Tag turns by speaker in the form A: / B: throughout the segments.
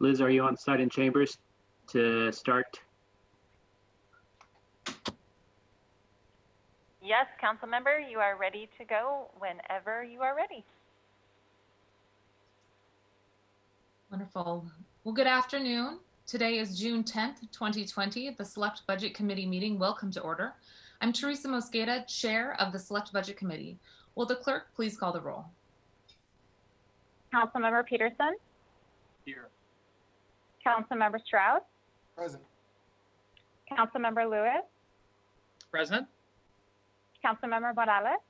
A: Liz, are you on site in chambers to start?
B: Yes, council member, you are ready to go whenever you are ready.
C: Wonderful. Well, good afternoon. Today is June 10th, 2020. The Select Budget Committee meeting will come to order. I'm Teresa Mosqueda, Chair of the Select Budget Committee. Will the clerk please call the roll?
B: Councilmember Peterson?
D: Here.
B: Councilmember Strauss?
D: Present.
B: Councilmember Lewis?
D: Present.
B: Councilmember Morales?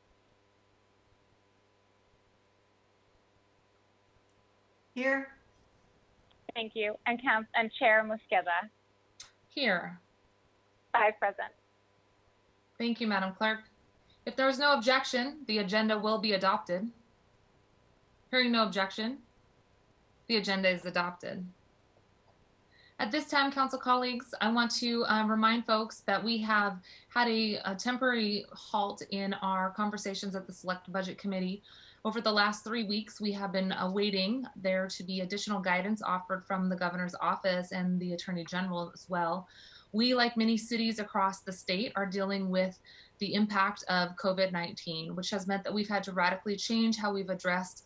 E: Here.
B: Thank you. And Chair Mosqueda?
C: Here.
B: 5 present.
C: Thank you, Madam Clerk. If there is no objection, the agenda will be adopted. Hearing no objection, the agenda is adopted. At this time, council colleagues, I want to remind folks that we have had a temporary halt in our conversations at the Select Budget Committee. Over the last 3 weeks, we have been awaiting there to be additional guidance offered from the governor's office and the attorney general as well. We, like many cities across the state, are dealing with the impact of COVID-19, which has meant that we've had to radically change how we've addressed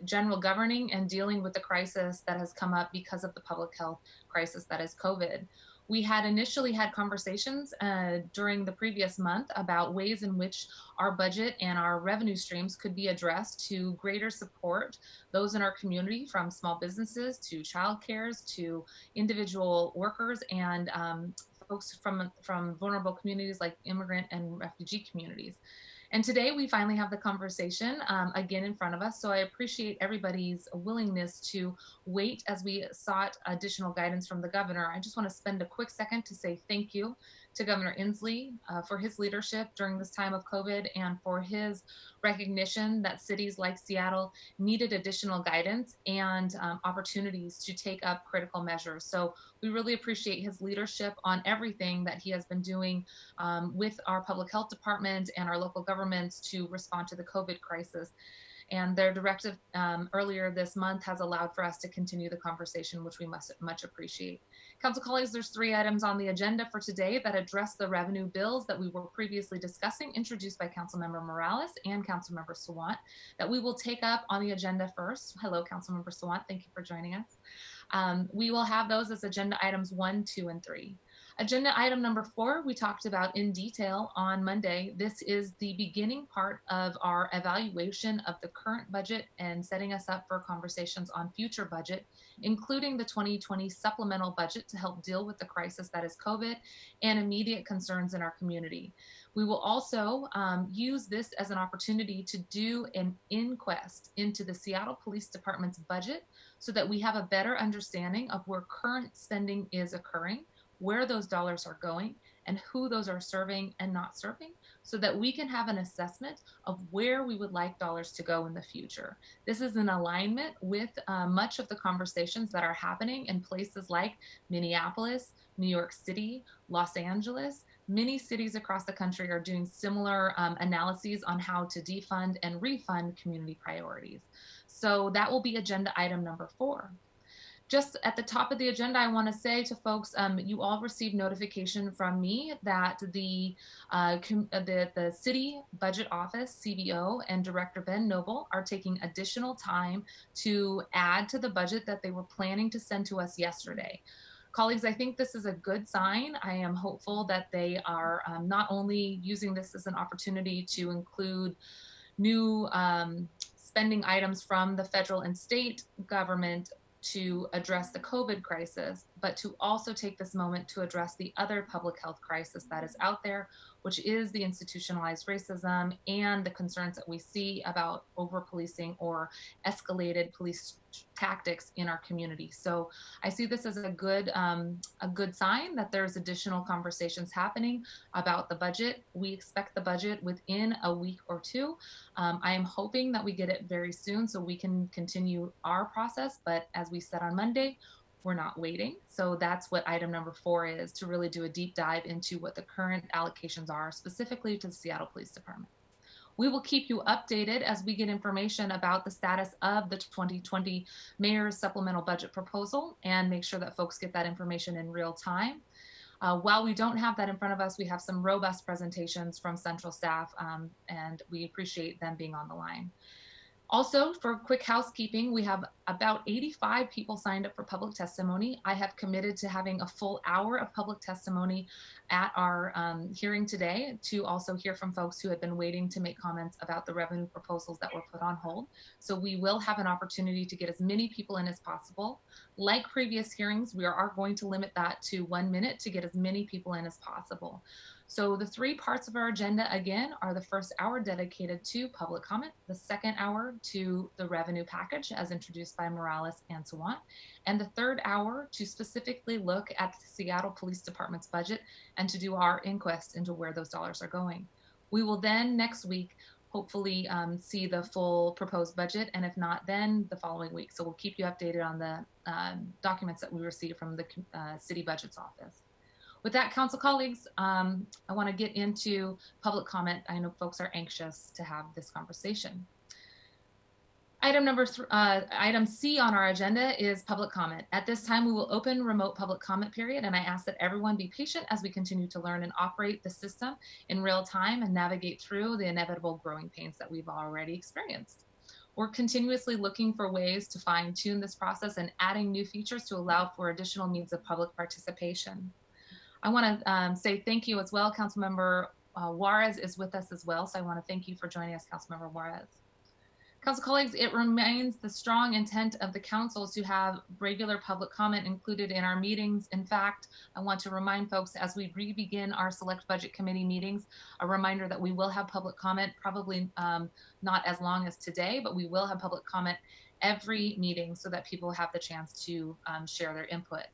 C: general governing and dealing with the crisis that has come up because of the public health crisis that is COVID. We had initially had conversations during the previous month about ways in which our budget and our revenue streams could be addressed to greater support those in our community, from small businesses to childcares to individual workers and folks from vulnerable communities like immigrant and refugee communities. And today we finally have the conversation again in front of us. So I appreciate everybody's willingness to wait as we sought additional guidance from the governor. I just want to spend a quick second to say thank you to Governor Inslee for his leadership during this time of COVID and for his recognition that cities like Seattle needed additional guidance and opportunities to take up critical measures. So we really appreciate his leadership on everything that he has been doing with our public health department and our local governments to respond to the COVID crisis. And their directive earlier this month has allowed for us to continue the conversation, which we much appreciate. Council colleagues, there's 3 items on the agenda for today that address the revenue bills that we were previously discussing, introduced by Councilmember Morales and Councilmember Sawant, that we will take up on the agenda first. Hello, Councilmember Sawant. Thank you for joining us. We will have those as agenda items 1, 2, and 3. Agenda item number 4, we talked about in detail on Monday. This is the beginning part of our evaluation of the current budget and setting us up for conversations on future budget, including the 2020 supplemental budget to help deal with the crisis that is COVID and immediate concerns in our community. We will also use this as an opportunity to do an inquest into the Seattle Police Department's budget so that we have a better understanding of where current spending is occurring, where those dollars are going, and who those are serving and not serving, so that we can have an assessment of where we would like dollars to go in the future. This is in alignment with much of the conversations that are happening in places like Minneapolis, New York City, Los Angeles. Many cities across the country are doing similar analyses on how to defund and refund community priorities. So that will be agenda item number 4. Just at the top of the agenda, I want to say to folks, you all received notification from me that the City Budget Office, CBO, and Director Ben Noble are taking additional time to add to the budget that they were planning to send to us yesterday. Colleagues, I think this is a good sign. I am hopeful that they are not only using this as an opportunity to include new spending items from the federal and state government to address the COVID crisis, but to also take this moment to address the other public health crisis that is out there, which is the institutionalized racism and the concerns that we see about over-policing or escalated police tactics in our community. So I see this as a good sign that there's additional conversations happening about the budget. We expect the budget within a week or 2. I am hoping that we get it very soon so we can continue our process. But as we said on Monday, we're not waiting. So that's what item number 4 is, to really do a deep dive into what the current allocations are specifically to the Seattle Police Department. We will keep you updated as we get information about the status of the 2020 Mayor's Supplemental Budget Proposal and make sure that folks get that information in real time. While we don't have that in front of us, we have some robust presentations from central staff, and we appreciate them being on the line. Also, for quick housekeeping, we have about 85 people signed up for public testimony. I have committed to having a full hour of public testimony at our hearing today to also hear from folks who had been waiting to make comments about the revenue proposals that were put on hold. So we will have an opportunity to get as many people in as possible. Like previous hearings, we are going to limit that to 1 minute to get as many people in as possible. So the 3 parts of our agenda, again, are the first hour dedicated to public comment, the second hour to the revenue package as introduced by Morales and Sawant, and the third hour to specifically look at the Seattle Police Department's budget and to do our inquest into where those dollars are going. We will then next week hopefully see the full proposed budget, and if not, then the following week. So we'll keep you updated on the documents that we receive from the City Budget's office. With that, council colleagues, I want to get into public comment. I know folks are anxious to have this conversation. Item C on our agenda is public comment. At this time, we will open remote public comment period, and I ask that everyone be patient as we continue to learn and operate the system in real time and navigate through the inevitable growing pains that we've already experienced. We're continuously looking for ways to fine-tune this process and adding new features to allow for additional means of public participation. I want to say thank you as well. Councilmember Juarez is with us as well, so I want to thank you for joining us, Councilmember Juarez. Council colleagues, it remains the strong intent of the council to have regular public comment included in our meetings. In fact, I want to remind folks as we re-begin our Select Budget Committee meetings, a reminder that we will have public comment, probably not as long as today, but we will have public comment every meeting so that people have the chance to share their input.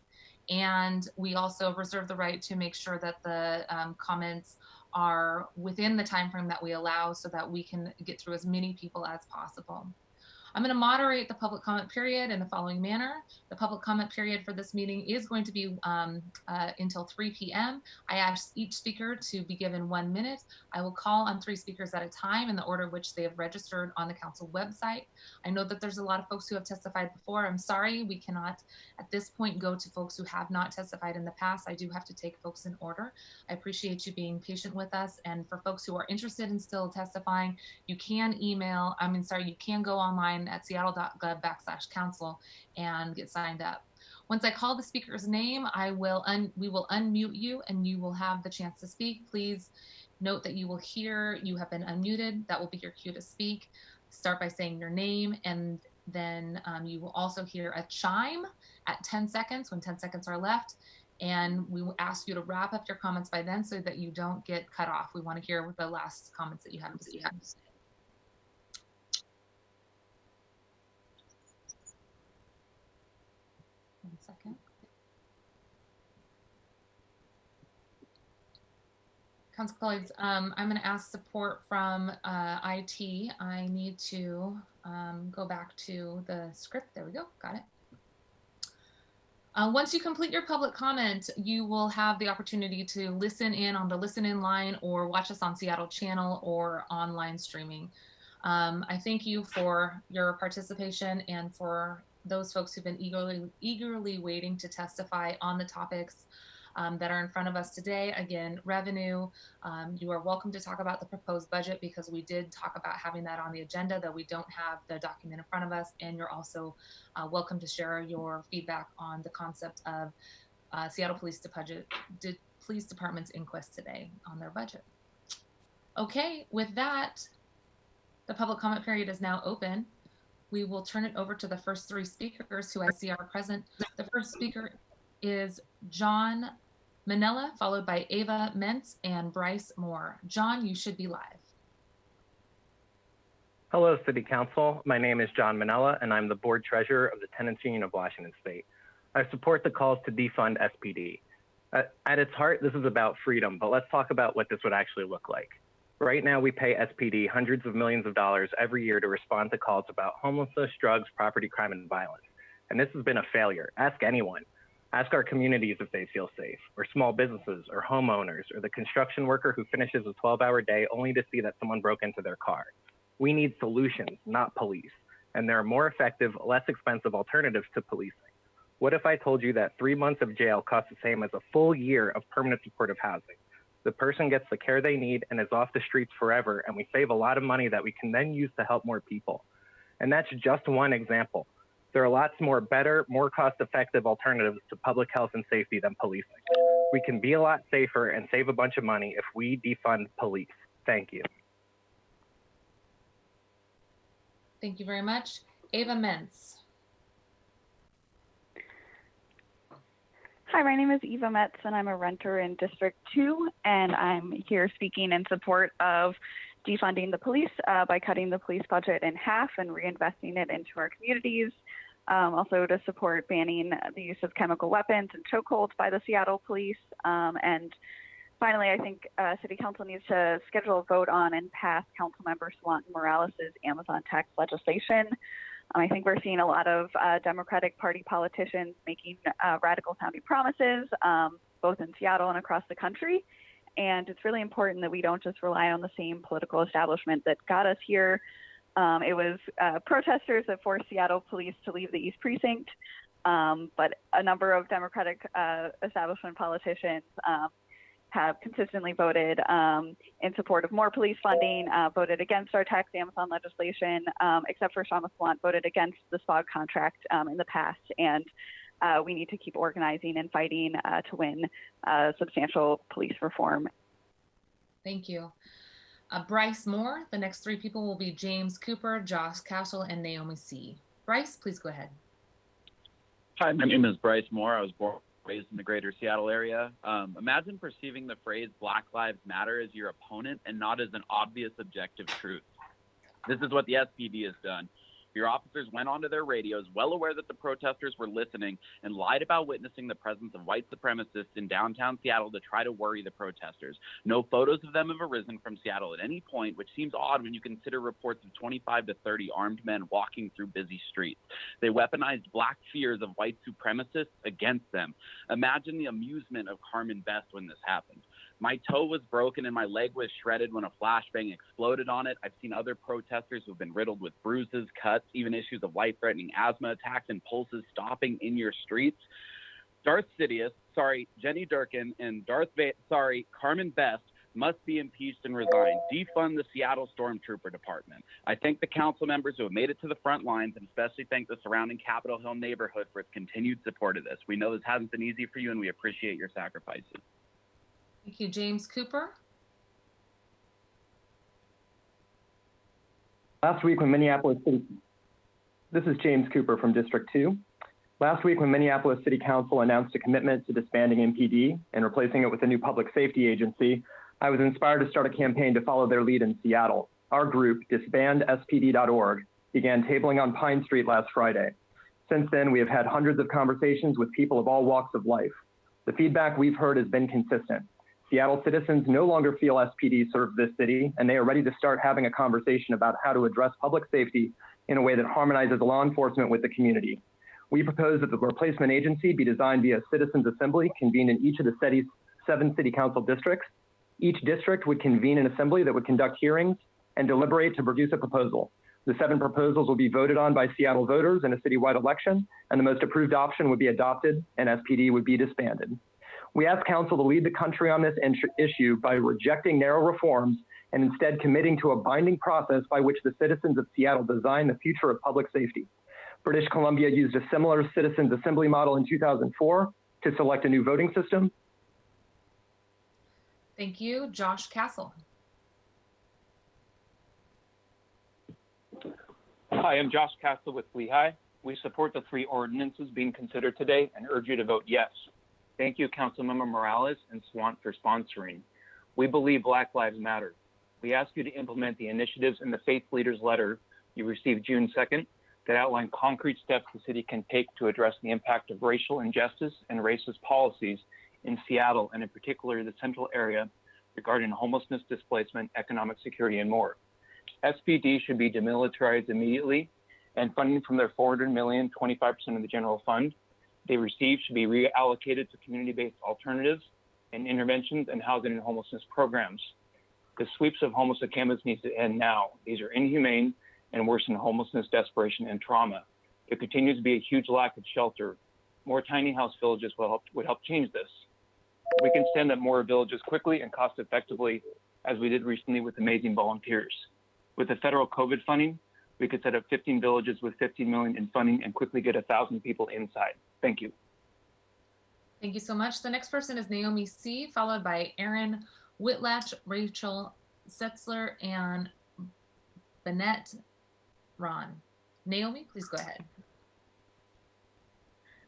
C: And we also reserve the right to make sure that the comments are within the time frame that we allow so that we can get through as many people as possible. I'm going to moderate the public comment period in the following manner. The public comment period for this meeting is going to be until 3 p.m. I ask each speaker to be given 1 minute. I will call on 3 speakers at a time in the order which they have registered on the council website. I know that there's a lot of folks who have testified before. I'm sorry, we cannot at this point go to folks who have not testified in the past. I do have to take folks in order. I appreciate you being patient with us. And for folks who are interested in still testifying, you can you can go online at seattle.gov/council and get signed up. Once I call the speaker's name, we will unmute you and you will have the chance to speak. Please note that you have been unmuted. That will be your cue to speak. Start by saying your name, and then you will also hear a chime at 10 seconds when 10 seconds are left. And we will ask you to wrap up your comments by then so that you don't get cut off. We want to hear the last comments that you have to say. 1 second. Council colleagues, I'm going to ask support from IT. I need to go back to the script. There we go. Got it. Once you complete your public comment, you will have the opportunity to listen in on the listen in line or watch us on Seattle channel or online streaming. I thank you for your participation and for those folks who've been eagerly waiting to testify on the topics that are in front of us today. Again, revenue, you are welcome to talk about the proposed budget because we did talk about having that on the agenda, though we don't have the document in front of us. And you're also welcome to share your feedback on the concept of Seattle Police Department's inquest today on their budget. Okay, with that, the public comment period is now open. We will turn it over to the first 3 speakers who I see are present. The first speaker is John Manella, followed by Ava Mentz and Bryce Moore. John, you should be live.
E: Hello, City Council. My name is John Manella, and I'm the Board Treasurer of the Tenants Union of Washington State. I support the calls to defund SPD. At its heart, this is about freedom, but let's talk about what this would actually look like. Right now, we pay SPD hundreds of millions of dollars every year to respond to calls about homelessness, drugs, property crime, and violence. And this has been a failure. Ask anyone. Ask our communities if they feel safe, or small businesses, or homeowners, or the construction worker who finishes a 12-hour day only to see that someone broke into their car. We need solutions, not police. And there are more effective, less expensive alternatives to policing. What if I told you that 3 months of jail costs the same as a full year of permanent supportive housing? The person gets the care they need and is off the streets forever, and we save a lot of money that we can then use to help more people. And that's just one example. There are lots more better, more cost-effective alternatives to public health and safety than policing. We can be a lot safer and save a bunch of money if we defund police. Thank you.
C: Thank you very much. Ava Mentz.
F: Hi, my name is Eva Metz, and I'm a renter in District 2, and I'm here speaking in support of defunding the police by cutting the police budget in half and reinvesting it into our communities. Also to support banning the use of chemical weapons and chokeholds by the Seattle police. And finally, I think City Council needs to schedule a vote on and pass Councilmember Swanton Morales' Amazon tax legislation. I think we're seeing a lot of Democratic Party politicians making radical sounding promises, both in Seattle and across the country. And it's really important that we don't just rely on the same political establishment that got us here. It was protesters that forced Seattle police to leave the East Precinct, but a number of Democratic establishment politicians have consistently voted in support of more police funding, voted against our tax Amazon legislation, except for Sean LaFlante, voted against the SPOG contract in the past. And we need to keep organizing and fighting to win substantial police reform.
C: Thank you. Bryce Moore. The next three people will be James Cooper, Josh Castle, and Naomi C. Bryce, please go ahead.
G: Hi, my name is Bryce Moore. I was born and raised in the greater Seattle area. Imagine perceiving the phrase Black Lives Matter as your opponent and not as an obvious objective truth. This is what the SPD has done. Your officers went onto their radios, well aware that the protesters were listening, and lied about witnessing the presence of white supremacists in downtown Seattle to try to worry the protesters. No photos of them have arisen from Seattle at any point, which seems odd when you consider reports of 25 to 30 armed men walking through busy streets. They weaponized black fears of white supremacists against them. Imagine the amusement of Carmen Best when this happened. My toe was broken and my leg was shredded when a flashbang exploded on it. I've seen other protesters who have been riddled with bruises, cuts, even issues of life-threatening asthma attacks and pulses stopping in your streets. Darth Sidious, Jenny Durkin, and Carmen Best must be impeached and resign. Defund the Seattle Stormtrooper Department. I thank the council members who have made it to the front lines, and especially thank the surrounding Capitol Hill neighborhood for its continued support of this. We know this hasn't been easy for you, and we appreciate your sacrifices.
C: Thank you. James Cooper.
H: Last week when this is James Cooper from District 2. Last week when Minneapolis City Council announced a commitment to disbanding MPD and replacing it with a new public safety agency, I was inspired to start a campaign to follow their lead in Seattle. Our group, disbandspd.org, began tabling on Pine Street last Friday. Since then, we have had hundreds of conversations with people of all walks of life. The feedback we've heard has been consistent. Seattle citizens no longer feel SPD serves this city, and they are ready to start having a conversation about how to address public safety in a way that harmonizes law enforcement with the community. We propose that the replacement agency be designed via citizens assembly convened in each of the city's 7 city council districts. Each district would convene an assembly that would conduct hearings and deliberate to produce a proposal. The 7 proposals will be voted on by Seattle voters in a citywide election, and the most approved option would be adopted, and SPD would be disbanded. We ask Council to lead the country on this issue by rejecting narrow reforms and instead committing to a binding process by which the citizens of Seattle design the future of public safety. British Columbia used a similar citizens assembly model in 2004 to select a new voting system.
C: Thank you. Josh Castle.
I: Hi, I'm Josh Castle with Lehigh. We support the 3 ordinances being considered today and urge you to vote yes. Thank you, Councilmember Morales and Swant for sponsoring. We believe Black Lives Matter. We ask you to implement the initiatives in the Faith Leaders letter you received June 2nd that outline concrete steps the city can take to address the impact of racial injustice and racist policies in Seattle, and in particular the central area, regarding homelessness, displacement, economic security, and more. SPD should be demilitarized immediately, and funding from their $400 million, 25% of the general fund, they receive should be reallocated to community-based alternatives and interventions and housing and homelessness programs. The sweeps of homeless campus needs to end now. These are inhumane and worsen homelessness, desperation, and trauma. There continues to be a huge lack of shelter. More tiny house villages would help change this. We can stand up more villages quickly and cost effectively, as we did recently with amazing volunteers. With the federal COVID funding, we could set up 15 villages with 15 million in funding and quickly get 1,000 people inside. Thank you.
C: Thank you so much. The next person is Naomi C., followed by Aaron Whitlatch, Rachel Setzler, and Bennett Ron. Naomi, please go ahead.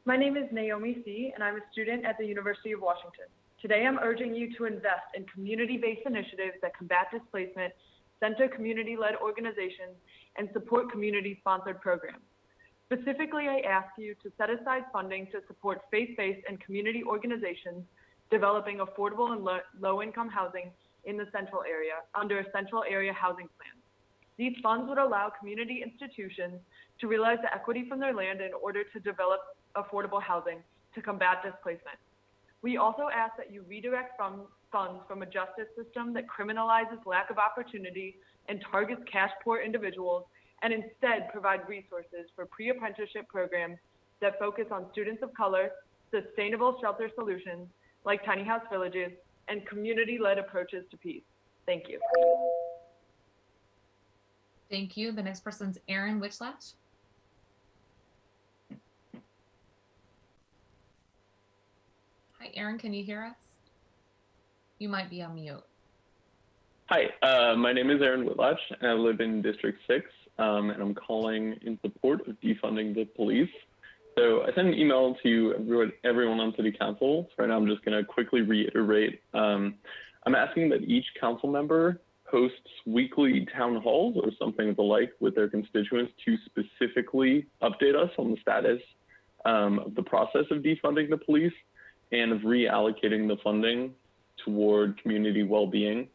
J: My name is Naomi C., and I'm a student at the University of Washington. Today, I'm urging you to invest in community-based initiatives that combat displacement, center community-led organizations, and support community-sponsored programs. Specifically, I ask you to set aside funding to support faith-based and community organizations developing affordable and low-income housing in the Central area under a Central Area Housing Plan. These funds would allow community institutions to realize the equity from their land in order to develop affordable housing to combat displacement. We also ask that you redirect funds from a justice system that criminalizes lack of opportunity and targets cash-poor individuals, and instead provide resources for pre-apprenticeship programs that focus on students of color, sustainable shelter solutions like tiny house villages, and community-led approaches to peace. Thank you.
C: Thank you. The next person's Aaron Whitlatch. Hi, Aaron, can you hear us? You might be on mute.
K: Hi, my name is Aaron Whitlatch, and I live in District 6, and I'm calling in support of defunding the police. So I sent an email to everyone on City Council. So right now I'm just going to quickly reiterate. I'm asking that each council member hosts weekly town halls or something of the like with their constituents to specifically update us on the status of the process of defunding the police and of reallocating the funding toward community well-being.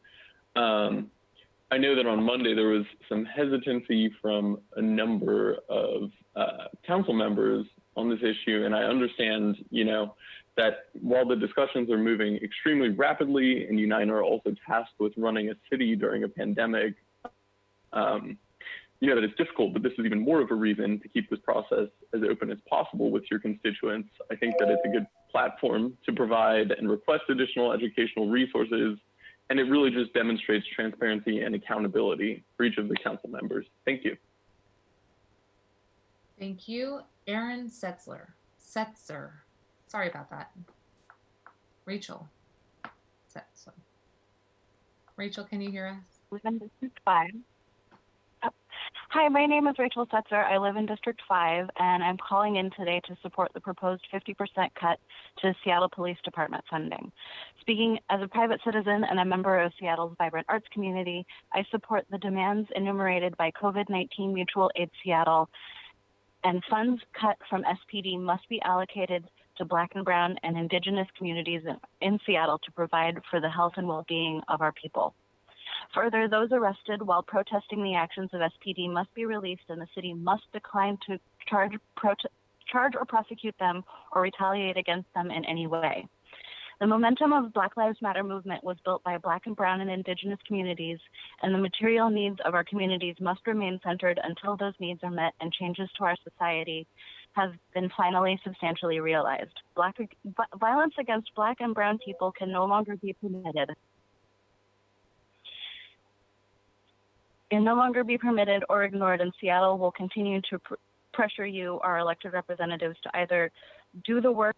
K: I know that on Monday there was some hesitancy from a number of council members on this issue, and I understand, that while the discussions are moving extremely rapidly, and Unite are also tasked with running a city during a pandemic, that it's difficult, but this is even more of a reason to keep this process as open as possible with your constituents. I think that it's a good platform to provide and request additional educational resources, and it really just demonstrates transparency and accountability for each of the council members. Thank you.
C: Thank you. Aaron Setzer. Sorry about that. Rachel Setzer. Rachel, can you hear us?
L: I live in District 5. Hi, my name is Rachel Setzer. I live in District 5, and I'm calling in today to support the proposed 50% cut to Seattle Police Department funding. Speaking as a private citizen and a member of Seattle's vibrant arts community, I support the demands enumerated by COVID-19 Mutual Aid Seattle, and funds cut from SPD must be allocated to Black and Brown and Indigenous communities in Seattle to provide for the health and well-being of our people. Further, those arrested while protesting the actions of SPD must be released, and the city must decline to charge or prosecute them or retaliate against them in any way. The momentum of Black Lives Matter movement was built by Black and Brown and Indigenous communities, and the material needs of our communities must remain centered until those needs are met and changes to our society have been finally substantially realized. Violence against Black and Brown people can no longer be permitted. Can no longer be permitted or ignored, and Seattle will continue to pressure you, our elected representatives, to either do the work.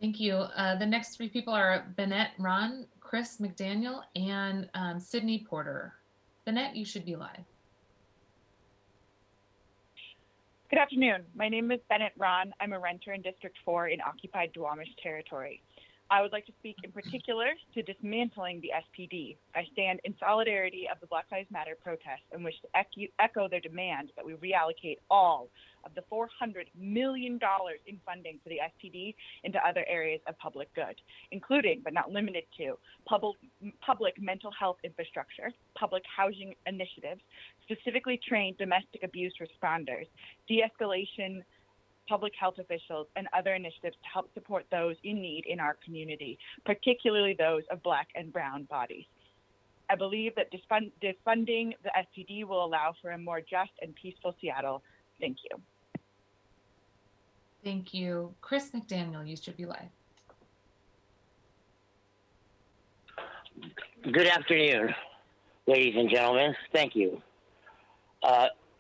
C: Thank you. The next three people are Bennett Ron, Chris McDaniel, and Sydney Porter. Bennett, you should be live.
M: Good afternoon. My name is Bennett Ron. I'm a renter in District 4 in occupied Duwamish territory. I would like to speak in particular to dismantling the SPD. I stand in solidarity of the Black Lives Matter protests and wish to echo their demand that we reallocate all of the $400 million in funding for the SPD into other areas of public good, including, but not limited to, public mental health infrastructure, public housing initiatives, specifically trained domestic abuse responders, de-escalation public health officials, and other initiatives to help support those in need in our community, particularly those of Black and Brown bodies. I believe that defunding the SPD will allow for a more just and peaceful Seattle. Thank you.
C: Thank you. Chris McDaniel, you should be live.
N: Good afternoon, ladies and gentlemen. Thank you.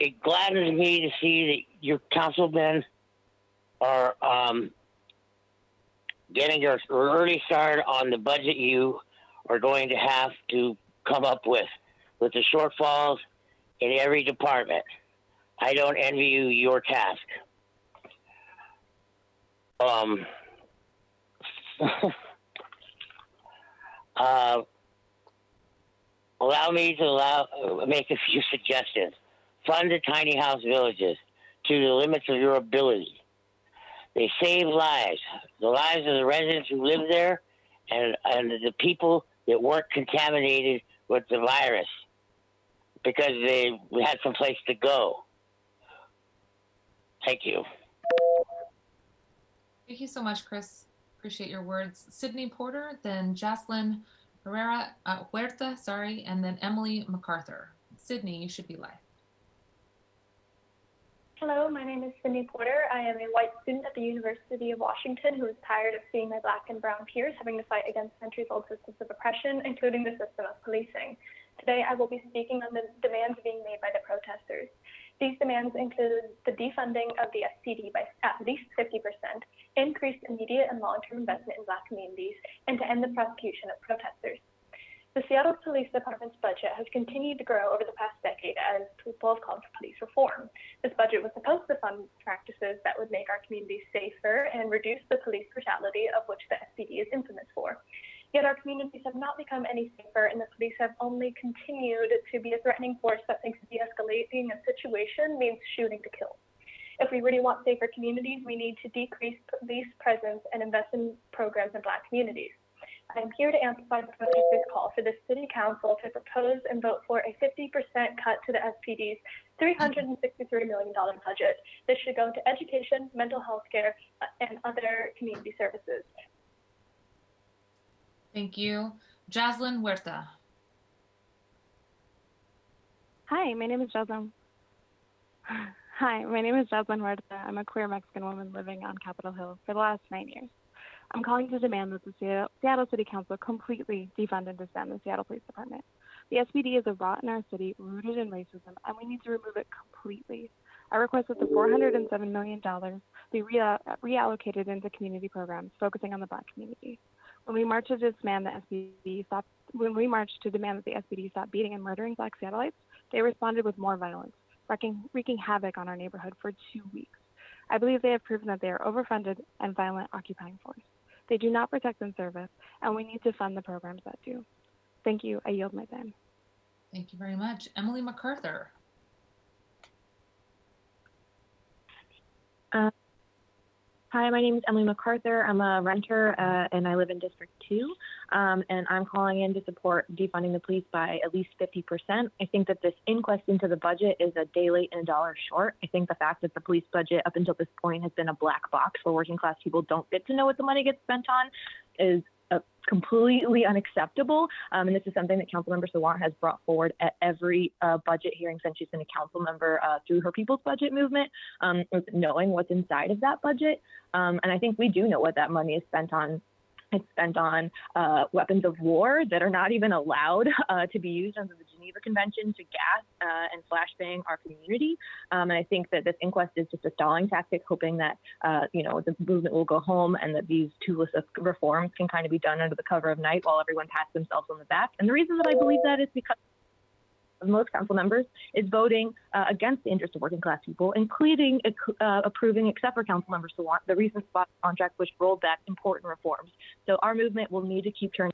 N: It gladdens me to see that your councilmen are getting an early start on the budget you are going to have to come up with the shortfalls in every department. I don't envy you your task. Allow me to make a few suggestions. Fund the tiny house villages to the limits of your ability. They save lives, the lives of the residents who live there and the people that weren't contaminated with the virus because we had some place to go. Thank you.
C: Thank you so much, Chris. Appreciate your words. Sydney Porter, then Jocelyn Huerta, and then Emily MacArthur. Sydney, you should be live.
O: Hello, my name is Sydney Porter. I am a white student at the University of Washington who is tired of seeing my Black and Brown peers having to fight against centuries-old systems of oppression, including the system of policing. Today, I will be speaking on the demands being made by the protesters. These demands include the defunding of the SPD by at least 50%, increased immediate and long-term investment in Black communities, and to end the prosecution of protesters. The Seattle Police Department's budget has continued to grow over the past decade as people have called for police reform. This budget was supposed to fund practices that would make our communities safer and reduce the police brutality of which the SPD is infamous for. Yet our communities have not become any safer, and the police have only continued to be a threatening force that thinks de-escalating a situation means shooting to kill. If we really want safer communities, we need to decrease police presence and invest in programs in Black communities. I am here to amplify the protesters' call for the City Council to propose and vote for a 50% cut to the SPD's $363 million budget. This should go into education, mental health care, and other community services.
C: Thank you. Jocelyn Huerta.
L: Hi, my name is Jocelyn. Huerta. I'm a queer Mexican woman living on Capitol Hill for the last 9 years. I'm calling to demand that the Seattle City Council completely defund and disband the Seattle Police Department. The SPD is a rot in our city rooted in racism, and we need to remove it completely. I request that the $407 million be reallocated into community programs focusing on the Black community. When we marched to demand that the SPD stop beating and murdering Black Seattleites, they responded with more violence, wreaking havoc on our neighborhood for 2 weeks. I believe they have proven that they are overfunded and violent occupying force. They do not protect and serve us, and we need to fund the programs that do. Thank you. I yield my time.
C: Thank you very much. Emily MacArthur.
P: Hi, my name is Emily MacArthur. I'm a renter and I live in District 2. And I'm calling in to support defunding the police by at least 50%. I think that this inquest into the budget is a day late and a dollar short. I think the fact that the police budget up until this point has been a black box where working class people don't get to know what the money gets spent on is completely unacceptable. And this is something that Councilmember Sawant has brought forward at every budget hearing since she's been a council member through her People's Budget movement, knowing what's inside of that budget. And I think we do know what that money is spent on. It's spent on weapons of war that are not even allowed to be used under the Geneva Convention to gas and flashbang our community. And I think that this inquest is just a stalling tactic, hoping that, the movement will go home and that these toothless reforms can kind of be done under the cover of night while everyone pats themselves on the back. And the reason that I believe that is because most council members is voting against the interest of working class people, including approving, except for Councilmember Sawant, the recent spot contract which rolled back important reforms. So our movement will need to keep turning.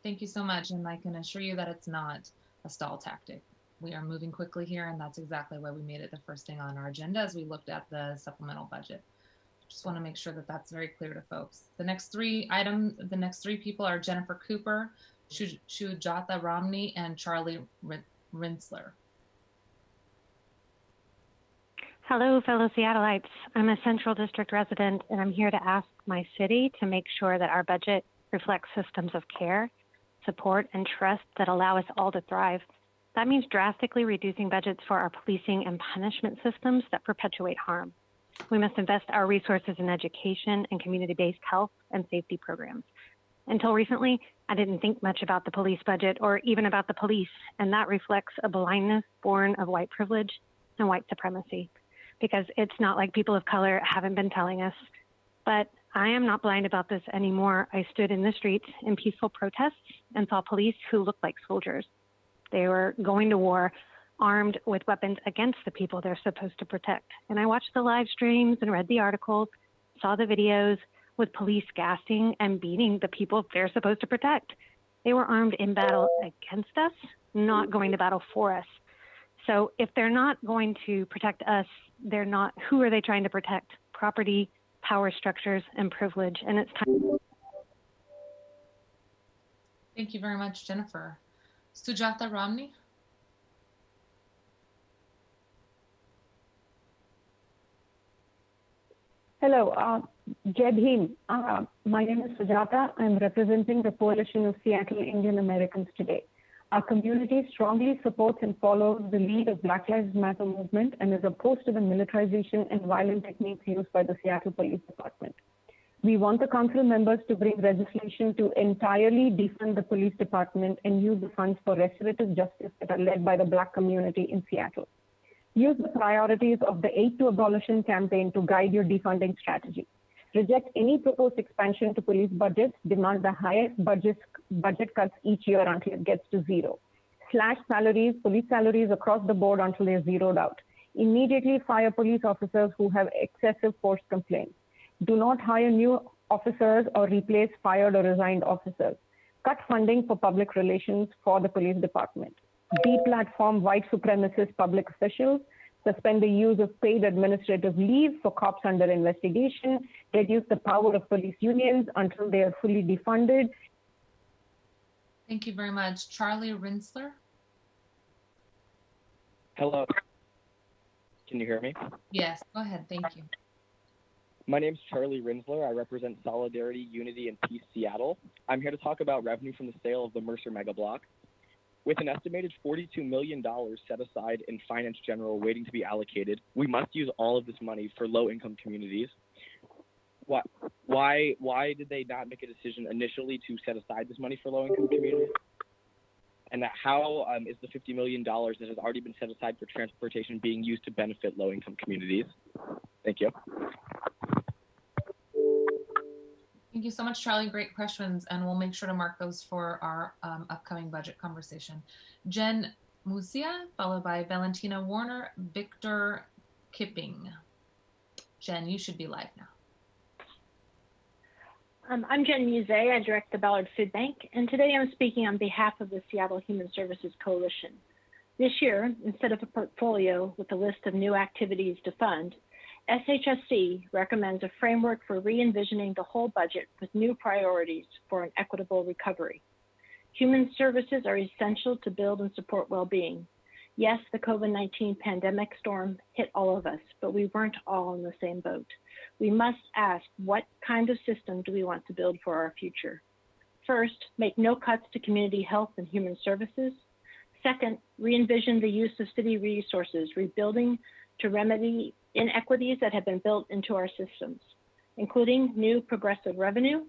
C: Thank you so much, and I can assure you that it's not a stall tactic. We are moving quickly here, and that's exactly why we made it the first thing on our agenda as we looked at the supplemental budget. Just want to make sure that that's very clear to folks. The next three people are Jennifer Cooper, Sujata Romney, and Charlie Rinsler.
Q: Hello, fellow Seattleites. I'm a Central District resident, and I'm here to ask my city to make sure that our budget reflects systems of care, support, and trust that allow us all to thrive. That means drastically reducing budgets for our policing and punishment systems that perpetuate harm. We must invest our resources in education and community-based health and safety programs. Until recently, I didn't think much about the police budget or even about the police, and that reflects a blindness born of white privilege and white supremacy. Because it's not like people of color haven't been telling us. But I am not blind about this anymore. I stood in the streets in peaceful protests and saw police who looked like soldiers. They were going to war armed with weapons against the people they're supposed to protect. And I watched the live streams and read the articles, saw the videos with police gassing and beating the people they're supposed to protect. They were armed in battle against us, not going to battle for us. So if they're not going to protect us, they're not, who are they trying to protect? Property, power structures, and privilege. And it's time.
C: Thank you very much, Jennifer. Sujata Romney.
R: Hello, Jai Bhim. My name is Sujata. I'm representing the Coalition of Seattle Indian Americans today. Our community strongly supports and follows the lead of Black Lives Matter movement and is opposed to the militarization and violent techniques used by the Seattle Police Department. We want the council members to bring legislation to entirely defund the police department and use the funds for restorative justice that are led by the Black community in Seattle. Use the priorities of the 8 to Abolition campaign to guide your defunding strategy. Reject any proposed expansion to police budgets. Demand the highest budget cuts each year until it gets to zero. Slash salaries, police salaries across the board until they're zeroed out. Immediately fire police officers who have excessive force complaints. Do not hire new officers or replace fired or resigned officers. Cut funding for public relations for the police department. Deplatform white supremacist public officials. Suspend the use of paid administrative leave for cops under investigation, reduce the power of police unions until they are fully defunded.
C: Thank you very much. Charlie Rinsler.
S: Hello. Can you hear me?
C: Yes, go ahead. Thank you.
S: My name is Charlie Rinsler. I represent Solidarity, Unity, and Peace Seattle. I'm here to talk about revenue from the sale of the Mercer Mega Block. With an estimated $42 million set aside in Finance General waiting to be allocated, we must use all of this money for low-income communities. Why did they not make a decision initially to set aside this money for low-income communities? And how is the $50 million that has already been set aside for transportation being used to benefit low-income communities? Thank you.
C: Thank you so much, Charlie. Great questions, and we'll make sure to mark those for our upcoming budget conversation. Jen Musia, followed by Valentina Warner, Victor Kipping. Jen, you should be live now.
T: I'm Jen Muse. I direct the Ballard Food Bank, and today I'm speaking on behalf of the Seattle Human Services Coalition. This year, instead of a portfolio with a list of new activities to fund, SHSC recommends a framework for re-envisioning the whole budget with new priorities for an equitable recovery. Human services are essential to build and support well-being. Yes, the COVID-19 pandemic storm hit all of us, but we weren't all in the same boat. We must ask, what kind of system do we want to build for our future? First, make no cuts to community health and human services. Second, re-envision the use of city resources, rebuilding to remedy inequities that have been built into our systems, including new progressive revenue,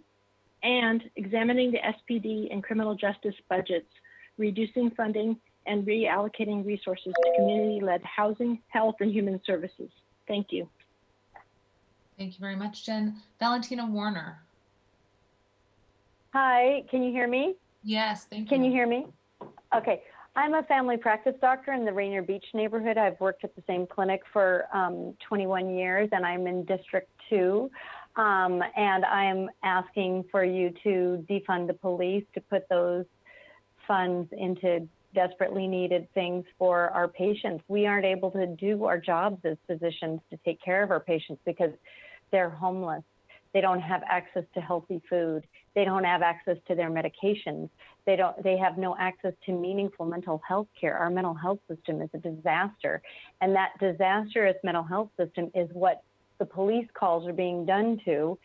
T: and examining the SPD and criminal justice budgets, reducing funding and reallocating resources to community-led housing, health, and human services. Thank you.
C: Thank you very much, Jen. Valentina Warner.
U: Hi, can you hear me?
C: Yes, thank you.
U: Can you hear me? Okay. I'm a family practice doctor in the Rainier Beach neighborhood. I've worked at the same clinic for 21 years, and I'm in District 2. And I'm asking for you to defund the police, to put those funds into desperately needed things for our patients. We aren't able to do our jobs as physicians to take care of our patients because they're homeless. They don't have access to healthy food. They don't have access to their medications. They have no access to meaningful mental health care. Our mental health system is a disaster. And that disastrous mental health system is what the police calls are being done to.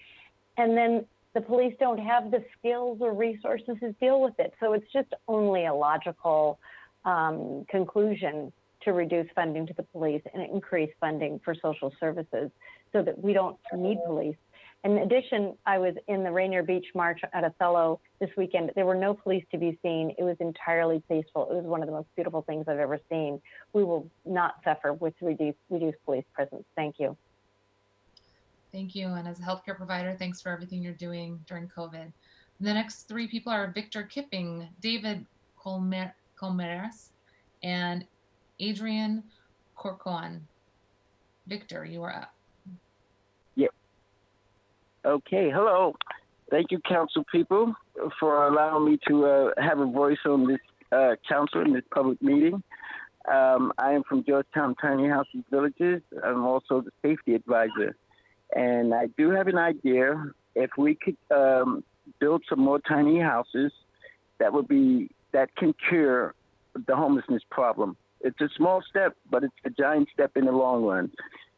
U: And then the police don't have the skills or resources to deal with it. So it's just only a logical conclusion to reduce funding to the police and increase funding for social services so that we don't need police. In addition, I was in the Rainier Beach March at Othello this weekend. There were no police to be seen. It was entirely peaceful. It was one of the most beautiful things I've ever seen. We will not suffer with reduced police presence. Thank you.
C: Thank you. And as a healthcare provider, thanks for everything you're doing during COVID. The next three people are Victor Kipping, David Colmeres, and Adrian Corcoran. Victor, you are up.
A: Yeah. Okay. Hello. Thank you, council people, for allowing me to have a voice on this council in this public meeting. I am from Georgetown Tiny Houses Villages. I'm also the safety advisor. And I do have an idea. If we could build some more tiny houses, that can cure the homelessness problem. It's a small step, but it's a giant step in the long run.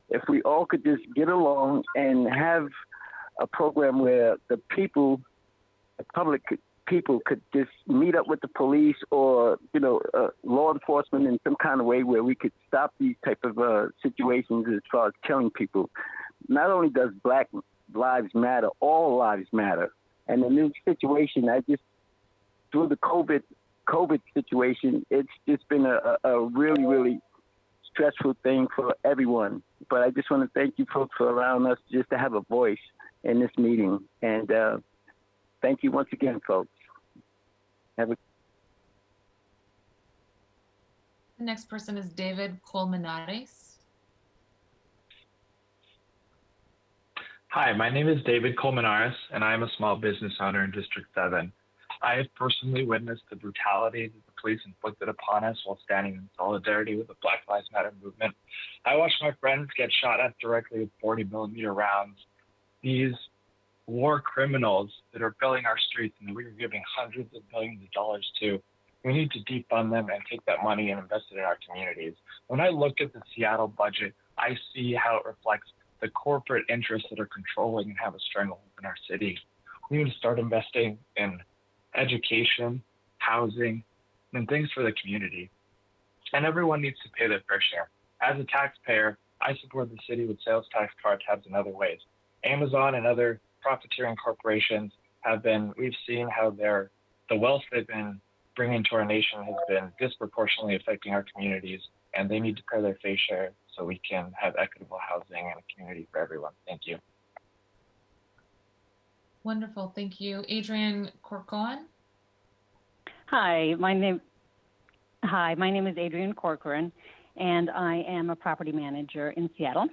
A: If we all could just get along and have a program where the public people could just meet up with the police or, law enforcement in some kind of way where we could stop these type of situations as far as killing people. Not only does Black lives matter, all lives matter. And the new situation, through the COVID situation, it's just been a really, really stressful thing for everyone. But I just want to thank you folks for allowing us just to have a voice in this meeting. And thank you once again, folks.
C: The next person is David Colmenares.
V: Hi, my name is David Colmenares, and I am a small business owner in District 7. I have personally witnessed the brutality that the police inflicted upon us while standing in solidarity with the Black Lives Matter movement. I watched my friends get shot at directly with 40-millimeter rounds. These war criminals that are filling our streets and that we are giving hundreds of millions of dollars to, we need to defund them and take that money and invest it in our communities. When I look at the Seattle budget, I see how it reflects the corporate interests that are controlling and have a stranglehold in our city. We need to start investing in education, housing, and things for the community. And everyone needs to pay their fair share. As a taxpayer, I support the city with sales tax, car tabs, and other ways. Amazon and other profiteering corporations we've seen how the wealth they've been bringing to our nation has been disproportionately affecting our communities, and they need to pay their fair share so we can have equitable housing and a community for everyone. Thank you.
C: Wonderful. Thank you. Adrian Corcoran.
W: Hi, my name is Adrian Corcoran, and I am a property manager in Seattle.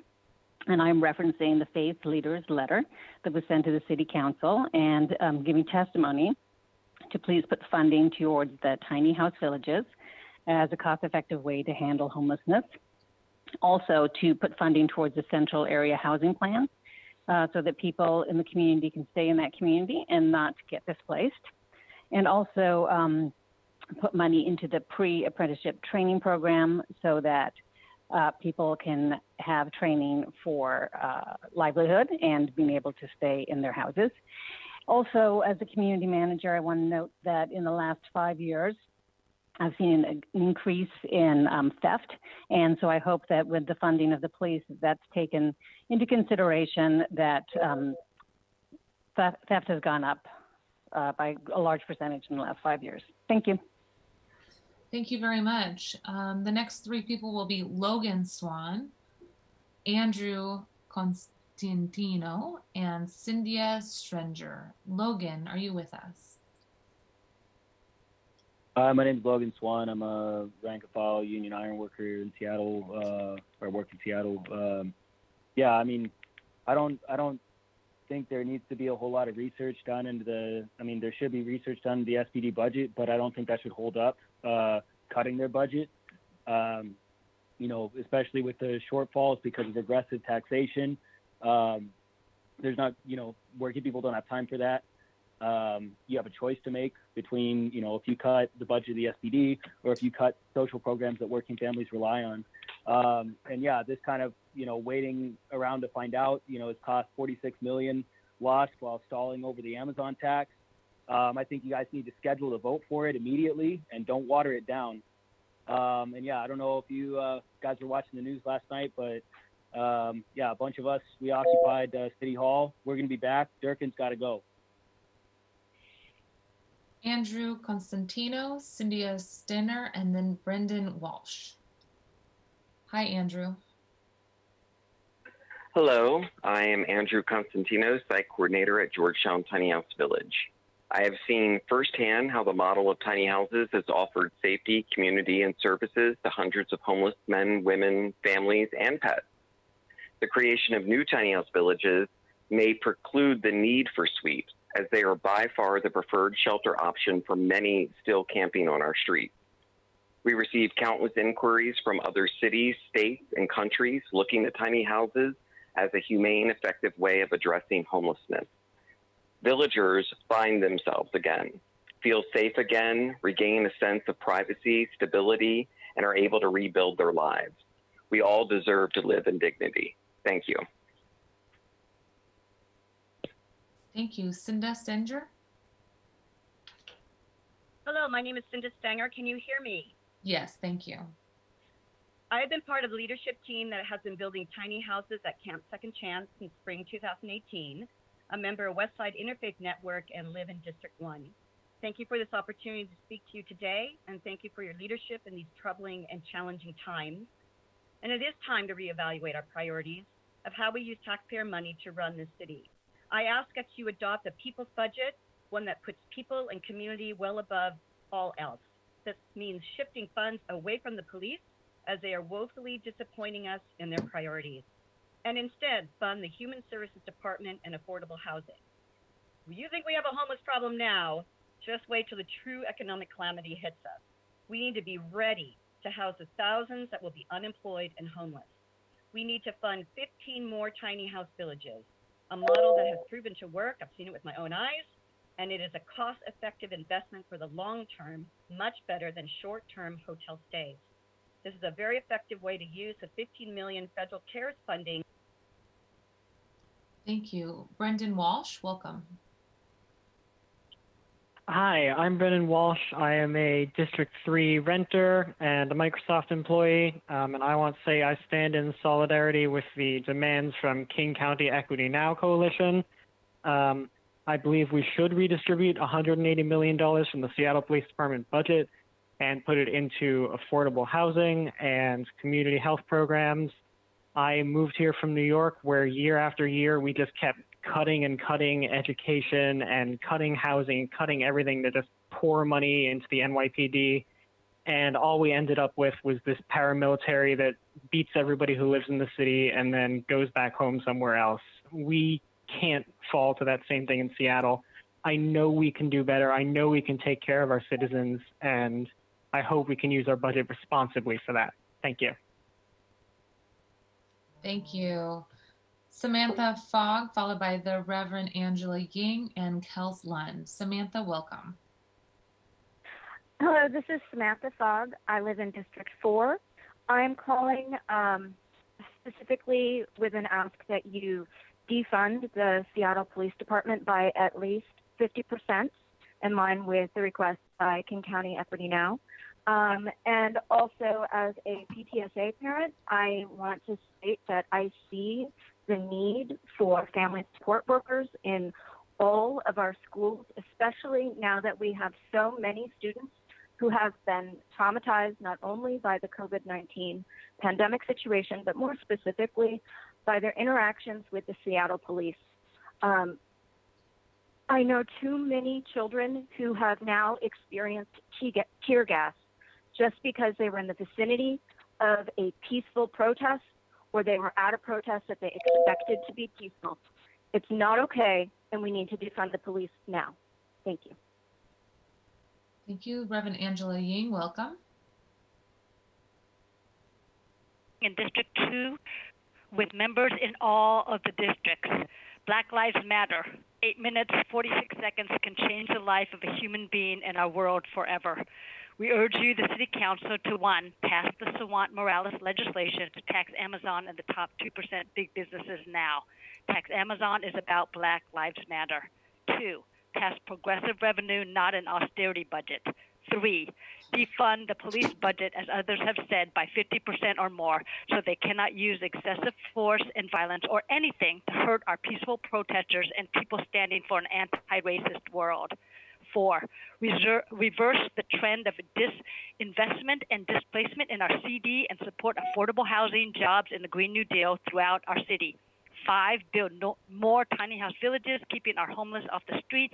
W: And I'm referencing the Faith Leaders letter that was sent to the City Council and giving testimony to please put funding towards the tiny house villages as a cost-effective way to handle homelessness. Also, to put funding towards the central area housing plan so that people in the community can stay in that community and not get displaced. And also put money into the pre-apprenticeship training program so that people can have training for livelihood and being able to stay in their houses. Also, as a community manager, I want to note that in the last 5 years, I've seen an increase in theft, and so I hope that with the funding of the police, that's taken into consideration that theft has gone up by a large percentage in the last 5 years. Thank you.
C: Thank you very much. The next three people will be Logan Swan, Andrew Constantino, and Cynthia Strenger. Logan, are you with us?
X: My name is Logan Swan. I'm a rank and file union iron worker in Seattle. I work in Seattle. I don't think there needs to be a whole lot of research done into there should be research done in the SPD budget, but I don't think that should hold up cutting their budget. Especially with the shortfalls because of aggressive taxation. there's not, working people don't have time for that. You have a choice to make between, if you cut the budget of the SPD or if you cut social programs that working families rely on. And yeah, this kind of, waiting around to find out, it's cost $46 million lost while stalling over the Amazon tax. I think you guys need to schedule a vote for it immediately and don't water it down. And yeah, I don't know if you guys were watching the news last night, but yeah, a bunch of us, we occupied City Hall. We're going to be back. Durkin's got to go.
C: Andrew Constantino, Cynthia Stenner, and then Brendan Walsh. Hi, Andrew.
B: Hello, I am Andrew Constantino, site coordinator at Georgetown Tiny House Village. I have seen firsthand how the model of tiny houses has offered safety, community, and services to hundreds of homeless men, women, families, and pets. The creation of new tiny house villages may preclude the need for sweeps, as they are by far the preferred shelter option for many still camping on our streets. We receive countless inquiries from other cities, states, and countries looking at tiny houses as a humane, effective way of addressing homelessness. Villagers find themselves again, feel safe again, regain a sense of privacy, stability, and are able to rebuild their lives. We all deserve to live in dignity. Thank you.
C: Thank you. Cinda Stenger?
D: Hello, my name is Cinda Stenger. Can you hear me?
C: Yes, thank you.
D: I have been part of the leadership team that has been building tiny houses at Camp Second Chance since spring 2018, a member of Westside Interfaith Network, and live in District 1. Thank you for this opportunity to speak to you today, and thank you for your leadership in these troubling and challenging times. And it is time to reevaluate our priorities of how we use taxpayer money to run this city. I ask that you adopt a people's budget, one that puts people and community well above all else. This means shifting funds away from the police, as they are woefully disappointing us in their priorities, and instead fund the Human Services Department and affordable housing. You think we have a homeless problem now? Just wait till the true economic calamity hits us. We need to be ready to house the thousands that will be unemployed and homeless. We need to fund 15 more tiny house villages, a model that has proven to work. I've seen it with my own eyes, and it is a cost-effective investment for the long term, much better than short-term hotel stays. This is a very effective way to use the $15 million federal CARES funding.
C: Thank you. Brendan Walsh, welcome.
E: Hi, I'm Brendan Walsh. I am a District 3 renter and a Microsoft employee, and I want to say I stand in solidarity with the demands from King County Equity Now Coalition. I believe we should redistribute $180 million from the Seattle Police Department budget and put it into affordable housing and community health programs. I moved here from New York, where year after year we just kept cutting and cutting education and cutting housing, cutting everything to just pour money into the NYPD. And all we ended up with was this paramilitary that beats everybody who lives in the city and then goes back home somewhere else. We can't fall to that same thing in Seattle. I know we can do better. I know we can take care of our citizens, and I hope we can use our budget responsibly for that. Thank you.
C: Thank you. Samantha Fogg, followed by the Reverend Angela Ying and Kels Lund. Samantha, welcome.
F: Hello, this is Samantha Fogg. I live in District 4. I'm calling specifically with an ask that you defund the Seattle Police Department by at least 50%, in line with the request by King County Equity Now. And also, as a PTSA parent, I want to state that I see the need for family support workers in all of our schools, especially now that we have so many students who have been traumatized not only by the COVID-19 pandemic situation, but more specifically by their interactions with the Seattle police. I know too many children who have now experienced tear gas just because they were in the vicinity of a peaceful protest or they were at a protest that they expected to be peaceful. It's not okay, and we need to defund the police now. Thank you.
C: Thank you. Reverend Angela Ying, welcome.
Y: In District 2, with members in all of the districts,
G: Black Lives Matter. 8 minutes, 46 seconds can change the life of a human being in our world forever. We urge you, the City Council, to 1, pass the Sawant-Morales legislation to tax Amazon and the top 2% big businesses now. Tax Amazon is about Black Lives Matter. 2, pass progressive revenue, not an austerity budget. 3, defund the police budget, as others have said, by 50% or more, so they cannot use excessive force and violence or anything to hurt our peaceful protesters and people standing for an anti-racist world. 4, reverse the trend of disinvestment and displacement in our CD and support affordable housing, jobs, and the Green New Deal throughout our city. 5, build more tiny house villages, keeping our homeless off the streets.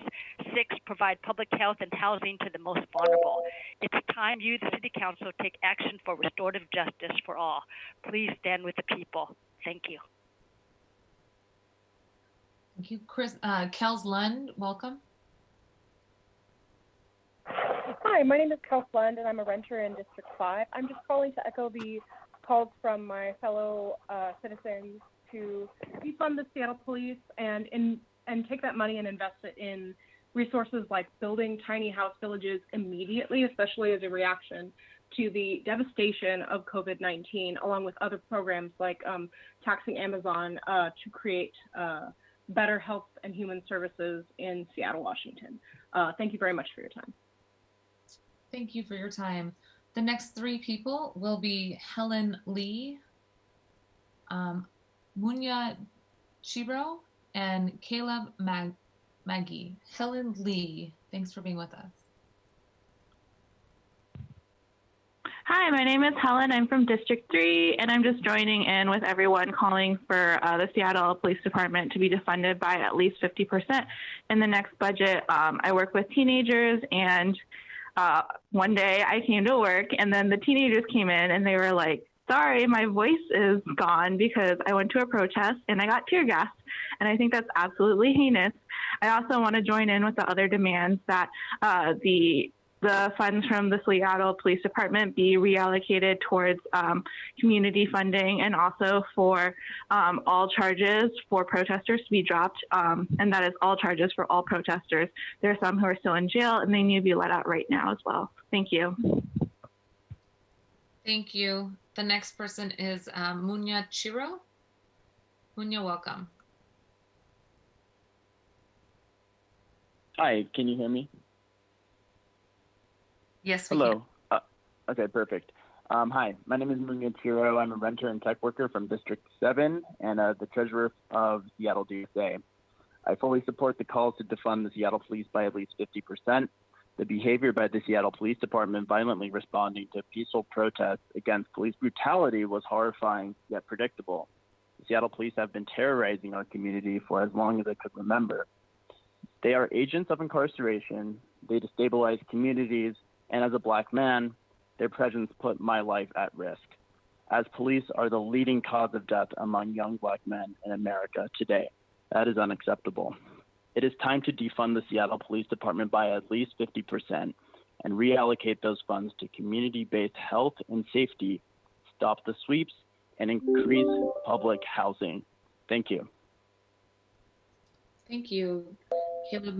G: 6, provide public health and housing to the most vulnerable. It's time you, the City Council, take action for restorative justice for all. Please stand with the people. Thank you.
C: Thank you, Chris. Kels Lund, welcome.
H: Hi, my name is Kels Lund, and I'm a renter in District 5. I'm just calling to echo the calls from my fellow citizens to defund the Seattle Police and take that money and invest it in resources like building tiny house villages immediately, especially as a reaction to the devastation of COVID-19, along with other programs like taxing Amazon to create better health and human services in Seattle, Washington. Thank you very much for your time.
C: Thank you for your time. The next 3 people will be Helen Lee, Munya Chiro, and Caleb Maggie. Helen Lee, thanks for being with us.
I: Hi, my name is Helen. I'm from District 3, and I'm just joining in with everyone calling for the Seattle Police Department to be defunded by at least 50% in the next budget. I work with teenagers, and one day I came to work, and then the teenagers came in, and they were like, sorry, my voice is gone because I went to a protest and I got tear gassed. And I think that's absolutely heinous. I also want to join in with the other demands that the funds from the Seattle Police Department be reallocated towards community funding, and also for all charges for protesters to be dropped. And that is all charges for all protesters. There are some who are still in jail, and they need to be let out right now as well. Thank you.
C: Thank you. The next person is Munya Chiro. Munya, welcome.
J: Hi, can you hear me?
C: Yes, we
J: Hello. Okay, perfect. Hi, my name is Munya Chiro. I'm a renter and tech worker from District 7 and the treasurer of Seattle DSA. I fully support the calls to defund the Seattle Police by at least 50%. The behavior by the Seattle Police Department violently responding to peaceful protests against police brutality was horrifying yet predictable. The Seattle Police have been terrorizing our community for as long as I could remember. They are agents of incarceration, they destabilize communities, and as a Black man, their presence put my life at risk, as police are the leading cause of death among young Black men in America today. That is unacceptable. It is time to defund the Seattle Police Department by at least 50% and reallocate those funds to community-based health and safety, stop the sweeps, and increase public housing. Thank you.
C: Thank you. Caleb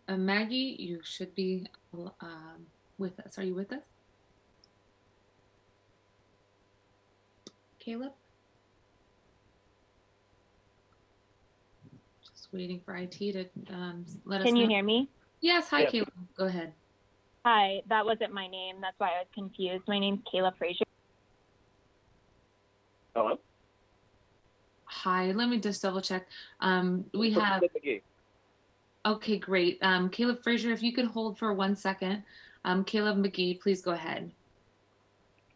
C: Maggie, you should be with us. Are you with us? Caleb? Waiting for IT to let us know.
P: Can you hear me?
C: Yes. Hi, yep. Caleb. Go ahead.
P: Hi. That wasn't my name. That's why I was confused. My name's Kayla Frazier.
J: Hello?
C: Hi. Let me just double check. We have... Okay, great. Caleb Frazier, if you could hold for 1 second. Caleb McGee, please go ahead.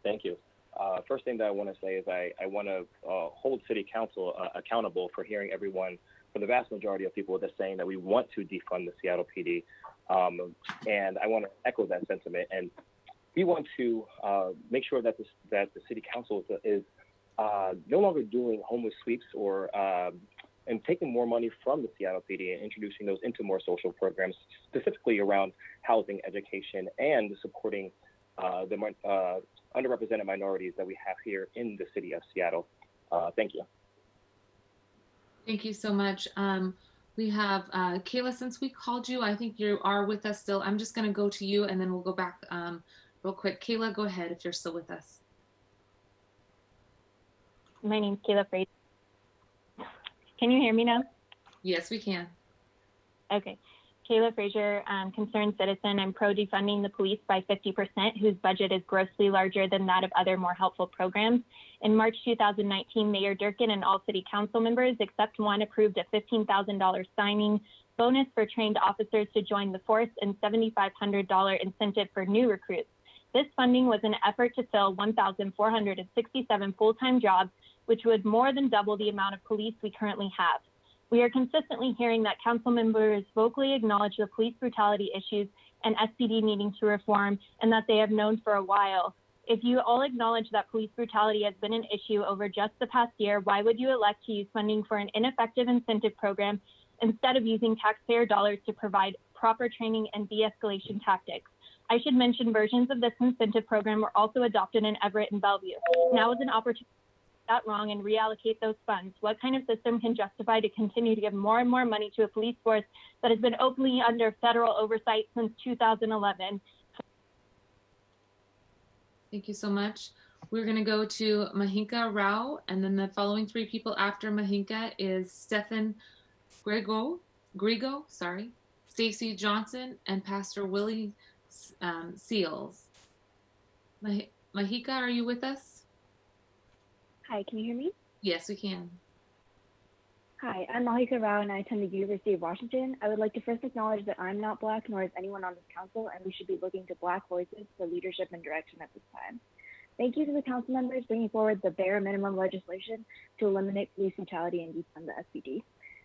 Y: Thank you. First thing that I want to say is I want to hold City Council accountable for hearing everyone, for the vast majority of people that's saying that we want to defund the Seattle PD. And I want to echo that sentiment. And we want to make sure that the City Council is no longer doing homeless sweeps or and taking more money from the Seattle PD and introducing those into more social programs, specifically around housing, education, and supporting the underrepresented minorities that we have here in the city of Seattle. Thank you.
C: Thank you so much. We have Kayla, since we called you, I think you are with us still. I'm just going to go to you and then we'll go back real quick. Kayla, go ahead if you're still with us.
P: My name's Kayla Fraser. Can you hear me now?
C: Yes, we can.
P: Okay. Kayla Fraser, concerned citizen. I'm pro defunding the police by 50%, whose budget is grossly larger than that of other more helpful programs. In March 2019, Mayor Durkin and all city council members, except one, approved a $15,000 signing bonus for trained officers to join the force and $7,500 incentive for new recruits. This funding was an effort to fill 1,467 full-time jobs, which would more than double the amount of police we currently have. We are consistently hearing that council members vocally acknowledge the police brutality issues and SPD needing to reform, and that they have known for a while. If you all acknowledge that police brutality has been an issue over just the past year, why would you elect to use funding for an ineffective incentive program instead of using taxpayer dollars to provide proper training and de-escalation tactics? I should mention versions of this incentive program were also adopted in Everett and Bellevue. Now is an opportunity that wrong and reallocate those funds. What kind of system can justify to continue to give more and more money to a police force that has been openly under federal oversight since 2011?
C: Thank you so much. We're going to go to Mahinka Rao, and then the following three people after Mahinka is Stephen Grego, Stacy Johnson, and Pastor Willie Seals. Mahika, are you with us?
K: Hi, can you hear me?
C: Yes, we can.
K: Hi, I'm Mahika Rao and I attend the University of Washington. I would like to first acknowledge that I'm not Black, nor is anyone on this council, and we should be looking to Black voices for leadership and direction at this time. Thank you to the council members bringing forward the bare minimum legislation to eliminate police brutality and defund the SPD.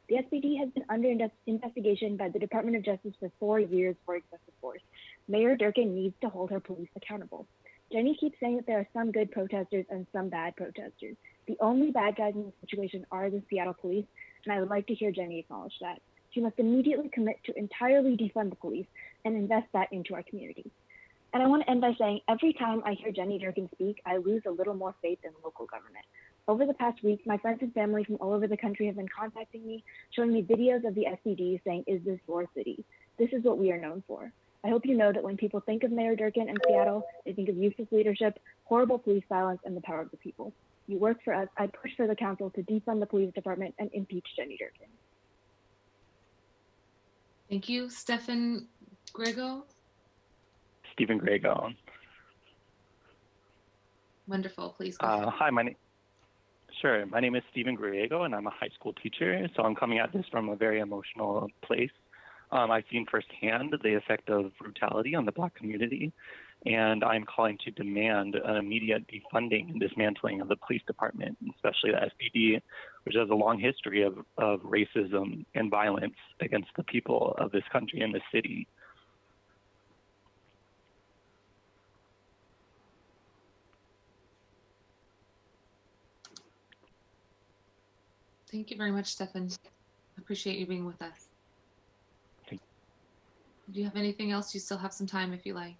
K: The SPD has been under investigation by the Department of Justice for 4 years for excessive force. Mayor Durkin needs to hold her police accountable. Jenny keeps saying that there are some good protesters and some bad protesters. The only bad guys in this situation are the Seattle police, and I would like to hear Jenny acknowledge that. She must immediately commit to entirely defund the police and invest that into our community. And I want to end by saying every time I hear Jenny Durkin speak, I lose a little more faith in local government. Over the past week, my friends and family from all over the country have been contacting me, showing me videos of the SPD saying, "Is this your city?" This is what we are known for. I hope you know that when people think of Mayor Durkin and Seattle, they think of useless leadership, horrible police violence, and the power of the people. You work for us. I push for the council to defund the police department and impeach Jenny Durkin.
C: Thank you. Stephen Grego?
L: Stephen Grego.
C: Wonderful. Please go ahead.
L: Hi, my name is Stephen Grego, and I'm a high school teacher, so I'm coming at this from a very emotional place. I've seen firsthand the effect of brutality on the Black community, and I'm calling to demand an immediate defunding and dismantling of the police department, especially the SPD, which has a long history of racism and violence against the people of this country and this city.
C: Thank you very much, Stefan. Appreciate you being with us. Do you have anything else? You still have some time if you like.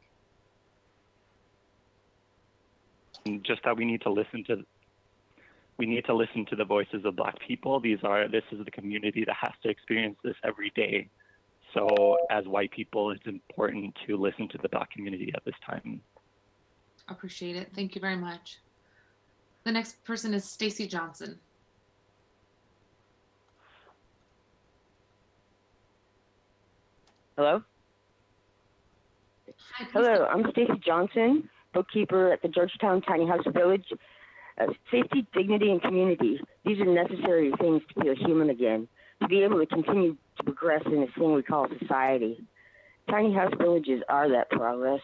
L: Just that we need to listen to the voices of Black people. This is the community that has to experience this every day. So as white people, it's important to listen to the Black community at this time.
C: Appreciate it. Thank you very much. The next person is Stacy Johnson.
M: Hello?
C: Hi,
M: hello, I'm Stacy Johnson, bookkeeper at the Georgetown Tiny House Village. Safety, dignity, and community. These are necessary things to be a human again, to be able to continue to progress in this thing we call society. Tiny house villages are that progress.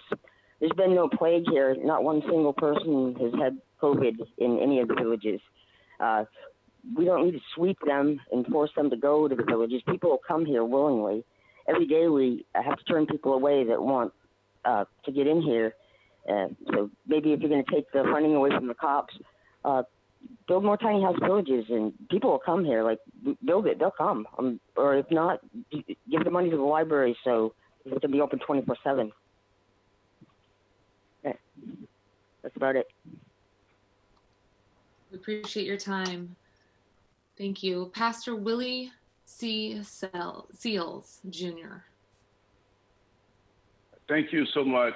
M: There's been no plague here. Not one single person has had COVID in any of the villages. We don't need to sweep them and force them to go to the villages. People will come here willingly. Every day we have to turn people away that want to get in here. So maybe if you're going to take the funding away from the cops, build more tiny house villages and people will come here. Like, build it, they'll come. Or if not, give the money to the library so it can be open 24/7. Yeah. That's about it.
C: We appreciate your time. Thank you. Pastor Willie Seals Jr.
N: Thank you so much,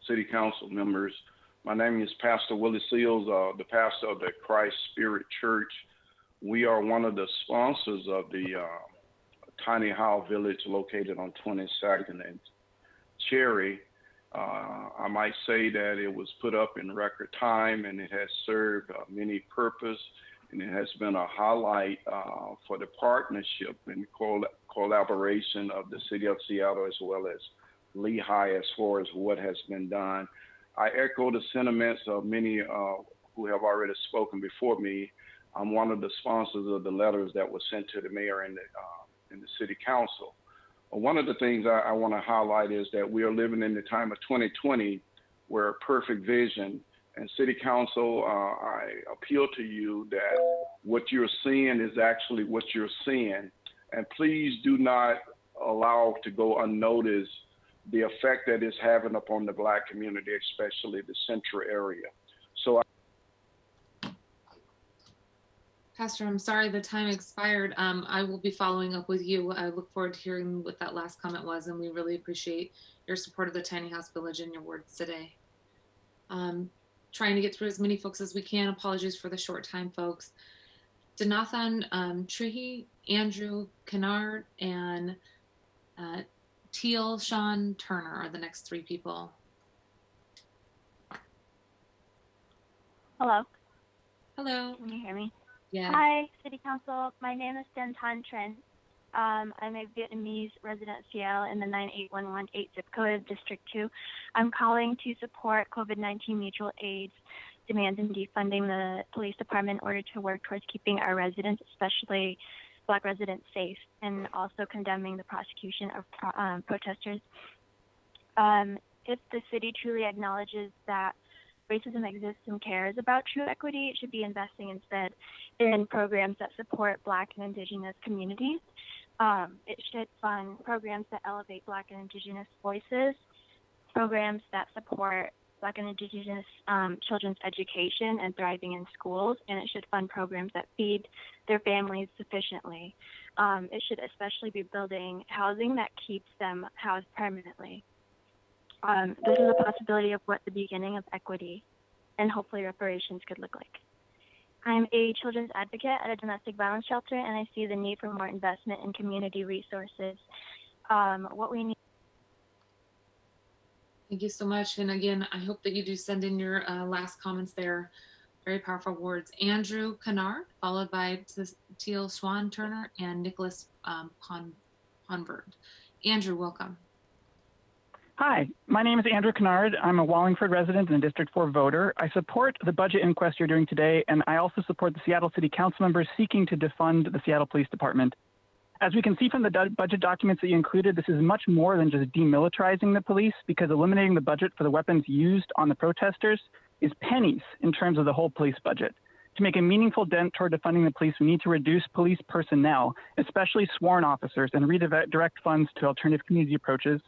N: City Council members. My name is Pastor Willie Seals, the pastor of the Christ Spirit Church. We are one of the sponsors of the Tiny House Village located on 22nd and Cherry. I might say that it was put up in record time, and it has served many purpose, and it has been a highlight for the partnership and collaboration of the City of Seattle as well as Lehigh as far as what has been done. I echo the sentiments of many who have already spoken before me. I'm one of the sponsors of the letters that were sent to the mayor and the city council. One of the things I want to highlight is that we are living in the time of 2020 where perfect vision and city council, I appeal to you that what you're seeing is actually what you're seeing. And please do not allow to go unnoticed the effect that it's having upon the Black community, especially the central area. So
C: Pastor, I'm sorry the time expired. I will be following up with you. I look forward to hearing what that last comment was, and we really appreciate your support of the Tiny House Village and your words today. Trying to get through as many folks as we can. Apologies for the short time, folks. Donathan Trihi, Andrew Kennard, and Teal Sean Turner are the next three people.
O: Hello.
C: Hello.
O: Can you hear me?
C: Yeah.
O: Hi, City Council. My name is Dan Tan Tran. I'm a Vietnamese resident of Seattle in the 98118 zip code of District 2. I'm calling to support COVID-19 mutual aid's demands in defunding the police department in order to work towards keeping our residents, especially Black residents, safe, and also condemning the prosecution of protesters. If the city truly acknowledges that racism exists and cares about true equity, it should be investing instead in programs that support Black and Indigenous communities. It should fund programs that elevate Black and Indigenous voices, programs that support Black and Indigenous children's education and thriving in schools, and it should fund programs that feed their families sufficiently. It should especially be building housing that keeps them housed permanently. This is a possibility of what the beginning of equity and hopefully reparations could look like. I'm a children's advocate at a domestic violence shelter, and I see the need for more investment in community resources. What we need.
C: Thank you so much. And again, I hope that you do send in your last comments there. Very powerful words. Andrew Kennard, followed by Teal Swan Turner and Nicholas Ponberg. Andrew, welcome.
Q: Hi, my name is Andrew Kennard. I'm a Wallingford resident and a District 4 voter. I support the budget inquest you're doing today, and I also support the Seattle City Council members seeking to defund the Seattle Police Department. As we can see from the budget documents that you included, this is much more than just demilitarizing the police, because eliminating the budget for the weapons used on the protesters is pennies in terms of the whole police budget. To make a meaningful dent toward defunding the police, we need to reduce police personnel, especially sworn officers, and redirect funds to alternative community approaches.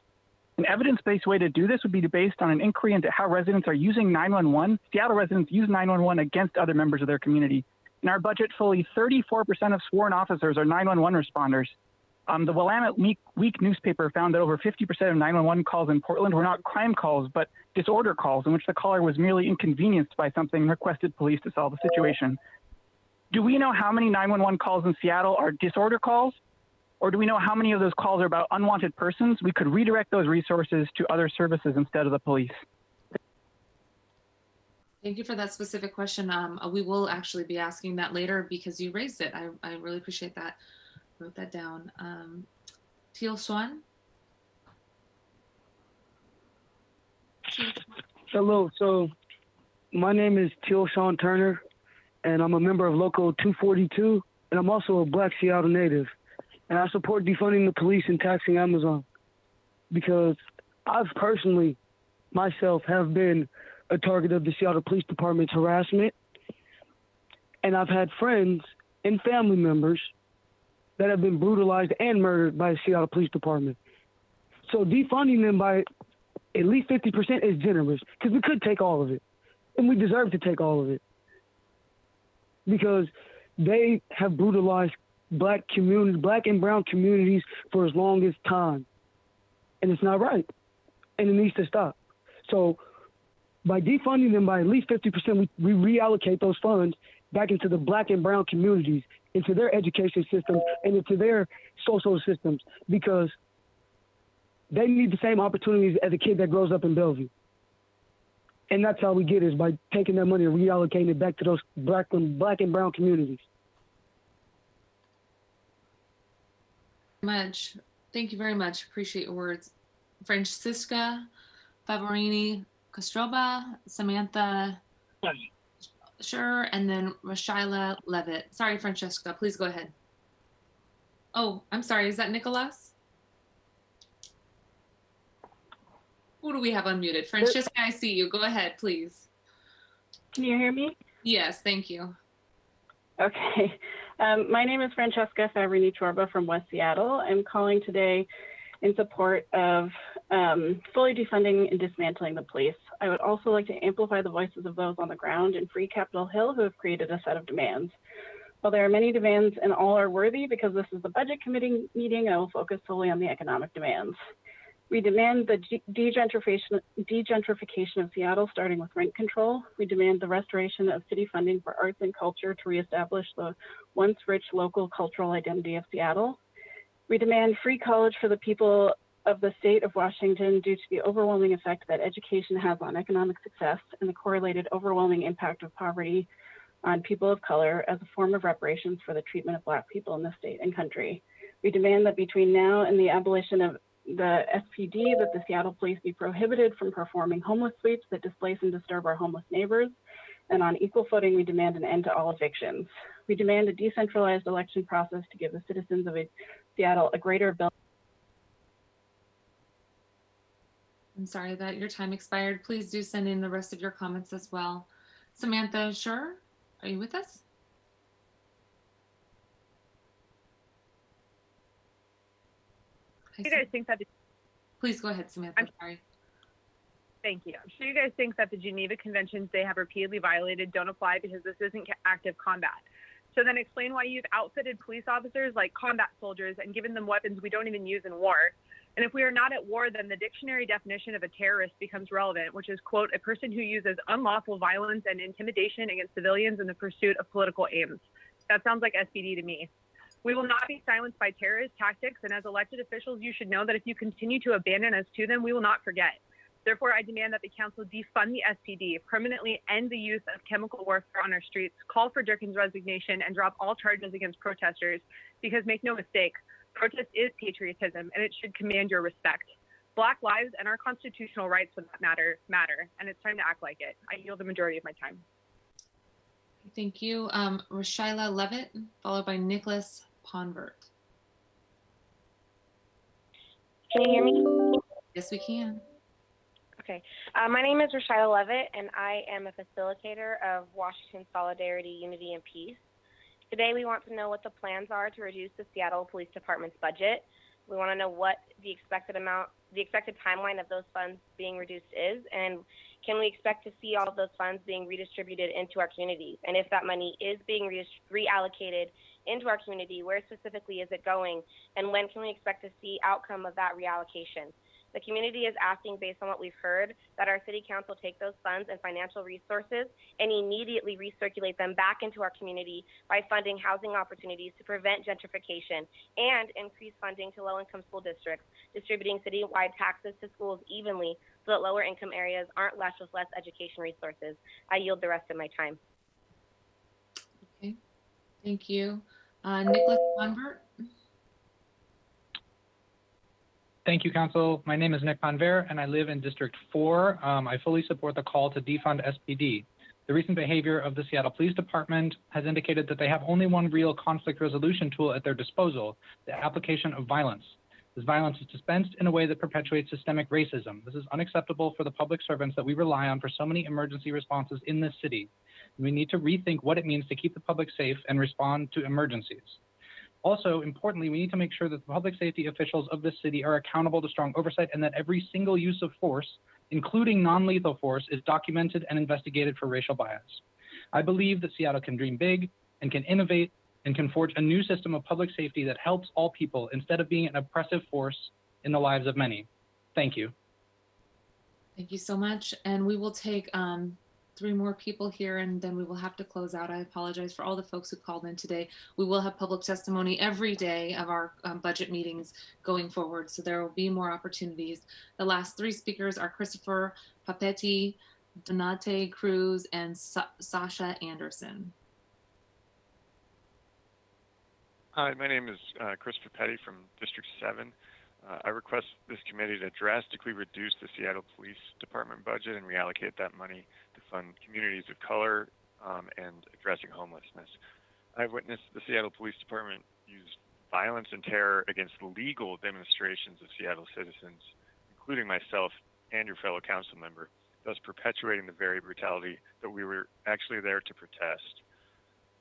Q: An evidence-based way to do this would be based on an inquiry into how residents are using 911. Seattle residents use 911 against other members of their community. In our budget, fully 34% of sworn officers are 911 responders. The Willamette Week newspaper found that over 50% of 911 calls in Portland were not crime calls, but disorder calls in which the caller was merely inconvenienced by something and requested police to solve the situation. Do we know how many 911 calls in Seattle are disorder calls? Or do we know how many of those calls are about unwanted persons? We could redirect those resources to other services instead of the police.
C: Thank you for that specific question. We will actually be asking that later because you raised it. I really appreciate that. Wrote that down. Teal Swan?
R: Hello. So my name is Teal Sean Turner, and I'm a member of Local 242, and I'm also a Black Seattle native. And I support defunding the police and taxing Amazon because I've personally, myself, have been a target of the Seattle Police Department's harassment. And I've had friends and family members that have been brutalized and murdered by the Seattle Police Department. So defunding them by at least 50% is generous because we could take all of it. And we deserve to take all of it because they have brutalized black and brown communities for as long as time. And it's not right. And it needs to stop. So by defunding them by at least 50%, we reallocate those funds back into the black and brown communities, into their education systems and into their social systems, because they need the same opportunities as a kid that grows up in Bellevue. And that's how we get it, is by taking that money and reallocating it back to those black and brown communities.
C: Much. Thank you very much. Appreciate your words. Francisca Favorini Castroba, Samantha Sure, and then Rashyla Levitt. Sorry, Francesca, please go ahead. Oh, I'm sorry, is that Nicholas? Who do we have unmuted? Francesca, I see you. Go ahead, please.
I: Can you hear me?
C: Yes, thank you.
I: Okay. My name is Francesca Favorini Chorba from West Seattle. I'm calling today in support of fully defunding and dismantling the police. I would also like to amplify the voices of those on the ground in Free Capitol Hill who have created a set of demands. While there are many demands and all are worthy, because this is the budget committee meeting, I will focus solely on the economic demands. We demand the degentrification of Seattle, starting with rent control. We demand the restoration of city funding for arts and culture to reestablish the once rich local cultural identity of Seattle. We demand free college for the people of the state of Washington due to the overwhelming effect that education has on economic success and the correlated overwhelming impact of poverty on people of color as a form of reparations for the treatment of Black people in the state and country. We demand that between now and the abolition of the SPD, that the Seattle Police be prohibited from performing homeless sweeps that displace and disturb our homeless neighbors. And on equal footing, we demand an end to all evictions. We demand a decentralized election process to give the citizens of Seattle a greater ability.
C: I'm sorry that your time expired. Please do send in the rest of your comments as well. Samantha Sure, are you with us?
A: You guys think that?
C: Please go ahead, Samantha. Sorry.
A: Thank you. I'm sure you guys think that the Geneva Conventions they have repeatedly violated don't apply because this isn't active combat. So then explain why you've outfitted police officers like combat soldiers and given them weapons we don't even use in war. And if we are not at war, then the dictionary definition of a terrorist becomes relevant, which is, quote, a person who uses unlawful violence and intimidation against civilians in the pursuit of political aims. That sounds like SPD to me. We will not be silenced by terrorist tactics, and as elected officials, you should know that if you continue to abandon us to them, we will not forget. Therefore, I demand that the council defund the SPD, permanently end the use of chemical warfare on our streets, call for Durkin's resignation, and drop all charges against protesters, because make no mistake, protest is patriotism, and it should command your respect. Black lives and our constitutional rights, for that matter, and it's time to act like it. I yield the majority of my time.
C: Thank you. Rashyla Levitt, followed by Nicholas Ponvert.
S: Can you hear me?
C: Yes, we can.
S: Okay. My name is Rashyla Levitt, and I am a facilitator of Washington Solidarity, Unity, and Peace. Today, we want to know what the plans are to reduce the Seattle Police Department's budget. We want to know what the expected timeline of those funds being reduced is, and can we expect to see all of those funds being redistributed into our communities? And if that money is being reallocated into our community, where specifically is it going? And when can we expect to see outcome of that reallocation? The community is asking, based on what we've heard, that our city council take those funds and financial resources and immediately recirculate them back into our community by funding housing opportunities to prevent gentrification and increase funding to low-income school districts, distributing citywide taxes to schools evenly so that lower-income areas aren't left with less education resources. I yield the rest of my time.
C: Okay, thank you. Nicholas Convert.
T: Thank you, Council. My name is Nick Panver, and I live in District 4. I fully support the call to defund SPD. The recent behavior of the Seattle Police Department has indicated that they have only one real conflict resolution tool at their disposal, the application of violence. This violence is dispensed in a way that perpetuates systemic racism. This is unacceptable for the public servants that we rely on for so many emergency responses in this city. We need to rethink what it means to keep the public safe and respond to emergencies. Also, importantly, we need to make sure that the public safety officials of this city are accountable to strong oversight and that every single use of force, including non-lethal force, is documented and investigated for racial bias. I believe that Seattle can dream big and can innovate and can forge a new system of public safety that helps all people instead of being an oppressive force in the lives of many. Thank you.
C: Thank you so much. And we will take 3 more people here, and then we will have to close out. I apologize for all the folks who called in today. We will have public testimony every day of our budget meetings going forward, so there will be more opportunities. The last 3 speakers are Christopher Papetti, Donate Cruz, and Sasha Anderson.
B: Hi, my name is Christopher Petty from District 7. I request this committee to drastically reduce the Seattle Police Department budget and reallocate that money to fund communities of color and addressing homelessness. I've witnessed the Seattle Police Department use violence and terror against legal demonstrations of Seattle citizens, including myself and your fellow council member, thus perpetuating the very brutality that we were actually there to protest.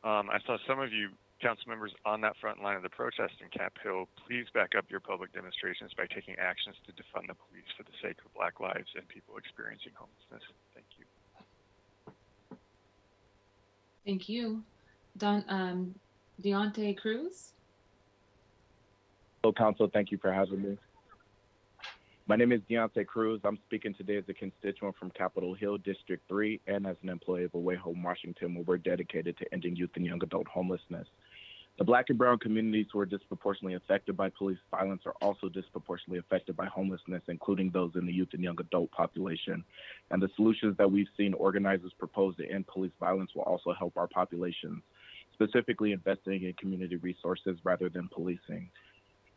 B: I saw some of you council members on that front line of the protest in Cap Hill. Please back up your public demonstrations by taking actions to defund the police for the sake of Black lives and people experiencing homelessness. Thank you.
C: Thank you. Deontay Cruz.
Y: Hello, Council. Thank you for having me. My name is Deontay Cruz. I'm speaking today as a constituent from Capitol Hill, District 3, and as an employee of Away Home Washington, where we're dedicated to ending youth and young adult homelessness. The Black and brown communities who are disproportionately affected by police violence are also disproportionately affected by homelessness, including those in the youth and young adult population. And the solutions that we've seen organizers propose to end police violence will also help our populations, specifically investing in community resources rather than policing.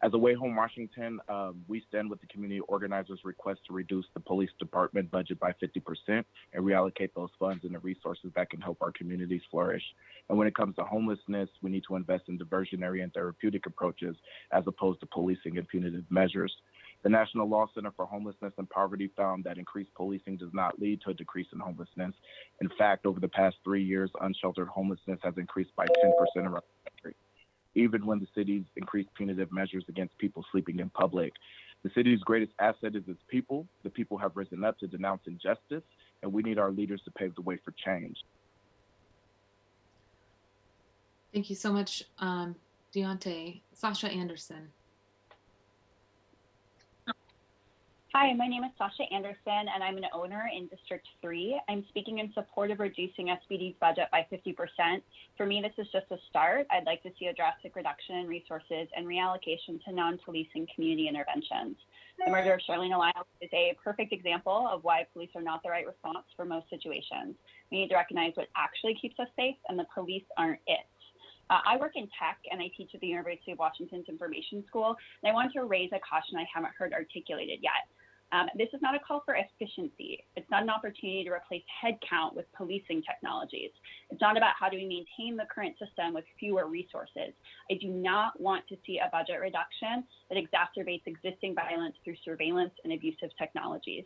Y: As Away Home Washington, we stand with the community organizers' request to reduce the police department budget by 50% and reallocate those funds into resources that can help our communities flourish. And when it comes to homelessness, we need to invest in diversionary and therapeutic approaches as opposed to policing and punitive measures. The National Law Center for Homelessness and Poverty found that increased policing does not lead to a decrease in homelessness. In fact, over the past 3 years, unsheltered homelessness has increased by 10% around the country. Even when the city's increased punitive measures against people sleeping in public. The city's greatest asset is its people. The people have risen up to denounce injustice, and we need our leaders to pave the way for change.
C: Thank you so much, Deontay. Sasha Anderson.
U: Hi, my name is Sasha Anderson, and I'm an owner in District 3. I'm speaking in support of reducing SPD's budget by 50%. For me, this is just a start. I'd like to see a drastic reduction in resources and reallocation to non-policing community interventions. The murder of Charlene Elias is a perfect example of why police are not the right response for most situations. We need to recognize what actually keeps us safe, and the police aren't it. I work in tech, and I teach at the University of Washington's Information School, and I want to raise a caution I haven't heard articulated yet. This is not a call for efficiency. It's not an opportunity to replace headcount with policing technologies. It's not about how do we maintain the current system with fewer resources. I do not want to see a budget reduction that exacerbates existing violence through surveillance and abusive technologies.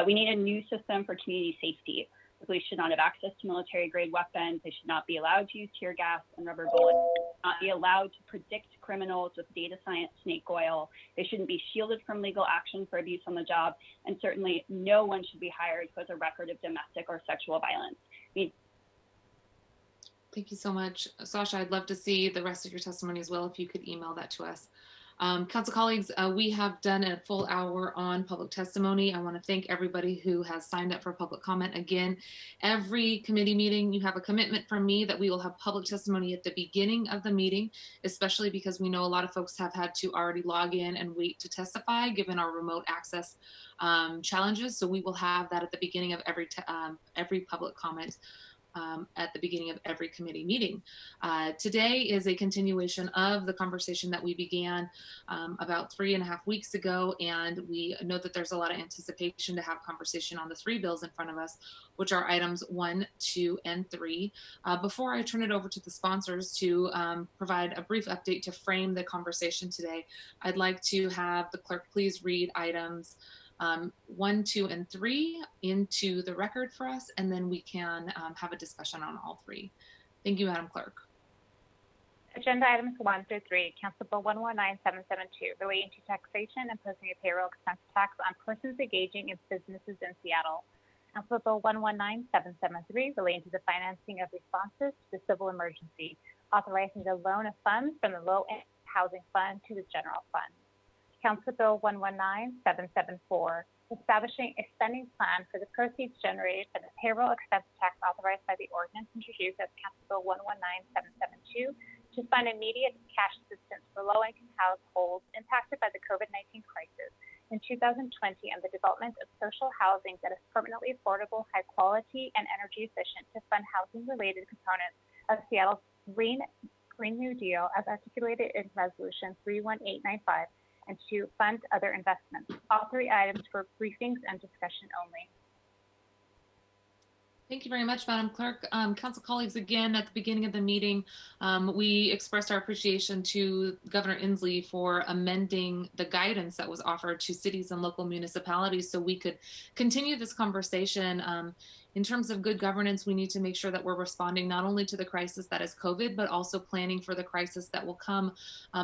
U: We need a new system for community safety. The police should not have access to military-grade weapons. They should not be allowed to use tear gas and rubber bullets. They should not be allowed to predict criminals with data science snake oil. They shouldn't be shielded from legal action for abuse on the job. And certainly no one should be hired who has a record of domestic or sexual violence.
C: Thank you so much. Sasha, I'd love to see the rest of your testimony as well if you could email that to us. Council colleagues, we have done a full hour on public testimony. I want to thank everybody who has signed up for public comment. Again, every committee meeting, you have a commitment from me that we will have public testimony at the beginning of the meeting, especially because we know a lot of folks have had to already log in and wait to testify given our remote access challenges. So we will have that at the beginning of every public comment. At the beginning of every committee meeting. Today is a continuation of the conversation that we began about 3.5 weeks ago, and we know that there's a lot of anticipation to have conversation on the 3 bills in front of us, which are items 1, 2, and 3. Before I turn it over to the sponsors to provide a brief update to frame the conversation today, I'd like to have the clerk please read items 1, 2, and 3 into the record for us, and then we can have a discussion on all 3. Thank you, Madam Clerk.
V: Agenda items 1 through 3, Council Bill 119772, relating to taxation and imposing a payroll expense tax on persons engaging in businesses in Seattle. Council Bill 119773, relating to the financing of responses to the civil emergency. authorizing the loan of funds from the Low-Income Housing Fund to the General Fund. Council Bill 119774, establishing a spending plan for the proceeds generated by the payroll expense tax authorized by the ordinance introduced as Council Bill 119772 to fund immediate cash assistance for low-income households impacted by the COVID-19 crisis in 2020 and the development of social housing that is permanently affordable, high quality, and energy efficient to fund housing-related components of Seattle's Green New Deal as articulated in Resolution 31895 and to fund other investments. All three items for briefings and discussion only.
C: Thank you very much, Madam Clerk. Council colleagues, again, at the beginning of the meeting, we expressed our appreciation to Governor Inslee for amending the guidance that was offered to cities and local municipalities so we could continue this conversation. In terms of good governance, we need to make sure that we're responding not only to the crisis that is COVID, but also planning for the crisis that will come,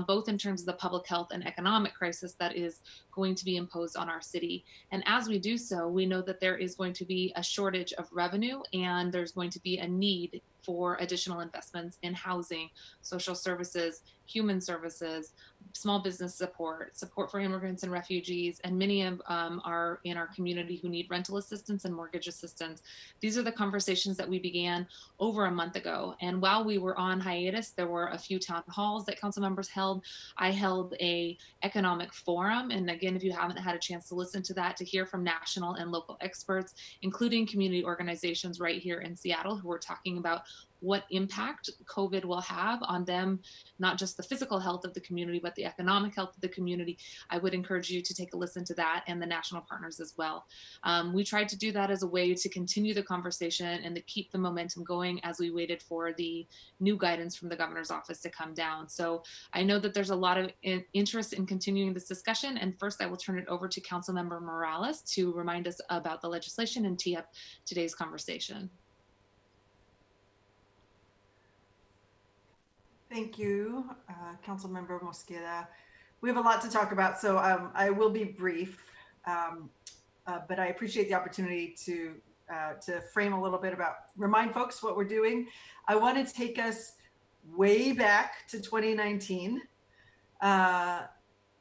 C: both in terms of the public health and economic crisis that is going to be imposed on our city. And as we do so, we know that there is going to be a shortage of revenue and there's going to be a need for additional investments in housing, social services, human services, small business support, support for immigrants and refugees, and many of are in our community who need rental assistance and mortgage assistance. These are the conversations that we began over a month ago. And while we were on hiatus, there were a few town halls that council members held. I held a economic forum. And again, if you haven't had a chance to listen to that, to hear from national and local experts, including community organizations right here in Seattle who were talking about what impact COVID will have on them, not just the physical health of the community, but the economic health of the community. I would encourage you to take a listen to that and the national partners as well. We tried to do that as a way to continue the conversation and to keep the momentum going as we waited for the new guidance from the governor's office to come down. So I know that there's a lot of interest in continuing this discussion. And first I will turn it over to Councilmember Morales to remind us about the legislation and tee up today's conversation.
D: Thank you, Councilmember Mosqueda. We have a lot to talk about, so I will be brief, but I appreciate the opportunity to frame a little bit about, remind folks what we're doing. I want to take us way back to 2019.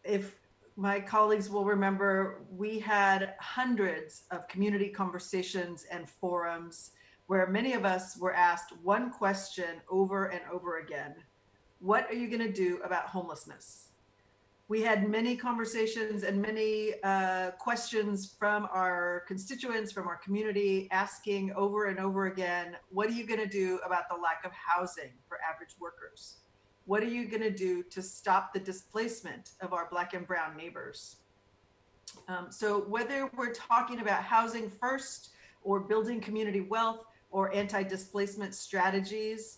D: If my colleagues will remember, we had hundreds of community conversations and forums where many of us were asked one question over and over again. What are you going to do about homelessness? We had many conversations and many questions from our constituents, from our community, asking over and over again, what are you going to do about the lack of housing for average workers? What are you going to do to stop the displacement of our Black and Brown neighbors? So whether we're talking about housing first or building community wealth or anti-displacement strategies,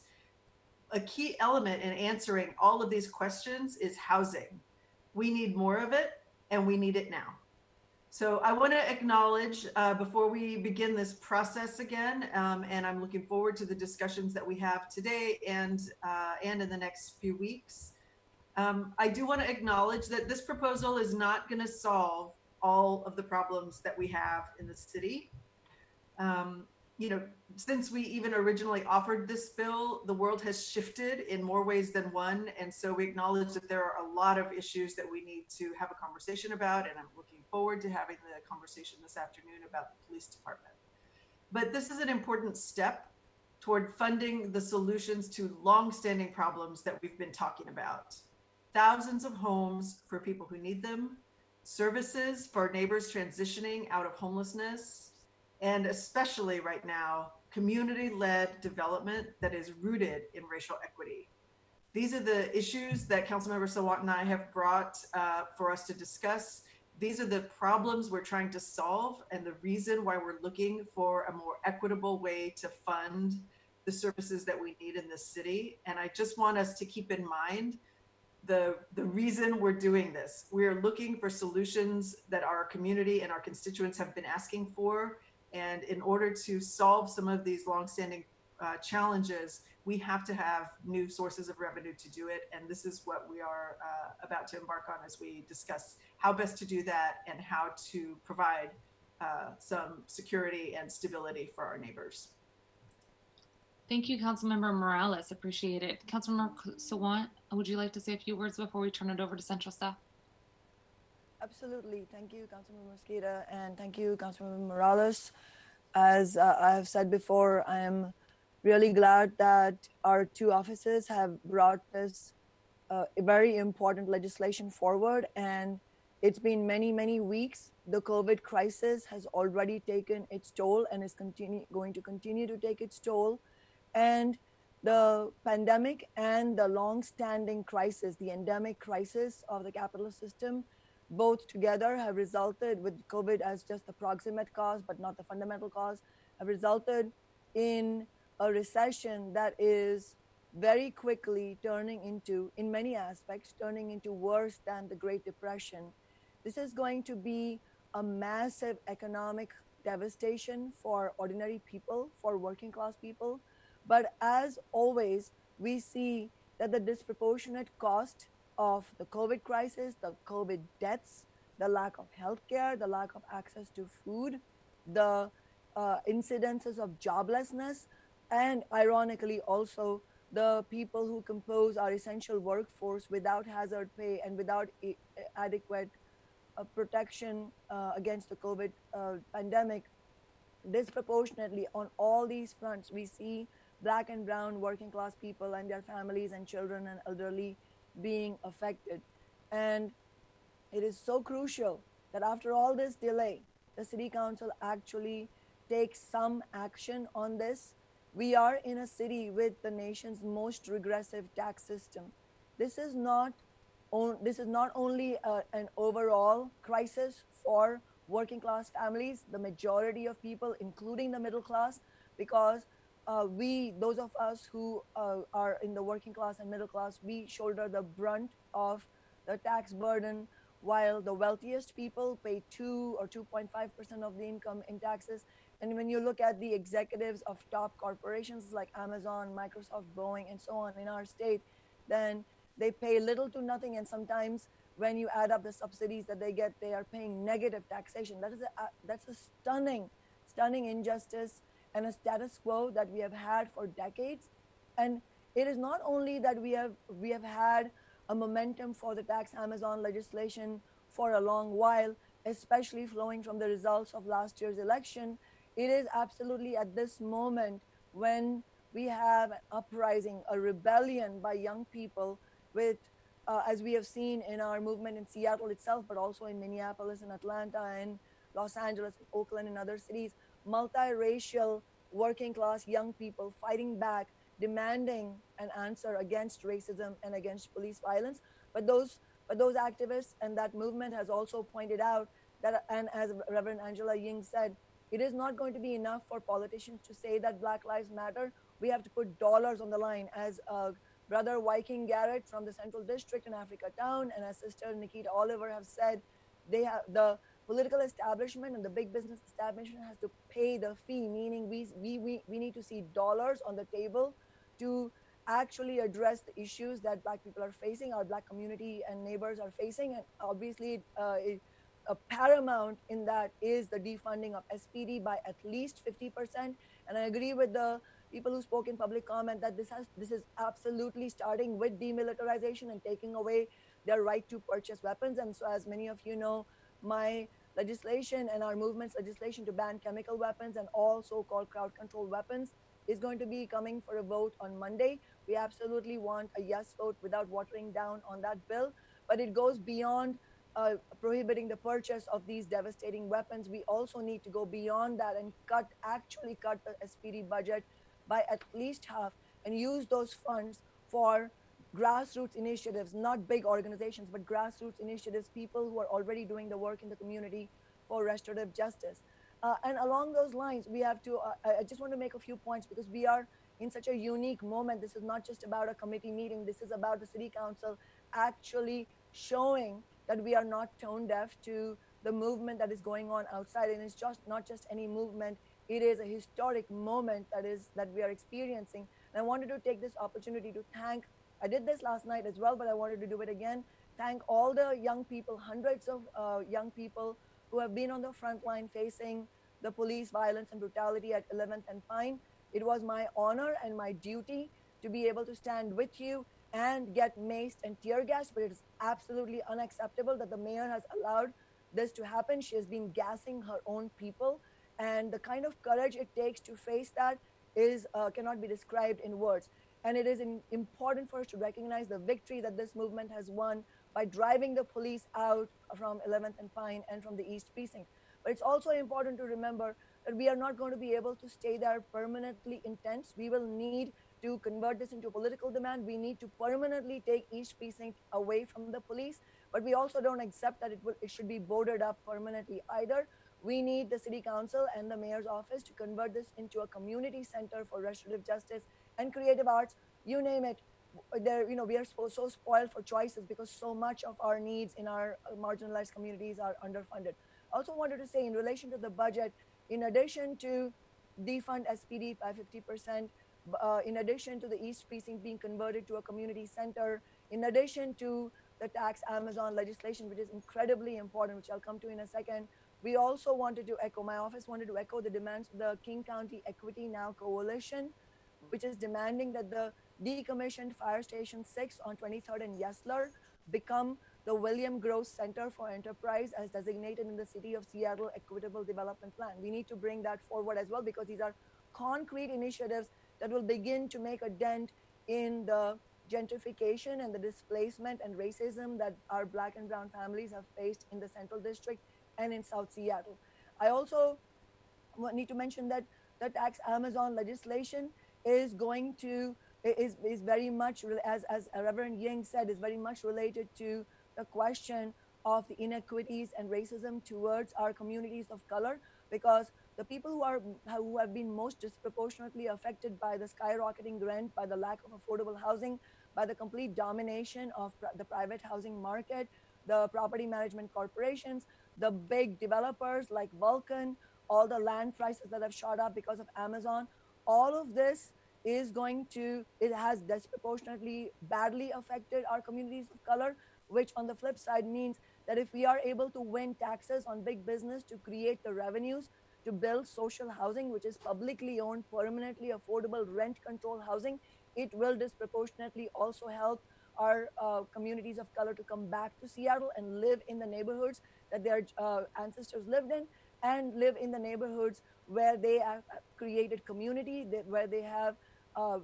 D: a key element in answering all of these questions is housing. We need more of it, and we need it now. So I want to acknowledge before we begin this process again, and I'm looking forward to the discussions that we have today and in the next few weeks. I do want to acknowledge that this proposal is not going to solve all of the problems that we have in the city. You know, since we even originally offered this bill, the world has shifted in more ways than one. And so we acknowledge that there are a lot of issues that we need to have a conversation about. And I'm looking forward to having the conversation this afternoon about the police department. But this is an important step toward funding the solutions to longstanding problems that we've been talking about. Thousands of homes for people who need them, services for neighbors transitioning out of homelessness, and especially right now, community-led development that is rooted in racial equity. These are the issues that Councilmember Sawant and I have brought for us to discuss. These are the problems we're trying to solve and the reason why we're looking for a more equitable way to fund the services that we need in this city. And I just want us to keep in mind the reason we're doing this. We're looking for solutions that our community and our constituents have been asking for. And in order to solve some of these longstanding challenges, we have to have new sources of revenue to do it. And this is what we are about to embark on as we discuss how best to do that and how to provide some security and stability for our neighbors.
C: Thank you, Councilmember Morales. Appreciate it. Councilmember Sawant, would you like to say a few words before we turn it over to Central Staff?
E: Absolutely. Thank you, Councilmember Mosqueda, and thank you, Councilmember Morales. As I have said before, I am really glad that our two offices have brought this very important legislation forward, and it's been many, many weeks. The COVID crisis has already taken its toll and is going to continue to take its toll. And the pandemic and the long-standing crisis, the endemic crisis of the capitalist system, both together have resulted, with COVID as just the proximate cause, but not the fundamental cause, have resulted in a recession that is very quickly turning into, in many aspects, turning into worse than the Great Depression. This is going to be a massive economic devastation for ordinary people, for working class people. But as always, we see that the disproportionate cost of the COVID crisis, the COVID deaths, the lack of healthcare, the lack of access to food, the incidences of joblessness, and ironically also the people who compose our essential workforce without hazard pay and without adequate protection against the COVID pandemic. Disproportionately on all these fronts, we see Black and brown working class people and their families and children and elderly being affected. And it is so crucial that after all this delay, the City Council actually takes some action on this. We are in a city with the nation's most regressive tax system. This is not only an overall crisis for working class families, the majority of people, including the middle class, because those of us who are in the working class and middle class, we shoulder the brunt of the tax burden, while the wealthiest people pay 2 or 2.5% of the income in taxes. And when you look at the executives of top corporations like Amazon, Microsoft, Boeing, and so on in our state, then they pay little to nothing. And sometimes when you add up the subsidies that they get, they are paying negative taxation. That's a stunning injustice and a status quo that we have had for decades. And it is not only that we have had a momentum for the tax Amazon legislation for a long while, especially flowing from the results of last year's election. It is absolutely at this moment when we have an uprising, a rebellion by young people with, as we have seen in our movement in Seattle itself, but also in Minneapolis and Atlanta and Los Angeles and Oakland and other cities, multiracial working class young people fighting back, demanding an answer against racism and against police violence. But those activists and that movement has also pointed out that, and as Reverend Angela Ying said, it is not going to be enough for politicians to say that Black Lives Matter. We have to put dollars on the line, as Brother Viking Garrett from the Central District in Africa Town and as Sister Nikita Oliver have said. The political establishment and the big business establishment has to pay the fee, meaning we need to see dollars on the table to actually address the issues that Black people are facing, our Black community and neighbors are facing. And obviously a paramount in that is the defunding of SPD by at least 50%. And I agree with the people who spoke in public comment that this is absolutely starting with demilitarization and taking away their right to purchase weapons. And so, as many of you know, my legislation and our movement's legislation to ban chemical weapons and all so-called crowd control weapons is going to be coming for a vote on Monday. We absolutely want a yes vote without watering down on that bill, but it goes beyond prohibiting the purchase of these devastating weapons. We also need to go beyond that and actually cut the SPD budget by at least half and use those funds for grassroots initiatives, not big organizations, but grassroots initiatives, people who are already doing the work in the community for restorative justice. And along those lines, we have to, I just want to make a few points because we are in such a unique moment. This is not just about a committee meeting. This is about the City Council actually showing that we are not tone deaf to the movement that is going on outside. And it's just not just any movement. It is a historic moment that we are experiencing. And I wanted to take this opportunity to thank, I did this last night as well, but I wanted to do it again. Thank all the young people, hundreds of young people who have been on the front line facing the police violence and brutality at 11th and Pine. It was my honor and my duty to be able to stand with you and get maced and tear gassed, but it is absolutely unacceptable that the mayor has allowed this to happen. She has been gassing her own people, and the kind of courage it takes to face that is cannot be described in words. And it is important for us to recognize the victory that this movement has won by driving the police out from 11th and Pine and from the East Precinct. But it's also important to remember that we are not going to be able to stay there permanently intense. We will need to convert this into a political demand. We need to permanently take East Precinct away from the police, but we also don't accept that it should be boarded up permanently either. We need the city council and the mayor's office to convert this into a community center for restorative justice and creative arts, you name it. There, we are so spoiled for choices because so much of our needs in our marginalized communities are underfunded. I also wanted to say in relation to the budget, in addition to defund SPD by 50%, in addition to the East Precinct being converted to a community center, in addition to the tax Amazon legislation, which is incredibly important, which I'll come to in a second, we also wanted to echo, my office wanted to echo the demands of the King County Equity Now Coalition, which is demanding that the decommissioned Fire Station 6 on 23rd and Yesler become the William Gross Center for Enterprise as designated in the City of Seattle Equitable Development Plan. We need to bring that forward as well because these are concrete initiatives that will begin to make a dent in the gentrification and the displacement and racism that our Black and brown families have faced in the Central District and in South Seattle. I also need to mention that the tax Amazon legislation is going to, is very much, as Reverend Ying said, is very much related to the question of the inequities and racism towards our communities of color, because the people who have been most disproportionately affected by the skyrocketing rent, by the lack of affordable housing, by the complete domination of the private housing market, the property management corporations, the big developers like Vulcan, all the land prices that have shot up because of Amazon, all of this is it has disproportionately badly affected our communities of color, which on the flip side means that if we are able to win taxes on big business to create the revenues to build social housing, which is publicly owned, permanently affordable rent control housing, it will disproportionately also help our communities of color to come back to Seattle and live in the neighborhoods that their ancestors lived in, and live in the neighborhoods where they have created community, where they have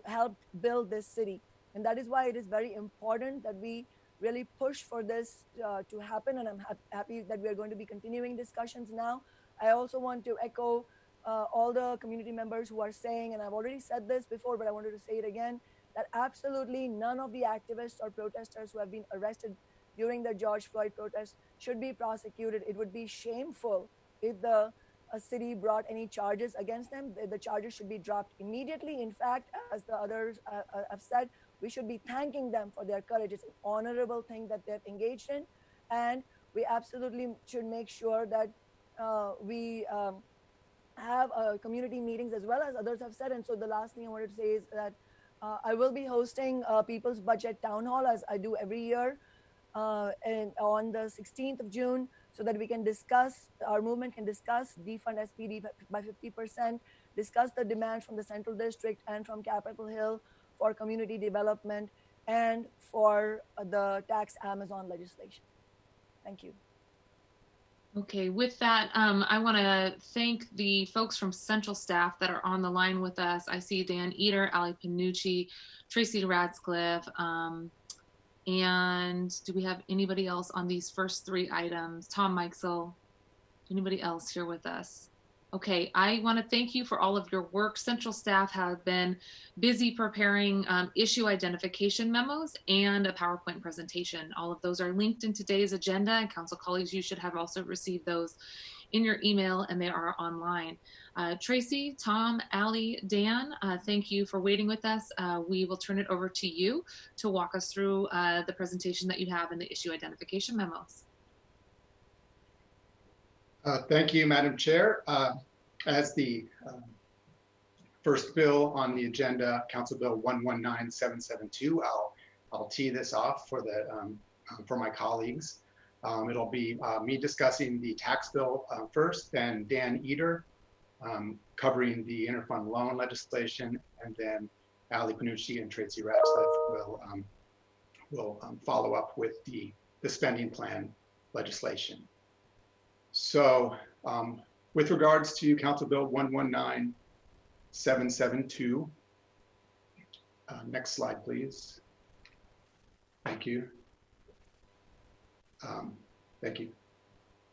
E: helped build this city. And that is why it is very important that we really push for this to happen. And I'm happy that we are going to be continuing discussions now. I also want to echo all the community members who are saying, and I've already said this before, but I wanted to say it again, that absolutely none of the activists or protesters who have been arrested during the George Floyd protests should be prosecuted. It would be shameful if the city brought any charges against them. The charges should be dropped immediately. In fact, as the others have said, we should be thanking them for their courage. It's an honorable thing that they've engaged in. And we absolutely should make sure that we have community meetings as well, as others have said. And so the last thing I wanted to say is that I will be hosting a People's Budget Town Hall, as I do every year, and on the 16th of June, so that we can discuss, our movement can discuss defund SPD by 50%, discuss the demand from the Central District and from Capitol Hill for community development and for the tax Amazon legislation. Thank you.
C: Okay, with that, I want to thank the folks from Central staff that are on the line with us. I see Dan Eater, Ali Panucci, Tracy Radcliffe, and do we have anybody else on these first three items? Tom Meixel, anybody else here with us? Okay, I want to thank you for all of your work. Central staff have been busy preparing issue identification memos and a PowerPoint presentation. All of those are linked in today's agenda, and council colleagues, you should have also received those in your email, and they are online. Tracy, Tom, Ali, Dan, thank you for waiting with us. We will turn it over to you to walk us through the presentation that you have in the issue identification memos.
F: Thank you, Madam Chair. As the first bill on the agenda, Council Bill 119772, I'll tee this off for for my colleagues. It'll be me discussing the tax bill first, then Dan Eater covering the interfund loan legislation, and then Ali Panucci and Tracy Ratcliffe will follow up with the spending plan legislation. So with regards to Council Bill 119772, next slide, please. Thank you. Thank you.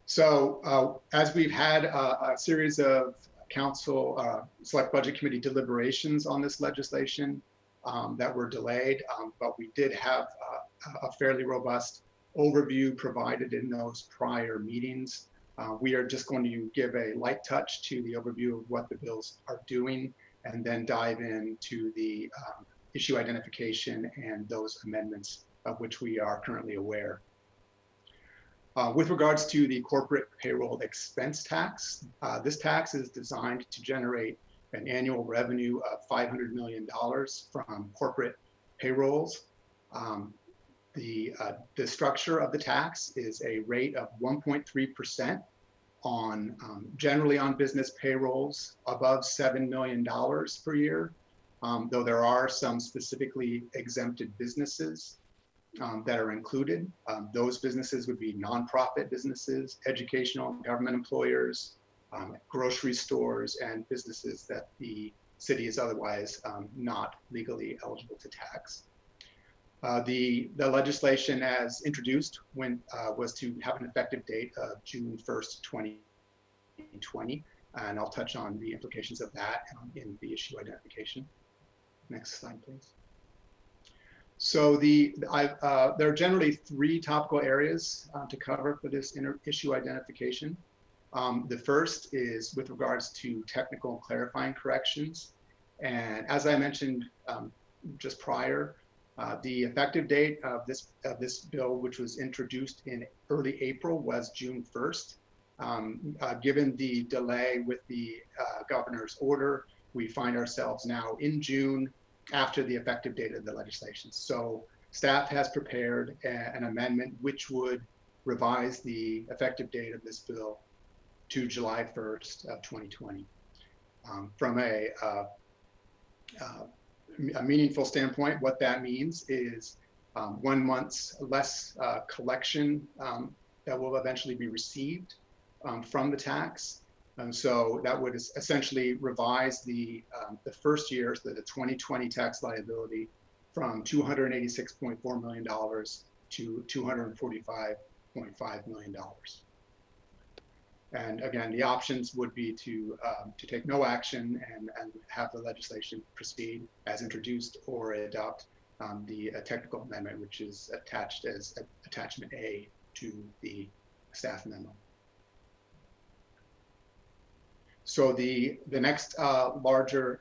F: So as we've had a series of Council Select Budget Committee deliberations on this legislation that were delayed, but we did have a fairly robust overview provided in those prior meetings. We are just going to give a light touch to the overview of what the bills are doing, and then dive into the issue identification and those amendments of which we are currently aware. With regards to the corporate payroll expense tax, this tax is designed to generate an annual revenue of $500 million from corporate payrolls. The structure of the tax is a rate of 1.3% on generally on business payrolls above $7 million per year, though there are some specifically exempted businesses that are included. Those businesses would be nonprofit businesses, educational and government employers, grocery stores, and businesses that the city is otherwise not legally eligible to tax. The legislation as introduced was to have an effective date of June 1st, 2020, and I'll touch on the implications of that in the issue identification. Next slide, please. So there are generally three topical areas to cover for this issue identification. The first is with regards to technical and clarifying corrections. And as I mentioned just prior, the effective date of this bill, which was introduced in early April, was June 1st. Given the delay with the governor's order, we find ourselves now in June after the effective date of the legislation. So staff has prepared an amendment which would revise the effective date of this bill to July 1st of 2020. From a meaningful standpoint, what that means is 1 month's less collection that will eventually be received from the tax. And so that would essentially revise the first year, so the 2020 tax liability, from $286.4 million to $245.5 million. And again, the options would be to take no action and have the legislation proceed as introduced, or adopt the technical amendment, which is attached as attachment A to the staff memo. So the next larger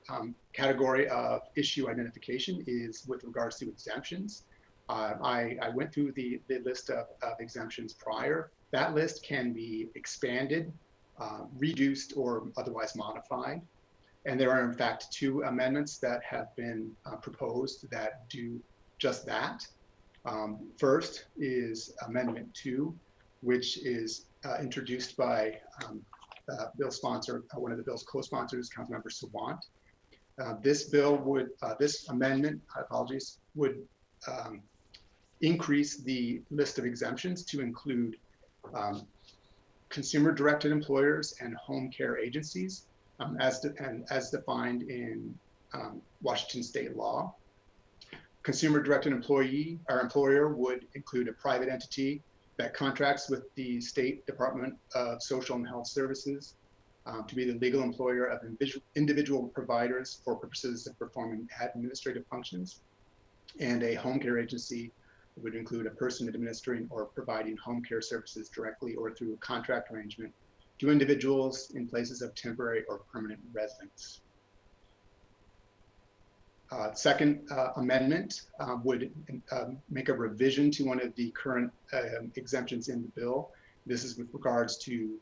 F: category of issue identification is with regards to exemptions. I went through the list of exemptions prior. That list can be expanded, reduced, or otherwise modified. And there are in fact 2 amendments that have been proposed that do just that. First is Amendment 2, which is introduced by bill sponsor, one of the bill's co-sponsors, Councilmember Sawant. This amendment, apologies, would increase the list of exemptions to include consumer-directed employers and home care agencies, as defined in Washington state law. Consumer-directed employee or employer would include a private entity that contracts with the State Department of Social and Health Services to be the legal employer of individual providers for purposes of performing administrative functions. And a home care agency would include a person administering or providing home care services directly or through a contract arrangement to individuals in places of temporary or permanent residence. Second amendment would make a revision to one of the current exemptions in the bill. This is with regards to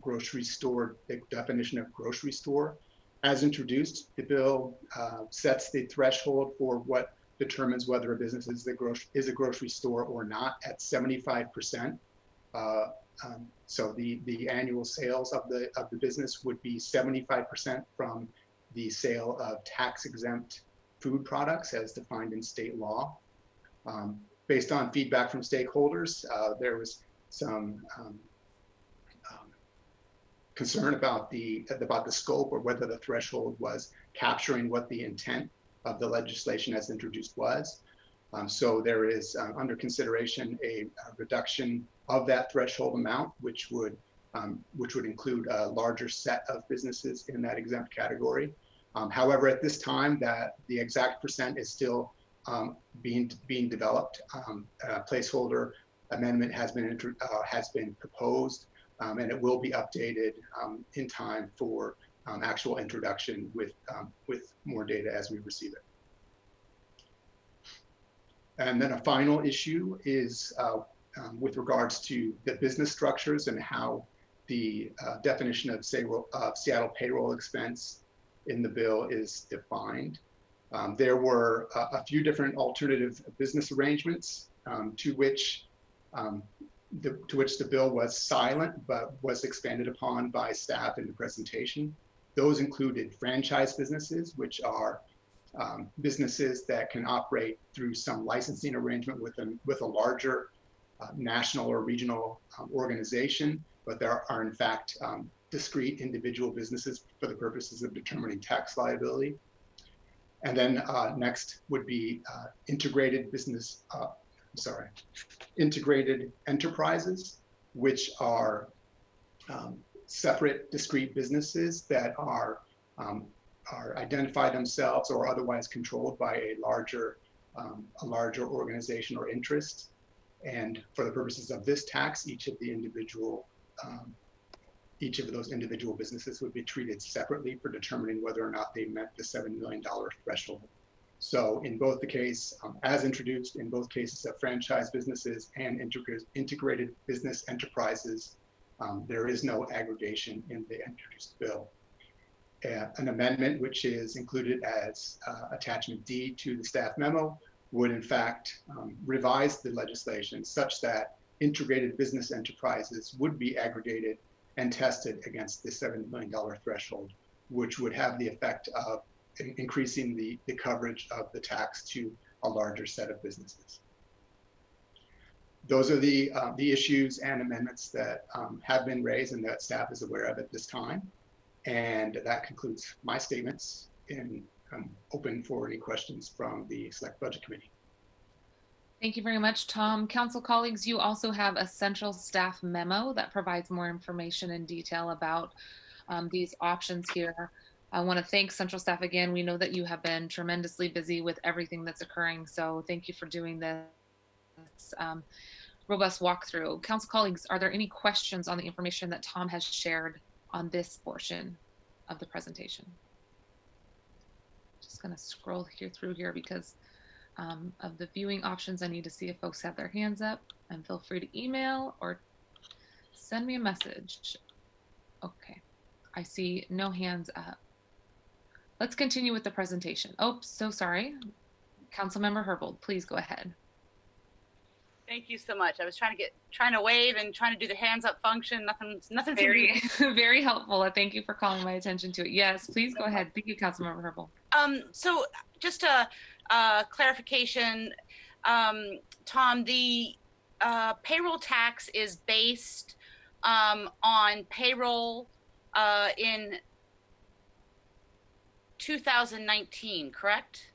F: grocery store, the definition of grocery store. As introduced, the bill sets the threshold for what determines whether a business is a grocery store or not at 75% So the annual sales of the business would be 75% from the sale of tax-exempt food products as defined in state law. Based on feedback from stakeholders, there was some concern about the scope or whether the threshold was capturing what the intent of the legislation as introduced was. So there is under consideration a reduction of that threshold amount, which would include a larger set of businesses in that exempt category. However, at this time, that the exact percent is still being developed. A placeholder amendment has been proposed, and it will be updated in time for actual introduction with more data as we receive it. And then a final issue is with regards to the business structures and how the definition of Seattle payroll expense in the bill is defined. There were a few different alternative business arrangements to which the bill was silent, but was expanded upon by staff in the presentation. Those included franchise businesses, which are businesses that can operate through some licensing arrangement with a larger national or regional organization, but there are in fact discrete individual businesses for the purposes of determining tax liability. And then next would be integrated enterprises, which are separate discrete businesses that are identify themselves or otherwise controlled by a larger organization or interest. And for the purposes of this tax, each of those individual businesses would be treated separately for determining whether or not they met the $7 million threshold. So in both the case, as introduced, in both cases of franchise businesses and integrated business enterprises, there is no aggregation in the introduced bill. An amendment which is included as attachment D to the staff memo would in fact revise the legislation such that integrated business enterprises would be aggregated and tested against the $7 million threshold, which would have the effect of increasing the coverage of the tax to a larger set of businesses. Those are the issues and amendments that have been raised and that staff is aware of at this time. And that concludes my statements, and I'm open for any questions from the Select Budget Committee.
C: Thank you very much, Tom. Council colleagues, you also have a central staff memo that provides more information and detail about these options here. I want to thank central staff again. We know that you have been tremendously busy with everything that's occurring, so thank you for doing this robust walkthrough. Council colleagues, are there any questions on the information that Tom has shared on this portion of the presentation? Just going to scroll through here because of the viewing options. I need to see if folks have their hands up, and feel free to email or send me a message. Okay, I see no hands up. Let's continue with the presentation. Oh, so sorry. Councilmember Herbold, please go ahead.
G: Thank you so much. I was trying to wave and trying to do the hands up function. Nothing.
C: Very, very helpful. Thank you for calling my attention to it. Yes, please go ahead. Thank you, Councilmember Herbold.
G: So just a clarification, Tom. The payroll tax is based on payroll in 2019, correct?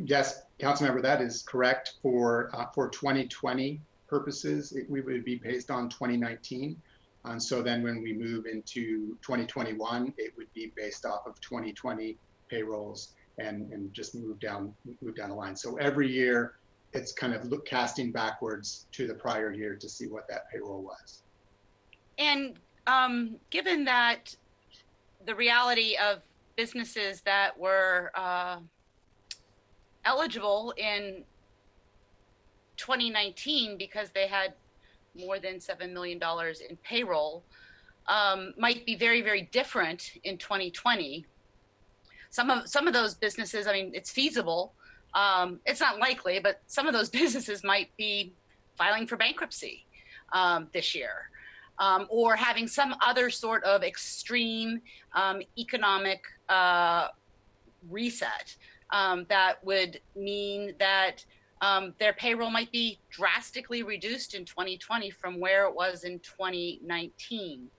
F: Yes, Councilmember, that is correct. For 2020 purposes, we would be based on 2019. And so then when we move into 2021, it would be based off of 2020 payrolls and just move down the line. So every year, it's kind of casting backwards to the prior year to see what that payroll was.
G: And given that the reality of businesses that were eligible in 2019 because they had more than $7 million in payroll might be very, very different in 2020. Some of those businesses, I mean, it's feasible. It's not likely, but some of those businesses might be filing for bankruptcy this year, or having some other sort of extreme economic reset that would mean that their payroll might be drastically reduced in 2020 from where it was in 2019.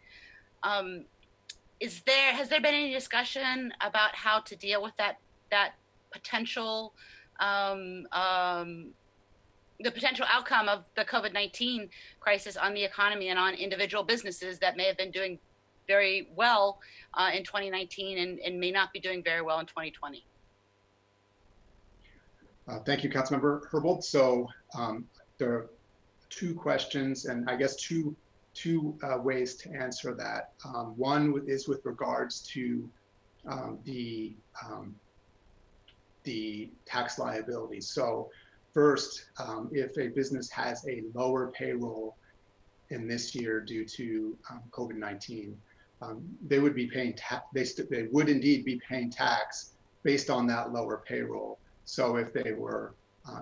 G: Has there been any discussion about how to deal with that potential, the potential outcome of the COVID-19 crisis on the economy and on individual businesses that may have been doing very well in 2019 and may not be doing very well in 2020?
F: Thank you, Councilmember Herbold. So there are two questions, and I guess two ways to answer that. One is with regards to the tax liability. So first, if a business has a lower payroll in this year due to COVID-19, they would be paying they would indeed be paying tax based on that lower payroll. So if they were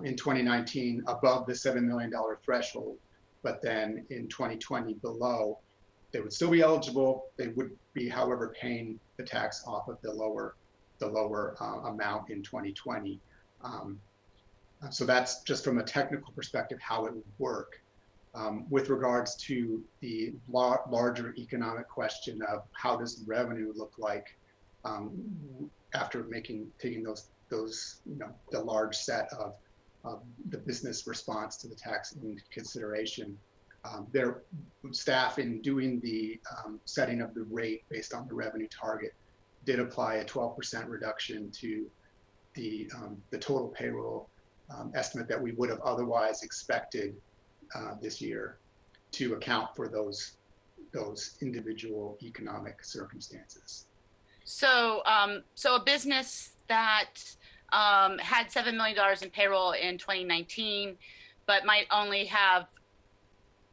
F: in 2019 above the $7 million threshold, but then in 2020 below, they would still be eligible. They would be, however, paying the tax off of the lower amount in 2020. So that's just from a technical perspective how it would work. With regards to the larger economic question of how does the revenue look like after taking those the large set of the business response to the tax into consideration. Their staff, in doing the setting of the rate based on the revenue target, did apply a 12% reduction to the total payroll estimate that we would have otherwise expected this year to account for those individual economic circumstances.
G: So, so a business that had $7 million in payroll in 2019, but might only have,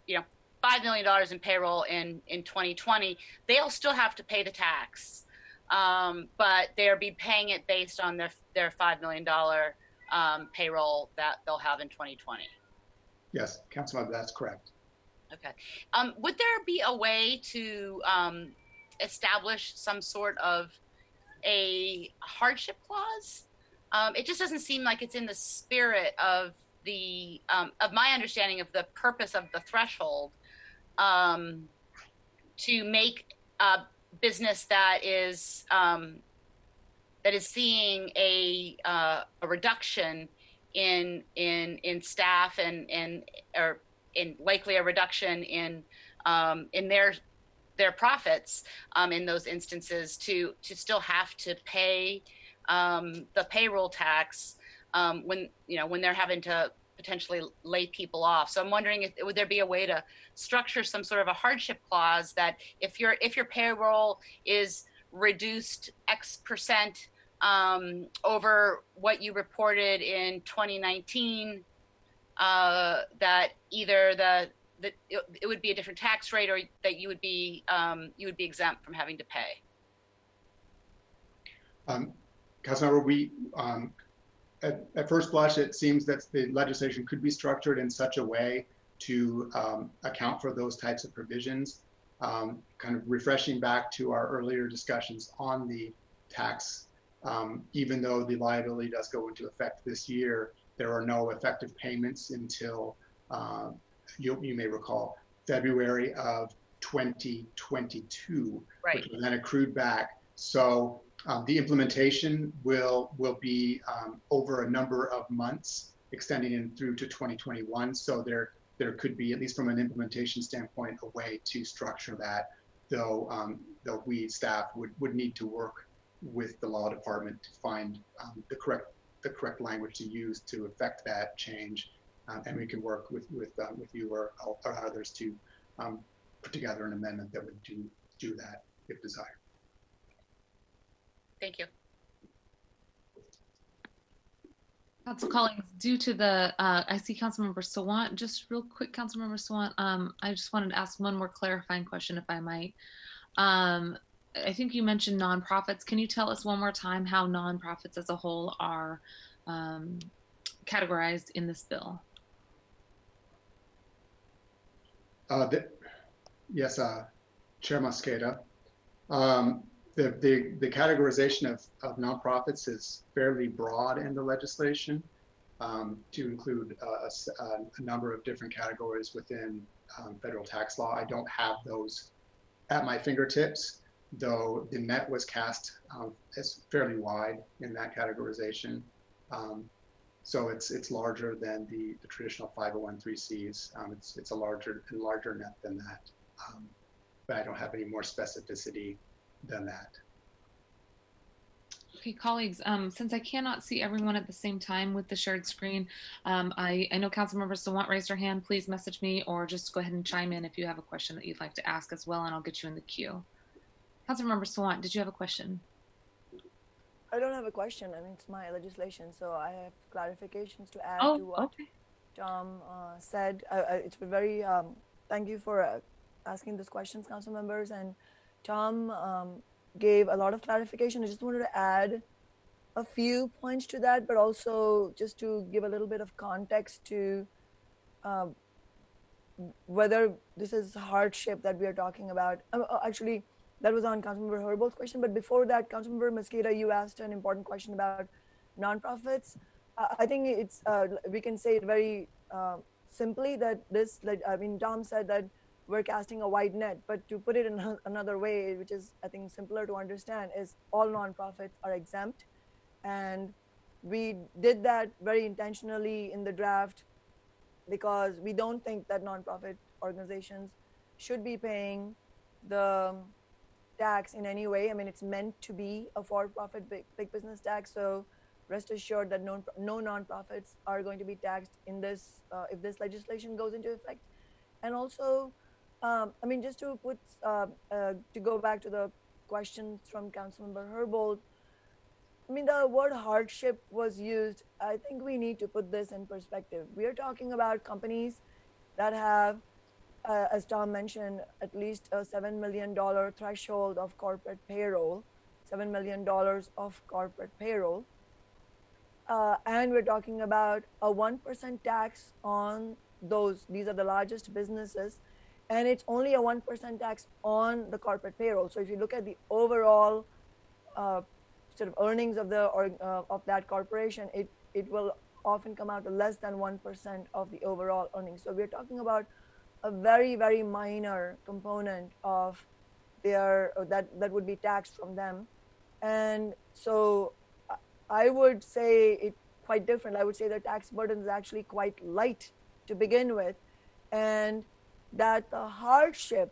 G: $5 million in payroll in 2020, they'll still have to pay the tax, but they'll be paying it based on their $5 million payroll that they'll have in 2020.
F: Yes, Councilmember, that's correct.
G: Okay. Would there be a way to establish some sort of a hardship clause? It just doesn't seem like it's in the spirit of the of my understanding of the purpose of the threshold to make a business that is seeing a reduction in staff or likely a reduction in their profits in those instances to still have to pay the payroll tax when they're having to potentially lay people off. So I'm wondering would there be a way to structure some sort of a hardship clause that if your payroll is reduced X percent over what you reported in 2019, that either it would be a different tax rate or that you would be exempt from having to pay.
F: Councilmember, we at first blush it seems that the legislation could be structured in such a way to account for those types of provisions. Kind of refreshing back to our earlier discussions on the tax, even though the liability does go into effect this year, there are no effective payments until you may recall February of 2022, right, which was then accrued back. So the implementation will be over a number of months, extending in through to 2021. So there could be, at least from an implementation standpoint, a way to structure that, though we staff would need to work with the law department to find the correct language to use to affect that change, and we can work with you or others to put together an amendment that would do that if desired.
G: Thank you.
C: Council colleagues, due to the, I see Councilmember Sawant, just real quick, Councilmember Sawant, I just wanted to ask one more clarifying question, if I might. I think you mentioned nonprofits. Can you tell us one more time how nonprofits as a whole are categorized in this bill?
F: Yes, Chair Mosqueda. The categorization of nonprofits is fairly broad in the legislation to include a number of different categories within federal tax law. I don't have those at my fingertips, though the net was cast as fairly wide in that categorization. So it's larger than the traditional 501(c)(3)s. It's a larger net than that. But I don't have any more specificity than that.
C: Okay, colleagues, since I cannot see everyone at the same time with the shared screen, I know council members still want raise their hand. Please message me or just go ahead and chime in if you have a question that you'd like to ask as well, and I'll get you in the queue. Councilmember Sawant, did you have a question?
E: I don't have a question. I mean, it's my legislation, so I have clarifications to add to what Tom said. It's very, thank you for asking these questions, council members. And Tom gave a lot of clarification. I just wanted to add a few points to that, but also just to give a little bit of context to whether this is hardship that we are talking about. Actually, that was on Councilmember Herbol's question, but before that, Councilmember Mosqueda, you asked an important question about nonprofits. I think it's we can say it very simply that this, I mean, Tom said that we're casting a wide net, but to put it in another way, which is I think simpler to understand, is all nonprofits are exempt, and we did that very intentionally in the draft because we don't think that nonprofit organizations should be paying the tax in any way. I mean, it's meant to be a for-profit big business tax. So rest assured that no nonprofits are going to be taxed in this if this legislation goes into effect. And also, I mean, just to put to go back to the questions from Councilmember Herbold, I mean, the word hardship was used. I think we need to put this in perspective. We are talking about companies that have as Tom mentioned, at least a $7 million threshold of corporate payroll, $7 million of corporate payroll. And we're talking about a 1% tax on those. These are the largest businesses. And it's only a 1% tax on the corporate payroll. So if you look at the overall sort of earnings of of that corporation, it will often come out to less than 1% of the overall earnings. So we're talking about a very, very minor component of their that would be taxed from them. And so I would say it quite different. I would say the tax burden is actually quite light to begin with, and that the hardship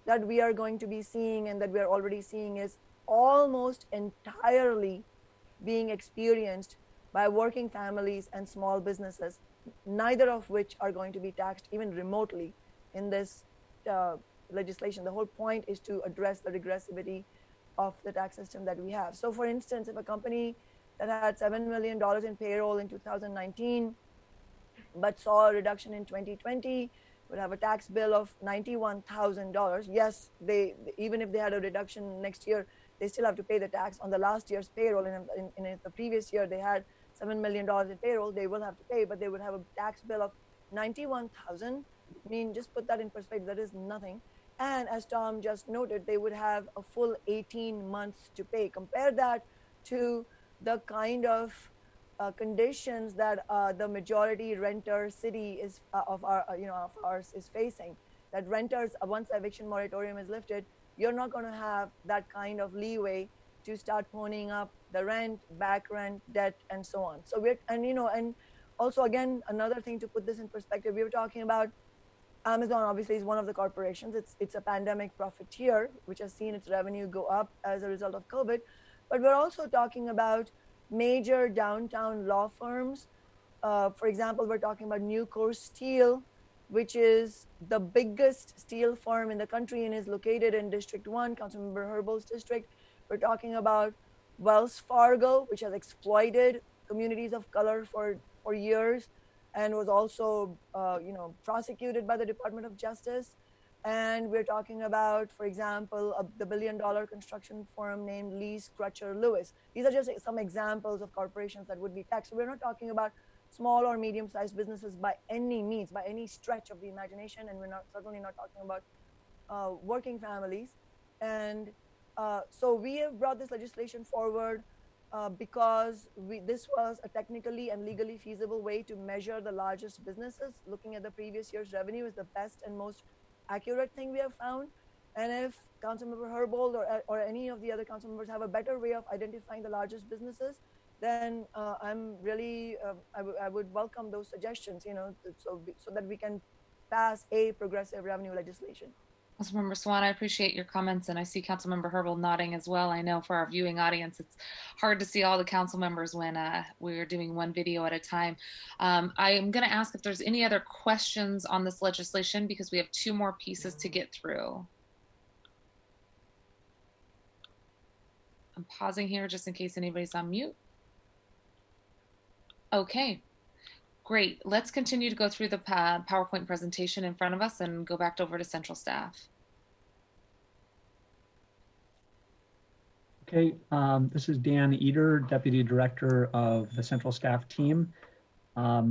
E: that we are going to be seeing and that we are already seeing is almost entirely being experienced by working families and small businesses, neither of which are going to be taxed even remotely in this legislation. The whole point is to address the regressivity of the tax system that we have. So for instance, if a company that had $7 million in payroll in 2019, but saw a reduction in 2020, would have a tax bill of $91,000. Yes, they even if they had a reduction next year, they still have to pay the tax on the last year's payroll. In the previous year, they had $7 million in payroll, they will have to pay, but they would have a tax bill of $91,000. I mean, just put that in perspective, that is nothing. And as Tom just noted, they would have a full 18 months to pay. Compare that to the kind of conditions that the majority renter city is of ours is facing. That renters, once the eviction moratorium is lifted, you're not going to have that kind of leeway to start ponying up the rent, back rent, debt, and so on. So and also again, another thing to put this in perspective, we were talking about Amazon obviously is one of the corporations. It's a pandemic profiteer, which has seen its revenue go up as a result of COVID. But we're also talking about major downtown law firms. For example, we're talking about Nucor Steel, which is the biggest steel firm in the country and is located in District 1, Councilmember Herbol's district. We're talking about Wells Fargo, which has exploited communities of color for years and was also prosecuted by the Department of Justice. And we're talking about, for example, the billion-dollar construction firm named Lee Scrutcher Lewis. These are just some examples of corporations that would be taxed. So we're not talking about small or medium-sized businesses by any means, by any stretch of the imagination, and we're certainly not talking about working families. And so we have brought this legislation forward because this was a technically and legally feasible way to measure the largest businesses. Looking at the previous year's revenue is the best and most accurate thing we have found. And if Councilmember Herbold or any of the other council members have a better way of identifying the largest businesses, then I'm really, I would welcome those suggestions, so that we can pass a progressive revenue legislation.
C: Councilmember Swan, I appreciate your comments, and I see Councilmember Herbold nodding as well. I know for our viewing audience, it's hard to see all the council members when we're doing one video at a time. I am going to ask if there's any other questions on this legislation, because we have 2 more pieces to get through. I'm pausing here just in case anybody's on mute. Okay. Great. Let's continue to go through the PowerPoint presentation in front of us and go back over to central staff.
H: Okay, this is Dan Eder, Deputy Director of the Central Staff Team. My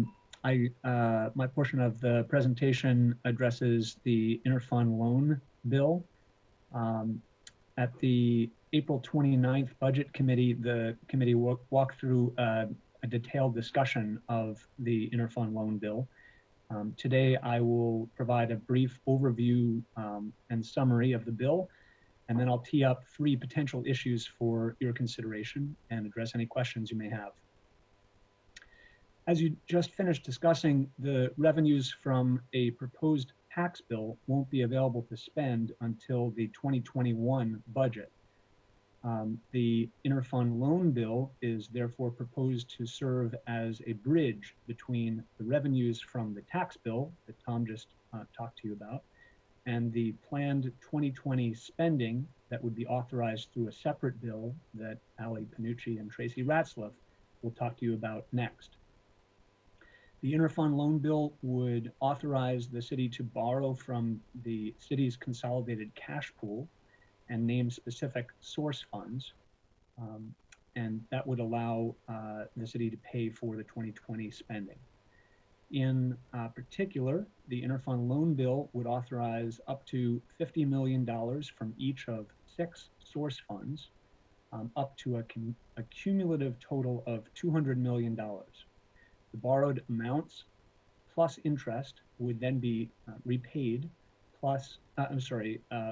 H: portion of the presentation addresses the interfund loan bill. At the April 29th Budget Committee, the committee walked through a detailed discussion of the interfund loan bill. Today, I will provide a brief overview and summary of the bill, and then I'll tee up 3 potential issues for your consideration and address any questions you may have. As you just finished discussing, the revenues from a proposed tax bill won't be available to spend until the 2021 budget. The interfund loan bill is therefore proposed to serve as a bridge between the revenues from the tax bill that Tom just talked to you about and the planned 2020 spending that would be authorized through a separate bill that Ali Panucci and Tracy Ratzlaff will talk to you about next. The interfund loan bill would authorize the city to borrow from the city's consolidated cash pool and name specific source funds, and that would allow the city to pay for the 2020 spending. In particular, the interfund loan bill would authorize up to $50 million from each of 6 source funds, up to a cumulative total of $200 million. The borrowed amounts plus interest would then be repaid plus,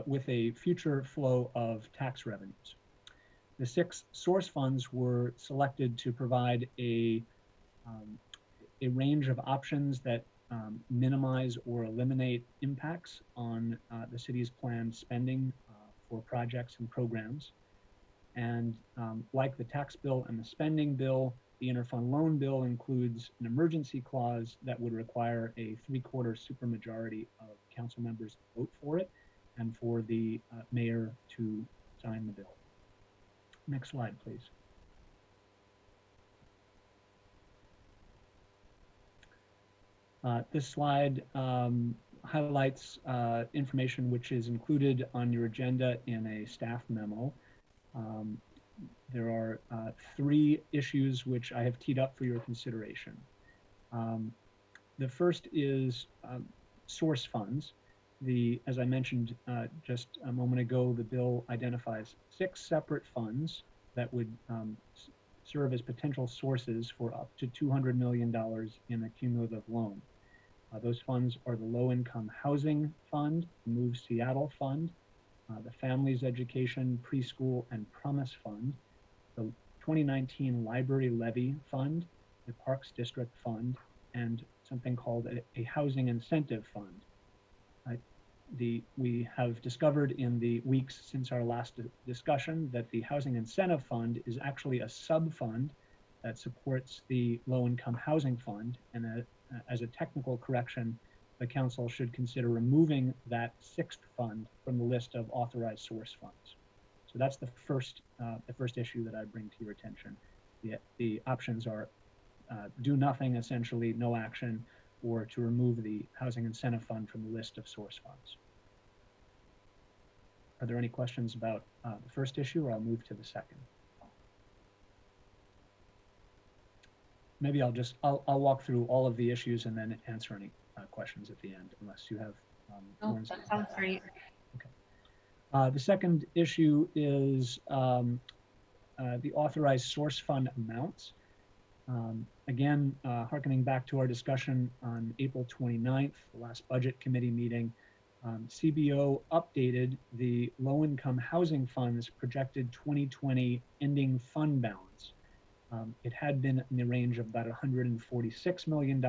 H: with a future flow of tax revenues. The 6 source funds were selected to provide a range of options that minimize or eliminate impacts on the city's planned spending for projects and programs. And like the tax bill and the spending bill, the interfund loan bill includes an emergency clause that would require a 3/4 supermajority of council members to vote for it and for the mayor to sign the bill. Next slide, please. This slide highlights information which is included on your agenda in a staff memo. There are 3 issues which I have teed up for your consideration. The first is source funds. As I mentioned just a moment ago, the bill identifies 6 separate funds that would serve as potential sources for up to $200 million in a cumulative loan. Those funds are the Low Income Housing Fund, the Move Seattle Fund, the Families Education, Preschool, and Promise Fund, the 2019 Library Levy Fund, the Parks District Fund, and something called a Housing Incentive Fund. We have discovered in the weeks since our last discussion that the Housing Incentive Fund is actually a sub-fund that supports the Low Income Housing Fund, and as a technical correction, the council should consider removing that 6th fund from the list of authorized source funds. So that's the first issue that I bring to your attention. The options are do nothing, essentially no action, or to remove the Housing Incentive Fund from the list of source funds. Are there any questions about the first issue, or I'll move to the second? maybe I'll walk through all of the issues and then answer any questions at the end, unless you have more
C: Oh, that sounds great.
H: The second issue is the authorized source fund amounts. Again, hearkening back to our discussion on April 29th, the last budget committee meeting, CBO updated the low-income housing fund's projected 2020 ending fund balance. It had been in the range of about $146 million.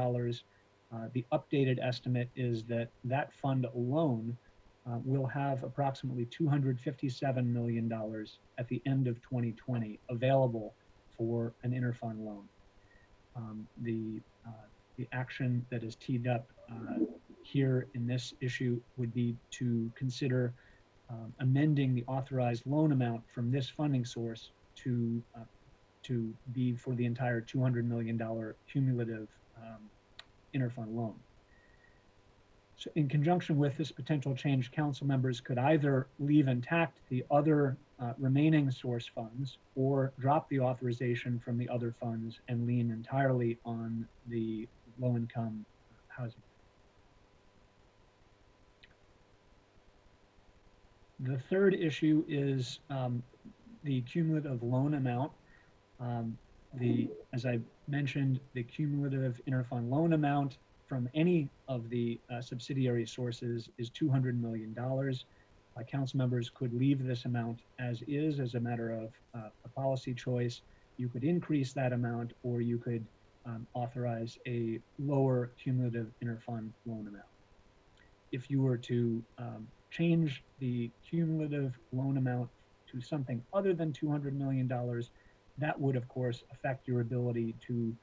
H: The updated estimate is that that fund alone will have approximately $257 million at the end of 2020 available for an interfund loan. The action that is teed up here in this issue would be to consider amending the authorized loan amount from this funding source to be for the entire $200 million cumulative interfund loan. So in conjunction with this potential change, council members could either leave intact the other remaining source funds or drop the authorization from the other funds and lean entirely on the low-income housing. The third issue is the cumulative loan amount. As I mentioned, the cumulative interfund loan amount from any of the subsidiary sources is $200 million. Council members could leave this amount as is as a matter of a policy choice. You could increase that amount, or you could authorize a lower cumulative interfund loan amount. If you were to change the cumulative loan amount to something other than $200 million, that would, of course, affect your ability to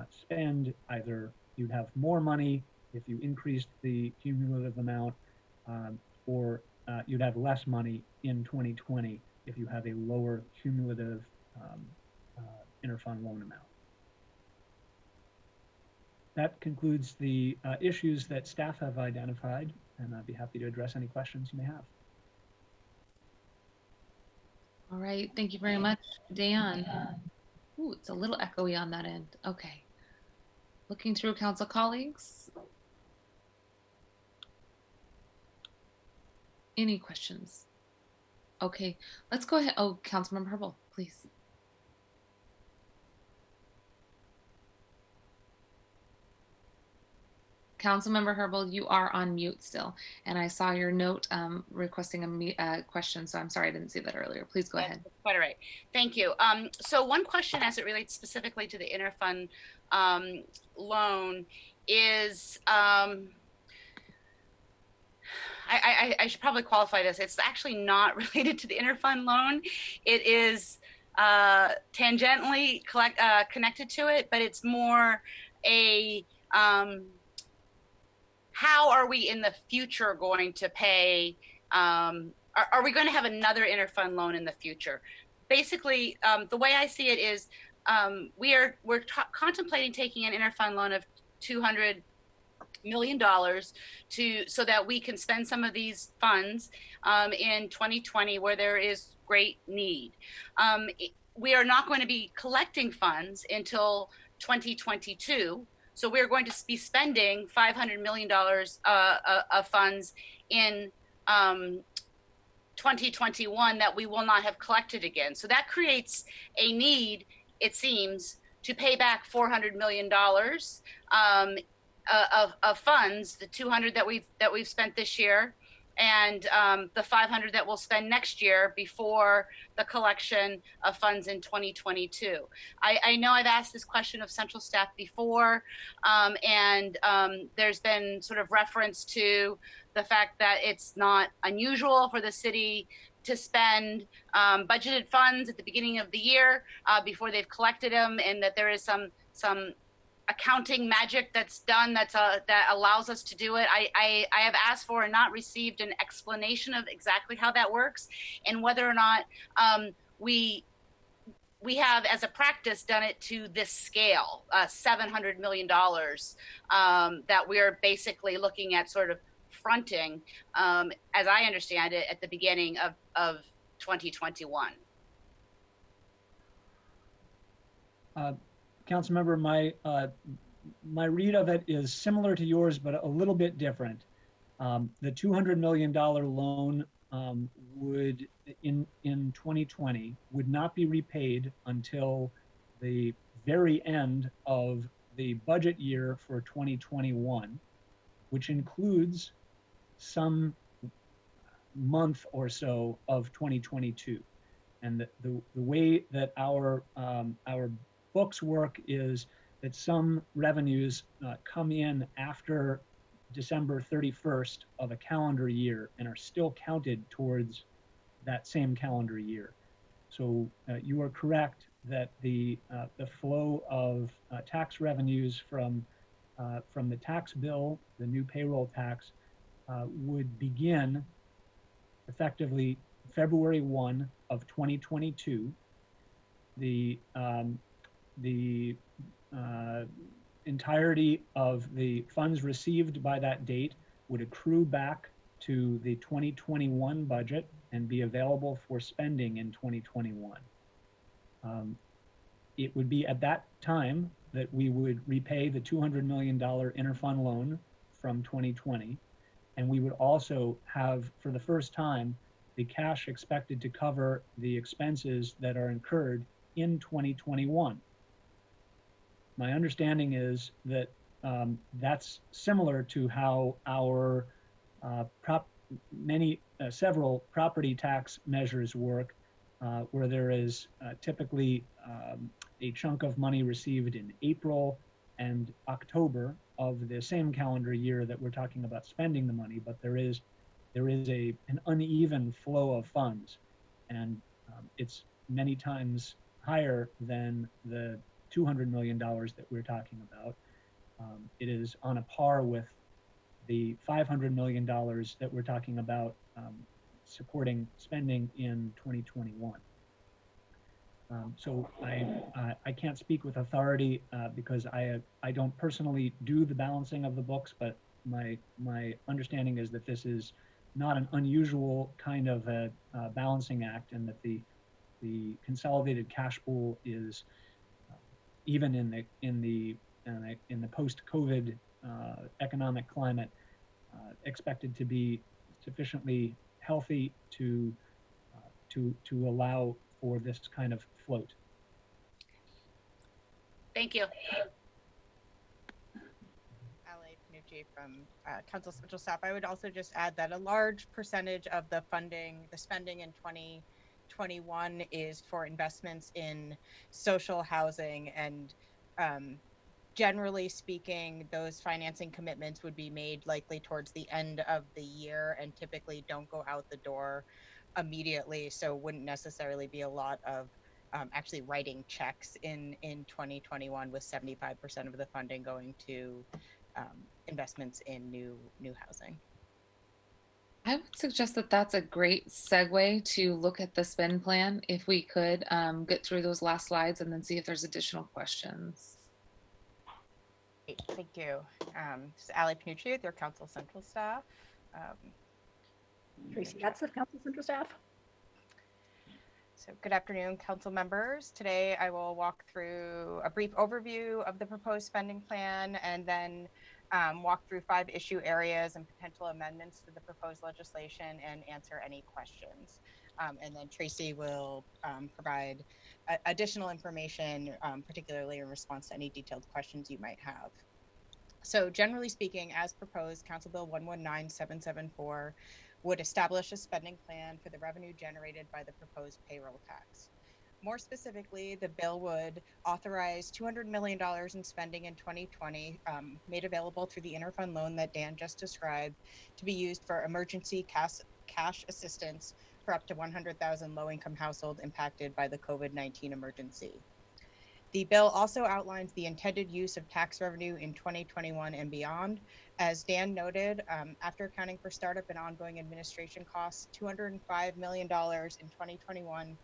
H: spend. Either you'd have more money if you increased the cumulative amount, or you'd have less money in 2020 if you have a lower cumulative interfund loan amount. That concludes the issues that staff have identified, and I'd be happy to address any questions you may have.
C: All right, thank you very much, Dan. Ooh, it's a little echoey on that end. Okay. Looking through council colleagues. Any questions? Okay, let's go ahead. Oh, Councilmember Herbal, please. Councilmember Herbal, you are on mute still, and I saw your note requesting a question, so I'm sorry I didn't see that earlier. Please go ahead.
G: Quite all right. Thank you. So one question as it relates specifically to the interfund loan is, I should probably qualify this. It's actually not related to the interfund loan. It is tangentially connected to it, but it's more a how are we in the future going to pay, are we going to have another interfund loan in the future? Basically, the way I see it is we're contemplating taking an interfund loan of $200 million so that we can spend some of these funds in 2020 where there is great need. We are not going to be collecting funds until 2022. So we're going to be spending $500 million of funds in 2021 that we will not have collected again. So that creates a need, it seems, to pay back $400 million of funds, the 200 that we've spent this year, and the 500 that we'll spend next year before the collection of funds in 2022. I know I've asked this question of central staff before, and there's been sort of reference to the fact that it's not unusual for the city to spend budgeted funds at the beginning of the year before they've collected them, and that there is some accounting magic that's done that allows us to do it. I have asked for and not received an explanation of exactly how that works, and whether or not we have, as a practice, done it to this scale, $700 million that we're basically looking at sort of fronting, as I understand it, at the beginning of 2021.
H: Councilmember, my read of it is similar to yours, but a little bit different. The $200 million loan would, in 2020, would not be repaid until the very end of the budget year for 2021, which includes some month or so of 2022. And the way that our books work is that some revenues come in after December 31st of a calendar year and are still counted towards that same calendar year. So you are correct that the flow of tax revenues from the tax bill, the new payroll tax, would begin effectively February 1 of 2022. The entirety of the funds received by that date would accrue back to the 2021 budget and be available for spending in 2021. It would be at that time that we would repay the $200 million interfund loan from 2020. And we would also have, for the first time, the cash expected to cover the expenses that are incurred in 2021. My understanding is that that's similar to how our several property tax measures work, where there is typically a chunk of money received in April and October of the same calendar year that we're talking about spending the money, but there is an uneven flow of funds, and it's many times higher than the $200 million that we're talking about. It is on a par with the $500 million that we're talking about supporting spending in 2021. So I can't speak with authority because I don't personally do the balancing of the books, but my understanding is that this is not an unusual kind of a balancing act, and that the consolidated cash pool is even in the post-COVID economic climate expected to be sufficiently healthy to allow for this kind of float.
G: Thank you.
J: Ali Panucci from Council Central Staff. I would also just add that a large percentage of the spending in 2021 is for investments in social housing, and generally speaking, those financing commitments would be made likely towards the end of the year and typically don't go out the door immediately, so wouldn't necessarily be a lot of actually writing checks in 2021, with 75% of the funding going to investments in new housing.
C: I would suggest that that's a great segue to look at the spend plan, if we could get through those last slides and then see if there's additional questions.
J: Great, thank you. This is Ali Panucci with your Council Central Staff.
K: Tracy, that's the Council Central Staff.
J: So good afternoon, council members. Today I will walk through a brief overview of the proposed spending plan, and then walk through 5 issue areas and potential amendments to the proposed legislation and answer any questions. And then Tracy will provide additional information, particularly in response to any detailed questions you might have. So generally speaking, as proposed, Council Bill 119774 would establish a spending plan for the revenue generated by the proposed payroll tax. More specifically, the bill would authorize $200 million in spending in 2020, made available through the interfund loan that Dan just described, to be used for emergency cash assistance for up to 100,000 low-income households impacted by the COVID-19 emergency. The bill also outlines the intended use of tax revenue in 2021 and beyond. As Dan noted, after accounting for startup and ongoing administration costs, $205 million in 2021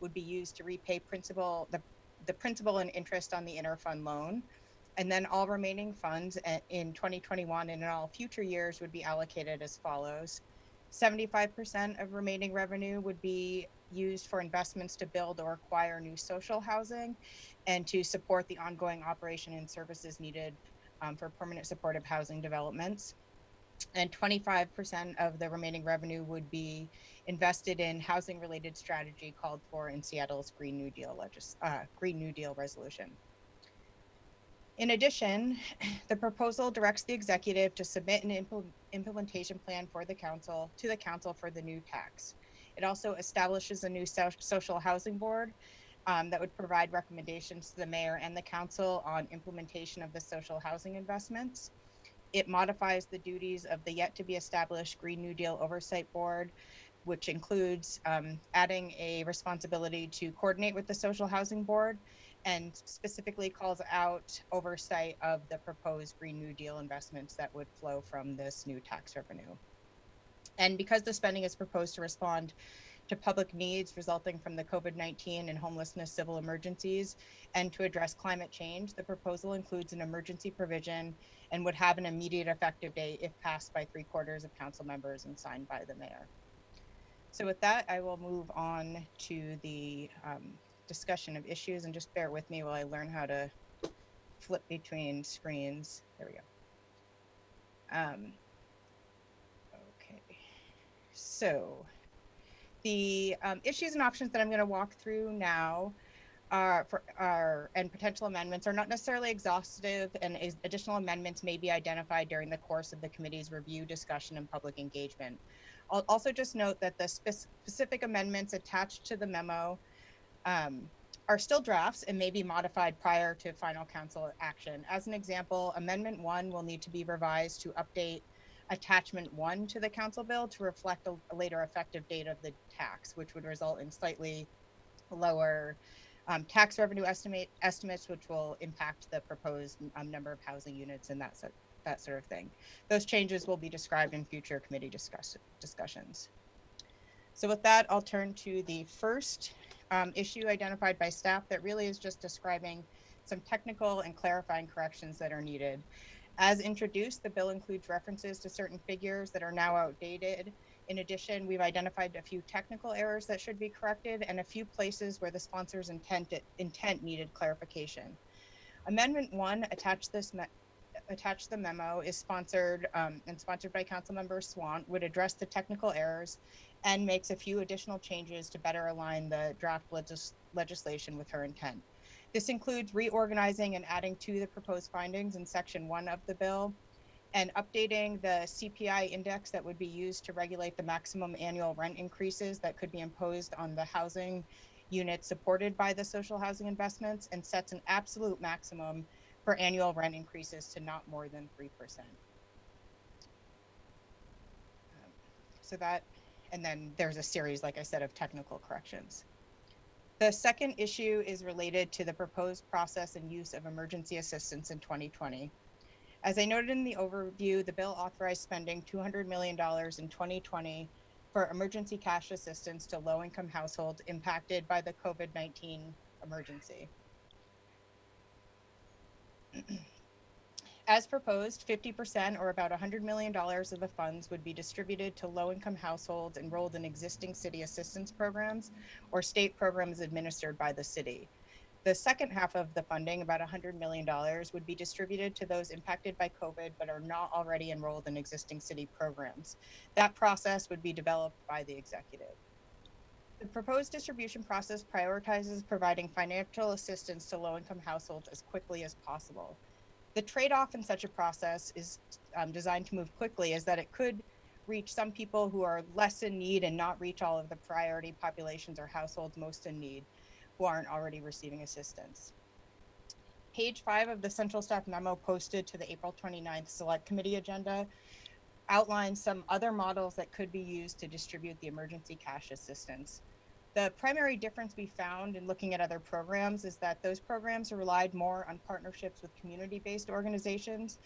J: would be used to repay the principal and interest on the interfund loan. And then all remaining funds in 2021 and in all future years would be allocated as follows. 75% of remaining revenue would be used for investments to build or acquire new social housing and to support the ongoing operation and services needed for permanent supportive housing developments. And 25% of the remaining revenue would be invested in housing-related strategy called for in Seattle's Green New Deal resolution. In addition, the proposal directs the executive to submit an implementation plan for the council for the new tax. It also establishes a new social housing board that would provide recommendations to the mayor and the council on implementation of the social housing investments. It modifies the duties of the yet to be established Green New Deal Oversight Board, which includes adding a responsibility to coordinate with the Social Housing Board, and specifically calls out oversight of the proposed Green New Deal investments that would flow from this new tax revenue. And because the spending is proposed to respond to public needs resulting from the COVID-19 and homelessness civil emergencies and to address climate change, the proposal includes an emergency provision and would have an immediate effective date if passed by 3/4 of council members and signed by the mayor. So with that, I will move on to the discussion of issues, and just bear with me while I learn how to flip between screens. There we go. Okay, so the issues and options that I'm going to walk through now and potential amendments are not necessarily exhaustive, and additional amendments may be identified during the course of the committee's review, discussion, and public engagement. I'll also just note that the specific amendments attached to the memo are still drafts and may be modified prior to final council action. As an example, Amendment 1 will need to be revised to update Attachment 1 to the council bill to reflect a later effective date of the tax, which would result in slightly lower tax revenue estimates, which will impact the proposed number of housing units and that sort of thing. Those changes will be described in future committee discussions. So with that, I'll turn to the first issue identified by staff that really is just describing some technical and clarifying corrections that are needed. As introduced, the bill includes references to certain figures that are now outdated. In addition, we've identified a few technical errors that should be corrected and a few places where the sponsor's intent needed clarification. Amendment 1 attached the memo is sponsored by Councilmember Swant, would address the technical errors and makes a few additional changes to better align the draft legislation with her intent. This includes reorganizing and adding to the proposed findings in Section 1 of the bill and updating the CPI index that would be used to regulate the maximum annual rent increases that could be imposed on the housing units supported by the social housing investments, and sets an absolute maximum for annual rent increases to not more than 3%. So that, and then there's a series, like I said, of technical corrections. The second issue is related to the proposed process and use of emergency assistance in 2020. As I noted in the overview, the bill authorized spending $200 million in 2020 for emergency cash assistance to low-income households impacted by the COVID-19 emergency. As proposed, 50% or about $100 million of the funds would be distributed to low-income households enrolled in existing city assistance programs or state programs administered by the city. The second half of the funding, about $100 million, would be distributed to those impacted by COVID but are not already enrolled in existing city programs. That process would be developed by the executive. The proposed distribution process prioritizes providing financial assistance to low-income households as quickly as possible. The trade-off in such a process is designed to move quickly, is that it could reach some people who are less in need and not reach all of the priority populations or households most in need who aren't already receiving assistance. Page 5 of the central staff memo posted to the April 29th Select Committee agenda outlines some other models that could be used to distribute the emergency cash assistance. The primary difference we found in looking at other programs is that those programs relied more on partnerships with community-based organizations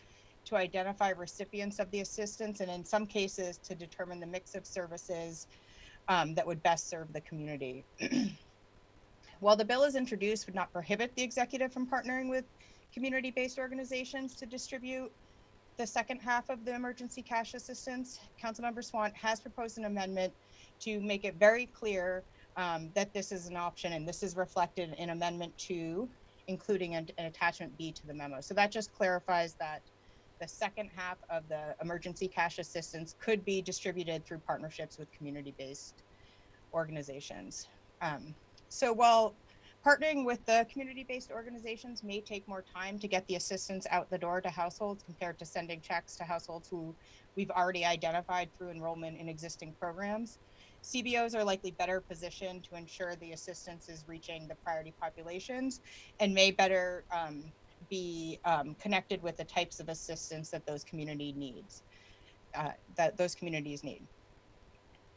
J: to identify recipients of the assistance, and in some cases to determine the mix of services that would best serve the community. While the bill as introduced would not prohibit the executive from partnering with community-based organizations to distribute the second half of the emergency cash assistance, Councilmember Swant has proposed an amendment to make it very clear that this is an option, and this is reflected in Amendment 2, including an Attachment B to the memo. So that just clarifies that the second half of the emergency cash assistance could be distributed through partnerships with community-based organizations. So while partnering with the community-based organizations may take more time to get the assistance out the door to households compared to sending checks to households who we've already identified through enrollment in existing programs, CBOs are likely better positioned to ensure the assistance is reaching the priority populations and may better be connected with the types of assistance that those communities need.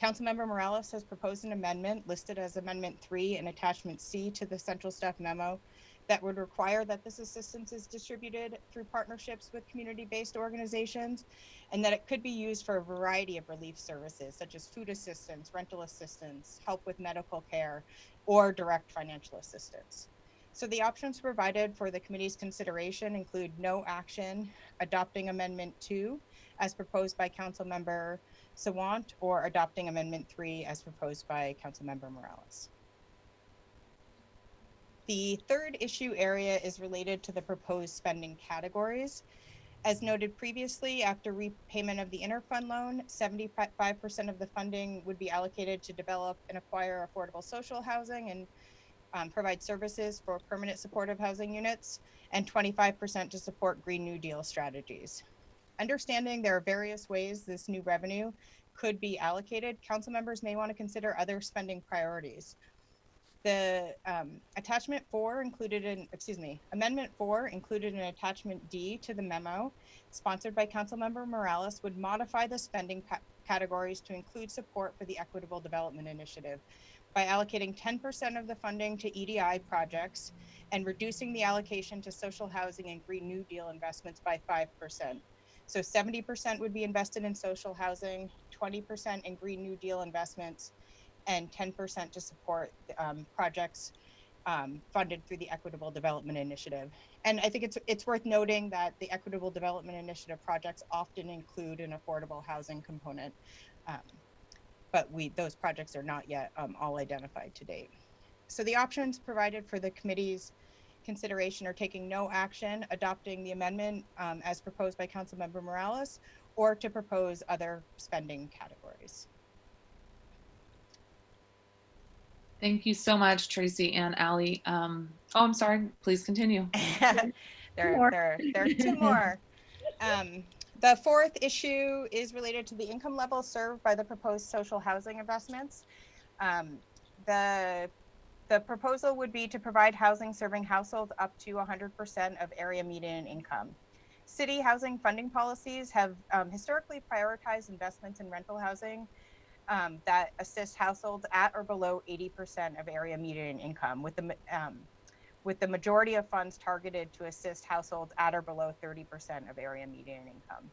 J: Councilmember Morales has proposed an amendment listed as Amendment 3 and Attachment C to the Central Staff Memo that would require that this assistance is distributed through partnerships with community-based organizations, and that it could be used for a variety of relief services such as food assistance, rental assistance, help with medical care, or direct financial assistance. So the options provided for the committee's consideration include no action, adopting Amendment 2 as proposed by Councilmember Sawant, or adopting Amendment 3 as proposed by Councilmember Morales. The third issue area is related to the proposed spending categories. As noted previously, after repayment of the interfund loan, 75% of the funding would be allocated to develop and acquire affordable social housing and provide services for permanent supportive housing units, and 25% to support Green New Deal strategies. Understanding there are various ways this new revenue could be allocated, council members may want to consider other spending priorities. The Amendment 4 included in Attachment D to the memo, sponsored by Councilmember Morales, would modify the spending categories to include support for the Equitable Development Initiative by allocating 10% of the funding to EDI projects and reducing the allocation to social housing and Green New Deal investments by 5%. So 70% would be invested in social housing, 20% in Green New Deal investments, and 10% to support projects funded through the Equitable Development Initiative. And I think it's worth noting that the Equitable Development Initiative projects often include an affordable housing component, but those projects are not yet all identified to date. So the options provided for the committee's consideration are taking no action, adopting the amendment as proposed by Councilmember Morales, or to propose other spending categories.
C: Thank you so much, Tracy and Allie. I'm sorry, please continue.
J: There are two more. The fourth issue is related to the income level served by the proposed social housing investments. The proposal would be to provide housing serving households up to 100% of area median income. City housing funding policies have historically prioritized investments in rental housing that assist households at or below 80% of area median income, with the majority of funds targeted to assist households at or below 30% of area median income.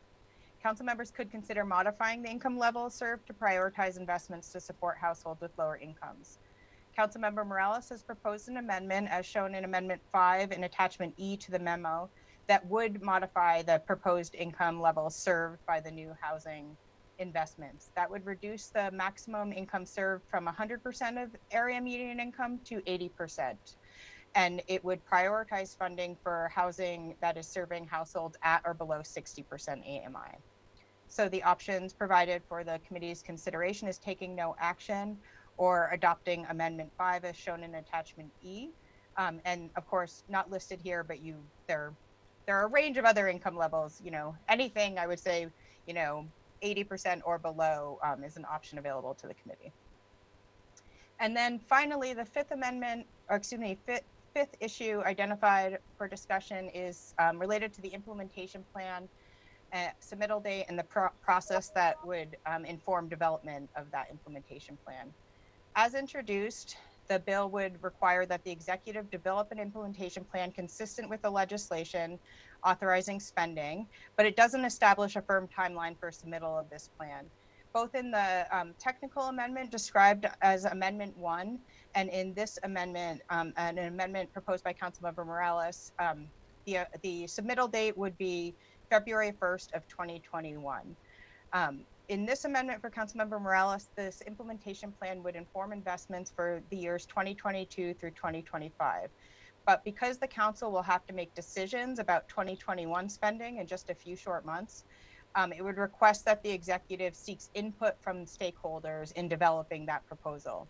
J: Council members could consider modifying the income level served to prioritize investments to support households with lower incomes. Councilmember Morales has proposed an amendment as shown in Amendment 5 and Attachment E to the memo that would modify the proposed income level served by the new housing investments. That would reduce the maximum income served from 100% of area median income to 80%. And it would prioritize funding for housing that is serving households at or below 60% AMI. So the options provided for the committee's consideration is taking no action or adopting Amendment 5 as shown in Attachment E. And of course, not listed here, but there are a range of other income levels, anything I would say, 80% or below is an option available to the committee. And then finally, the fifth issue identified for discussion is related to the implementation plan, submittal date, and the process that would inform development of that implementation plan. As introduced, the bill would require that the executive develop an implementation plan consistent with the legislation authorizing spending, but it doesn't establish a firm timeline for submittal of this plan. Both in the technical amendment described as Amendment 1 and in this amendment, an amendment proposed by Councilmember Morales, the submittal date would be February 1st of 2021. In this amendment for Councilmember Morales, this implementation plan would inform investments for the years 2022 through 2025. But because the council will have to make decisions about 2021 spending in just a few short months, it would request that the executive seeks input from stakeholders in developing that proposal.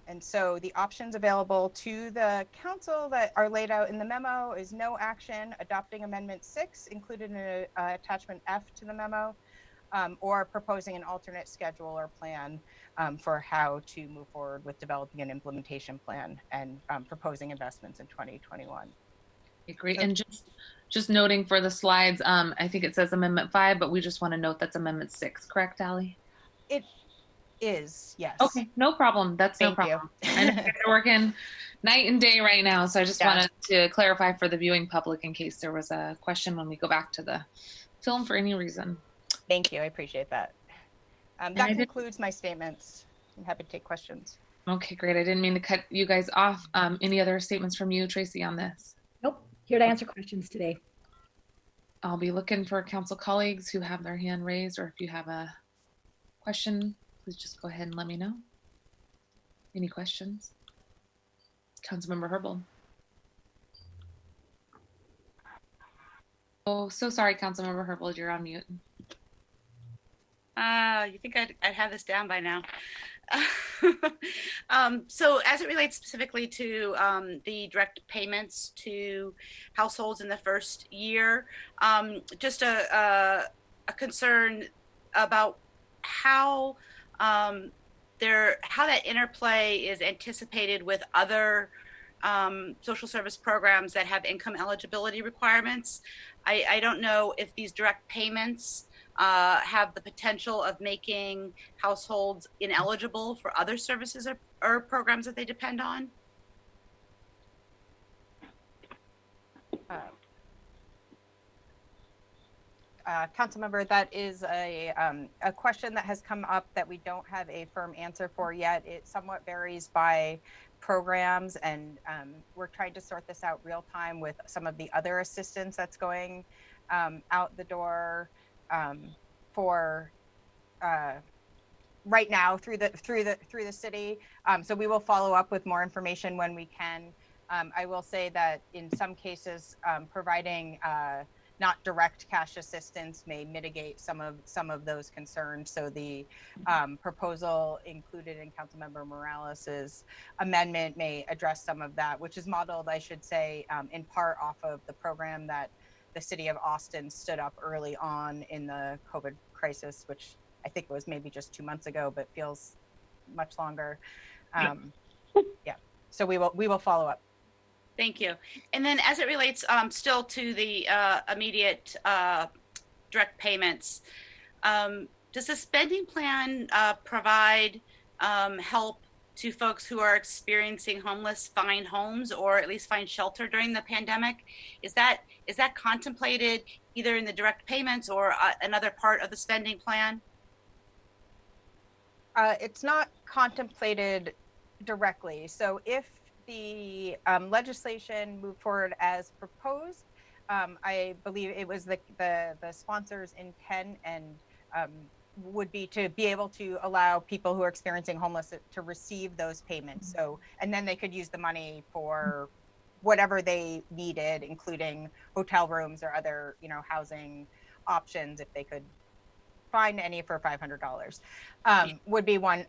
J: And so the options available to the council that are laid out in the memo is no action, adopting Amendment 6 included in attachment F to the memo, or proposing an alternate schedule or plan for how to move forward with developing an implementation plan and proposing investments in 2021.
C: Okay, great. And just noting for the slides, I think it says Amendment 5, but we just want to note that's Amendment 6, correct, Allie?
J: It is, yes.
C: Okay, no problem. That's no problem. I know you guys are working night and day right now, so I just wanted to clarify for the viewing public in case there was a question when we go back to the film for any reason.
J: Thank you. I appreciate that. That concludes my statements. I'm happy to take questions.
C: Okay, great. I didn't mean to cut you guys off. Any other statements from you, Tracy, on this?
K: Nope. Here to answer questions today.
C: I'll be looking for council colleagues who have their hand raised, or if you have a question, please just go ahead and let me know. Any questions? Councilmember Herbold. Oh, so sorry, Councilmember Herbold, you're on mute.
G: You think I'd have this down by now. So as it relates specifically to the direct payments to households in the first year, just a concern about how that interplay is anticipated with other social service programs that have income eligibility requirements. I don't know if these direct payments have the potential of making households ineligible for other services or programs that they depend on.
J: Councilmember, that is a question that has come up that we don't have a firm answer for yet. It somewhat varies by programs, and we're trying to sort this out real time with some of the other assistance that's going out the door for right now through the city. So we will follow up with more information when we can. I will say that in some cases, providing not direct cash assistance may mitigate some of those concerns. So the proposal included in Councilmember Morales's amendment may address some of that, which is modeled, I should say, in part off of the program that the city of Austin stood up early on in the COVID crisis, which I think was maybe just 2 months ago, but feels much longer. Yeah, so we will follow up.
G: Thank you. And then as it relates still to the immediate direct payments, does the spending plan provide help to folks who are experiencing homeless find homes or at least find shelter during the pandemic? Is that contemplated either in the direct payments or another part of the spending plan?
J: It's not contemplated directly. So if the legislation moved forward as proposed, I believe it was the sponsor's intent and would be to be able to allow people who are experiencing homelessness to receive those payments. So, and then they could use the money for whatever they needed, including hotel rooms or other, housing options if they could find any for $500. Would be one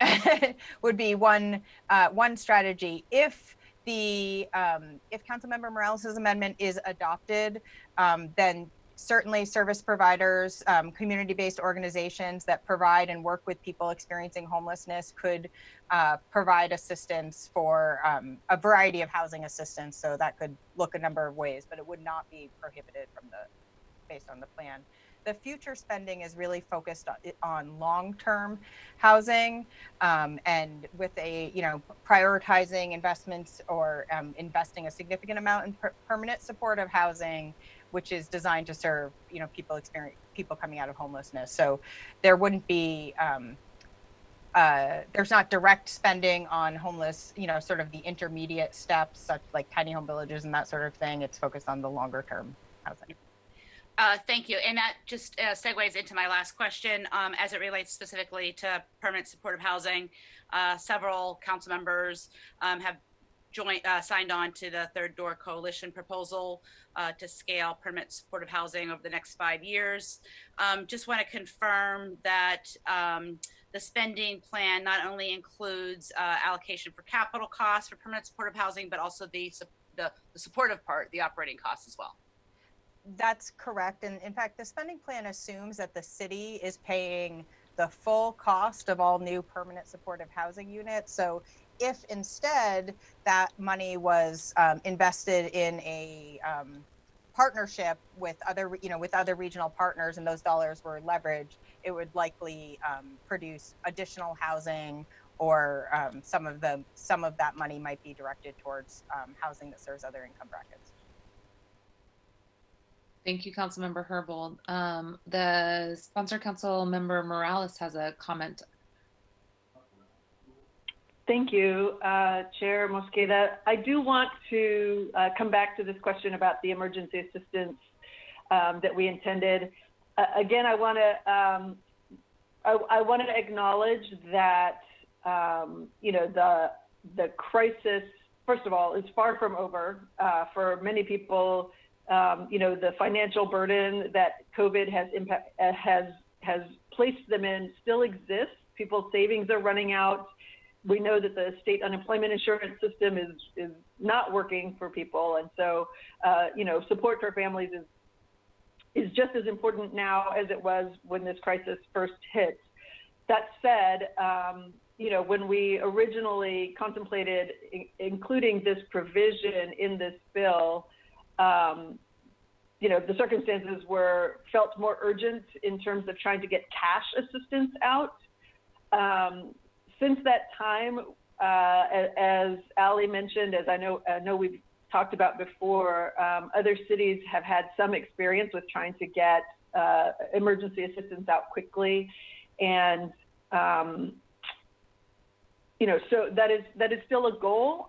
J: one strategy. If Councilmember Morales's amendment is adopted, then certainly service providers, community-based organizations that provide and work with people experiencing homelessness could provide assistance for a variety of housing assistance. So that could look a number of ways, but it would not be prohibited based on the plan. The future spending is really focused on long-term housing, and with a prioritizing investments or investing a significant amount in permanent supportive housing, which is designed to serve people coming out of homelessness. So there wouldn't be there's not direct spending on homeless, sort of the intermediate steps, such like tiny home villages and that sort of thing. It's focused on the longer term housing.
G: Thank you. And that just segues into my last question as it relates specifically to permanent supportive housing. Several council members have signed on to the Third Door Coalition proposal to scale permanent supportive housing over the next 5 years. Just want to confirm that the spending plan not only includes allocation for capital costs for permanent supportive housing, but also the supportive part, the operating costs as well.
J: That's correct. And in fact, the spending plan assumes that the city is paying the full cost of all new permanent supportive housing units. So if instead that money was invested in a partnership with other, with other regional partners, and those dollars were leveraged, it would likely produce additional housing, or some of that money might be directed towards housing that serves other income brackets.
C: Thank you, Councilmember Herbold. The sponsor council member Morales has a comment.
L: Thank you, Chair Mosqueda. I do want to come back to this question about the emergency assistance that we intended. Again, I want to acknowledge that the crisis, first of all, is far from over for many people. The financial burden that COVID has placed them in still exists. People's savings are running out. We know that the state unemployment insurance system is not working for people. And so, support for families is just as important now as it was when this crisis first hit. That said, when we originally contemplated including this provision in this bill, the circumstances felt more urgent in terms of trying to get cash assistance out. Since that time, as Ali mentioned, as I know we've talked about before, other cities have had some experience with trying to get emergency assistance out quickly, and so that is still a goal.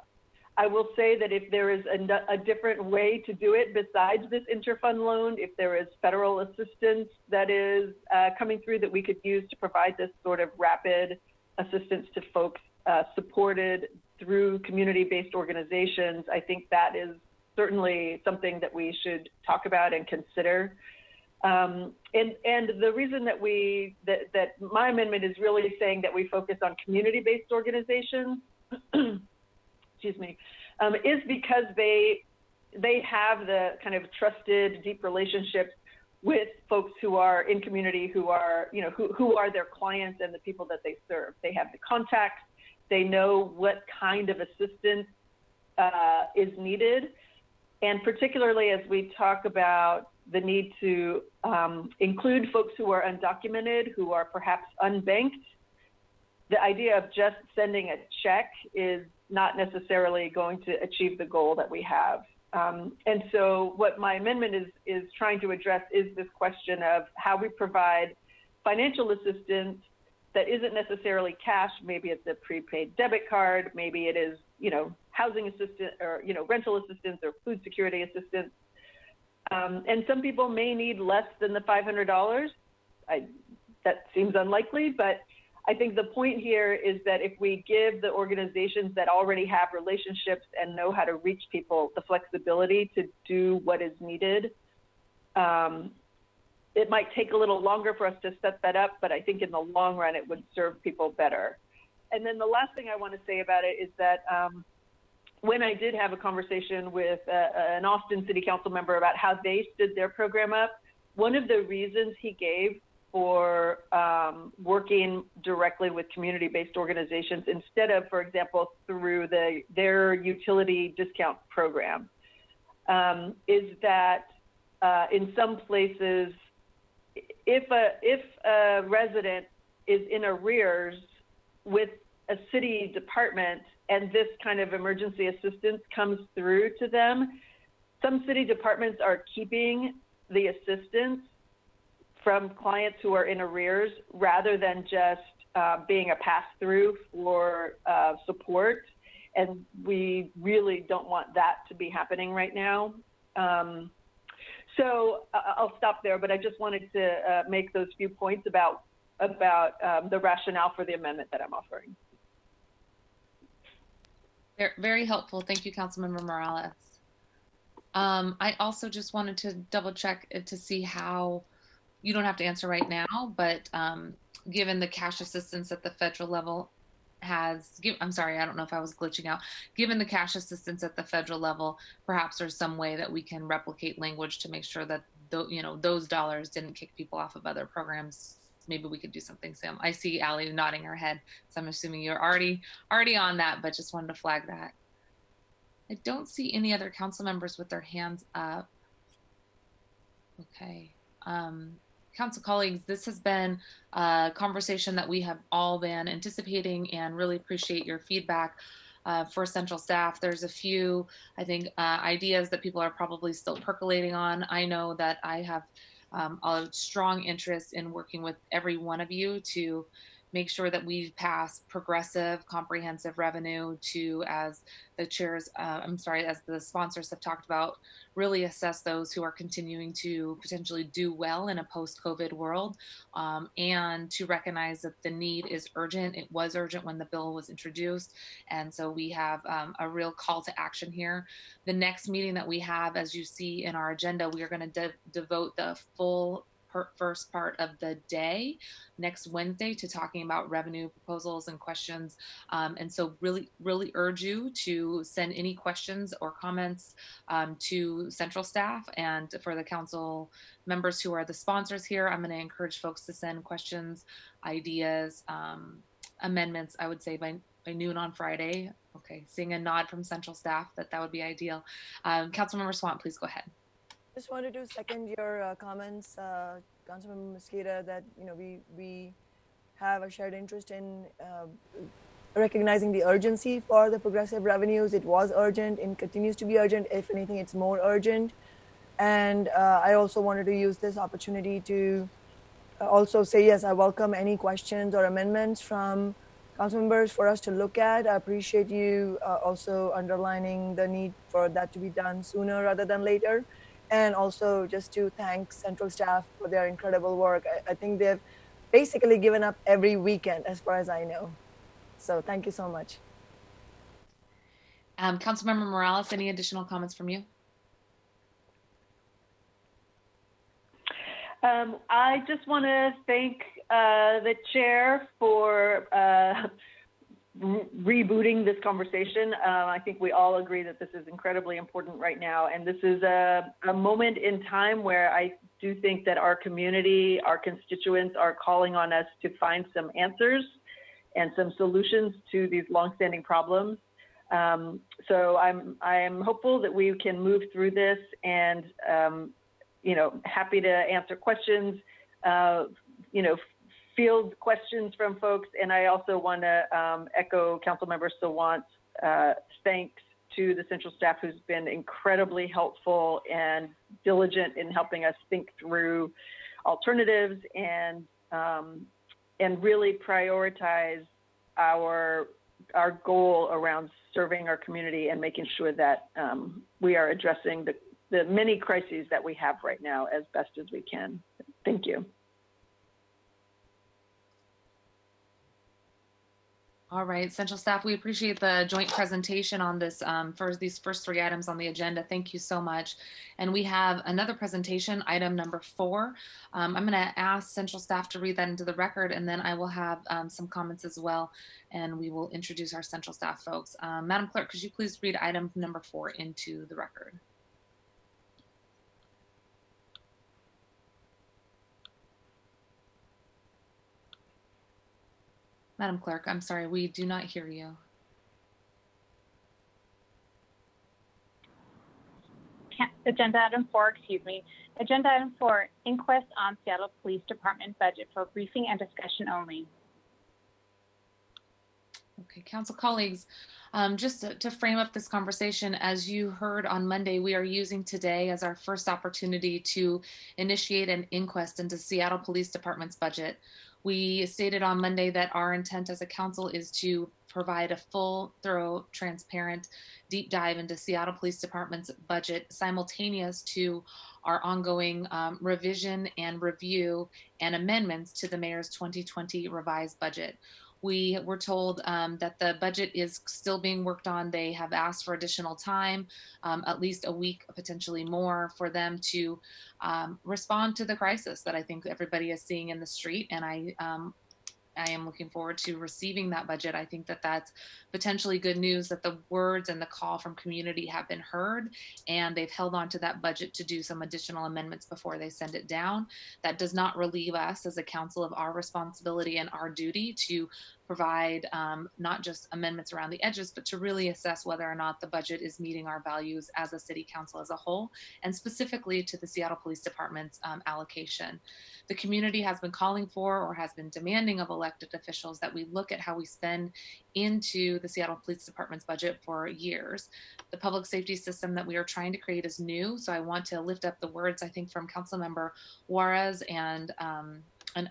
L: I will say that if there is a different way to do it besides this interfund loan, if there is federal assistance that is coming through that we could use to provide this sort of rapid assistance to folks supported through community-based organizations, I think that is certainly something that we should talk about and consider. And the reason that my amendment is really saying that we focus on community-based organizations excuse me, is because they have the kind of trusted, deep relationships with folks who are in community, who are their clients and the people that they serve. They have the contacts. They know what kind of assistance is needed. And particularly as we talk about the need to include folks who are undocumented, who are perhaps unbanked, the idea of just sending a check is not necessarily going to achieve the goal that we have. And so what my amendment is trying to address is this question of how we provide financial assistance that isn't necessarily cash. Maybe it's a prepaid debit card, maybe it is, housing assistance, or, rental assistance or food security assistance. And some people may need less than the $500. That seems unlikely, but I think the point here is that if we give the organizations that already have relationships and know how to reach people the flexibility to do what is needed, it might take a little longer for us to set that up, but I think in the long run, it would serve people better. And then the last thing I want to say about it is that when I did have a conversation with an Austin City Council member about how they stood their program up, one of the reasons he gave for working directly with community-based organizations instead of, for example, through their utility discount program, is that in some places, if a resident is in arrears with a city department and this kind of emergency assistance comes through to them, some city departments are keeping the assistance from clients who are in arrears rather than just being a pass-through for support. And we really don't want that to be happening right now. So I'll stop there, but I just wanted to make those few points about the rationale for the amendment that I'm offering.
C: Very helpful. Thank you, Councilmember Morales. I also just wanted to double check to see how, you don't have to answer right now, but given the cash assistance at the federal level I'm sorry, I don't know if I was glitching out. Given the cash assistance at the federal level, perhaps there's some way that we can replicate language to make sure that those dollars didn't kick people off of other programs. Maybe we could do something, Sam. I see Allie nodding her head, so I'm assuming you're already on that, but just wanted to flag that. I don't see any other council members with their hands up. Okay. Council colleagues, this has been a conversation that we have all been anticipating and really appreciate your feedback for central staff. There's a few, I think, ideas that people are probably still percolating on. I know that I have a strong interest in working with every one of you to make sure that we pass progressive, comprehensive revenue to, as the chairs, as the sponsors have talked about, really assess those who are continuing to potentially do well in a post-COVID world, and to recognize that the need is urgent. It was urgent when the bill was introduced, and so we have a real call to action here. The next meeting that we have, as you see in our agenda, we are going to devote the full first part of the day next Wednesday to talking about revenue proposals and questions. And so really urge you to send any questions or comments to central staff, and for the council members who are the sponsors here, I'm going to encourage folks to send questions, ideas, amendments, I would say by noon on Friday. Okay, seeing a nod from central staff that would be ideal. Councilmember Swamp, please go ahead.
E: Just wanted to second your comments, Councilmember Mosqueda, that we have a shared interest in recognizing the urgency for the progressive revenues. It was urgent and continues to be urgent. If anything, it's more urgent. And I also wanted to use this opportunity to also say, yes, I welcome any questions or amendments from council members for us to look at. I appreciate you also underlining the need for that to be done sooner rather than later. And also just to thank central staff for their incredible work. I think they've basically given up every weekend as far as I know. So thank you so much.
C: Councilmember Morales, any additional comments from you?
L: I just want to thank the chair for rebooting this conversation. I think we all agree that this is incredibly important right now. And this is a moment in time where I do think that our community, our constituents are calling on us to find some answers and some solutions to these longstanding problems. So I'm hopeful that we can move through this, and happy to answer questions, field questions from folks. And I also want to echo Councilmember Sawant's thanks to the central staff, who's been incredibly helpful and diligent in helping us think through alternatives and really prioritize our goal around serving our community and making sure that we are addressing the many crises that we have right now as best as we can. Thank you.
C: All right, central staff, we appreciate the joint presentation on this for these first three items on the agenda. Thank you so much. And we have another presentation, item number 4. I'm going to ask central staff to read that into the record, and then I will have some comments as well, and we will introduce our central staff folks. Madam Clerk, could you please read item number 4 into the record? Madam Clerk, I'm sorry, we do not hear you.
V: Agenda item 4, Agenda item 4, inquest on Seattle Police Department budget for briefing and discussion only.
C: Okay, council colleagues, just to frame up this conversation, as you heard on Monday, we are using today as our first opportunity to initiate an inquest into Seattle Police Department's budget. We stated on Monday that our intent as a council is to provide a full, thorough, transparent, deep dive into Seattle Police Department's budget simultaneous to our ongoing revision and review and amendments to the mayor's 2020 revised budget. We were told that the budget is still being worked on. They have asked for additional time, at least a week, potentially more, for them to respond to the crisis that I think everybody is seeing in the street. And I am looking forward to receiving that budget. I think that that's potentially good news, that the words and the call from community have been heard, and they've held on to that budget to do some additional amendments before they send it down. That does not relieve us as a council of our responsibility and our duty to provide not just amendments around the edges, but to really assess whether or not the budget is meeting our values as a city council as a whole, and specifically to the Seattle Police Department's allocation. The community has been calling for, or has been demanding of elected officials, that we look at how we spend into the Seattle Police Department's budget for years. The public safety system that we are trying to create is new, so I want to lift up the words, I think, from Councilmember Juarez and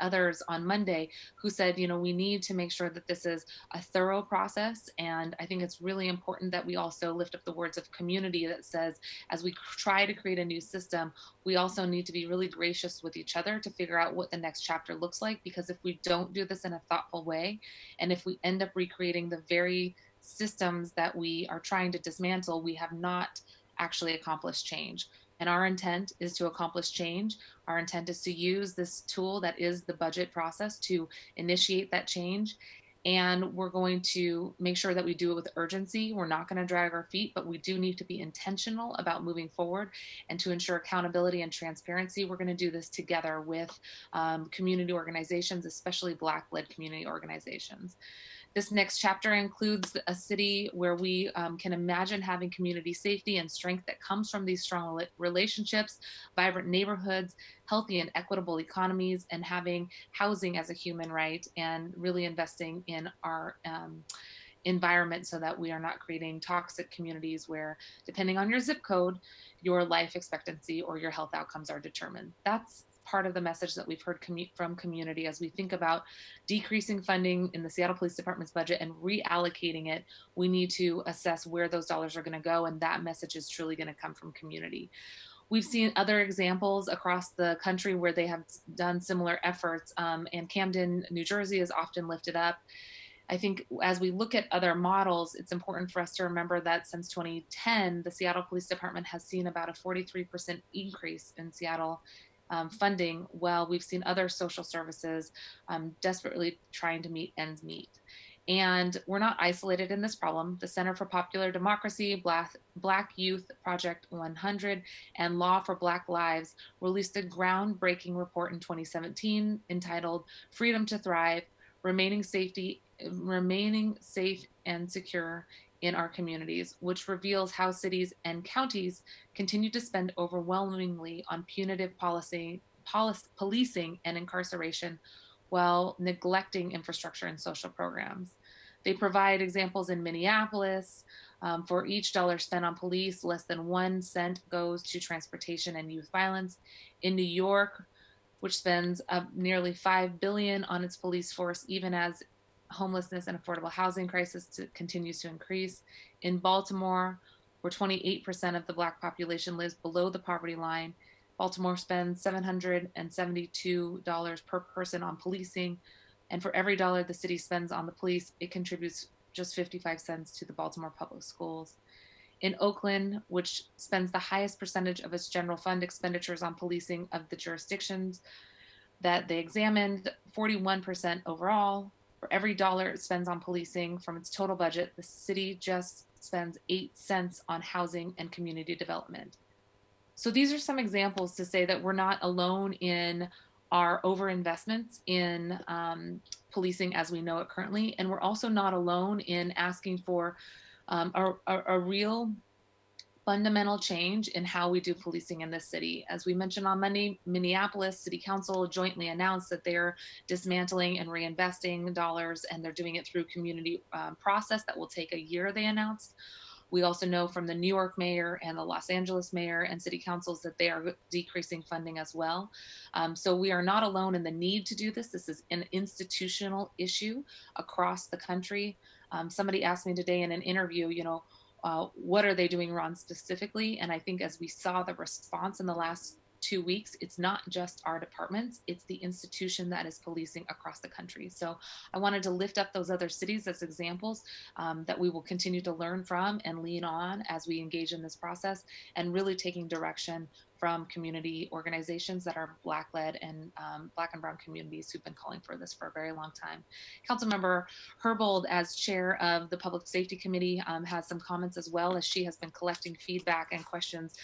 C: others on Monday, who said, you know, we need to make sure that this is a thorough process. And I think it's really important that we also lift up the words of community that says, as we try to create a new system, we also need to be really gracious with each other to figure out what the next chapter looks like. Because if we don't do this in a thoughtful way, and if we end up recreating the very systems that we are trying to dismantle, we have not actually accomplished change. And our intent is to accomplish change. Our intent is to use this tool that is the budget process to initiate that change. And we're going to make sure that we do it with urgency. We're not going to drag our feet, but we do need to be intentional about moving forward. And to ensure accountability and transparency, we're going to do this together with community organizations, especially Black-led community organizations. This next chapter includes a city where we can imagine having community safety and strength that comes from these strong relationships, vibrant neighborhoods, healthy and equitable economies, and having housing as a human right, and really investing in our environment so that we are not creating toxic communities where, depending on your zip code, your life expectancy or your health outcomes are determined. That's part of the message that we've heard from community as we think about decreasing funding in the Seattle Police Department's budget and reallocating it. We need to assess where those dollars are going to go, and that message is truly going to come from community. We've seen other examples across the country where they have done similar efforts, and Camden, New Jersey is often lifted up. I think as we look at other models, it's important for us to remember that since 2010, the Seattle Police Department has seen about a 43% increase in Seattle funding, while we've seen other social services desperately trying to meet ends meet. And we're not isolated in this problem. The Center for Popular Democracy, Black Youth Project 100, and Law for Black Lives released a groundbreaking report in 2017 entitled Freedom to Thrive, Remaining Safe and Secure in Our Communities, which reveals how cities and counties continue to spend overwhelmingly on punitive policing and incarceration while neglecting infrastructure and social programs. They provide examples in Minneapolis. For each dollar spent on police, less than 1 cent goes to transportation and youth violence. In New York, which spends nearly $5 billion on its police force, even as homelessness and affordable housing crisis continues to increase. In Baltimore, where 28% of the Black population lives below the poverty line, Baltimore spends $772 per person on policing, and for every dollar the city spends on the police, it contributes just 55 cents to the Baltimore public schools. In Oakland, which spends the highest percentage of its general fund expenditures on policing of the jurisdictions that they examined, 41% overall. For every dollar it spends on policing from its total budget, the city just spends 8 cents on housing and community development. So these are some examples to say that we're not alone in our overinvestments in policing as we know it currently, and we're also not alone in asking for a real fundamental change in how we do policing in this city. As we mentioned on Monday, Minneapolis City Council jointly announced that they're dismantling and reinvesting dollars, and they're doing it through community process that will take a year, they announced. We also know from the New York mayor and the Los Angeles mayor and city councils that they are decreasing funding as well. So we are not alone in the need to do this. This is an institutional issue across the country. Somebody asked me today in an interview, what are they doing wrong specifically? And I think as we saw the response in the last 2 weeks, it's not just our departments, it's the institution that is policing across the country. So I wanted to lift up those other cities as examples that we will continue to learn from and lean on as we engage in this process, and really taking direction from community organizations that are Black-led and Black and Brown communities who've been calling for this for a very long time. Councilmember Herbold, as chair of the Public Safety Committee, has some comments as well, as she has been collecting feedback and questions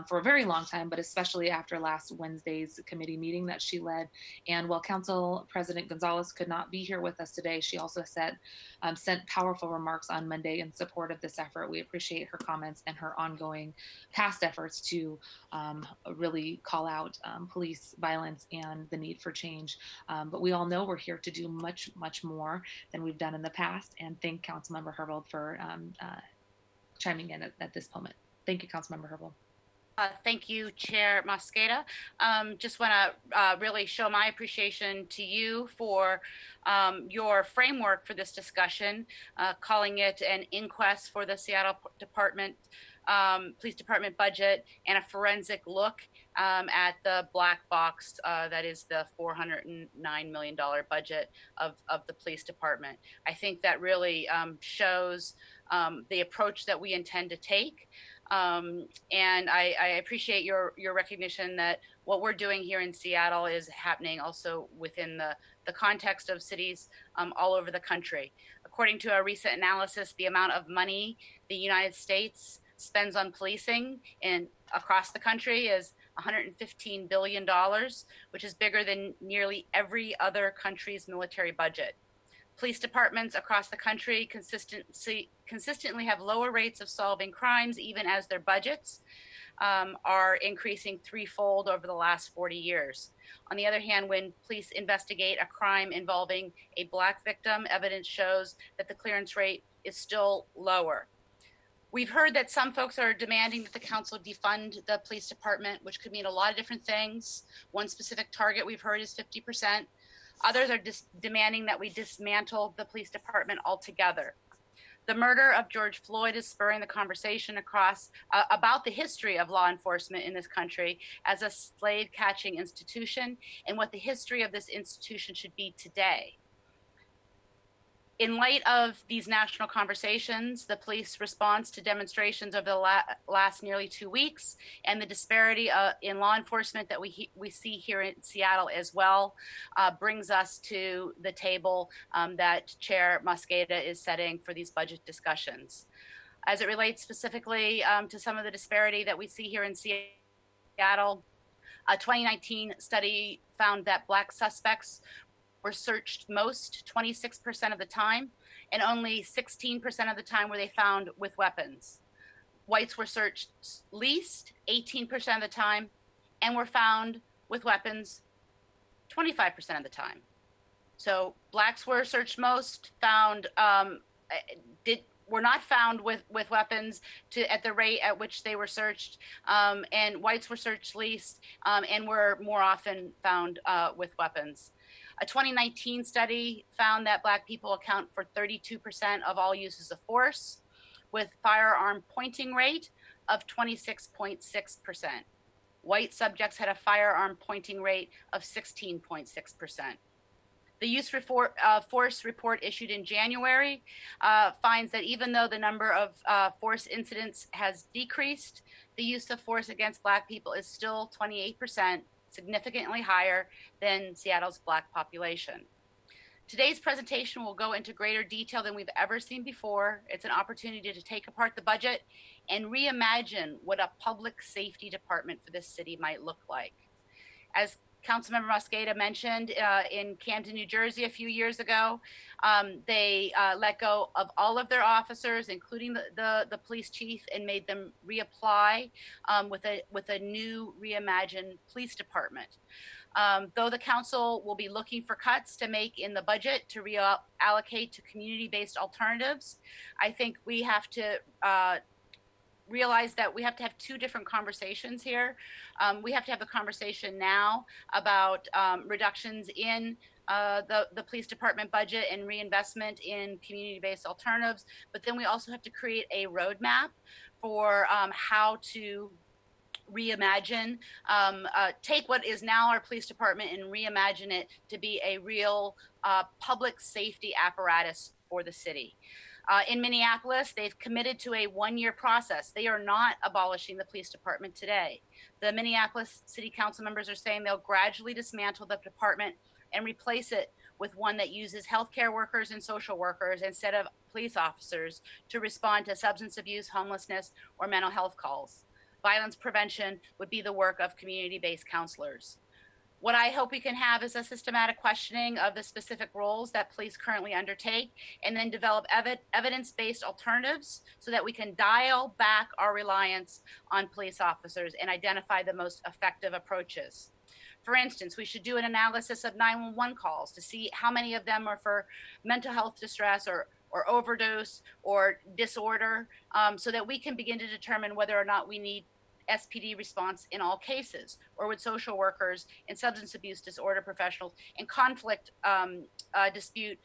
C: for a very long time, but especially after last Wednesday's committee meeting that she led. And while Council President Gonzalez could not be here with us today, she also sent powerful remarks on Monday in support of this effort. We appreciate her comments and her ongoing past efforts to really call out police violence and the need for change. But we all know we're here to do much, much more than we've done in the past. And thank Councilmember Herbold for chiming in at this moment. Thank you, Councilmember Herbold.
G: Thank you, Chair Mosqueda. Just want to really show my appreciation to you for your framework for this discussion, calling it an inquest for the Seattle Police Department budget and a forensic look at the black box that is the $409 million budget of the police department. I think that really shows the approach that we intend to take. And I appreciate your recognition that what we're doing here in Seattle is happening also within the context of cities all over the country. According to a recent analysis, the amount of money the United States spends on policing across the country is $115 billion, which is bigger than nearly every other country's military budget. Police departments across the country consistently have lower rates of solving crimes, even as their budgets are increasing threefold over the last 40 years. On the other hand, when police investigate a crime involving a Black victim, evidence shows that the clearance rate is still lower. We've heard that some folks are demanding that the council defund the police department, which could mean a lot of different things. One specific target we've heard is 50%. Others are demanding that we dismantle the police department altogether. The murder of George Floyd is spurring the conversation about the history of law enforcement in this country as a slave-catching institution and what the history of this institution should be today. In light of these national conversations, the police response to demonstrations over the last nearly 2 weeks, and the disparity in law enforcement that we see here in Seattle as well, brings us to the table that Chair Mosqueda is setting for these budget discussions. As it relates specifically to some of the disparity that we see here in Seattle, a 2019 study found that Black suspects were searched most, 26% of the time, and only 16% of the time were they found with weapons. Whites were searched least, 18% of the time, and were found with weapons 25% of the time. So Blacks were searched most, were not found with weapons at the rate at which they were searched, and whites were searched least and were more often found with weapons. A 2019 study found that Black people account for 32% of all uses of force, with firearm pointing rate of 26.6%. White subjects had a firearm pointing rate of 16.6%. The use force report issued in January finds that even though the number of force incidents has decreased, the use of force against Black people is still 28%, significantly higher than Seattle's Black population. Today's presentation will go into greater detail than we've ever seen before. It's an opportunity to take apart the budget and reimagine what a public safety department for this city might look like. As Councilmember Mosqueda mentioned, in Camden, New Jersey, a few years ago, they let go of all of their officers, including the police chief, and made them reapply with a new reimagined police department. Though the council will be looking for cuts to make in the budget to reallocate to community-based alternatives, I think we have to realize that we have to have two different conversations here. We have to have a conversation now about reductions in the police department budget and reinvestment in community-based alternatives, but then we also have to create a roadmap for how to reimagine, take what is now our police department and reimagine it to be a real public safety apparatus for the city. In Minneapolis, they've committed to a one-year process. They are not abolishing the police department today. The Minneapolis City Council members are saying they'll gradually dismantle the department and replace it with one that uses healthcare workers and social workers instead of police officers to respond to substance abuse, homelessness, or mental health calls. Violence prevention would be the work of community-based counselors. What I hope we can have is a systematic questioning of the specific roles that police currently undertake, and then develop evidence-based alternatives so that we can dial back our reliance on police officers and identify the most effective approaches. For instance, we should do an analysis of 911 calls to see how many of them are for mental health distress or overdose or disorder, so that we can begin to determine whether or not we need SPD response in all cases, or would social workers and substance abuse disorder professionals and conflict dispute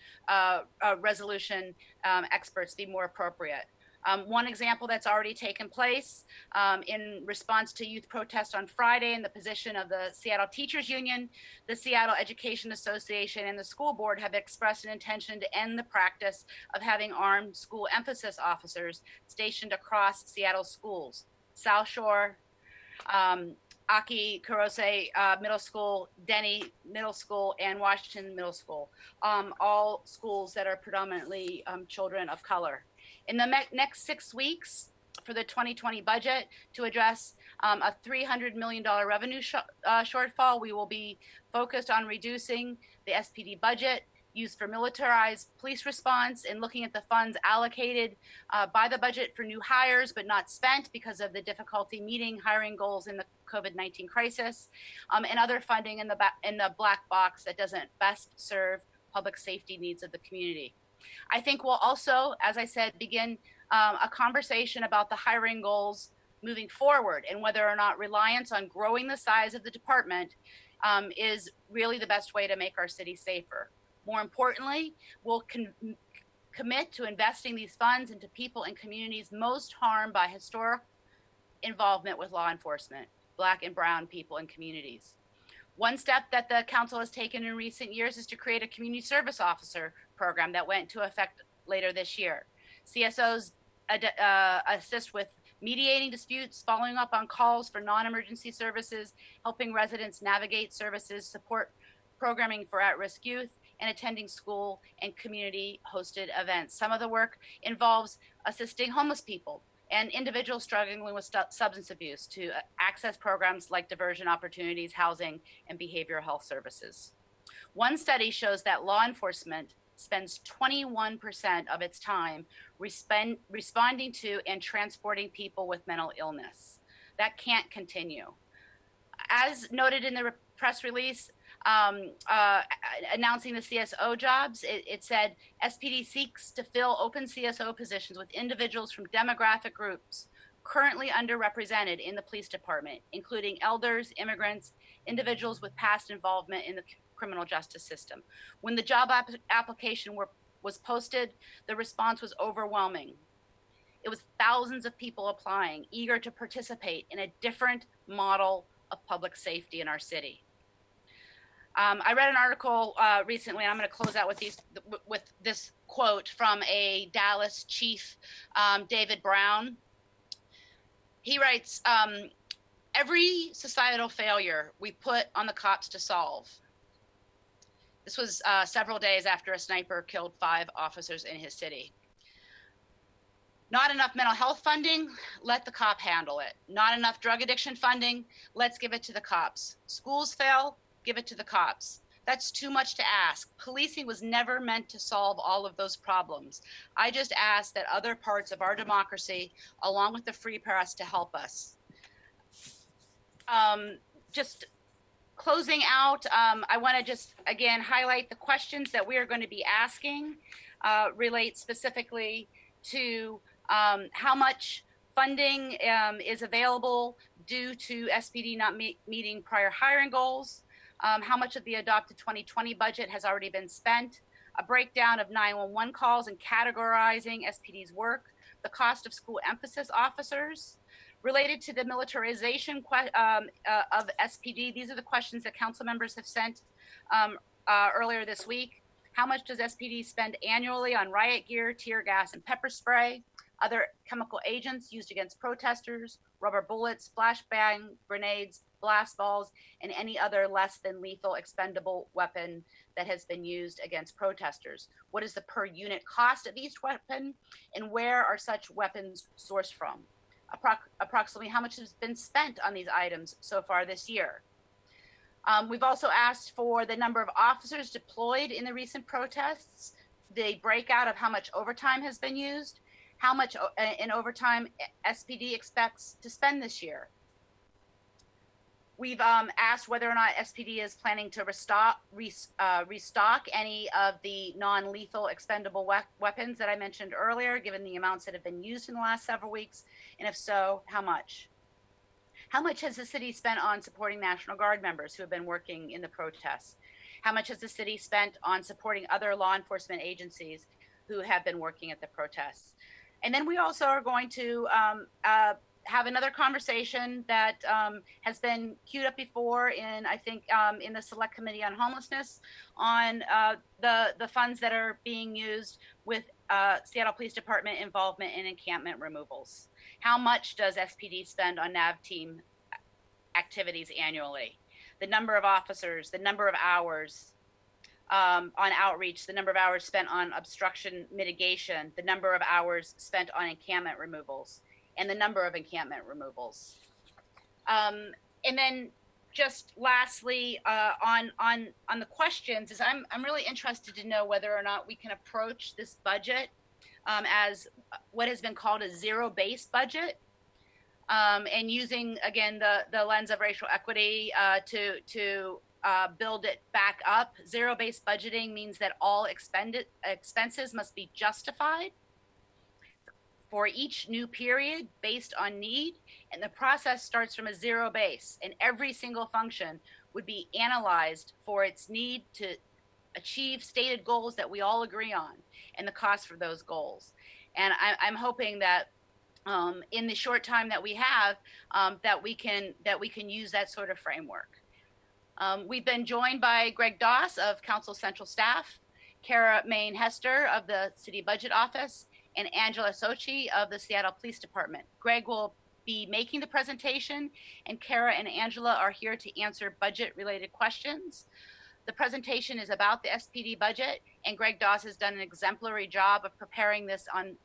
G: resolution experts be more appropriate. One example that's already taken place in response to youth protest on Friday and the position of the Seattle Teachers Union, the Seattle Education Association and the school board have expressed an intention to end the practice of having armed school emphasis officers stationed across Seattle schools. South Shore, Aki Kurose Middle School, Denny Middle School, and Washington Middle School, all schools that are predominantly children of color. In the next 6 weeks for the 2020 budget, to address a $300 million revenue shortfall, we will be focused on reducing the SPD budget used for militarized police response and looking at the funds allocated by the budget for new hires but not spent because of the difficulty meeting hiring goals in the COVID-19 crisis, and other funding in the black box that doesn't best serve public safety needs of the community. I think we'll also, as I said, begin a conversation about the hiring goals moving forward and whether or not reliance on growing the size of the department is really the best way to make our city safer. More importantly, we'll commit to investing these funds into people and communities most harmed by historic involvement with law enforcement, Black and Brown people and communities. One step that the council has taken in recent years is to create a community service officer program that went into effect later this year. CSOs assist with mediating disputes, following up on calls for non-emergency services, helping residents navigate services, support programming for at-risk youth, and attending school and community-hosted events. Some of the work involves assisting homeless people and individuals struggling with substance abuse to access programs like diversion opportunities, housing, and behavioral health services. One study shows that law enforcement spends 21% of its time responding to and transporting people with mental illness. That can't continue. As noted in the press release announcing the CSO jobs, it said SPD seeks to fill open CSO positions with individuals from demographic groups currently underrepresented in the police department, including elders, immigrants, individuals with past involvement in the criminal justice system. When the job application was posted, the response was overwhelming. It was thousands of people applying, eager to participate in a different model of public safety in our city. I read an article recently, and I'm going to close out with this quote from a Dallas chief, David Brown. He writes, every societal failure we put on the cops to solve. This was several days after a sniper killed 5 officers in his city. Not enough mental health funding, let the cop handle it. Not enough drug addiction funding, let's give it to the cops. Schools fail, give it to the cops. That's too much to ask. Policing was never meant to solve all of those problems. I just ask that other parts of our democracy, along with the free press, to help us. Just closing out, I want to just, again, highlight the questions that we are going to be asking relate specifically to how much Funding is available due to SPD not meeting prior hiring goals. How much of the adopted 2020 budget has already been spent? A breakdown of 911 calls and categorizing SPD's work. The cost of school emphasis officers. Related to the militarization of SPD, these are the questions that council members have sent earlier this week. How much does SPD spend annually on riot gear, tear gas, and pepper spray, other chemical agents used against protesters, rubber bullets, flashbang grenades, blast balls, and any other less than lethal expendable weapon that has been used against protesters? What is the per unit cost of each weapon, and where are such weapons sourced from? Approximately how much has been spent on these items so far this year? We've also asked for the number of officers deployed in the recent protests, the breakout of how much overtime has been used, how much in overtime SPD expects to spend this year. We've asked whether or not SPD is planning to restock any of the non-lethal expendable weapons that I mentioned earlier, given the amounts that have been used in the last several weeks, and if so, how much? How much has the city spent on supporting National Guard members who have been working in the protests? How much has the city spent on supporting other law enforcement agencies who have been working at the protests? And then we also are going to have another conversation that has been queued up before in, I think, in the Select Committee on Homelessness on the funds that are being used with Seattle Police Department involvement in encampment removals. How much does SPD spend on NAV team activities annually? The number of officers, the number of hours on outreach, the number of hours spent on obstruction mitigation, the number of hours spent on encampment removals, and the number of encampment removals. And then just lastly, on the questions, is I'm really interested to know whether or not we can approach this budget as what has been called a zero-based budget, and using, again, the lens of racial equity to build it back up. Zero-based budgeting means that all expenses must be justified for each new period based on need, and the process starts from a zero base, and every single function would be analyzed for its need to achieve stated goals that we all agree on and the cost for those goals. And I'm hoping that in the short time that we have, that we can use that sort of framework. We've been joined by Greg Doss of Council Central Staff, Kara Main Hester of the City Budget Office, and Angela Sochi of the Seattle Police Department. Greg will be making the presentation, and Kara and Angela are here to answer budget-related questions. The presentation is about the SPD budget, and Greg Doss has done an exemplary job of preparing this on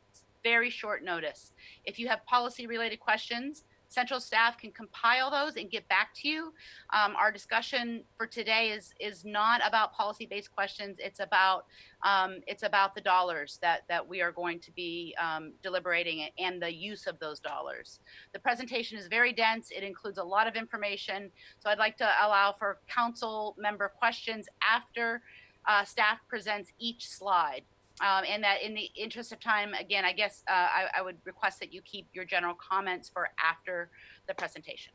G: very short notice. If you have policy-related questions, Central staff can compile those and get back to you. Our discussion for today is not about policy-based questions. It's about the dollars that we are going to be deliberating and the use of those dollars. The presentation is very dense. It includes a lot of information. So I'd like to allow for council member questions after staff presents each slide. And that in the interest of time, again, I guess I would request that you keep your general comments for after the presentation.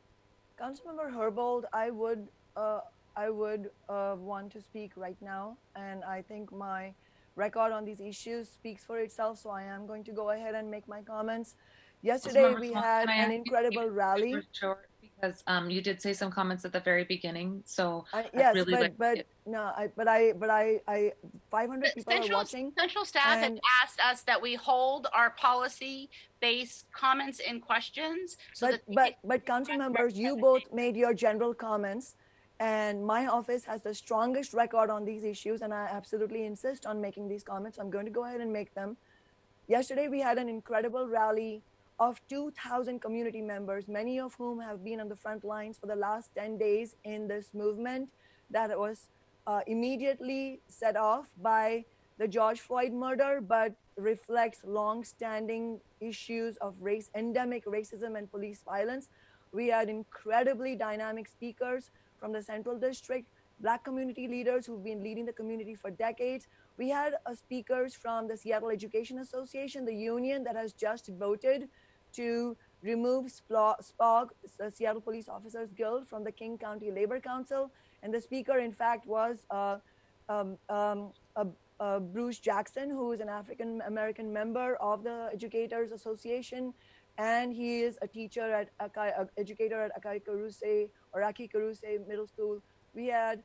E: Councilmember Herbold, I would want to speak right now, and I think my record on these issues speaks for itself, so I am going to go ahead and make my comments. Yesterday, we had an incredible rally.
C: Short, because you did say some comments at the very beginning, so
E: yes,
C: really
E: but 500 people are watching.
G: Central staff has asked us that we hold our policy-based comments and questions. So
E: but council members, you both made your general comments, and my office has the strongest record on these issues, and I absolutely insist on making these comments. I'm going to go ahead and make them. Yesterday, we had an incredible rally of 2,000 community members, many of whom have been on the front lines for the last 10 days in this movement that was immediately set off by the George Floyd murder, but reflects long-standing issues of endemic racism and police violence. We had incredibly dynamic speakers from the Central District, Black community leaders who've been leading the community for decades. We had speakers from the Seattle Education Association, the union that has just voted to remove SPOG, the Seattle Police Officers Guild, from the King County Labor Council. And the speaker, in fact, was Bruce Jackson, who is an African American member of the Educators Association, and he is a teacher at educator at Aki Karuse Middle School. We had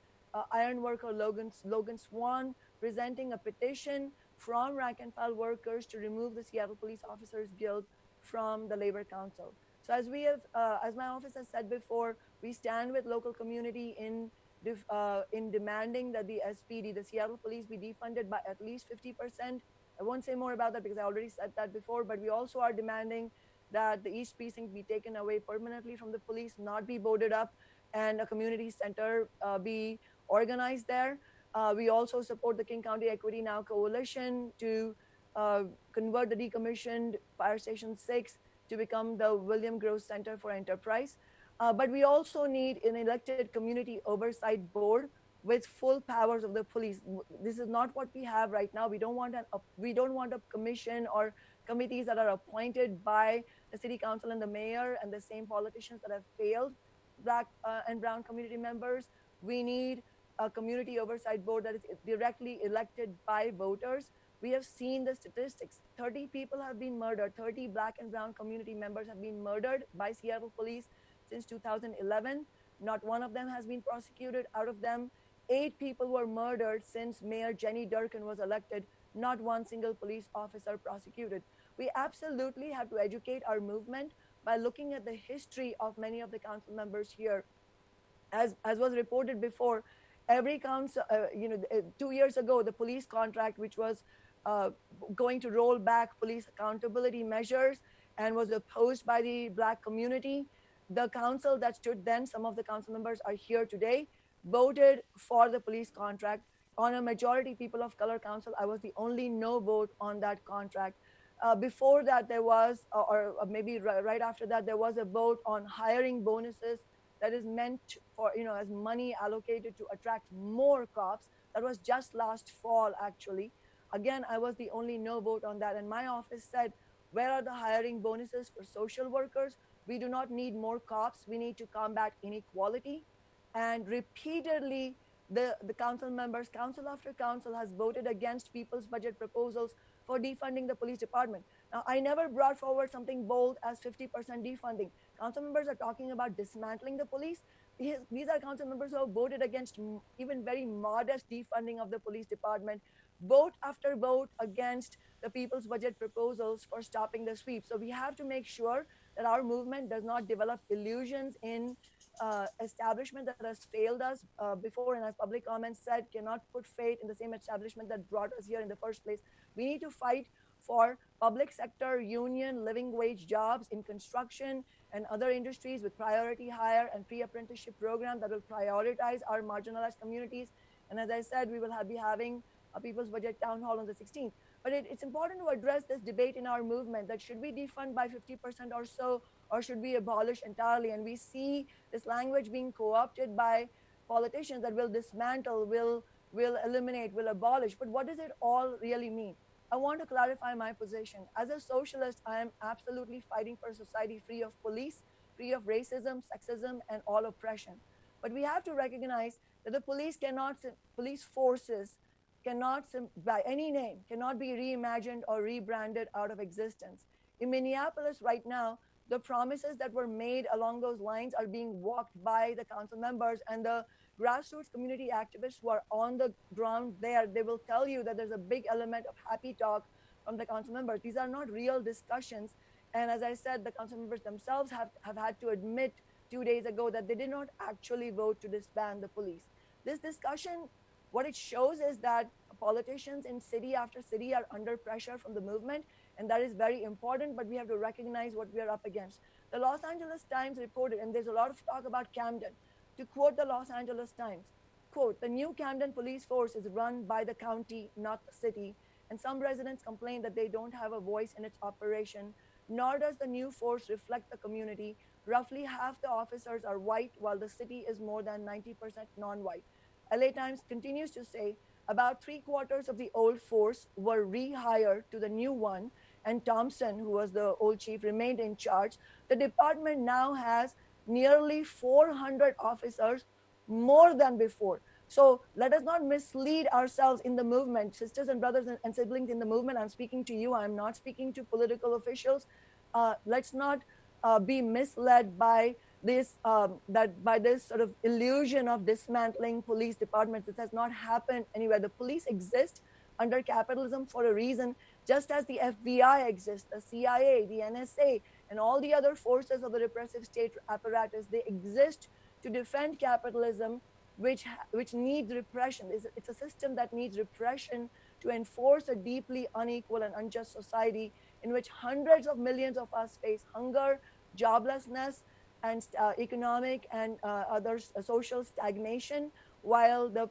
E: iron worker Logan Swan presenting a petition from rank and file workers to remove the Seattle Police Officers Guild from the Labor Council. So as we have, as my office has said before, we stand with local community in demanding that the SPD, the Seattle Police, be defunded by at least 50%. I won't say more about that because I already said that before, but we also are demanding that the East Precinct be taken away permanently from the police, not be boarded up, and a community center be organized there. We also support the King County Equity Now Coalition to convert the decommissioned Fire Station 6 to become the William Gross Center for Enterprise. But we also need an elected community oversight board with full powers of the police. This is not what we have right now. We don't want a commission or committees that are appointed by the city council and the mayor and the same politicians that have failed Black and brown community members. We need a community oversight board that is directly elected by voters. We have seen the statistics. 30 people have been murdered. 30 Black and brown community members have been murdered by Seattle police since 2011. Not one of them has been prosecuted. Out of them, 8 people were murdered since Mayor Jenny Durkin was elected. Not one single police officer prosecuted. We absolutely have to educate our movement by looking at the history of many of the council members here. As was reported before, every council, 2 years ago, the police contract, which was going to roll back police accountability measures and was opposed by the Black community, the council that stood then, some of the council members are here today, voted for the police contract. On a majority people of color council, I was the only no vote on that contract. Before that, there was, or maybe right after that, there was a vote on hiring bonuses that is meant for, as money allocated to attract more cops. That was just last fall, actually. Again, I was the only no vote on that. And my office said, where are the hiring bonuses for social workers? We do not need more cops. We need to combat inequality. And repeatedly, the council members, council after council, has voted against people's budget proposals for defunding the police department. Now, I never brought forward something bold as 50% defunding. Council members are talking about dismantling the police. These are council members who have voted against even very modest defunding of the police department, vote after vote against the people's budget proposals for stopping the sweep. So we have to make sure that our movement does not develop illusions in establishment that has failed us before, and as public comments said, cannot put faith in the same establishment that brought us here in the first place. We need to fight for public sector union living wage jobs in construction and other industries with priority hire and free apprenticeship program that will prioritize our marginalized communities. And as I said, we will be having a People's Budget Town Hall on the 16th. But it's important to address this debate in our movement that should we defund by 50% or so, or should we abolish entirely? And we see this language being co-opted by politicians that will dismantle, will eliminate, will abolish. But what does it all really mean? I want to clarify my position. As a socialist, I am absolutely fighting for a society free of police, free of racism, sexism, and all oppression. But we have to recognize that the police forces cannot, by any name, cannot be reimagined or rebranded out of existence. In Minneapolis right now, the promises that were made along those lines are being walked by the council members, and the grassroots community activists who are on the ground there, they will tell you that there's a big element of happy talk from the council members. These are not real discussions. And as I said, the council members themselves have had to admit 2 days ago that they did not actually vote to disband the police. This discussion, what it shows is that politicians in city after city are under pressure from the movement, and that is very important, but we have to recognize what we are up against. The Los Angeles Times reported, and there's a lot of talk about Camden. To quote the Los Angeles Times, quote, "The new Camden police force is run by the county, not the city, and some residents complain that they don't have a voice in its operation, nor does the new force reflect the community. Roughly half the officers are white, while the city is more than 90% non-white." LA Times continues to say, about 3/4 of the old force were rehired to the new one, and Thompson, who was the old chief, remained in charge, the department now has nearly 400 officers, more than before. So let us not mislead ourselves in the movement. Sisters and brothers and siblings in the movement, I'm speaking to you. I'm not speaking to political officials. Let's not be misled by this by this sort of illusion of dismantling police departments. This has not happened anywhere. The police exist under capitalism for a reason, just as the FBI exists, the CIA, the NSA, and all the other forces of the repressive state apparatus. They exist to defend capitalism, which needs repression. It's a system that needs repression to enforce a deeply unequal and unjust society in which hundreds of millions of us face hunger, joblessness, and economic and other social stagnation, while the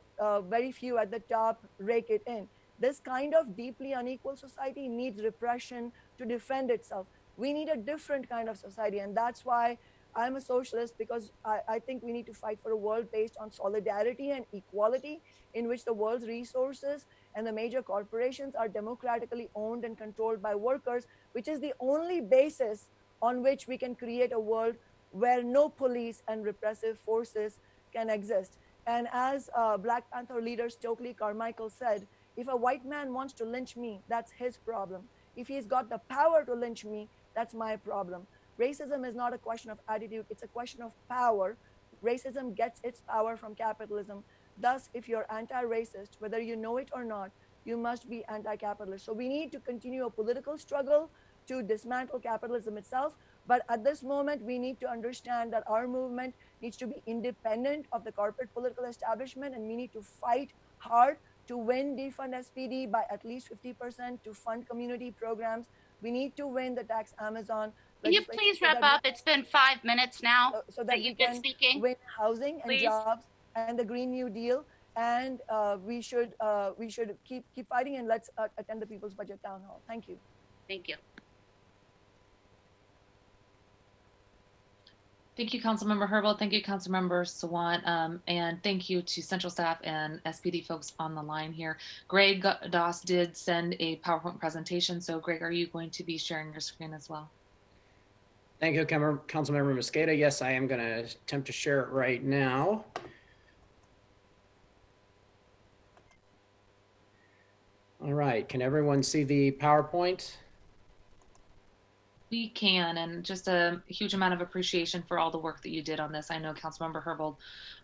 E: very few at the top rake it in. This kind of deeply unequal society needs repression to defend itself. We need a different kind of society, and that's why I'm a socialist, because I think we need to fight for a world based on solidarity and equality, in which the world's resources and the major corporations are democratically owned and controlled by workers, which is the only basis on which we can create a world where no police and repressive forces can exist. And as Black Panther leader Stokely Carmichael said, if a white man wants to lynch me, that's his problem. If he's got the power to lynch me, that's my problem. Racism is not a question of attitude, it's a question of power. Racism gets its power from capitalism. Thus, if you're anti-racist, whether you know it or not, you must be anti-capitalist. So we need to continue a political struggle to dismantle capitalism itself. But at this moment, we need to understand that our movement needs to be independent of the corporate political establishment, and we need to fight hard to win defund SPD by at least 50%, to fund community programs. We need to win the tax Amazon.
G: Can you please wrap up? It's been 5 minutes now
E: so that
G: you've been speaking.
E: Win housing and jobs and the Green New Deal. And we should keep fighting, and let's attend the People's Budget Town Hall. Thank you.
G: Thank you.
C: Thank you, Councilmember Herbold. Thank you, Councilmember Sawant. And thank you to Central staff and SPD folks on the line here. Greg Doss did send a PowerPoint presentation. So Greg, are you going to be sharing your screen as well?
M: Thank you, Councilmember Mosqueda. Yes, I am going to attempt to share it right now. All right, can everyone see the PowerPoint?
C: We can, and just a huge amount of appreciation for all the work that you did on this. I know Councilmember Herbold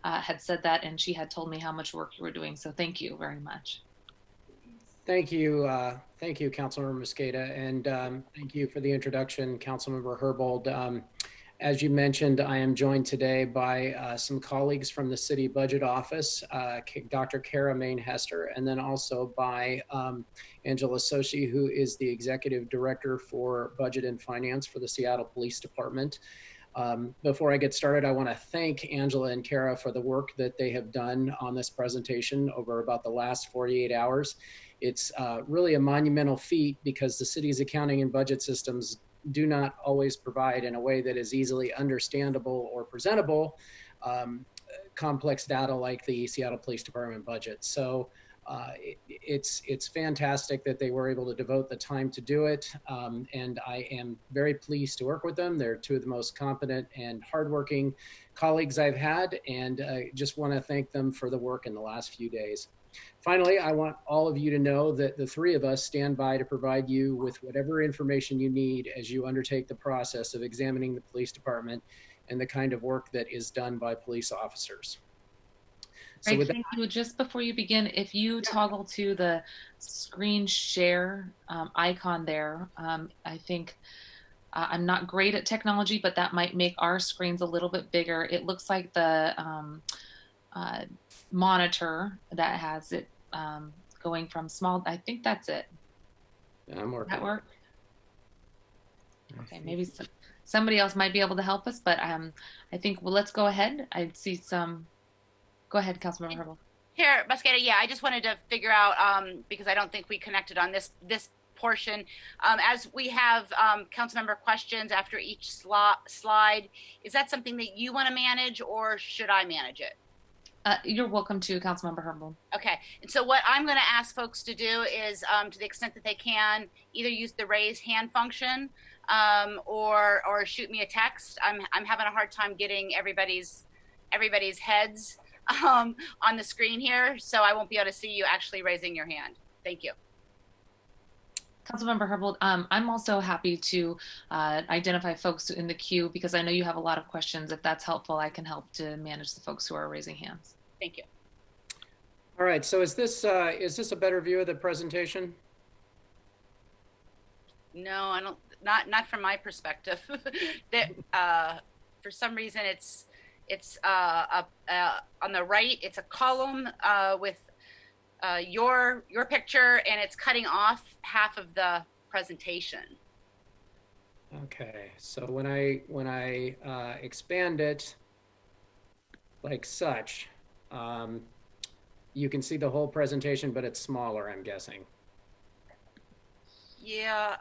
C: had said that, and she had told me how much work you were doing, so thank you very much.
M: Thank you, Councilmember Mosqueda, and thank you for the introduction, Councilmember Herbold. As you mentioned, I am joined today by some colleagues from the City Budget Office, Dr. Kara Main-Hester, and then also by Angela Sochi, who is the Executive Director for Budget and Finance for the Seattle Police Department. Before I get started, I want to thank Angela and Kara for the work that they have done on this presentation over about the last 48 hours. It's really a monumental feat because the city's accounting and budget systems do not always provide in a way that is easily understandable or presentable complex data like the Seattle Police Department budget. So it's fantastic that they were able to devote the time to do it. And I am very pleased to work with them. They're two of the most competent and hardworking colleagues I've had, and I just want to thank them for the work in the last few days. Finally, I want all of you to know that the three of us stand by to provide you with whatever information you need as you undertake the process of examining the police department and the kind of work that is done by police officers. So
C: Greg, thank you. Just before you begin, if you toggle to the screen share icon there, I think I'm not great at technology, but that might make our screens a little bit bigger. It looks like the monitor that has it going from small. I think that's it.
M: Yeah, I'm working.
C: That work? Okay, maybe somebody else might be able to help us, but I think, well, let's go ahead. I see some. Go ahead, Councilmember Herbold.
G: Here, Mosqueda, yeah, I just wanted to figure out, because I don't think we connected on this portion. As we have Councilmember questions after each slide, is that something that you want to manage, or should I manage it?
C: You're welcome to, Councilmember Herbold.
G: Okay, and so what I'm going to ask folks to do is, to the extent that they can, either use the raise hand function or shoot me a text. I'm having a hard time getting everybody's heads on the screen here, so I won't be able to see you actually raising your hand. Thank you.
C: Councilmember Herbold, I'm also happy to identify folks in the queue because I know you have a lot of questions. If that's helpful, I can help to manage the folks who are raising hands.
G: Thank you.
M: All right, so is this a better view of the presentation?
G: No, I don't. Not from my perspective. That for some reason it's on the right. It's a column with your picture, and it's cutting off half of the presentation.
M: Okay, so when I expand it like such, you can see the whole presentation, but it's smaller, I'm guessing.
G: Yeah.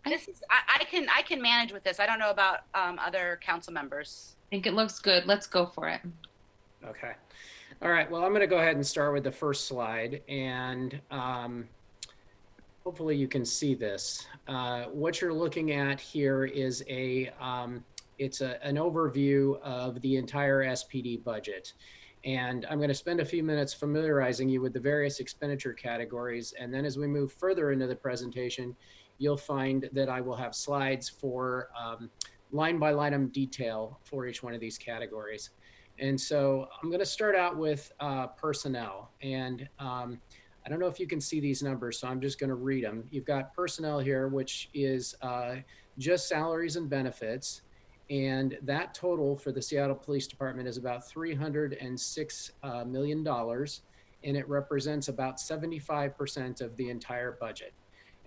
G: This is I can manage with this. I don't know about other council members.
C: I think it looks good. Let's go for it.
M: Okay. All right. Well, I'm going to go ahead and start with the first slide, and hopefully you can see this. What you're looking at here is an overview of the entire SPD budget. And I'm going to spend a few minutes familiarizing you with the various expenditure categories. And then as we move further into the presentation, you'll find that I will have slides for line by line detail for each one of these categories. And so I'm going to start out with personnel. And I don't know if you can see these numbers, so I'm just going to read them. You've got personnel here, which is just salaries and benefits. And that total for the Seattle Police Department is about $306 million, and it represents about 75% of the entire budget.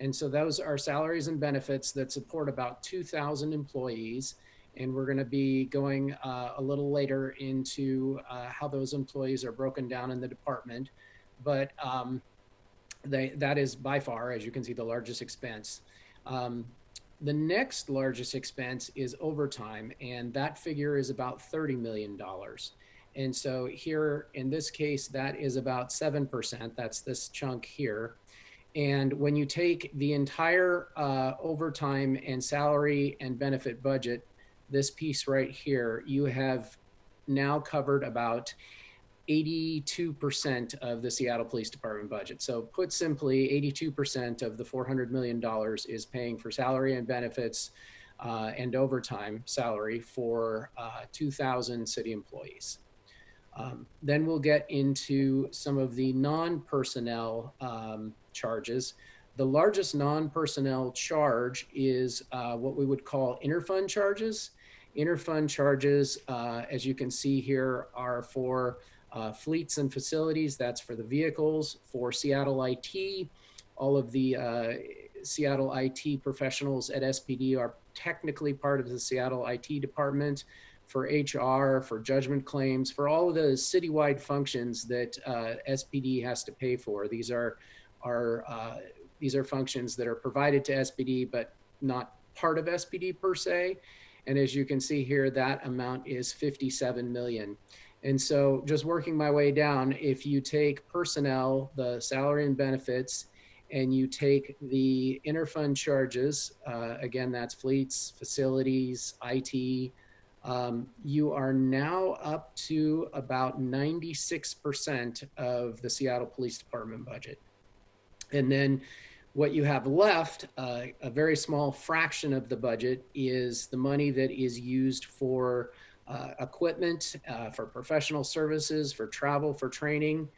M: And so those are salaries and benefits that support about 2,000 employees. And we're going to be going a little later into how those employees are broken down in the department. But that is by far, as you can see, the largest expense. The next largest expense is overtime, and that figure is about $30 million. And so here, in this case, that is about 7%. That's this chunk here. And when you take the entire overtime and salary and benefit budget, this piece right here, you have now covered about 82% of the Seattle Police Department budget. So put simply, 82% of the $400 million is paying for salary and benefits and overtime salary for 2,000 city employees. Then we'll get into some of the non-personnel charges. The largest non-personnel charge is what we would call interfund charges. Interfund charges, as you can see here, are for fleets and facilities. That's for the vehicles. For Seattle IT, all of the Seattle IT professionals at SPD are technically part of the Seattle IT department. For HR, for judgment claims, for all of the citywide functions that SPD has to pay for. These are functions that are provided to SPD, but not part of SPD per se. And as you can see here, that amount is $57 million. And so just working my way down, if you take personnel, the salary and benefits, and you take the interfund charges, again, that's fleets, facilities, IT, you are now up to about 96% of the Seattle Police Department budget. And then what you have left, a very small fraction of the budget, is the money that is used for equipment, for professional services, for travel, for training.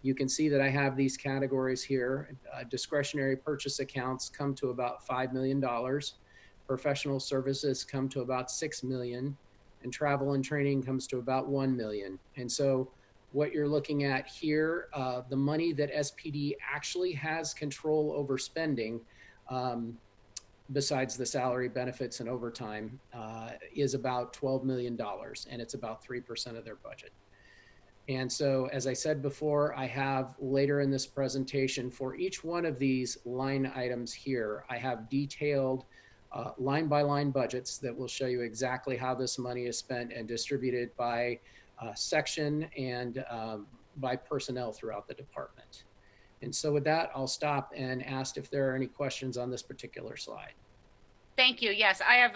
M: You can see that I have these categories here. Discretionary purchase accounts come to about $5 million. Professional services come to about $6 million. And travel and training comes to about $1 million. And so what you're looking at here, the money that SPD actually has control over spending, besides the salary, benefits, and overtime, is about $12 million, and it's about 3% of their budget. And so, as I said before, I have later in this presentation for each one of these line items here, I have detailed line by line budgets that will show you exactly how this money is spent and distributed by section and by personnel throughout the department. And so with that, I'll stop and ask if there are any questions on this particular slide.
G: Thank you. Yes, I have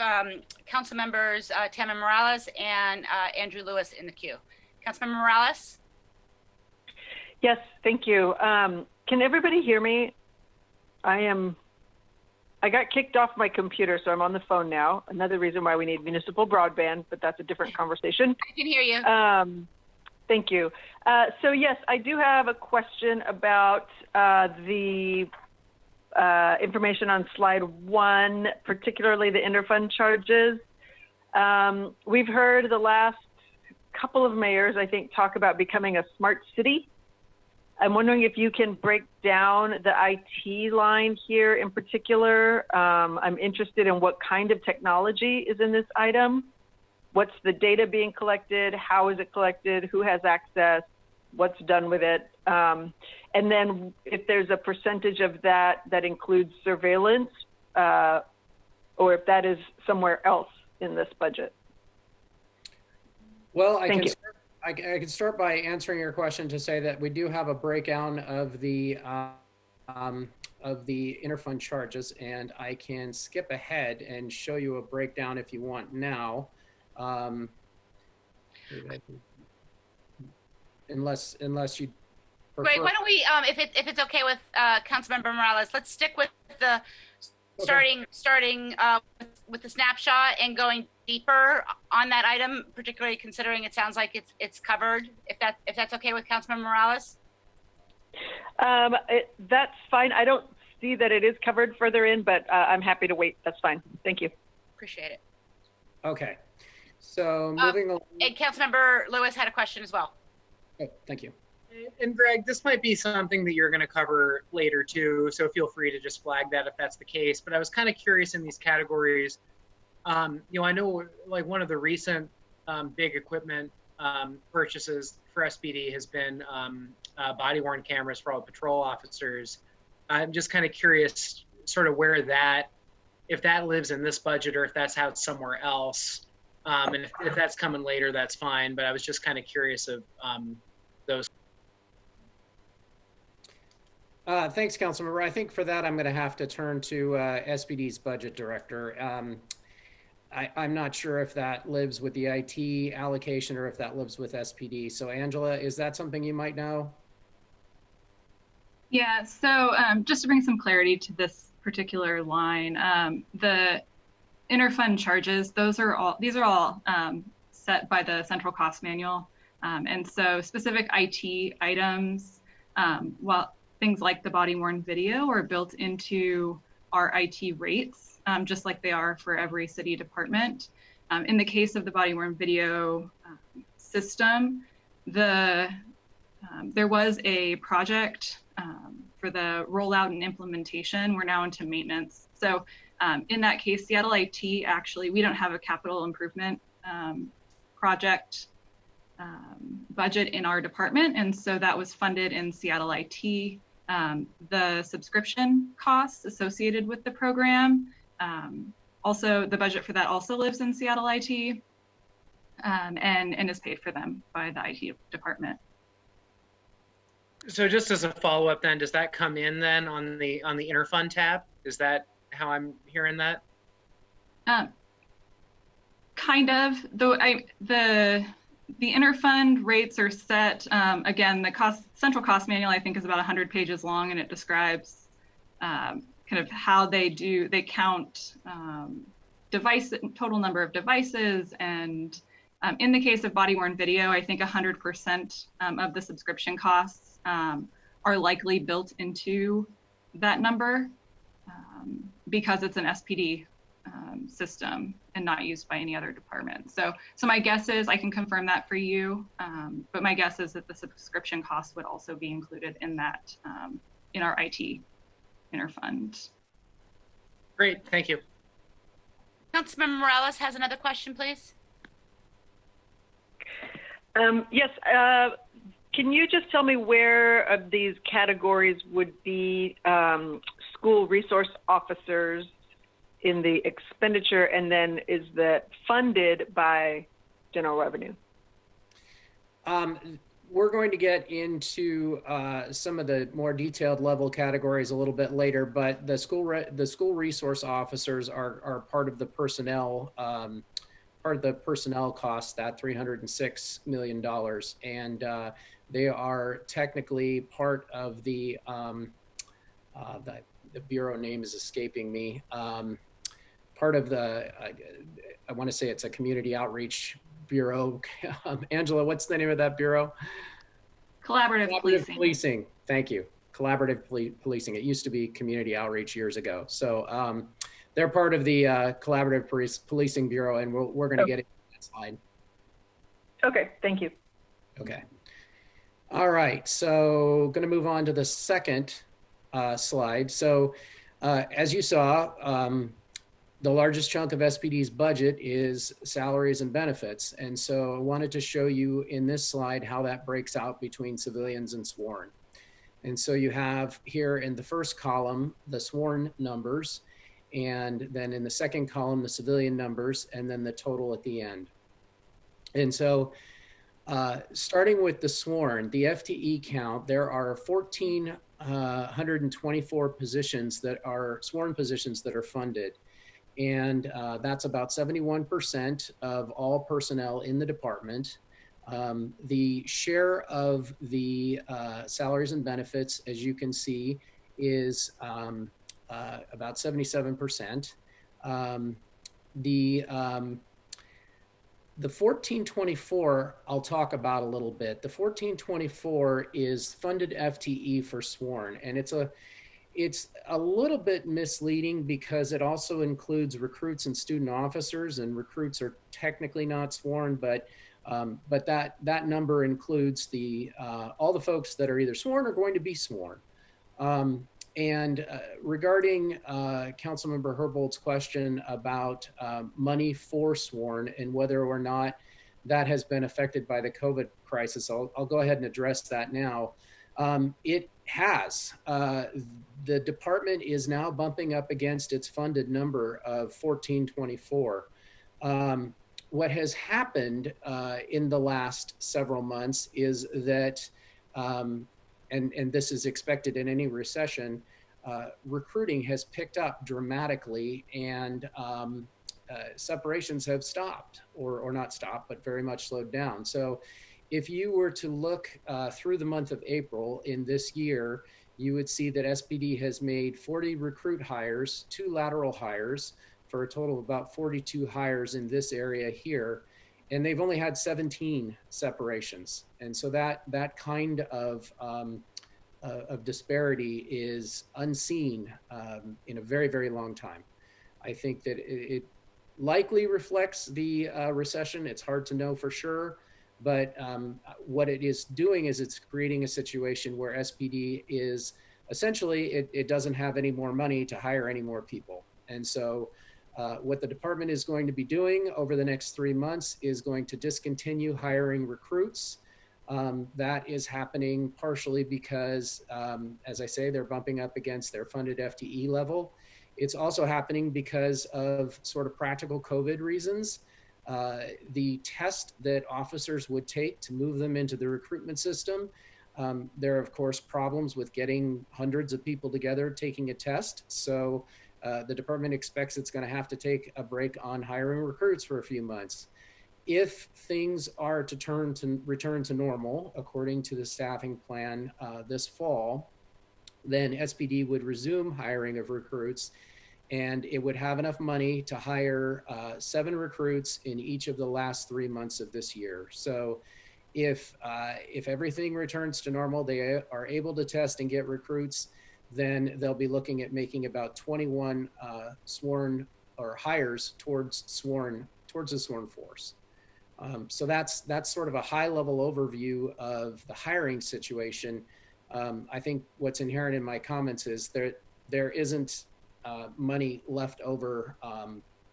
G: council members Tamara Morales and Andrew Lewis in the queue. Councilmember Morales?
L: Yes, thank you. Can everybody hear me? I got kicked off my computer, so I'm on the phone now. Another reason why we need municipal broadband, but that's a different conversation.
G: I can hear you.
L: Thank you. So yes, I do have a question about the information on slide 1, particularly the interfund charges. We've heard the last couple of mayors, I think, talk about becoming a smart city. I'm wondering if you can break down the IT line here in particular. I'm interested in what kind of technology is in this item. What's the data being collected? How is it collected? Who has access? What's done with it? And then if there's a percentage of that that includes surveillance, or if that is somewhere else in this budget.
M: Well, I can start by answering your question to say that we do have a breakdown of the interfund charges, and I can skip ahead and show you a breakdown if you want now. Unless you prefer.
G: Great. Why don't we, if it's okay with Councilmember Morales, let's stick with the starting with the snapshot and going deeper on that item, particularly considering it sounds like it's covered. If that's okay with Councilmember Morales.
L: That's fine. I don't see that it is covered further in, but I'm happy to wait. That's fine. Thank you.
G: Appreciate it.
M: Okay. So moving along.
G: And Councilmember Lewis had a question as well.
M: Oh, thank you.
T: And Greg, this might be something that you're going to cover later too, so feel free to just flag that if that's the case. But I was kind of curious in these categories. I know like one of the recent big equipment purchases for SPD has been body-worn cameras for all patrol officers. I'm just kind of curious sort of where if that lives in this budget or if that's out somewhere else. And if that's coming later, that's fine. But I was just kind of curious of those.
M: Thanks, Councilmember. I think for that, I'm going to have to turn to SPD's budget director. I'm not sure if that lives with the IT allocation or if that lives with SPD. So Angela, is that something you might know?
N: Yeah, so just to bring some clarity to this particular line, the interfund charges, these are all set by the central cost manual. And so specific IT items, things like the body-worn video are built into our IT rates, just like they are for every city department. In the case of the body-worn video system, there was a project for the rollout and implementation. We're now into maintenance. So in that case, Seattle IT, actually, we don't have a capital improvement project budget in our department. And so that was funded in Seattle IT. The subscription costs associated with the program, also the budget for that also lives in Seattle IT and is paid for them by the IT department.
T: So just as a follow-up then, does that come in then on the interfund tab? Is that how I'm hearing that?
N: Kind of. Though the interfund rates are set, again, the central cost manual, I think, is about 100 pages long, and it describes kind of how they count total number of devices. And in the case of body-worn video, I think 100% of the subscription costs are likely built into that number because it's an SPD system and not used by any other department. So my guess is, I can confirm that for you, but my guess is that the subscription cost would also be included in that, in our IT interfund.
T: Great, thank you.
G: Councilmember Morales has another question, please.
L: Yes, can you just tell me where of these categories would be school resource officers in the expenditure, and then is that funded by general revenue?
M: We're going to get into some of the more detailed level categories a little bit later, but the school resource officers are part of the personnel costs, that $306 million, and they are technically part of the bureau name is escaping me. Part of the I want to say it's a community outreach bureau. Angela, what's the name of that bureau?
N: Collaborative policing.
M: Thank you. Collaborative policing. It used to be community outreach years ago. So they're part of the collaborative policing bureau, and we're going to get into that slide.
L: Okay, thank you.
M: Okay. All right. So going to move on to the second slide. So as you saw, the largest chunk of SPD's budget is salaries and benefits. And so I wanted to show you in this slide how that breaks out between civilians and sworn. And so you have here in the first column, the sworn numbers, and then in the second column, the civilian numbers, and then the total at the end. And so starting with the sworn, the FTE count, there are 1,424 positions that are sworn positions that are funded. And that's about 71% of all personnel in the department. The share of the salaries and benefits, as you can see, is about 77%. The 1424, I'll talk about a little bit. The 1424 is funded FTE for sworn, and it's a little bit misleading because it also includes recruits and student officers, and recruits are technically not sworn, but that number includes all the folks that are either sworn or going to be sworn. Regarding Councilmember Herbold's question about money for sworn and whether or not that has been affected by the COVID crisis, I'll go ahead and address that now. It has. The department is now bumping up against its funded number of 1424. What has happened in the last several months is that, and this is expected in any recession, recruiting has picked up dramatically, and separations have stopped, or not stopped, but very much slowed down. So if you were to look through the month of April in this year, you would see that SPD has made 40 recruit hires, 2 lateral hires, for a total of about 42 hires in this area here. And they've only had 17 separations. And so that kind of disparity is unseen in a very, very long time. I think that it likely reflects the recession. It's hard to know for sure. But what it is doing is it's creating a situation where SPD is essentially, it doesn't have any more money to hire any more people. And so what the department is going to be doing over the next 3 months is going to discontinue hiring recruits. That is happening partially because, as I say, they're bumping up against their funded FTE level. It's also happening because of sort of practical COVID reasons. The test that officers would take to move them into the recruitment system, there are, of course, problems with getting hundreds of people together taking a test. So the department expects it's going to have to take a break on hiring recruits for a few months. If things are to return to normal, according to the staffing plan this fall, then SPD would resume hiring of recruits, and it would have enough money to hire 7 recruits in each of the last 3 months of this year. So if everything returns to normal, they are able to test and get recruits, then they'll be looking at making about 21 sworn or hires towards the sworn force. So that's sort of a high level overview of the hiring situation. I think what's inherent in my comments is there isn't money left over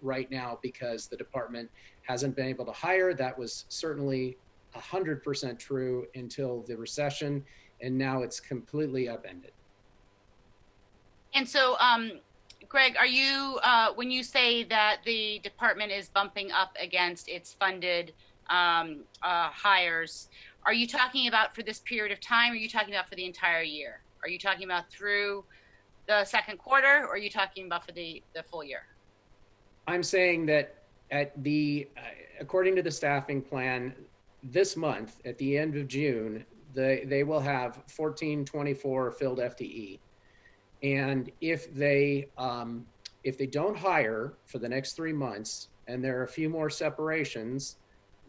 M: right now because the department hasn't been able to hire. That was certainly 100% true until the recession, and now it's completely upended.
G: And so, Greg, are you, when you say that the department is bumping up against its funded hires, Are you talking about for this period of time? Or are you talking about for the entire year? Are you talking about through the second quarter, or are you talking about for the full year?
M: I'm saying that according to the staffing plan, this month at the end of June, they will have 1424 filled FTE, and if they don't hire for the next 3 months, and there are a few more separations,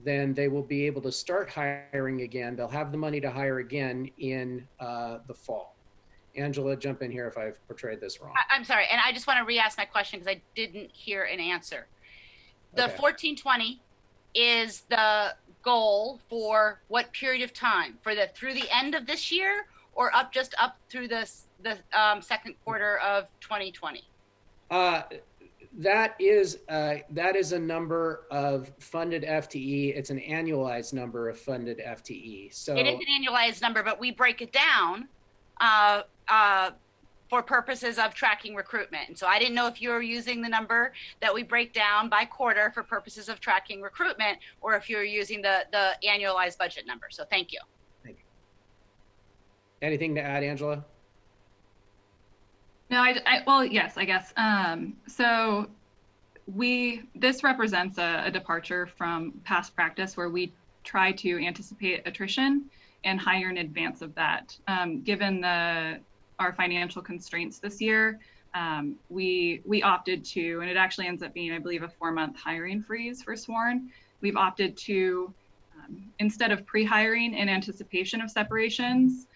M: then they will be able to start hiring again. They'll have the money to hire again in the fall. Angela, jump in here if I've portrayed this wrong.
G: I'm sorry, and I just want to re-ask my question because I didn't hear an answer. The
M: Okay.
G: 1420 is the goal for what period of time? Through the end of this year, or up through the second quarter of 2020?
M: That is a number of funded FTE. It's an annualized number of funded FTE. So
G: it is an annualized number, but we break it down for purposes of tracking recruitment. And so I didn't know if you were using the number that we break down by quarter for purposes of tracking recruitment, or if you're using the annualized budget number. So thank you.
M: Thank you. Anything to add, Angela?
N: No, well, yes, I guess. So this represents a departure from past practice where we try to anticipate attrition and hire in advance of that. Given our financial constraints this year, we opted to, and it actually ends up being, I believe, a 4-month hiring freeze for sworn. We've opted to, instead of pre-hiring in anticipation of separations,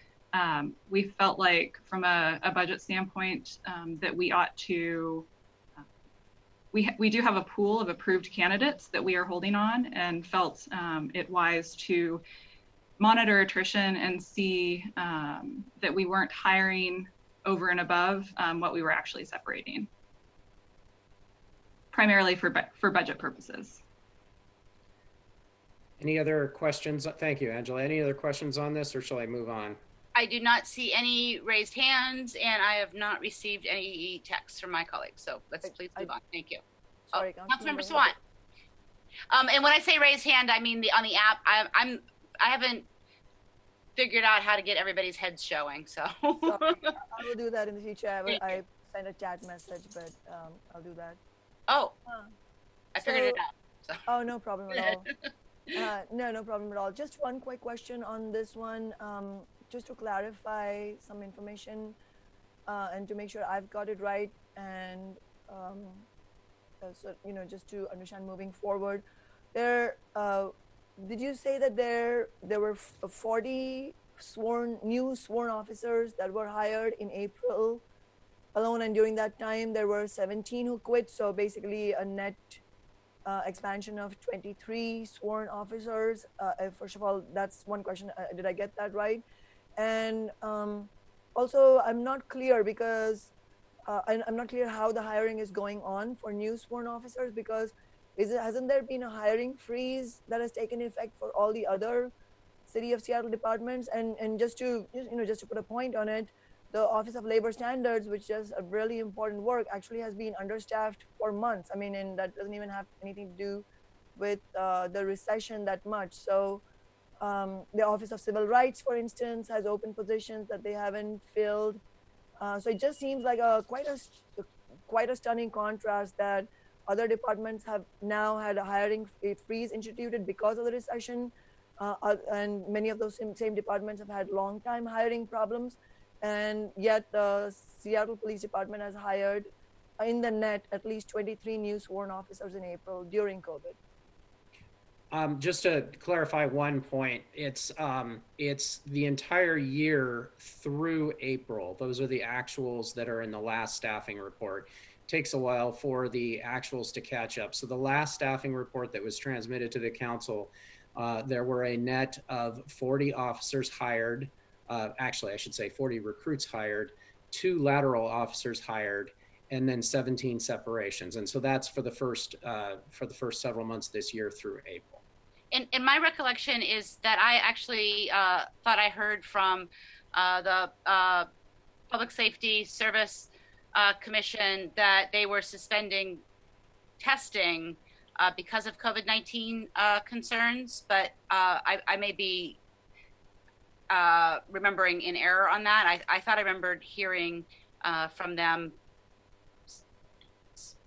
N: we felt like from a budget standpoint that we ought to, we do have a pool of approved candidates that we are holding on, and felt it wise to monitor attrition and see that we weren't hiring over and above what we were actually separating, primarily for budget purposes.
M: Any other questions? Thank you, Angela. Any other questions on this, or shall I move on?
G: I do not see any raised hands, and I have not received any texts from my colleagues. So let's please move on. Thank you.
E: Sorry,
G: Councilmember Swan. And when I say raised hand, I mean on the app. I haven't figured out how to get everybody's heads showing. So
E: Sorry. I will do that in the future. I sent a chat message, but I'll do that.
G: Oh, I figured it out. So.
E: Oh, no problem at all. No problem at all. Just one quick question on this one. Just to clarify some information and to make sure I've got it right, and so just to understand moving forward, did you say that there were 40 new sworn officers that were hired in April alone, and during that time there were 17 who quit? So basically a net expansion of 23 sworn officers. First of all, that's one question. Did I get that right? And also, I'm not clear because I'm not clear how the hiring is going on for new sworn officers, because hasn't there been a hiring freeze that has taken effect for all the other City of Seattle departments? And just to put a point on it, the Office of Labor Standards, which does a really important work, actually has been understaffed for months. I mean, and that doesn't even have anything to do with the recession that much. So the Office of Civil Rights, for instance, has open positions that they haven't filled. So it just seems like quite a stunning contrast that other departments have now had a hiring freeze instituted because of the recession, and many of those same departments have had long time hiring problems, and yet the Seattle Police Department has hired in the net at least 23 new sworn officers in April during COVID.
M: Just to clarify one point, it's the entire year through April. Those are the actuals that are in the last staffing report. It takes a while for the actuals to catch up. So the last staffing report that was transmitted to the council, there were a net of 40 officers hired. Actually, I should say 40 recruits hired, 2 lateral officers hired, and then 17 separations. And so that's for the first several months this year through April.
G: And my recollection is that I actually thought I heard from the Public Safety Service Commission that they were suspending testing because of COVID-19 concerns, but I may be remembering in error on that. I thought I remembered hearing from them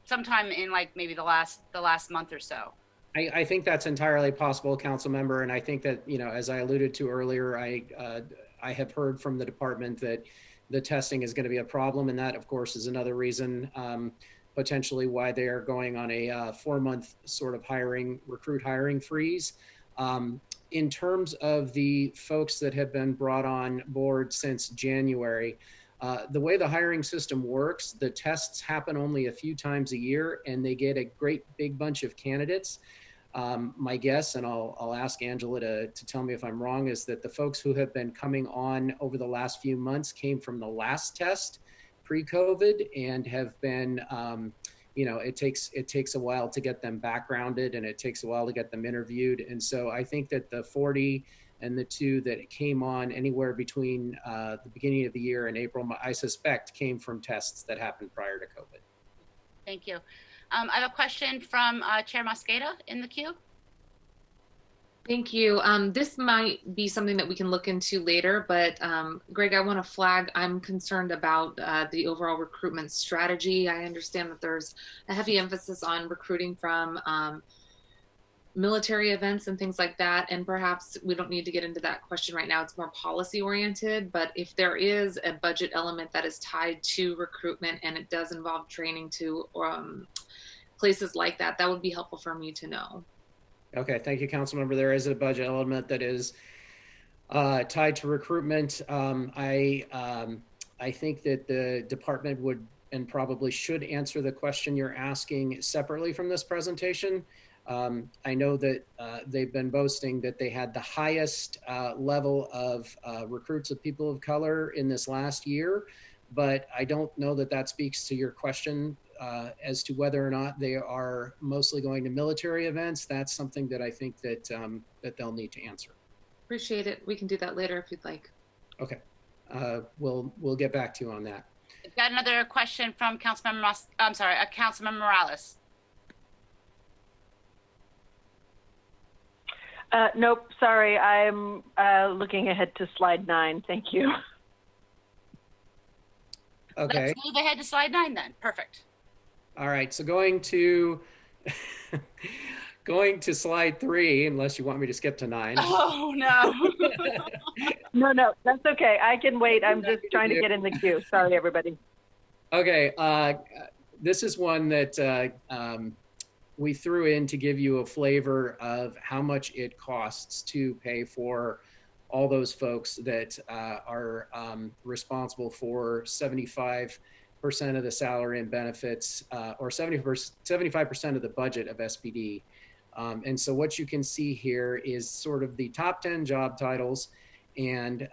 G: sometime in like maybe the last month or so.
M: I think that's entirely possible, council member, and I think that, you know, as I alluded to earlier, I have heard from the department that the testing is going to be a problem, and that, of course, is another reason potentially why they are going on a 4-month sort of recruit hiring freeze. In terms of the folks that have been brought on board since January, the way the hiring system works, the tests happen only a few times a year, and they get a great big bunch of candidates. My guess, and I'll ask Angela to tell me if I'm wrong, is that the folks who have been coming on over the last few months came from the last test pre-COVID and have been, you know, it takes a while to get them backgrounded, and it takes a while to get them interviewed. And so I think that the 40 and the 2 that came on anywhere between the beginning of the year and April, I suspect came from tests that happened prior to COVID.
G: Thank you. I have a question from Chair Mosqueda in the queue.
C: Thank you. This might be something that we can look into later, but Greg, I want to flag, I'm concerned about the overall recruitment strategy. I understand that there's a heavy emphasis on recruiting from military events and things like that, and perhaps we don't need to get into that question right now. It's more policy oriented, but if there is a budget element that is tied to recruitment and it does involve training to places like that, that would be helpful for me to know.
M: Okay, thank you, council member. There is a budget element that is tied to recruitment. I think that the department would and probably should answer the question you're asking separately from this presentation. I know that they've been boasting that they had the highest level of recruits of people of color in this last year, but I don't know that that speaks to your question as to whether or not they are mostly going to military events. That's something that I think that that they'll need to answer.
C: Appreciate it. We can do that later if you'd like.
M: Okay, we'll get back to you on that.
G: We've got another question from Councilmember Councilmember Morales.
L: Nope, sorry, I'm looking ahead to slide 9. Thank you.
M: Okay.
G: Let's move ahead to slide 9 then. Perfect.
M: All right, so going to slide 3, unless you want me to skip to 9.
G: Oh no.
L: No, that's okay. I can wait. I'm just trying to get in the queue. Sorry, everybody.
M: Okay, this is one that we threw in to give you a flavor of how much it costs to pay for all those folks that are responsible for 75% of the salary and benefits, or 75% of the budget of SPD. And so what you can see here is sort of the top 10 job titles and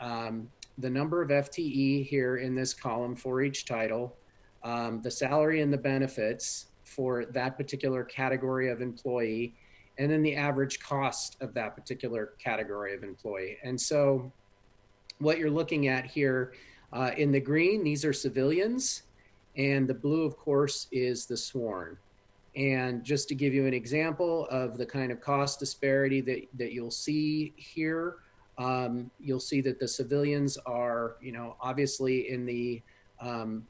M: the number of FTE here in this column for each title, the salary and the benefits for that particular category of employee, and then the average cost of that particular category of employee. And so what you're looking at here in the green, these are civilians, and the blue, of course, is the sworn. And just to give you an example of the kind of cost disparity that you'll see here, you'll see that the civilians are, obviously in the low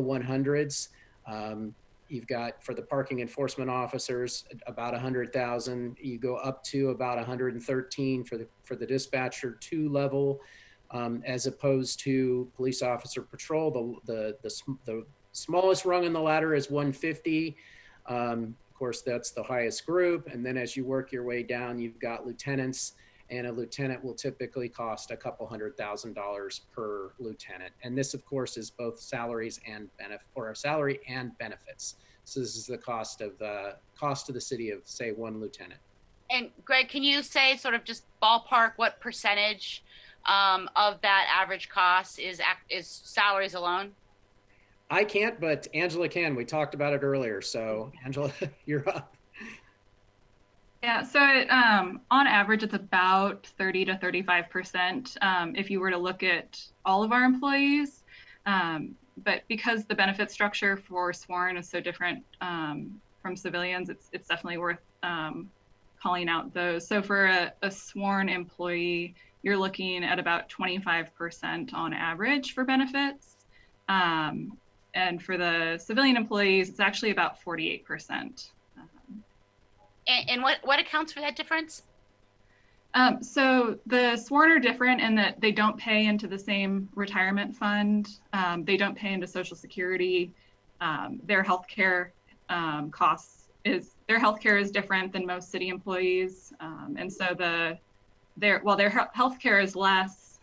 M: 100s. You've got, for the parking enforcement officers, about 100,000. You go up to about 113 for the dispatcher 2 level, as opposed to police officer patrol. The smallest rung in the ladder is 150. Of course, that's the highest group. And then as you work your way down, you've got lieutenants, and a lieutenant will typically cost a couple $100,000 per lieutenant. And this, of course, is both salaries and salary and benefits. So this is the cost of the city of, say, 1 lieutenant.
G: And Greg, can you say sort of just ballpark what percentage of that average cost is salaries alone?
M: I can't, but Angela can. We talked about it earlier. So Angela, you're up.
N: Yeah, so on average, it's about 30 to 35% if you were to look at all of our employees. But because the benefit structure for sworn is so different from civilians, it's definitely worth calling out those. So for a sworn employee, you're looking at about 25% on average for benefits. And for the civilian employees, it's actually about 48%.
G: And what accounts for that difference?
N: So the sworn are different in that they don't pay into the same retirement fund. They don't pay into Social Security. Their healthcare costs their healthcare is different than most city employees, and so their healthcare is less.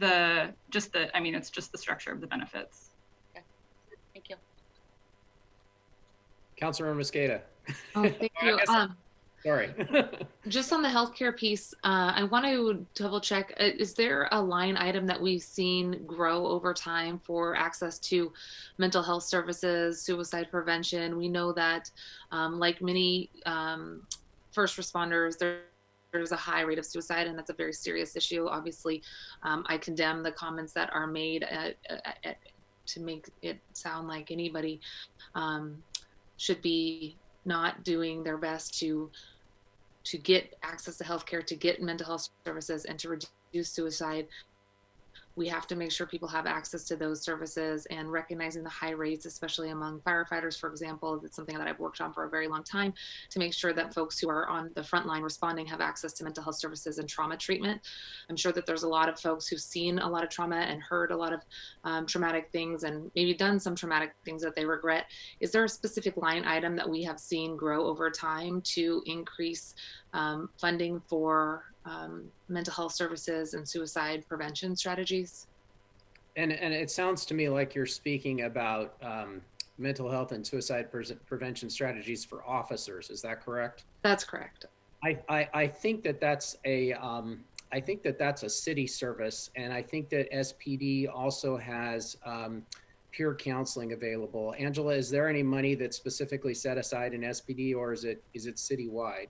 N: It's just the structure of the benefits.
G: Okay. Thank you.
M: Councilmember Mosqueda.
C: Oh, thank you.
M: Sorry.
C: Just on the healthcare piece, I want to double check. Is there a line item that we've seen grow over time for access to mental health services, suicide prevention? We know that, like many first responders, there's a high rate of suicide, and that's a very serious issue. Obviously, I condemn the comments that are made to make it sound like anybody should be not doing their best to get access to healthcare, to get mental health services, and to reduce suicide. We have to make sure people have access to those services, and recognizing the high rates, especially among firefighters, for example, it's something that I've worked on for a very long time, to make sure that folks who are on the front line responding have access to mental health services and trauma treatment. I'm sure that there's a lot of folks who've seen a lot of trauma and heard a lot of traumatic things, and maybe done some traumatic things that they regret. Is there a specific line item that we have seen grow over time to increase funding for mental health services and suicide prevention strategies?
M: And it sounds to me like you're speaking about mental health and suicide prevention strategies for officers. Is that correct?
C: That's correct.
M: I think that that's a city service, and I think that SPD also has peer counseling available. Angela, is there any money that's specifically set aside in SPD, or is it citywide?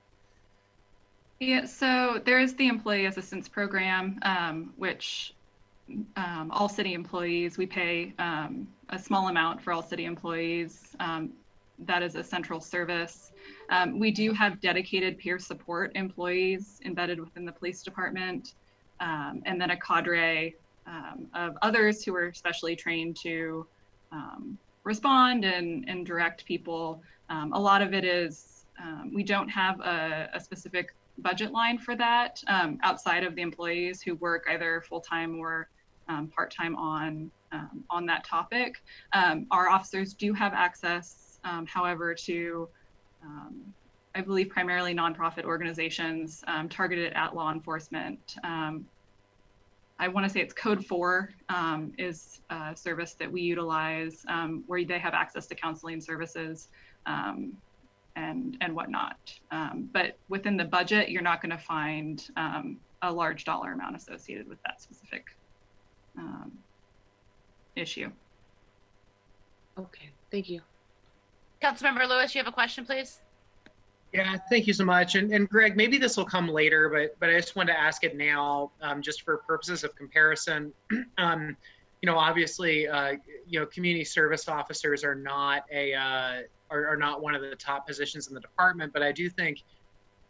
N: Yeah, so there is the Employee Assistance Program, which all city employees, we pay a small amount for all city employees. That is a central service. We do have dedicated peer support employees embedded within the police department, and then a cadre of others who are specially trained to respond and direct people. A lot of it is, we don't have a specific budget line for that outside of the employees who work either full-time or part-time on that topic. Our officers do have access, however, to I believe primarily nonprofit organizations targeted at law enforcement. I want to say it's Code 4 is a service that we utilize where they have access to counseling services and whatnot. But within the budget, you're not going to find a large dollar amount associated with that specific issue.
C: Okay, thank you.
G: Councilmember Lewis, you have a question, please?
O: Yeah, thank you so much. And Greg, maybe this will come later, but I just wanted to ask it now, just for purposes of comparison. Obviously, community service officers are not are not one of the top positions in the department, but I do think,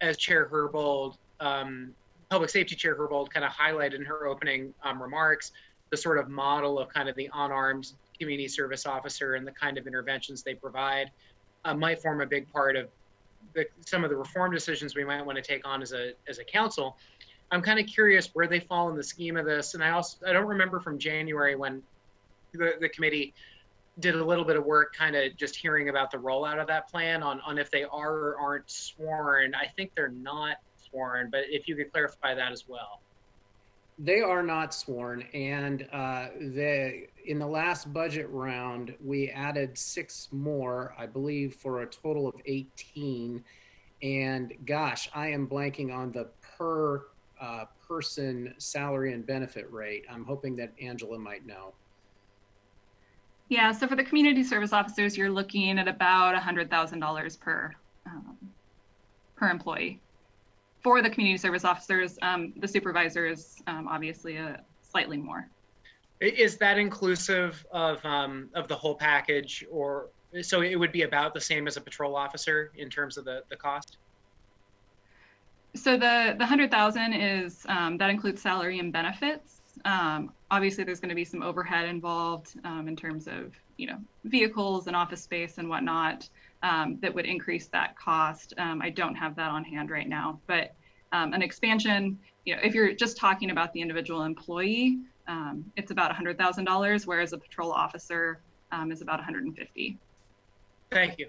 O: as Chair Herbold, Public Safety Chair Herbold kind of highlighted in her opening remarks, the sort of model of kind of the unarmed community service officer and the kind of interventions they provide might form a big part of some of the reform decisions we might want to take on as a council. I'm kind of curious where they fall in the scheme of this. And I don't remember from January when the committee did a little bit of work kind of just hearing about the rollout of that plan on if they are or aren't sworn. I think they're not sworn, but if you could clarify that as well.
M: They are not sworn, and in the last budget round, we added 6 more, I believe, for a total of 18. And gosh, I am blanking on the per person salary and benefit rate. I'm hoping that Angela might know.
N: Yeah, so for the community service officers, you're looking at about $100,000 per employee. For the community service officers, the supervisors, obviously slightly more.
O: Is that inclusive of the whole package, or so it would be about the same as a patrol officer in terms of the cost?
N: So the 100,000 is that includes salary and benefits. Obviously, there's going to be some overhead involved in terms of vehicles and office space and whatnot that would increase that cost. I don't have that on hand right now, but an expansion, if you're just talking about the individual employee, it's about $100,000, whereas a patrol officer is about $150,000.
O: Thank you.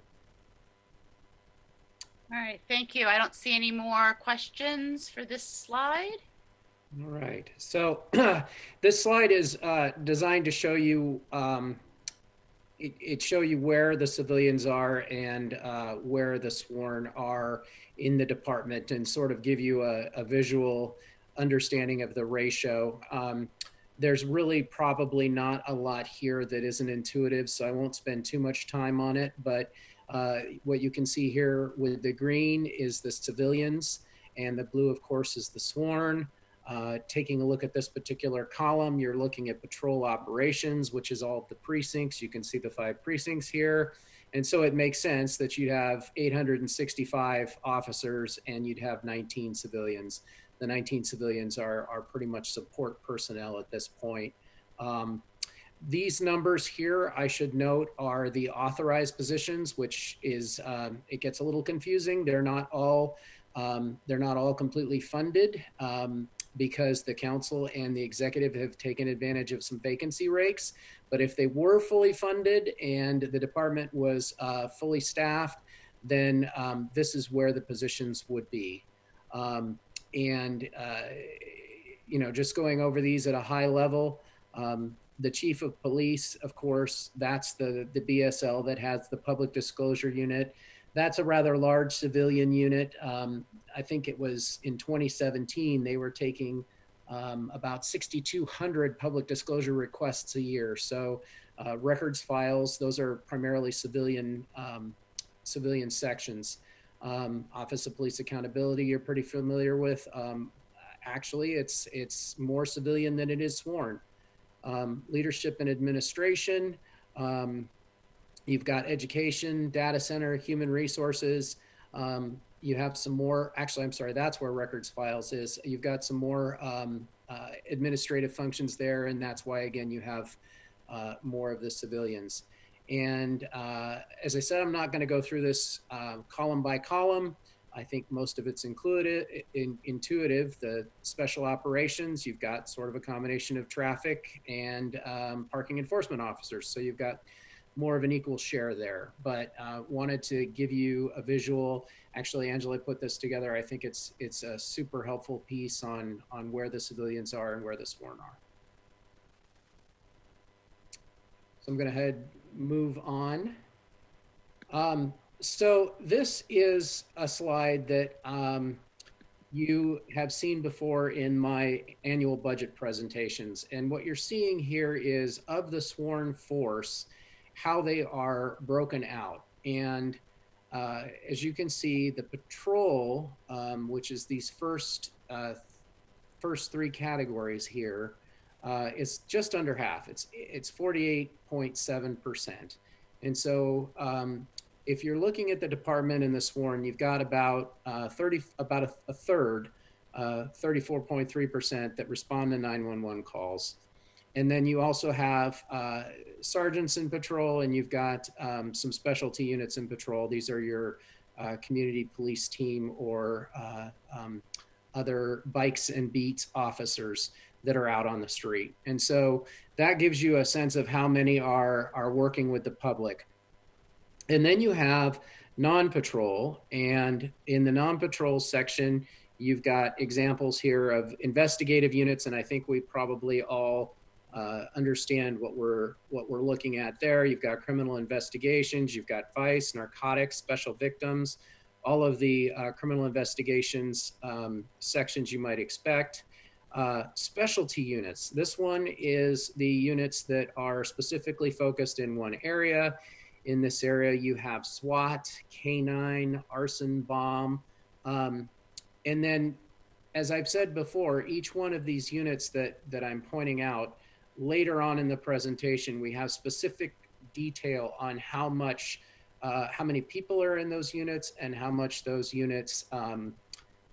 G: All right, thank you. I don't see any more questions for this slide.
M: All right, so this slide is designed to show you show you where the civilians are and where the sworn are in the department, and sort of give you a visual understanding of the ratio. There's really probably not a lot here that isn't intuitive, so I won't spend too much time on it, but what you can see here with the green is the civilians, and the blue, of course, is the sworn. Taking a look at this particular column, you're looking at patrol operations, which is all of the precincts. You can see the 5 precincts here. And so it makes sense that you'd have 865 officers and you'd have 19 civilians. The 19 civilians are pretty much support personnel at this point. These numbers here, I should note, are the authorized positions, which is, it gets a little confusing. They're not all completely funded because the council and the executive have taken advantage of some vacancy rakes. But if they were fully funded and the department was fully staffed, then this is where the positions would be. Just going over these at a high level, the chief of police, of course, that's the BSL that has the public disclosure unit. That's a rather large civilian unit. I think it was in 2017, they were taking about 6,200 public disclosure requests a year. So records files, those are primarily civilian sections. Office of Police Accountability, you're pretty familiar with. Actually, it's more civilian than it is sworn. Leadership and administration, you've got education, data center, human resources. You have some more, actually, I'm sorry, that's where records files is. You've got some more administrative functions there, and that's why, again, you have more of the civilians. And as I said, I'm not going to go through this column by column. I think most of it's intuitive. The special operations, you've got sort of a combination of traffic and parking enforcement officers. So you've got more of an equal share there, but wanted to give you a visual. Actually, Angela put this together. I think it's a super helpful piece on where the civilians are and where the sworn are. So I'm going to move on. So this is a slide that you have seen before in my annual budget presentations. And what you're seeing here is of the sworn force, how they are broken out. And as you can see, the patrol, which is these first 3 categories here, is just under half. It's 48.7%. And so if you're looking at the department and the sworn, you've got about a third, 34.3% that respond to 911 calls. And then you also have sergeants in patrol, and you've got some specialty units in patrol. These are your community police team or other bikes and beats officers that are out on the street. And so that gives you a sense of how many are working with the public. And then you have non-patrol, and in the non-patrol section, you've got examples here of investigative units, and I think we probably all understand what we're looking at there. You've got criminal investigations, you've got vice, narcotics, special victims, all of the criminal investigations sections you might expect. Specialty units. This one is the units that are specifically focused in one area. In this area, you have SWAT, K9, arson, bomb. And then, as I've said before, each one of these units that I'm pointing out, later on in the presentation, we have specific detail on how many people are in those units and how much those units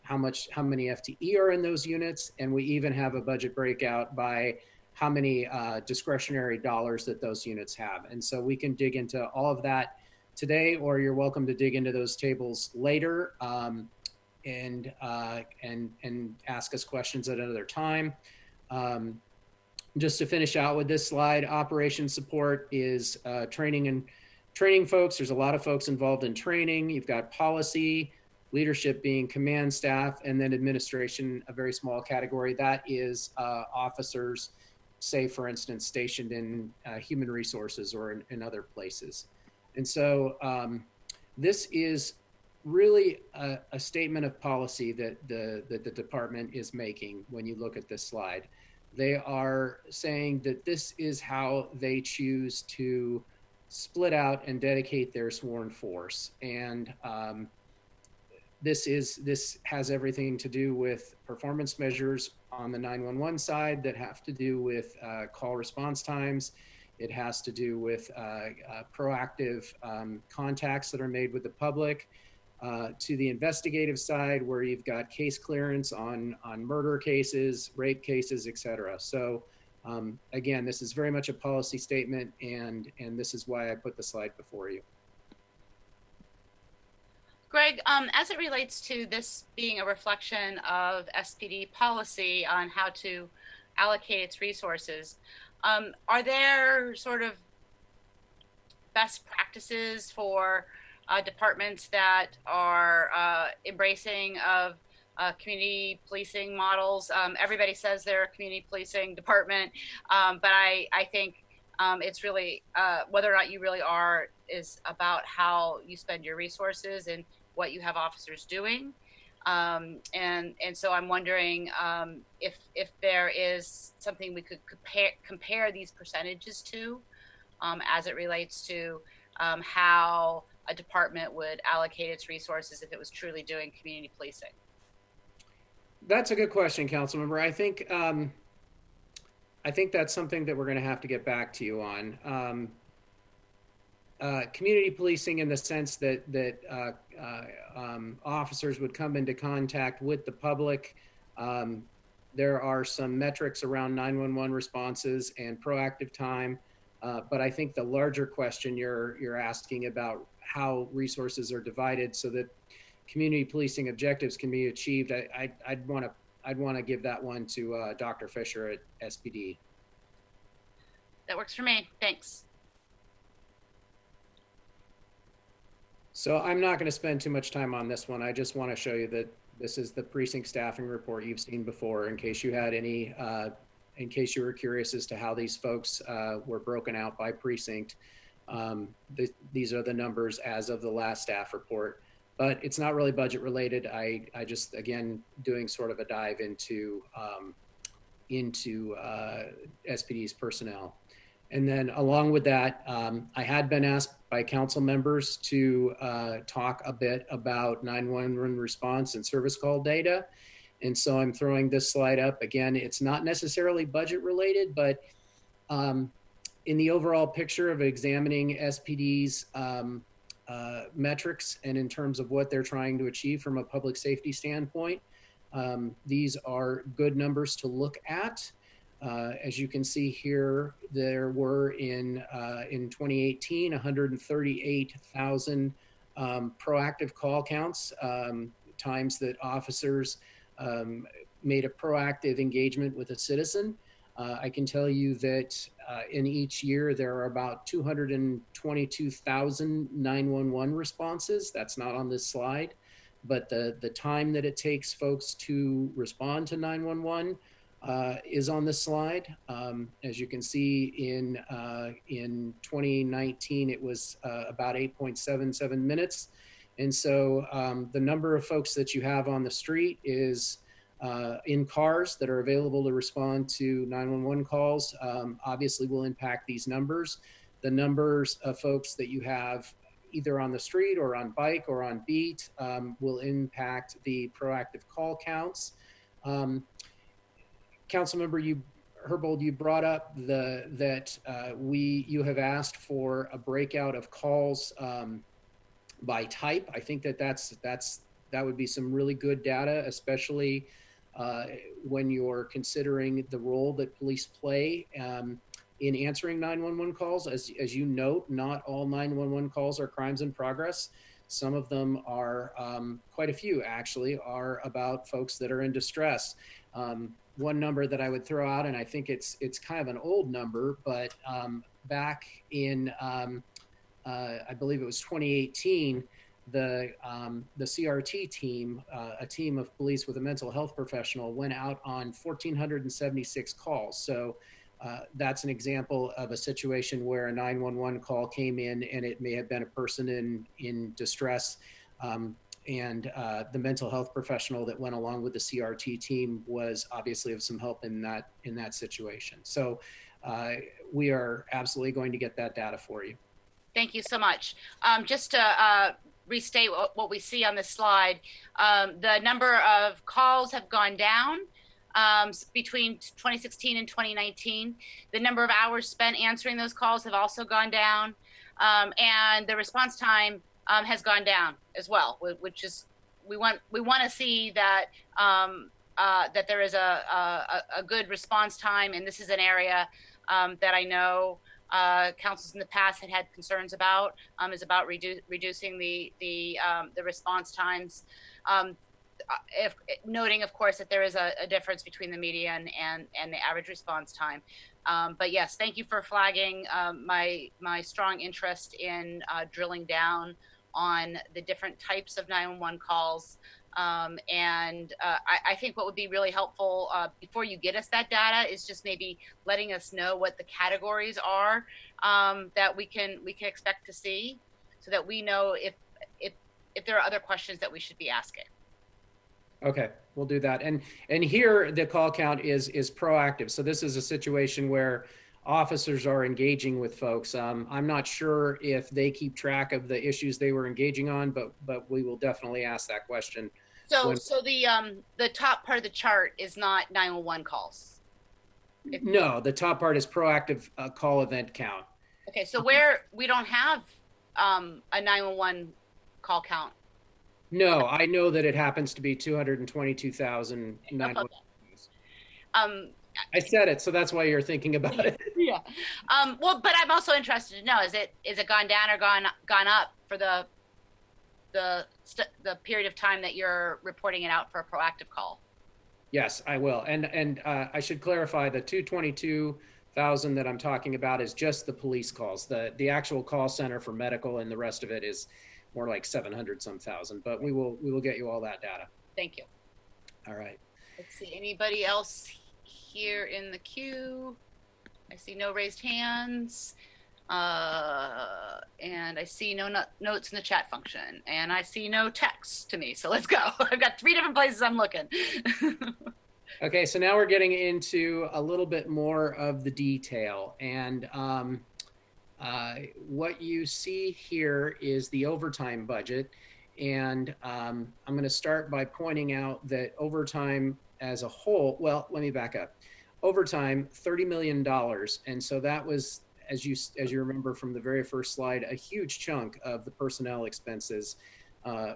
M: how many FTE are in those units, and we even have a budget breakout by how many discretionary dollars that those units have. And so we can dig into all of that today, or you're welcome to dig into those tables later and ask us questions at another time. Just to finish out with this slide, operations support is training folks. There's a lot of folks involved in training. You've got policy, leadership being command staff, and then administration, a very small category. That is officers, say, for instance, stationed in human resources or in other places. And so this is really a statement of policy that the department is making when you look at this slide. They are saying that this is how they choose to split out and dedicate their sworn force. And this has everything to do with performance measures on the 911 side that have to do with call response times. It has to do with proactive contacts that are made with the public, to the investigative side where you've got case clearance on murder cases, rape cases, et cetera. So again, this is very much a policy statement, and this is why I put the slide before you.
G: Greg, as it relates to this being a reflection of SPD policy on how to allocate its resources, are there sort of best practices for departments that are embracing of community policing models? Everybody says they're a community policing department, but I think it's really whether or not you really are is about how you spend your resources and what you have officers doing. And so I'm wondering if there is something we could compare these percentages to as it relates to how a department would allocate its resources if it was truly doing community policing.
M: That's a good question, Councilmember. I think that's something that we're going to have to get back to you on. Community policing in the sense that officers would come into contact with the public. There are some metrics around 911 responses and proactive time, but I think the larger question you're asking about how resources are divided so that community policing objectives can be achieved, I'd want to give that one to Dr. Fisher at SPD.
G: That works for me. Thanks.
M: So I'm not going to spend too much time on this one. I just want to show you that this is the precinct staffing report you've seen before, in case you had any, in case you were curious as to how these folks were broken out by precinct. These are the numbers as of the last staff report, but it's not really budget related. I just, again, doing sort of a dive into SPD's personnel. And then along with that, I had been asked by council members to talk a bit about 911 response and service call data. And so I'm throwing this slide up. Again, it's not necessarily budget related, but in the overall picture of examining SPD's metrics and in terms of what they're trying to achieve from a public safety standpoint, these are good numbers to look at. As you can see here, there were in 2018, 138,000 proactive call counts, times that officers made a proactive engagement with a citizen. I can tell you that in each year, there are about 222,000 911 responses. That's not on this slide, but the time that it takes folks to respond to 911 is on this slide. As you can see, in 2019, it was about 8.77 minutes. And so the number of folks that you have on the street is in cars that are available to respond to 911 calls, obviously will impact these numbers. The numbers of folks that you have either on the street or on bike or on beat will impact the proactive call counts. Councilmember Herbold, you brought up that you have asked for a breakout of calls by type. I think that's That would be some really good data, especially when you're considering the role that police play in answering 911 calls. As you note, not all 911 calls are crimes in progress. Some of them are, quite a few actually, are about folks that are in distress. One number that I would throw out, and I think it's kind of an old number, but back in, I believe it was 2018, the CRT team, a team of police with a mental health professional, went out on 1,476 calls. So that's an example of a situation where a 911 call came in and it may have been a person in distress. And the mental health professional that went along with the CRT team was obviously of some help in that situation. So we are absolutely going to get that data for you.
G: Thank you so much. Just to restate what we see on this slide, the number of calls have gone down between 2016 and 2019. The number of hours spent answering those calls have also gone down, and the response time has gone down as well, which is we want to see that that there is a good response time, and this is an area that I know councils in the past had concerns about, is about reducing the response times. If noting, of course, that there is a difference between the median and the average response time. But yes, thank you for flagging my strong interest in drilling down on the different types of 911 calls. And I think what would be really helpful before you get us that data is just maybe letting us know what the categories are that we can expect to see, so that we know if there are other questions that we should be asking.
M: Okay, we'll do that. And here the call count is proactive. So this is a situation where officers are engaging with folks. I'm not sure if they keep track of the issues they were engaging on, but we will definitely ask that question.
G: So the top part of the chart is not 911 calls.
M: No, the top part is proactive call event count.
G: Okay, so where we don't have a 911 call count.
M: No, I know that it happens to be 222,000. I said it, so that's why you're thinking about it.
G: Yeah. Well, but I'm also interested to know, is it gone down or gone up for the period of time that you're reporting it out for a proactive call?
M: Yes, I will. And I should clarify, the 222,000 that I'm talking about is just the police calls. The actual call center for medical and the rest of it is more like 700 some thousand, but we will get you all that data.
G: Thank you.
M: All right.
G: Let's see, anybody else here in the queue? I see no raised hands. And I see no notes in the chat function, and I see no text to me. So let's go. I've got 3 different places I'm looking.
M: Okay, so now we're getting into a little bit more of the detail. And what you see here is the overtime budget. And I'm going to start by pointing out that overtime as a whole, well, let me back up. Overtime, $30 million. And so that was, as you remember from the very first slide, a huge chunk of the personnel expenses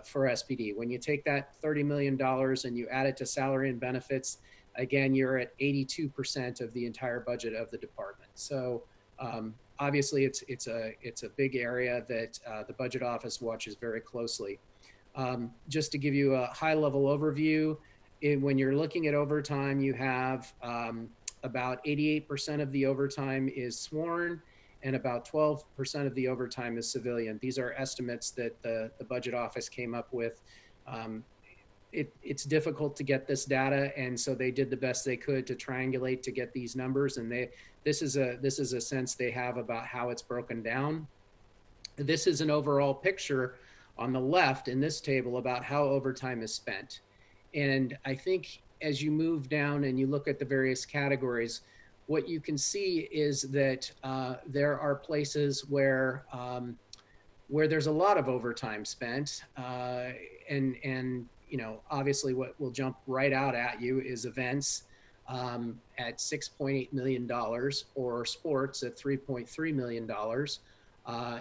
M: for SPD. When you take that $30 million and you add it to salary and benefits, again, you're at 82% of the entire budget of the department. So obviously it's a big area that the budget office watches very closely. Just to give you a high level overview, when you're looking at overtime, you have about 88% of the overtime is sworn and about 12% of the overtime is civilian. These are estimates that the budget office came up with. It's difficult to get this data, and so they did the best they could to triangulate to get these numbers, and this is a sense they have about how it's broken down. This is an overall picture on the left in this table about how overtime is spent. And I think as you move down and you look at the various categories, what you can see is that there are places where there's a lot of overtime spent, and you know, obviously what will jump right out at you is events at $6.8 million, or sports at $3.3 million.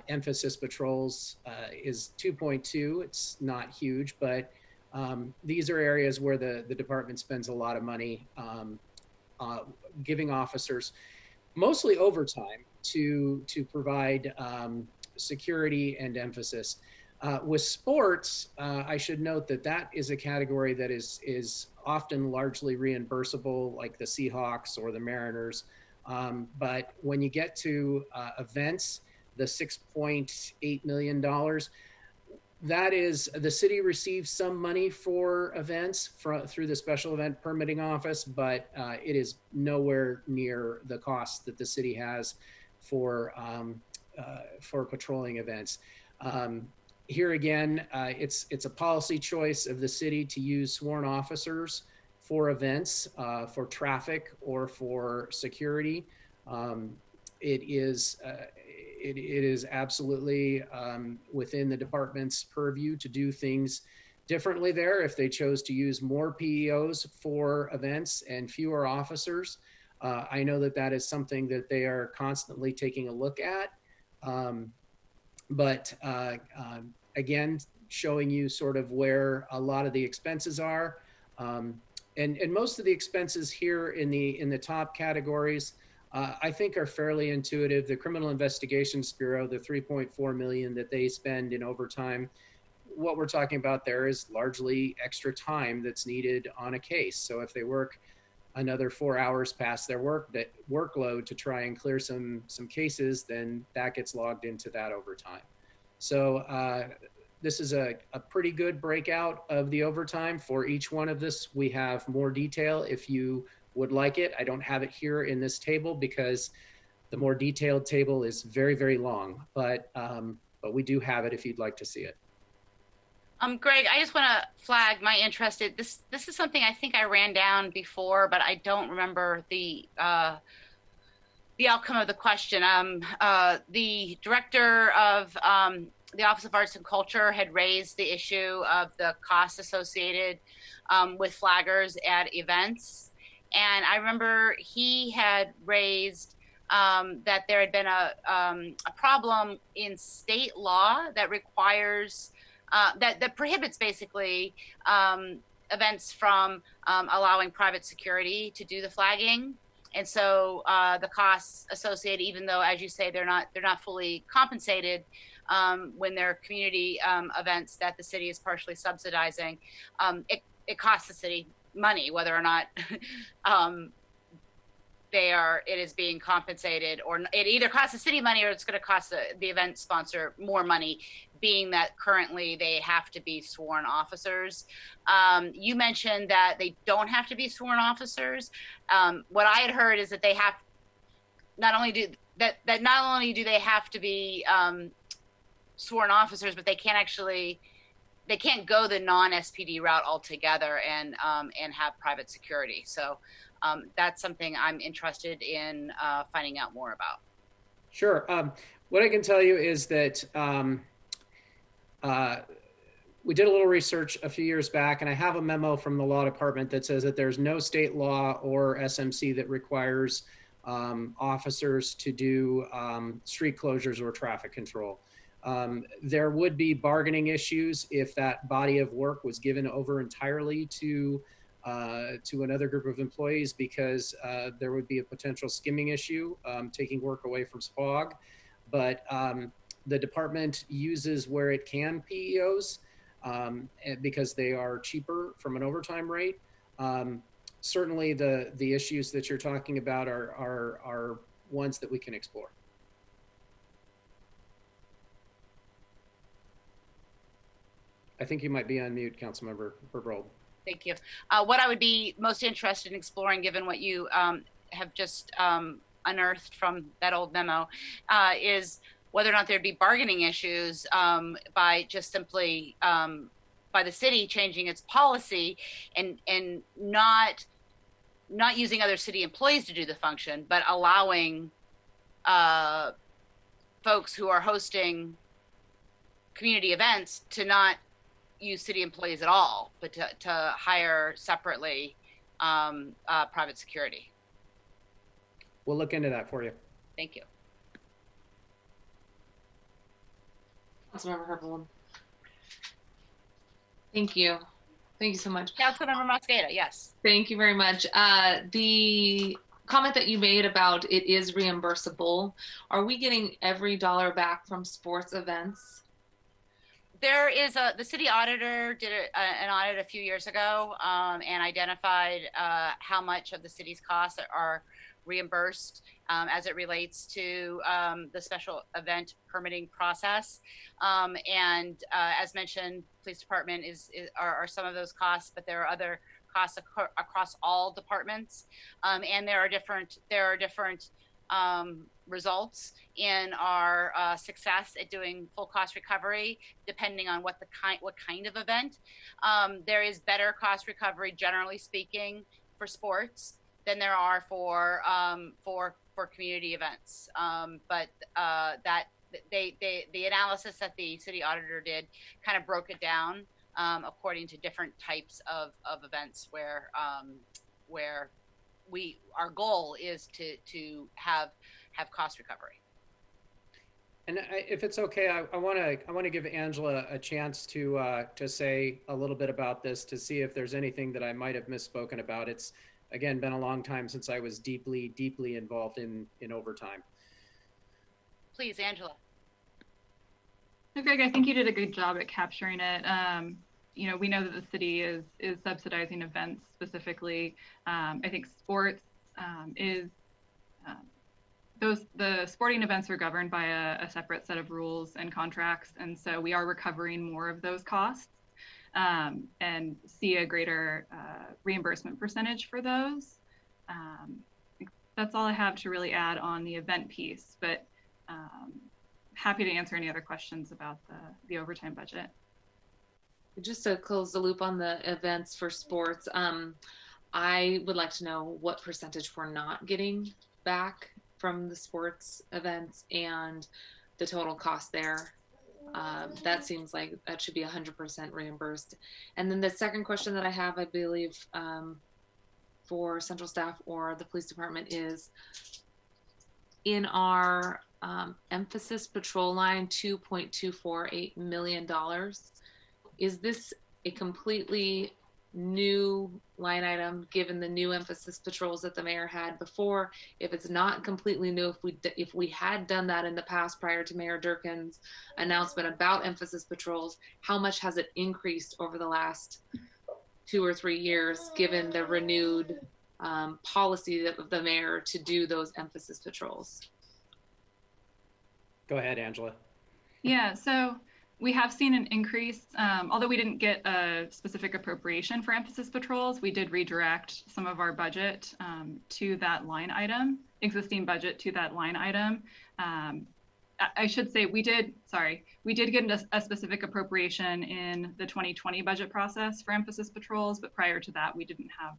M: Emphasis patrols is 2.2. It's not huge, but These are areas where the department spends a lot of money giving officers mostly overtime to provide security and emphasis. With sports, I should note that that is a category that is often largely reimbursable, like the Seahawks or the Mariners. But when you get to events, the $6.8 million, that is, the city receives some money for events through the special event permitting office, but it is nowhere near the cost that the city has for patrolling events. Here again, it's a policy choice of the city to use sworn officers for events, for traffic, or for security. It is absolutely within the department's purview to do things differently there. If they chose to use more PEOs for events and fewer officers, I know that that is something that they are constantly taking a look at. But again, showing you sort of where a lot of the expenses are. And most of the expenses here in the top categories, I think are fairly intuitive. The Criminal Investigations Bureau, the $3.4 million that they spend in overtime, what we're talking about there is largely extra time that's needed on a case. So if they work another 4 hours past their workload to try and clear some cases, then that gets logged into that overtime. So this is a pretty good breakout of the overtime. For each one of this, we have more detail if you would like it. I don't have it here in this table because the more detailed table is very, very long, but we do have it if you'd like to see it.
G: Greg, I just want to flag my interest. This is something I think I ran down before, but I don't remember the outcome of the question. The director of the Office of Arts and Culture had raised the issue of the costs associated with flaggers at events. And I remember he had raised that there had been a problem in state law that requires, that prohibits basically events from allowing private security to do the flagging. And so the costs associated, even though, as you say, they're not fully compensated when they're community events that the city is partially subsidizing, it costs the city money, whether or not it is being compensated, or it either costs the city money or it's going to cost the event sponsor more money, being that currently they have to be sworn officers. You mentioned that they don't have to be sworn officers. What I had heard is that they have not only do they have to be sworn officers, but they can't go the non-SPD route altogether and have private security. So that's something I'm interested in finding out more about.
M: Sure. What I can tell you is that we did a little research a few years back, and I have a memo from the law department that says that there's no state law or SMC that requires officers to do street closures or traffic control. There would be bargaining issues if that body of work was given over entirely to another group of employees, because there would be a potential skimming issue, taking work away from SPOG. But the department uses where it can PEOs because they are cheaper from an overtime rate. Certainly the issues that you're talking about are ones that we can explore. I think you might be on mute, Councilmember Herbold.
G: Thank you. What I would be most interested in exploring, given what you have just unearthed from that old memo, is whether or not there'd be bargaining issues by just simply by the city changing its policy and not using other city employees to do the function, but allowing folks who are hosting community events to not use city employees at all, but to hire separately private security.
M: We'll look into that for you.
G: Thank you.
C: Councilmember Herbold. Thank you. Thank you so much.
G: Councilmember Mosqueda, yes.
C: Thank you very much. The comment that you made about it is reimbursable, are we getting every dollar back from sports events?
G: There is the city auditor did an audit a few years ago and identified how much of the city's costs are reimbursed as it relates to the special event permitting process. And as mentioned, police department are some of those costs, but there are other costs across all departments. And there are different results in our success at doing full cost recovery, depending on what kind of event. There is better cost recovery, generally speaking, for sports than there are for community events. But the analysis that the city auditor did kind of broke it down according to different types of events where our goal is to have cost recovery.
M: And if it's okay, I want to give Angela a chance to say a little bit about this, to see if there's anything that I might have misspoken about. It's again been a long time since I was deeply involved in overtime.
G: Please, Angela.
N: Greg, I think you did a good job at capturing it. You know, we know that the city is subsidizing events specifically. I think sports the sporting events are governed by a separate set of rules and contracts, and so we are recovering more of those costs and see a greater reimbursement percentage for those. That's all I have to really add on the event piece, but happy to answer any other questions about the overtime budget.
C: Just to close the loop on the events for sports, I would like to know what percentage we're not getting back from the sports events and the total cost there. That seems like that should be 100% reimbursed. And then the second question that I have, I believe, for central staff or the police department is in our emphasis patrol line, $2.248 million. Is this a completely new line item given the new emphasis patrols that the mayor had before? If it's not completely new, if we had done that in the past prior to Mayor Durkin's announcement about emphasis patrols, how much has it increased over the last 2 or 3 years given the renewed policy of the mayor to do those emphasis patrols?
M: Go ahead, Angela.
N: Yeah, so we have seen an increase, although we didn't get a specific appropriation for emphasis patrols. We did redirect some of our budget to that line item, existing budget to that line item. I should say we did get a specific appropriation in the 2020 budget process for emphasis patrols, but prior to that, we didn't have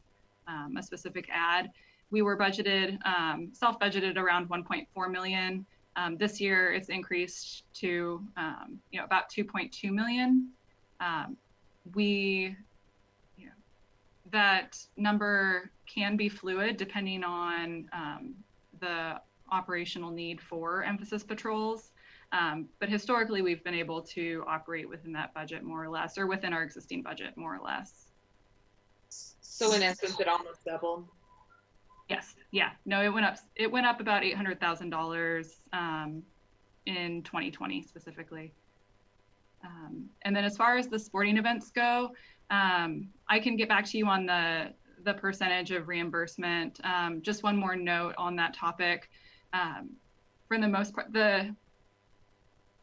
N: a specific ad. We were budgeted, self-budgeted around 1.4 million. This year, it's increased to about 2.2 million. That number can be fluid depending on the operational need for emphasis patrols. But historically, we've been able to operate within that budget more or less, or within our existing budget more or less.
C: So in essence, it almost doubled.
N: Yes. Yeah. No, it went up. It went up about $800,000 in 2020 specifically. And then as far as the sporting events go, I can get back to you on the percentage of reimbursement. Just one more note on that topic. For the most part, the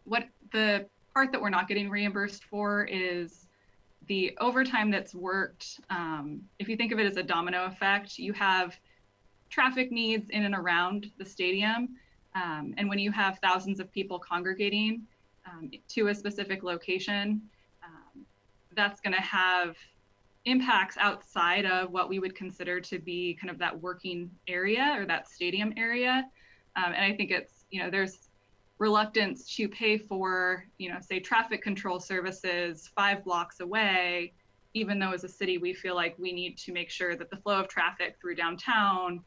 N: part that we're not getting reimbursed for is the overtime that's worked. If you think of it as a domino effect, you have traffic needs in and around the stadium. And when you have thousands of people congregating to a specific location, that's going to have impacts outside of what we would consider to be kind of that working area or that stadium area. And I think it's, there's reluctance to pay for, say traffic control services 5 blocks away, even though as a city, we feel like we need to make sure that the flow of traffic through downtown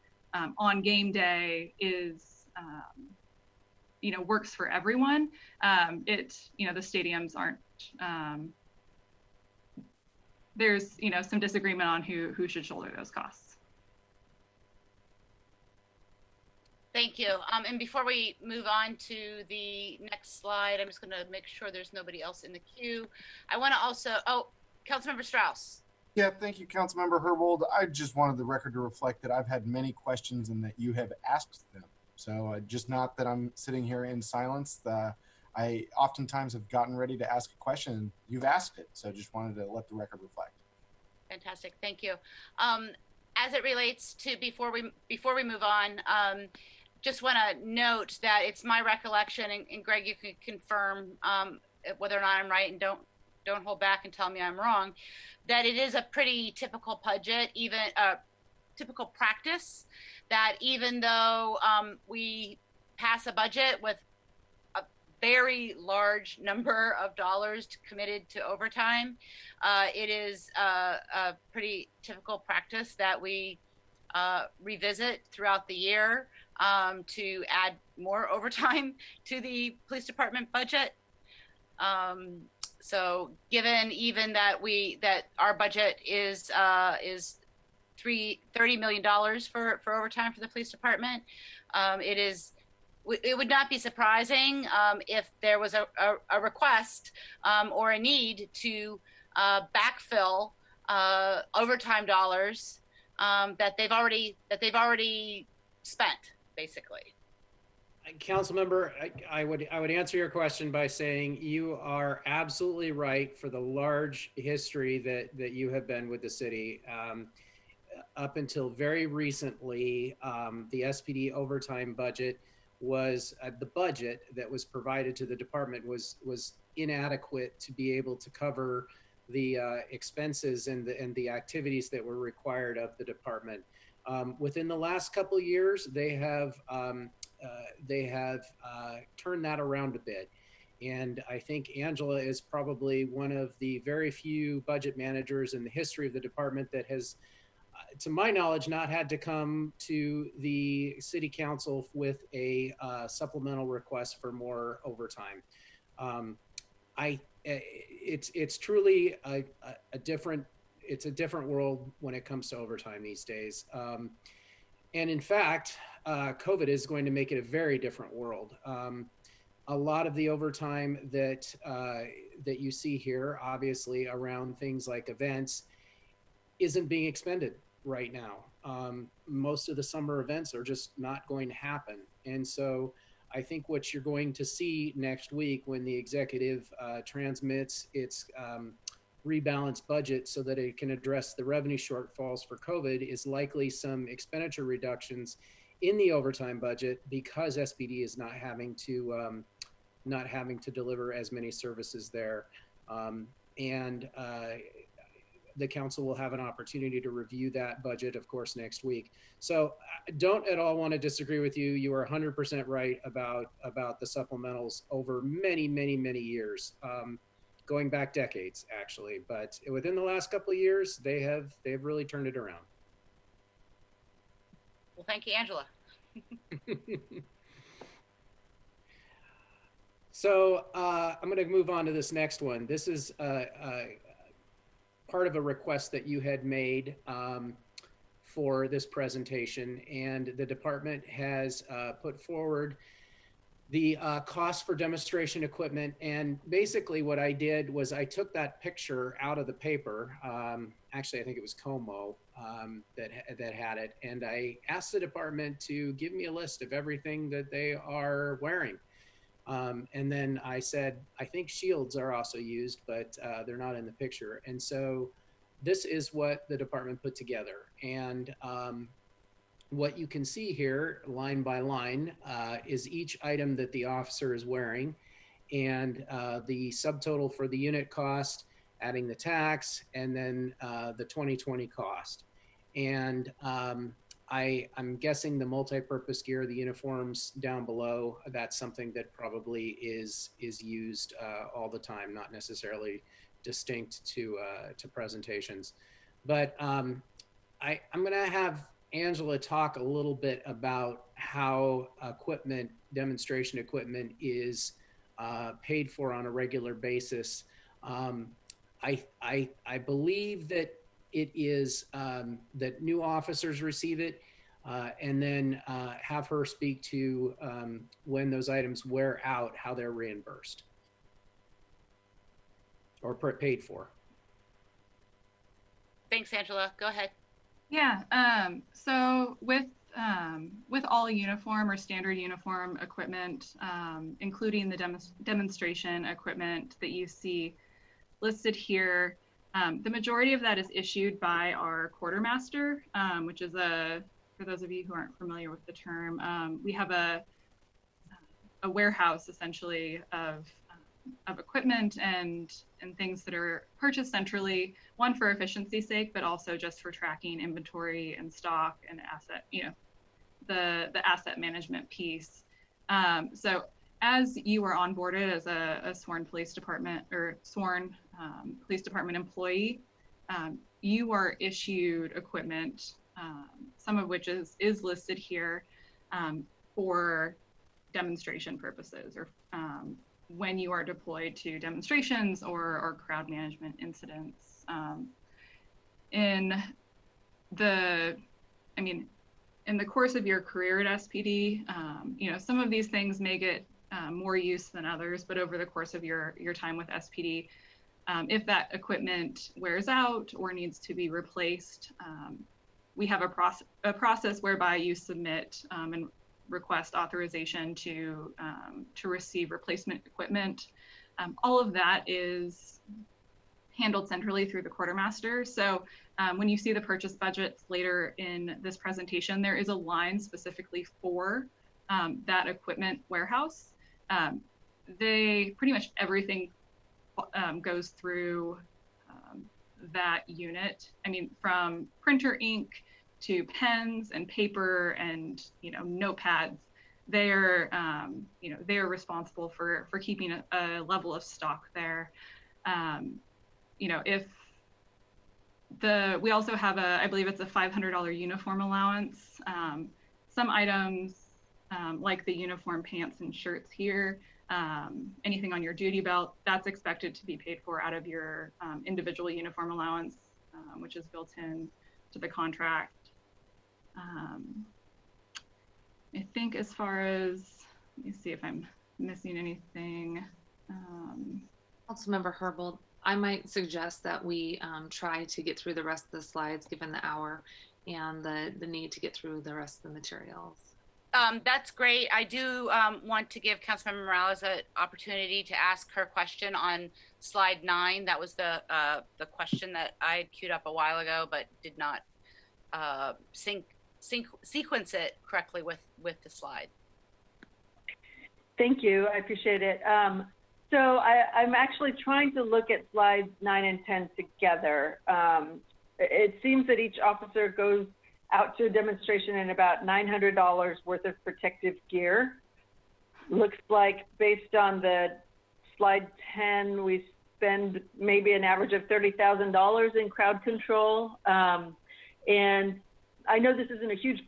N: on game day is, works for everyone. The stadiums aren't, there's some disagreement on who should shoulder those costs.
G: Thank you. And before we move on to the next slide, I'm just going to make sure there's nobody else in the queue. I want to also, Councilmember Strauss.
P: Yeah, thank you, Councilmember Herbold. I just wanted the record to reflect that I've had many questions and that you have asked them. So just not that I'm sitting here in silence. I oftentimes have gotten ready to ask a question and you've asked it. So just wanted to let the record reflect.
G: Fantastic. Thank you. As it relates to before we move on, just want to note that it's my recollection, and Greg, you can confirm whether or not I'm right, and don't hold back and tell me I'm wrong, that it is a pretty typical budget, even typical practice, that even though we pass a budget with a very large number of dollars committed to overtime, it is a pretty typical practice that we revisit throughout the year to add more overtime to the police department budget. So given even that our budget is $30 million for overtime for the police department, it would not be surprising if there was a request or a need to backfill overtime dollars that they've already spent, basically.
M: Councilmember, I would answer your question by saying you are absolutely right for the large history that you have been with the city. Up until very recently, the SPD overtime budget was the budget that was provided to the department was inadequate to be able to cover the expenses and the activities that were required of the department. Within the last couple of years, they have turned that around a bit. And I think Angela is probably one of the very few budget managers in the history of the department that has, to my knowledge, not had to come to the city council with a supplemental request for more overtime. It's truly a different world when it comes to overtime these days. And in fact, COVID is going to make it a very different world. A lot of the overtime that you see here, obviously around things like events, isn't being expended right now. Most of the summer events are just not going to happen. And so I think what you're going to see next week when the executive transmits its rebalanced budget so that it can address the revenue shortfalls for COVID is likely some expenditure reductions in the overtime budget because SPD is not having to deliver as many services there. The council will have an opportunity to review that budget, of course, next week. So I don't at all want to disagree with you. You are 100% right about the supplementals over many, many, many years, going back decades, actually. But within the last couple of years, they've really turned it around.
G: Well, thank you, Angela.
M: So I'm going to move on to this next one. This is part of a request that you had made for this presentation, and the department has put forward the cost for demonstration equipment. And basically what I did was I took that picture out of the paper. Actually, I think it was Como that had it. And I asked the department to give me a list of everything that they are wearing. And then I said, I think shields are also used, but they're not in the picture. And so this is what the department put together. And what you can see here, line by line, is each item that the officer is wearing and the subtotal for the unit cost, adding the tax, and then the 2020 cost. And I'm guessing the multi-purpose gear, the uniforms down below, that's something that probably is used all the time, not necessarily distinct to presentations. But I'm going to have Angela talk a little bit about how equipment, demonstration equipment, is paid for on a regular basis. I believe that it is that new officers receive it, and then have her speak to when those items wear out, how they're reimbursed or paid for.
G: Thanks, Angela. Go ahead.
N: Yeah. So with all uniform or standard uniform equipment, including the demonstration equipment that you see listed here, the majority of that is issued by our quartermaster, which is for those of you who aren't familiar with the term, we have a warehouse essentially of equipment and things that are purchased centrally, one for efficiency's sake, but also just for tracking inventory and stock and asset, the asset management piece. So as you are onboarded as a sworn police department or sworn police department employee, you are issued equipment, some of which is listed here for demonstration purposes or when you are deployed to demonstrations or crowd management incidents. In the course of your career at SPD, some of these things may get more use than others, but over the course of your time with SPD, if that equipment wears out or needs to be replaced, we have a process whereby you submit and request authorization to receive replacement equipment. All of that is handled centrally through the quartermaster. So when you see the purchase budgets later in this presentation, there is a line specifically for that equipment warehouse. They pretty much everything goes through that unit. I mean, from printer ink to pens and paper and notepads, they are responsible for keeping a level of stock there. If we also have I believe it's a $500 uniform allowance. Some items like the uniform pants and shirts here, anything on your duty belt, that's expected to be paid for out of your individual uniform allowance, which is built in to the contract. I think as far as, let me see if I'm missing anything.
C: Councilmember Herbold, I might suggest that we try to get through the rest of the slides given the hour and the need to get through the rest of the materials.
G: That's great. I do want to give Councilmember Morales an opportunity to ask her question on slide 9. That was the question that I queued up a while ago, but did not sequence it correctly with the slide.
L: Thank you. I appreciate it. So I'm actually trying to look at slides 9 and 10 together. It seems that each officer goes out to a demonstration in about $900 worth of protective gear. Looks like based on the slide 10, we spend maybe an average of $30,000 in crowd control. And I know this isn't a huge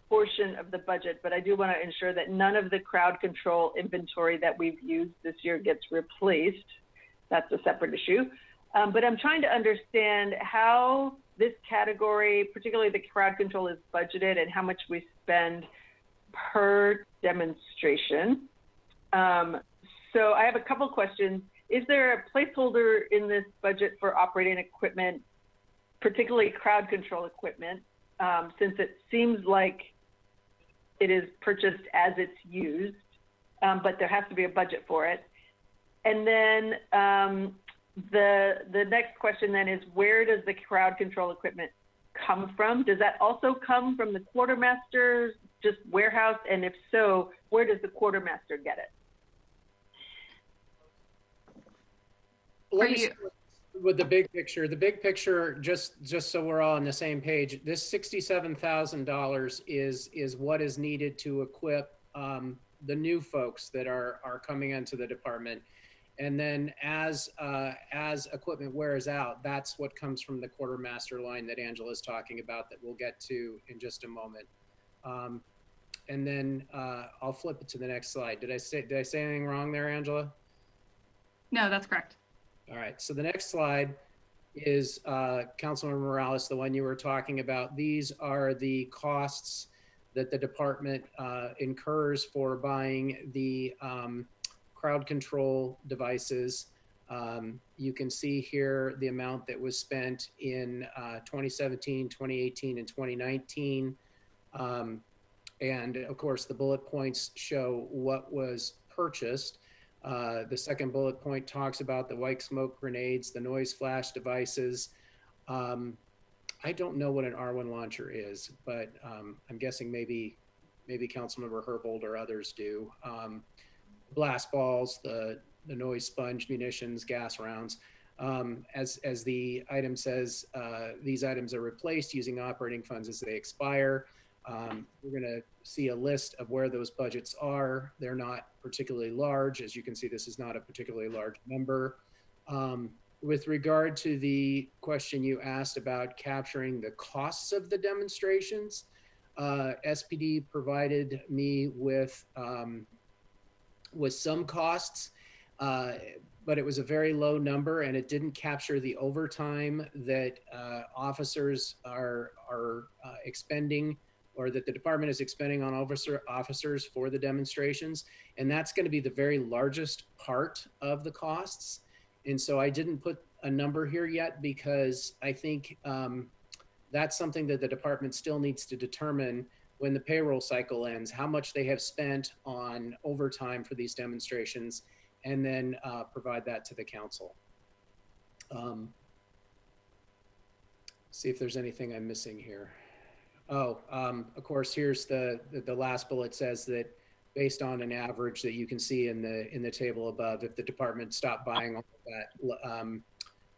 L: portion of the budget, but I do want to ensure that none of the crowd control inventory that we've used this year gets replaced. That's a separate issue. But I'm trying to understand how this category, particularly the crowd control, is budgeted and how much we spend per demonstration. So I have a couple questions. Is there a placeholder in this budget for operating equipment, particularly crowd control equipment, since it seems like it is purchased as it's used, but there has to be a budget for it? And then the next question then is, where does the crowd control equipment come from? Does that also come from the quartermaster's just warehouse? And if so, where does the quartermaster get it?
M: Let me start with the big picture. The big picture, just so we're all on the same page, this $67,000 is what is needed to equip the new folks that are coming into the department. And then as equipment wears out, that's what comes from the quartermaster line that Angela's talking about that we'll get to in just a moment. And then I'll flip it to the next slide. Did I say anything wrong there, Angela?
N: No, that's correct.
M: All right, so the next slide is Councilmember Morales, the one you were talking about. These are the costs that the department incurs for buying the crowd control devices. You can see here the amount that was spent in 2017, 2018, and 2019. And of course, the bullet points show what was purchased. The second bullet point talks about the white smoke grenades, the noise flash devices. I don't know what an R1 launcher is, but I'm guessing maybe Councilmember Herbold or others do. Blast balls, the noise sponge, munitions, gas rounds. As the item says, these items are replaced using operating funds as they expire. We're going to see a list of where those budgets are. They're not particularly large. As you can see, this is not a particularly large number. With regard to the question you asked about capturing the costs of the demonstrations, SPD provided me with some costs, but it was a very low number, and it didn't capture the overtime that officers are expending, or that the department is expending on officers for the demonstrations. And that's going to be the very largest part of the costs. And so I didn't put a number here yet, because I think that's something that the department still needs to determine when the payroll cycle ends, how much they have spent on overtime for these demonstrations, and then provide that to the council. See if there's anything I'm missing here. Oh, of course, here's the last bullet says that based on an average that you can see in the table above, if the department stopped buying all of that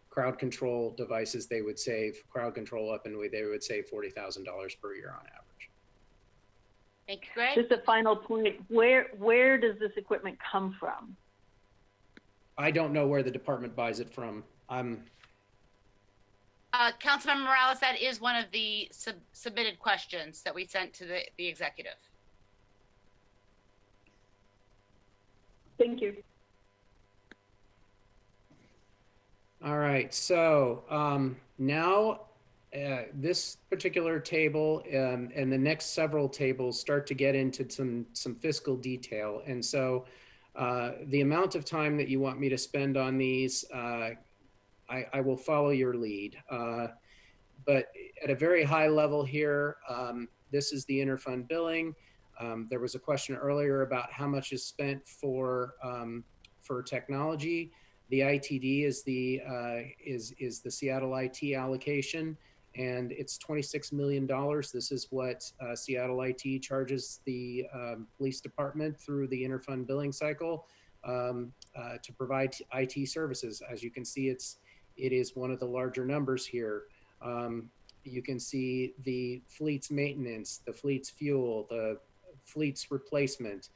M: crowd control devices, they would save crowd control up, and they would save $40,000 per year on average.
G: Thank you, Greg.
L: Just a final point, where does this equipment come from?
M: I don't know where the department buys it from.
G: Councilmember Morales, that is one of the submitted questions that we sent to the executive.
L: Thank you.
M: All right, so now this particular table and the next several tables start to get into some fiscal detail. And so the amount of time that you want me to spend on these, I will follow your lead. But at a very high level here, this is the interfund billing. There was a question earlier about how much is spent for technology. The ITD is the Seattle IT allocation, and it's $26 million. This is what Seattle IT charges the police department through the interfund billing cycle to provide IT services. As you can see, it is one of the larger numbers here. You can see the fleet's maintenance, the fleet's fuel, the fleet's replacement.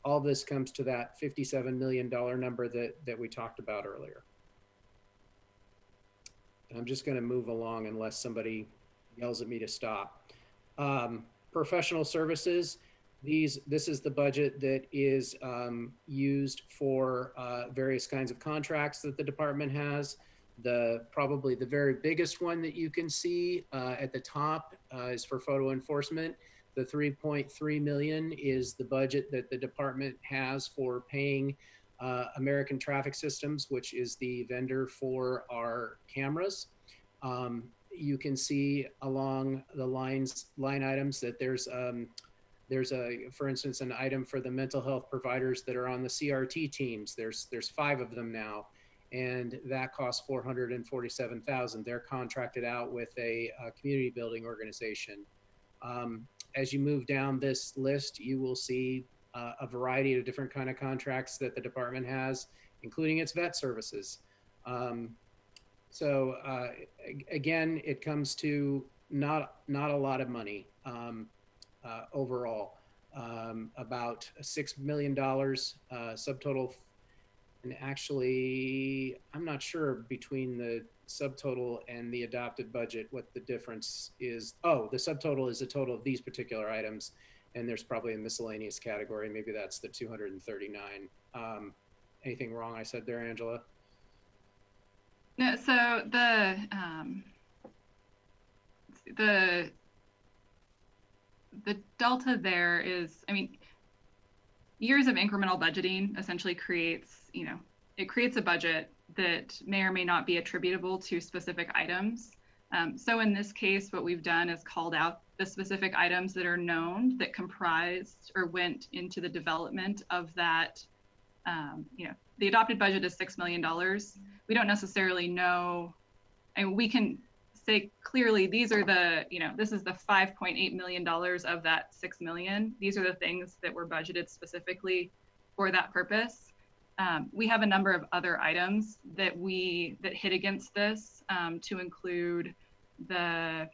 M: All this comes to that $57 million number that we talked about earlier. And I'm just going to move along unless somebody yells at me to stop. Professional services. This is the budget that is used for various kinds of contracts that the department has. Probably the very biggest one that you can see at the top is for photo enforcement. The $3.3 million is the budget that the department has for paying American Traffic Systems, which is the vendor for our cameras. You can see along the line items that there's for instance, an item for the mental health providers that are on the CRT teams. There's 5 of them now, and that costs $447,000. They're contracted out with a community building organization. As you move down this list, you will see a variety of different kind of contracts that the department has, including its vet services. So again, it comes to not a lot of money overall, about $6 million subtotal. And actually, I'm not sure between the subtotal and the adopted budget what the difference is. Oh, the subtotal is the total of these particular items, and there's probably a miscellaneous category. Maybe that's the 239. Anything wrong I said there, Angela?
N: No, so the delta there is, I mean, years of incremental budgeting essentially creates, it creates a budget that may or may not be attributable to specific items. So in this case, what we've done is called out the specific items that are known that comprised or went into the development of that. The adopted budget is $6 million. We don't necessarily know, and we can say clearly these are the, this is the $5.8 million of that $6 million. These are the things that were budgeted specifically for that purpose. We have a number of other items that hit against this, to include the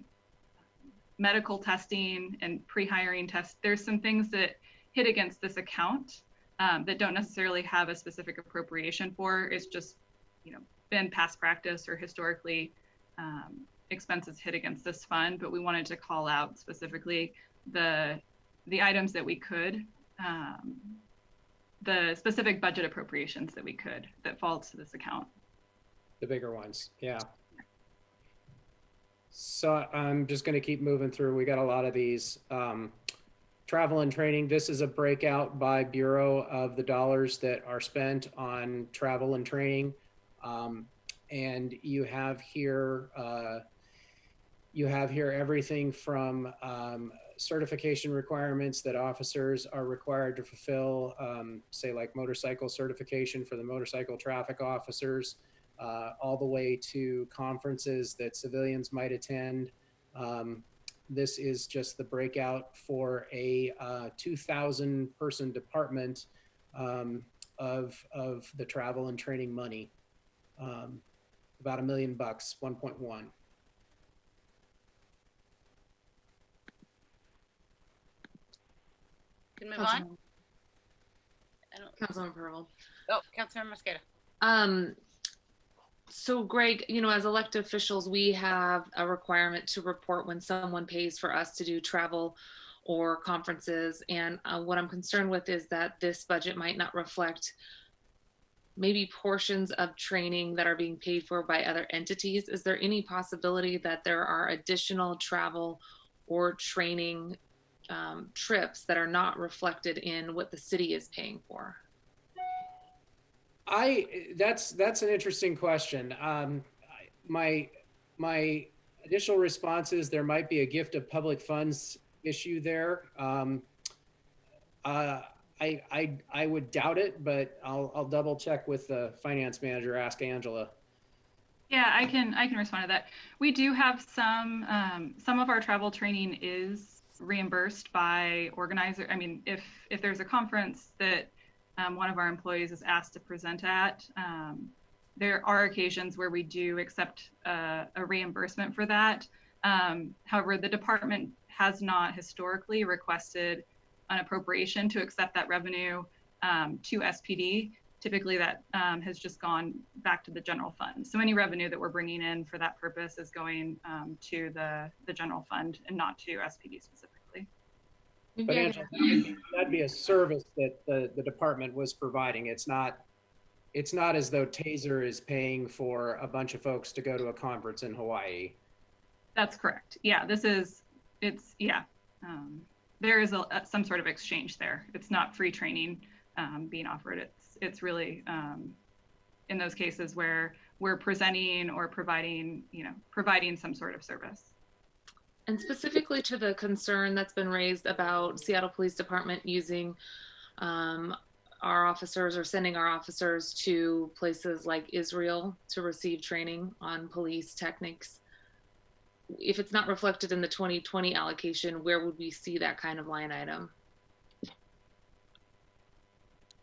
N: medical testing and pre-hiring tests. There's some things that hit against this account that don't necessarily have a specific appropriation for. It's just, been past practice or historically expenses hit against this fund, but we wanted to call out specifically the items that we could, the specific budget appropriations that fall to this account.
M: The bigger ones, yeah. So I'm just going to keep moving through. We got a lot of these. Travel and training. This is a breakout by bureau of the dollars that are spent on travel and training. And you have here everything from certification requirements that officers are required to fulfill, say like motorcycle certification for the motorcycle traffic officers, all the way to conferences that civilians might attend. This is just the breakout for a 2,000 person department of the travel and training money. About $1 million, 1.1.
G: Can move on.
C: Councilmember Pearl.
G: Oh, Councilmember Mosqueda.
C: So Greg, as elected officials, we have a requirement to report when someone pays for us to do travel or conferences. And what I'm concerned with is that this budget might not reflect maybe portions of training that are being paid for by other entities. Is there any possibility that there are additional travel or training trips that are not reflected in what the city is paying for?
M: That's an interesting question. My initial response is there might be a gift of public funds issue there. I would doubt it, but I'll double check with the finance manager. Ask Angela.
N: Yeah, I can respond to that. We do have some of our travel training is reimbursed by organizer. I mean, if there's a conference that one of our employees is asked to present at, there are occasions where we do accept a reimbursement for that. However, the department has not historically requested an appropriation to accept that revenue to SPD. Typically that has just gone back to the general fund. So any revenue that we're bringing in for that purpose is going to the general fund and not to SPD specifically.
M: But Angela, that'd be a service that the department was providing. It's not as though Taser is paying for a bunch of folks to go to a conference in Hawaii.
N: That's correct. Yeah, there is some sort of exchange there. It's not free training being offered. It's really in those cases where we're presenting or providing some sort of service.
C: And specifically to the concern that's been raised about Seattle Police Department using our officers or sending our officers to places like Israel to receive training on police techniques. If it's not reflected in the 2020 allocation, where would we see that kind of line item?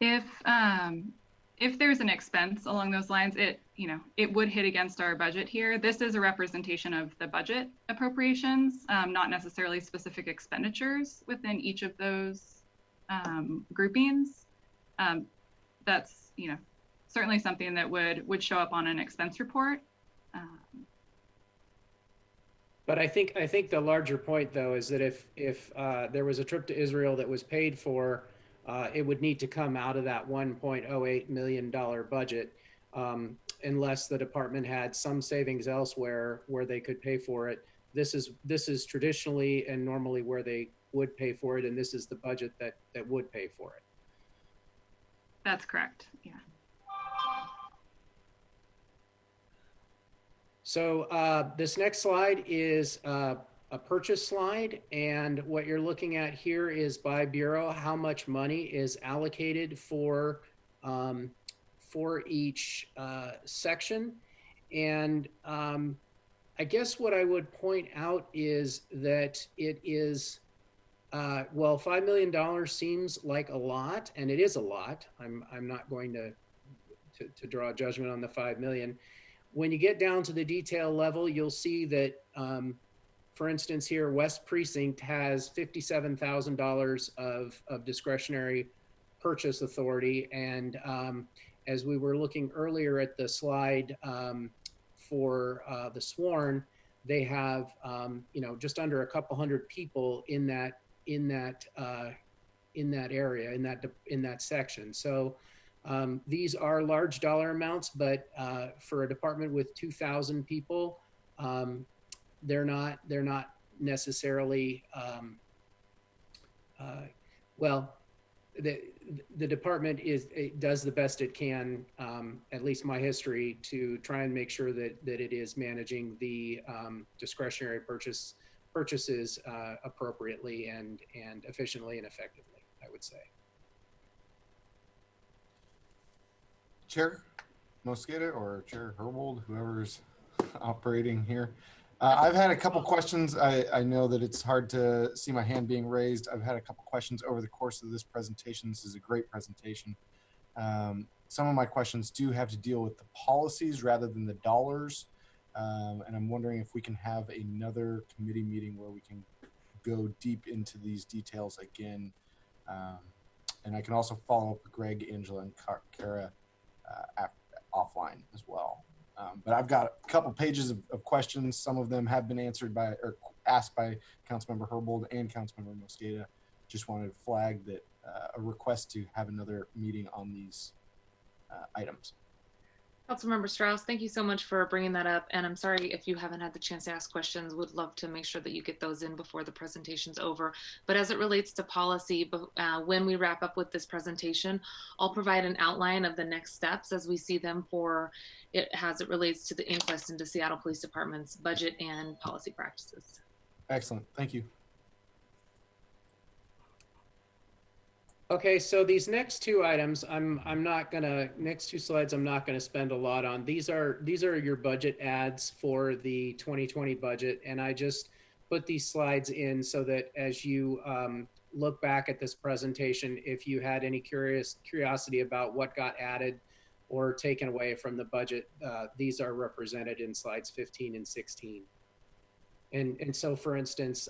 N: If there's an expense along those lines, it would hit against our budget here. This is a representation of the budget appropriations, not necessarily specific expenditures within each of those groupings. That's certainly something that would show up on an expense report.
M: But I think the larger point, though, is that if there was a trip to Israel that was paid for, it would need to come out of that $1.08 million budget. unless the department had some savings elsewhere where they could pay for it. This is traditionally and normally where they would pay for it, and this is the budget that would pay for it.
N: That's correct. Yeah.
M: So this next slide is a purchase slide, and what you're looking at here is by bureau how much money is allocated for each section. And I guess what I would point out is that it is well, $5 million seems like a lot, and it is a lot. I'm not going to draw a judgment on the 5 million. When you get down to the detail level, you'll see that, for instance, here, West Precinct has $57,000 of discretionary purchase authority. And as we were looking earlier at the slide for the sworn, they have, just under a couple hundred people in that area, in that section. So these are large dollar amounts, but for a department with 2,000 people, they're not necessarily well. The department does the best it can, at least my history, to try and make sure that it is managing the discretionary purchases appropriately and efficiently and effectively, I would say.
P: Chair Mosqueda or Chair Herbold, whoever's operating here. I've had a couple questions. I know that it's hard to see my hand being raised. I've had a couple questions over the course of this presentation. This is a great presentation. Some of my questions do have to deal with the policies rather than the dollars. And I'm wondering if we can have another committee meeting where we can go deep into these details again. And I can also follow up with Greg, Angela, and Kara offline as well. But I've got a couple pages of questions. Some of them have been answered by or asked by Councilmember Herbold and Councilmember Mosqueda. Just wanted to flag that a request to have another meeting on these items.
C: Councilmember Strauss, thank you so much for bringing that up. And I'm sorry if you haven't had the chance to ask questions. Would love to make sure that you get those in before the presentation's over. But as it relates to policy, when we wrap up with this presentation, I'll provide an outline of the next steps as we see them for it as it relates to the inquest into Seattle Police Department's budget and policy practices.
P: Excellent. Thank you.
M: Okay, so these next two items, next two slides, I'm not gonna spend a lot on. These are your budget ads for the 2020 budget, and I just put these slides in so that as you look back at this presentation, if you had any curiosity about what got added or taken away from the budget, these are represented in slides 15 and 16. And so, for instance,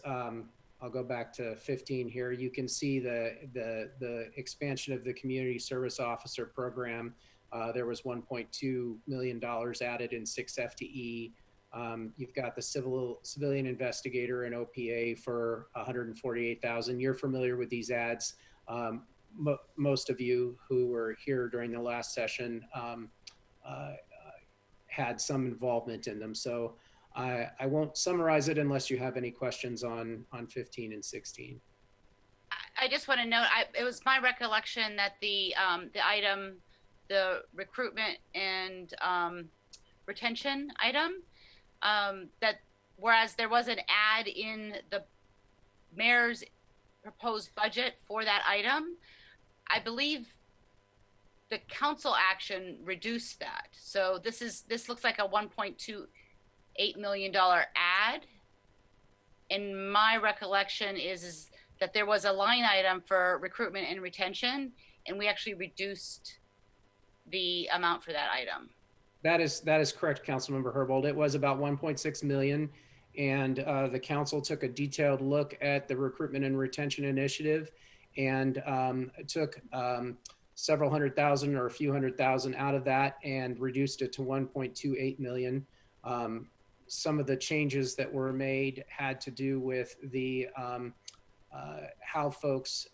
M: I'll go back to 15 here. You can see the expansion of the community service officer program. There was $1.2 million added in 6 FTE. You've got the civilian investigator and OPA for $148,000. You're familiar with these ads. Most of you who were here during the last session had some involvement in them. So I won't summarize it unless you have any questions on 15 and 16.
G: I just want to note, it was my recollection that the item, the recruitment and retention item, that whereas there was an ad in the mayor's proposed budget for that item, I believe the council action reduced that. So this looks like a $1.28 million ad. And my recollection is that there was a line item for recruitment and retention, and we actually reduced the amount for that item.
M: That is correct, Councilmember Herbold. It was about 1.6 million, and the council took a detailed look at the recruitment and retention initiative and took several hundred thousand or a few hundred thousand out of that and reduced it to 1.28 million. Some of the changes that were made had to do with the how folks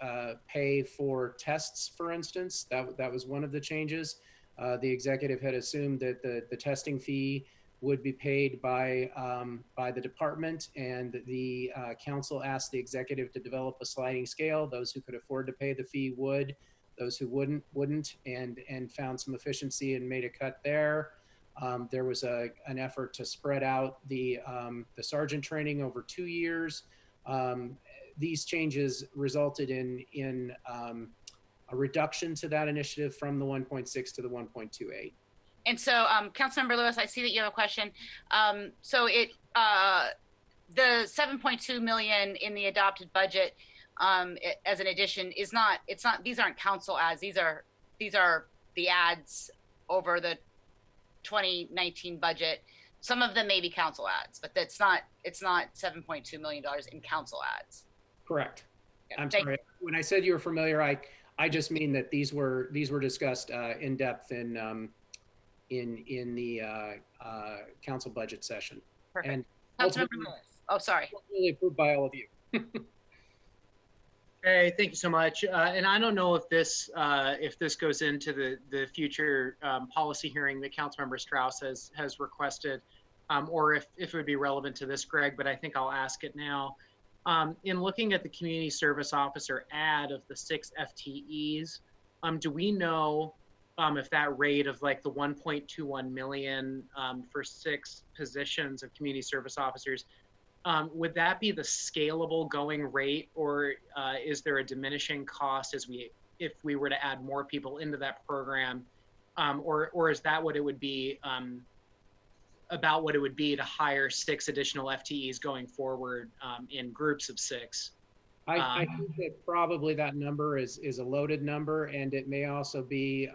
M: pay for tests, for instance. That was one of the changes. The executive had assumed that the testing fee would be paid by the department, and the council asked the executive to develop a sliding scale. Those who could afford to pay the fee would, those who wouldn't, and found some efficiency and made a cut there. There was an effort to spread out the sergeant training over 2 years. These changes resulted in a reduction to that initiative from the 1.6 to the 1.28.
G: And so, Councilmember Lewis, I see that you have a question. So the 7.2 million in the adopted budget as an addition is not. It's not. These aren't council ads. These are the ads over the 2019 budget. Some of them may be council ads, but it's not $7.2 million in council ads.
M: Correct.
G: Yeah,
M: I'm sorry. When I said you were familiar, I just mean that these were discussed in depth in the council budget session.
G: Perfect.
M: And
G: Councilmember Lewis. Oh, sorry.
M: Really approved by all of you.
O: Okay, thank you so much. And I don't know if this goes into the future policy hearing that Councilmember Strauss has requested, or if it would be relevant to this, Greg, but I think I'll ask it now. In looking at the community service officer ad of the 6 FTEs, do we know if that rate of like the 1.21 million for 6 positions of community service officers, would that be the scalable going rate, or is there a diminishing cost if we were to add more people into that program, or is that what it would be, about what it would be to hire 6 additional FTEs going forward in groups of 6?
M: I think that probably that number is a loaded number, and it may also be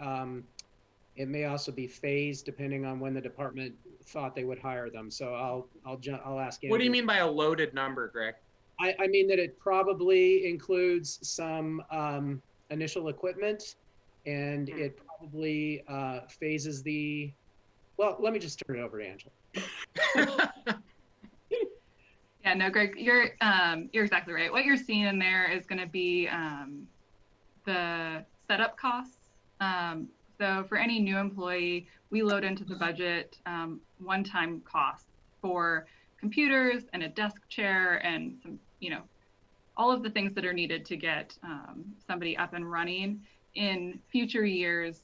M: phased depending on when the department thought they would hire them. So I'll ask Andrew.
O: What do you mean by a loaded number, Greg?
M: I mean that it probably includes some initial equipment, and it probably phases the. Well, let me just turn it over to Angela.
N: Yeah, no, Greg, you're exactly right. What you're seeing in there is going to be the setup costs. So for any new employee, we load into the budget one-time costs for computers and a desk chair and some, all of the things that are needed to get somebody up and running. In future years,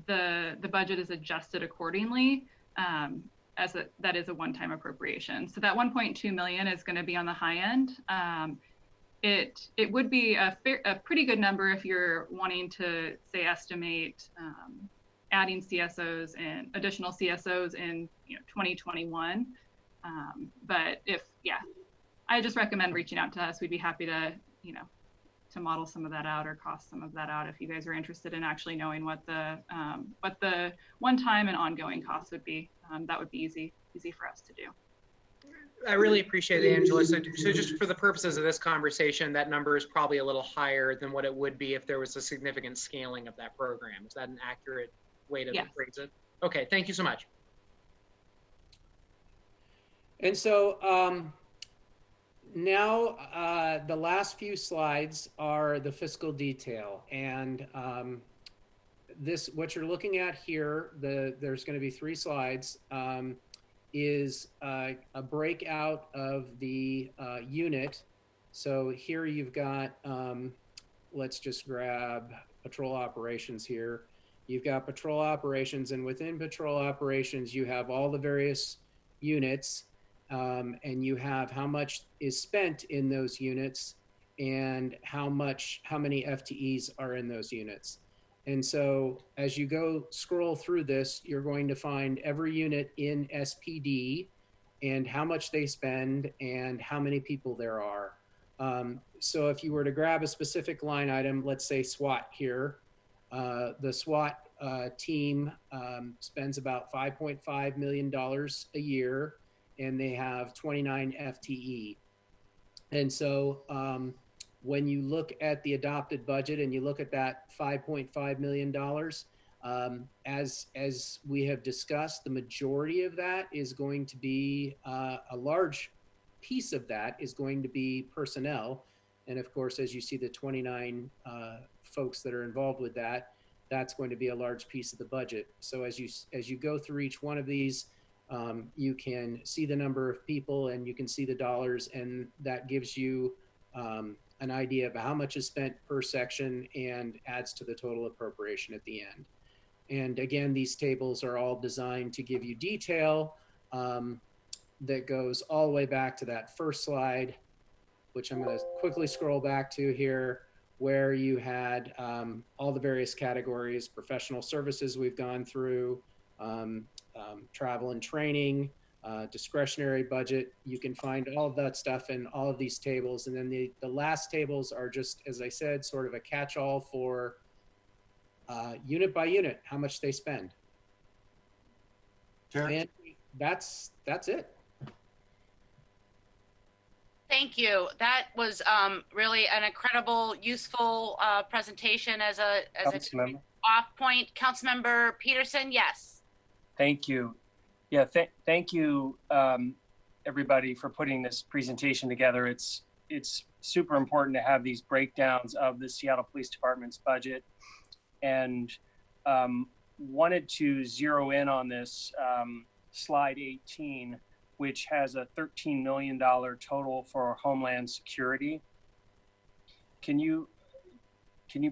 N: the budget is adjusted accordingly. That is a one-time appropriation. So that 1.2 million is going to be on the high end. It would be a pretty good number if you're wanting to say estimate adding CSOs and additional CSOs in 2021. But I just recommend reaching out to us. We'd be happy to to model some of that out or cost some of that out if you guys are interested in actually knowing what the one-time and ongoing costs would be. That would be easy for us to do.
O: I really appreciate it, Angela. So just for the purposes of this conversation, that number is probably a little higher than what it would be if there was a significant scaling of that program. Is that an accurate way to phrase it? Okay, thank you so much.
M: And so now the last few slides are the fiscal detail, and what you're looking at here, there's going to be 3 slides, is a breakout of the unit. So here you've got, let's just grab patrol operations here. You've got patrol operations, and within patrol operations, you have all the various units, and you have how much is spent in those units and how many FTEs are in those units. And so as you scroll through this, you're going to find every unit in SPD and how much they spend and how many people there are. So if you were to grab a specific line item, let's say SWAT here, the SWAT team spends about $5.5 million a year, and they have 29 FTE. And so when you look at the adopted budget and you look at that $5.5 million, as we have discussed, the majority of that is going to be, a large piece of that is going to be personnel. And of course, as you see the 29 folks that are involved with that, that's going to be a large piece of the budget. So as you go through each one of these, you can see the number of people and you can see the dollars, and that gives you an idea of how much is spent per section and adds to the total appropriation at the end. And again, these tables are all designed to give you detail that goes all the way back to that first slide, which I'm going to quickly scroll back to here, where you had all the various categories, professional services we've gone through, travel and training, discretionary budget. You can find all of that stuff in all of these tables. And then the last tables are just, as I said, sort of a catch-all for unit by unit, how much they spend.
P: Chair?
M: And that's it.
G: Thank you. That was really an incredible, useful presentation as a off point. Councilmember Peterson, yes.
I: Thank you. Yeah, thank you, everybody, for putting this presentation together. It's super important to have these breakdowns of the Seattle Police Department's budget, and wanted to zero in on this slide 18, which has a $13 million total for Homeland Security. Can you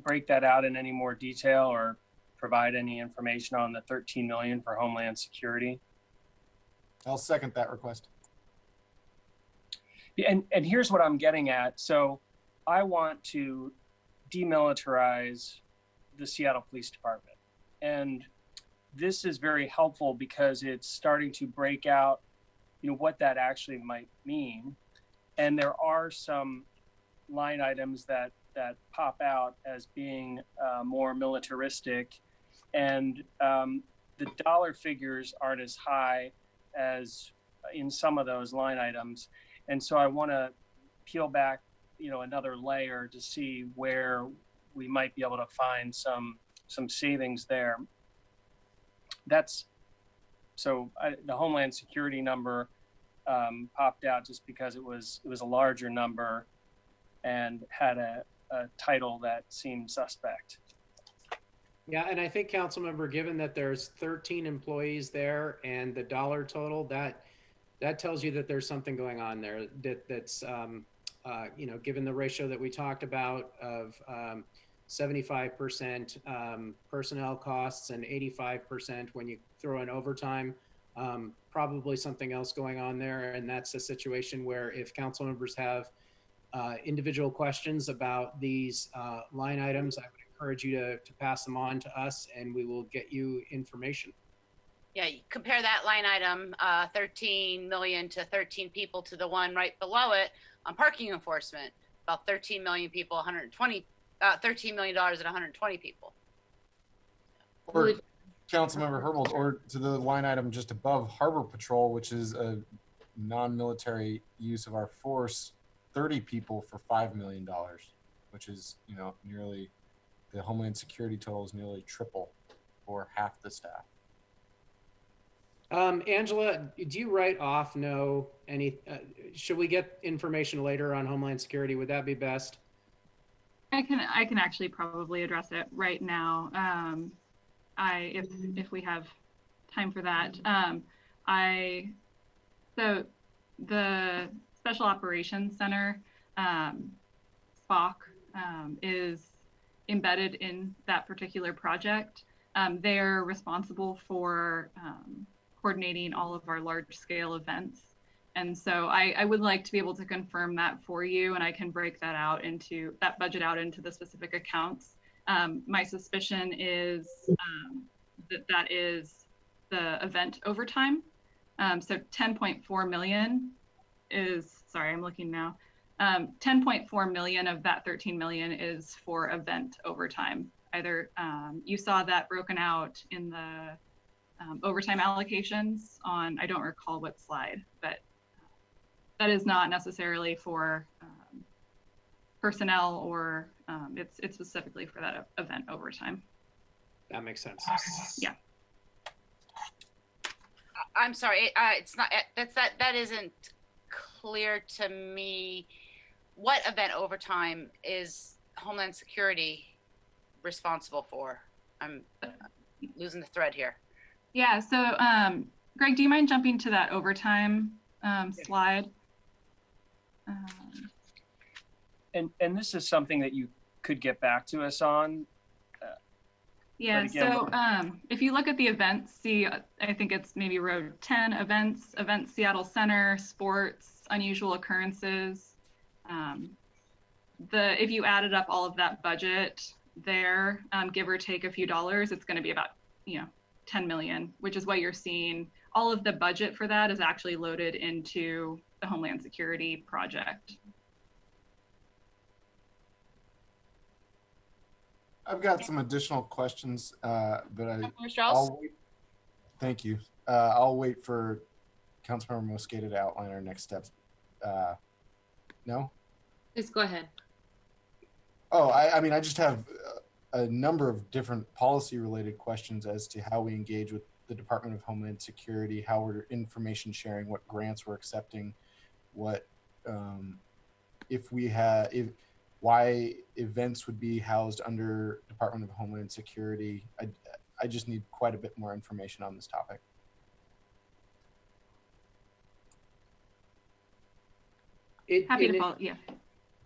I: break that out in any more detail or provide any information on the $13 million for Homeland Security?
P: I'll second that request.
I: And here's what I'm getting at. So I want to demilitarize the Seattle Police Department. And this is very helpful because it's starting to break out, what that actually might mean. And there are some line items that pop out as being more militaristic. And the dollar figures aren't as high as in some of those line items. And so I want to peel back, another layer to see where we might be able to find some savings there. The Homeland Security number popped out just because it was a larger number and had a title that seemed suspect.
M: Yeah, and I think, Councilmember, given that there's 13 employees there and the dollar total, that tells you that there's something going on there. That's given the ratio that we talked about of 75% personnel costs and 85% when you throw in overtime, probably something else going on there. And that's a situation where if council members have individual questions about these line items, I would encourage you to pass them on to us and we will get you information.
G: Yeah, you compare that line item, 13 million to 13 people, to the one right below it on parking enforcement, about 13 million people, $13 million and 120 people.
P: Or Councilmember Herbold, or to the line item just above, Harbor Patrol, which is a non-military use of our force, 30 people for $5 million, which is, nearly, the Homeland Security total is nearly triple for half the staff.
M: Angela, do you right off know any, should we get information later on Homeland Security? Would that be best?
N: I can actually probably address it right now. If we have time for that. So the Special Operations Center, SPOC, is embedded in that particular project. They're responsible for coordinating all of our large scale events. And so I would like to be able to confirm that for you, and I can break that budget out into the specific accounts. My suspicion is that is the event overtime. So 10.4 million is, sorry, I'm looking now. 10.4 million of that 13 million is for event overtime. Either you saw that broken out in the overtime allocations on, I don't recall what slide, but that is not necessarily for personnel or it's specifically for that event overtime.
M: That makes sense.
N: Yeah.
G: I'm sorry, it's not, that isn't clear to me. What event overtime is Homeland Security responsible for? I'm losing the thread here.
N: Yeah, so Greg, do you mind jumping to that overtime slide?
I: And this is something that you could get back to us on.
N: Yeah, so if you look at the events, see, I think it's maybe row 10, events, Seattle Center, sports, unusual occurrences. If you added up all of that budget there, give or take a few dollars, it's going to be about, 10 million, which is what you're seeing. All of the budget for that is actually loaded into the Homeland Security project.
P: I've got some additional questions, but
G: I'll
P: wait. Thank you. I'll wait for Councilmember Mosqueda to outline our next steps. No?
C: Please go ahead.
P: Oh, I mean, I just have a number of different policy-related questions as to how we engage with the Department of Homeland Security, how we're information sharing, what grants we're accepting, what why events would be housed under Department of Homeland Security. I just need quite a bit more information on this topic.
N: Happy to follow. Yeah.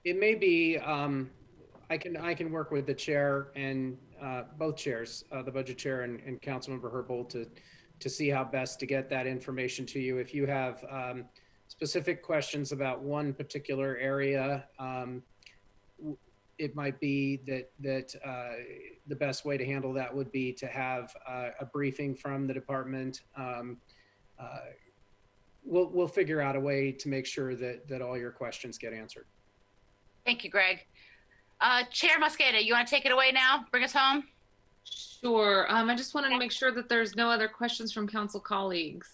M: It may be. I can work with the chair and both chairs, the budget chair and Councilmember Herbold, to see how best to get that information to you. If you have specific questions about one particular area, it might be that the best way to handle that would be to have a briefing from the department. We'll figure out a way to make sure that all your questions get answered.
G: Thank you, Greg. Chair Mosqueda, you want to take it away now? Bring us home?
C: Sure. I just wanted to make sure that there's no other questions from council colleagues.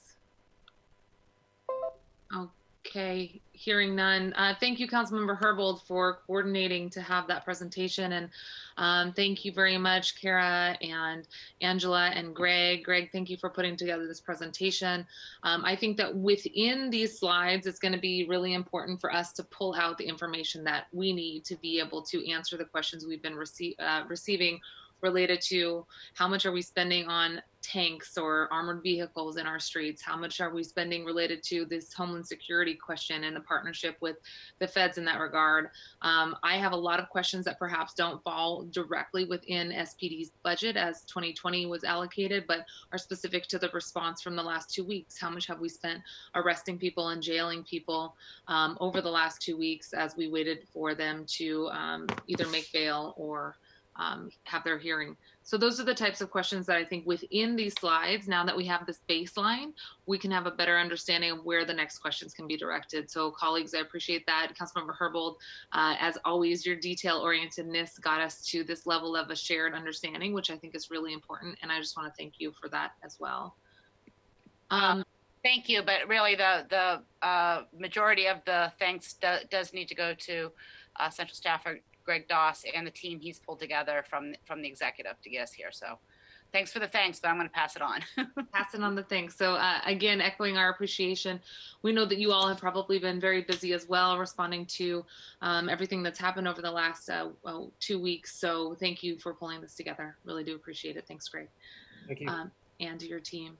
C: Okay, hearing none. Thank you, Councilmember Herbold, for coordinating to have that presentation. And thank you very much, Kara and Angela and Greg. Greg, thank you for putting together this presentation. I think that within these slides, it's going to be really important for us to pull out the information that we need to be able to answer the questions we've been receiving related to how much are we spending on tanks or armored vehicles in our streets? How much are we spending related to this Homeland Security question and the partnership with the feds in that regard? I have a lot of questions that perhaps don't fall directly within SPD's budget as 2020 was allocated, but are specific to the response from the last 2 weeks. How much have we spent arresting people and jailing people over the last 2 weeks as we waited for them to either make bail or have their hearing? So those are the types of questions that I think within these slides, now that we have this baseline, we can have a better understanding of where the next questions can be directed. So colleagues, I appreciate that. Councilmember Herbold, as always, your detail-orientedness got us to this level of a shared understanding, which I think is really important. And I just want to thank you for that as well.
G: Thank you, but really the majority of the thanks does need to go to Central Staffer Greg Doss and the team he's pulled together from the executive to get us here. So thanks for the thanks, but I'm going to pass it on.
C: Pass it on the thanks. So again, echoing our appreciation. We know that you all have probably been very busy as well, responding to everything that's happened over the last 2 weeks. So thank you for pulling this together. Really do appreciate it. Thanks, Greg.
M: Thank you.
C: And to your team.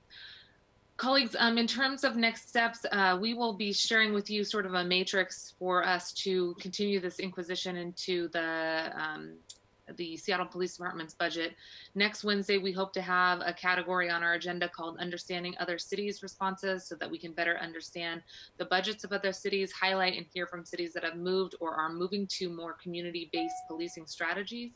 C: Colleagues, in terms of next steps, we will be sharing with you sort of a matrix for us to continue this inquisition into the Seattle Police Department's budget. Next Wednesday, we hope to have a category on our agenda called Understanding Other Cities' Responses, so that we can better understand the budgets of other cities, highlight and hear from cities that have moved or are moving to more community-based policing strategies.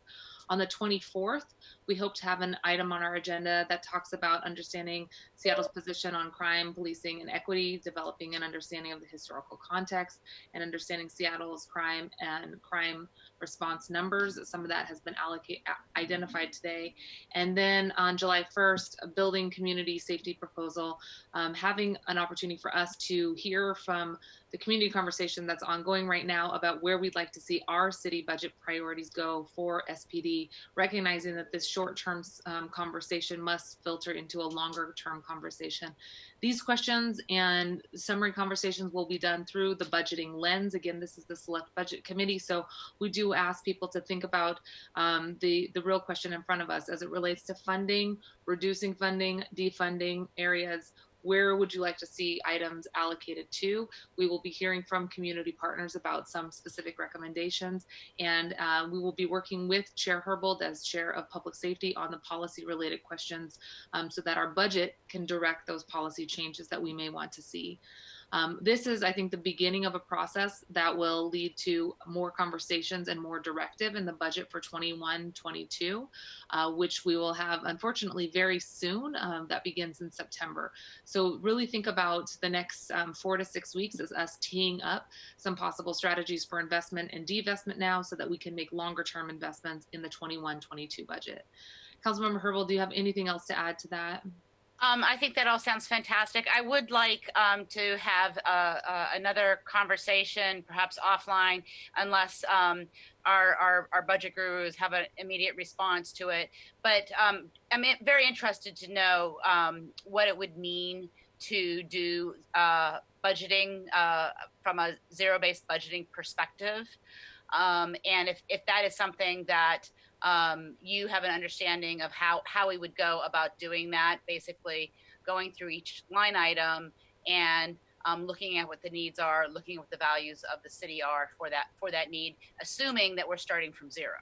C: On the 24th, we hope to have an item on our agenda that talks about understanding Seattle's position on crime, policing, and equity, developing an understanding of the historical context, and understanding Seattle's crime and crime response numbers. Some of that has been identified today. And then on July 1st, a building community safety proposal, having an opportunity for us to hear from the community conversation that's ongoing right now about where we'd like to see our city budget priorities go for SPD, recognizing that this short-term conversation must filter into a longer-term conversation. These questions and summary conversations will be done through the budgeting lens. Again, this is the Select Budget Committee, so we do to ask people to think about the real question in front of us as it relates to funding, reducing funding, defunding areas. Where would you like to see items allocated to? We will be hearing from community partners about some specific recommendations, and we will be working with Chair Herbold as Chair of Public Safety on the policy-related questions so that our budget can direct those policy changes that we may want to see. This is, I think, the beginning of a process that will lead to more conversations and more directive in the budget for 21-22, which we will have, unfortunately, very soon. That begins in September. So really think about the next 4 to 6 weeks as us teeing up some possible strategies for investment and divestment now so that we can make longer term investments in the 21-22 budget. Councilmember Herbold, do you have anything else to add to that?
G: I think that all sounds fantastic. I would like to have another conversation, perhaps offline, unless our budget gurus have an immediate response to it. But I'm very interested to know what it would mean to do budgeting from a zero-based budgeting perspective. And if that is something that you have an understanding of how we would go about doing that, basically going through each line item and looking at what the needs are, looking at what the values of the city are for that need, assuming that we're starting from zero.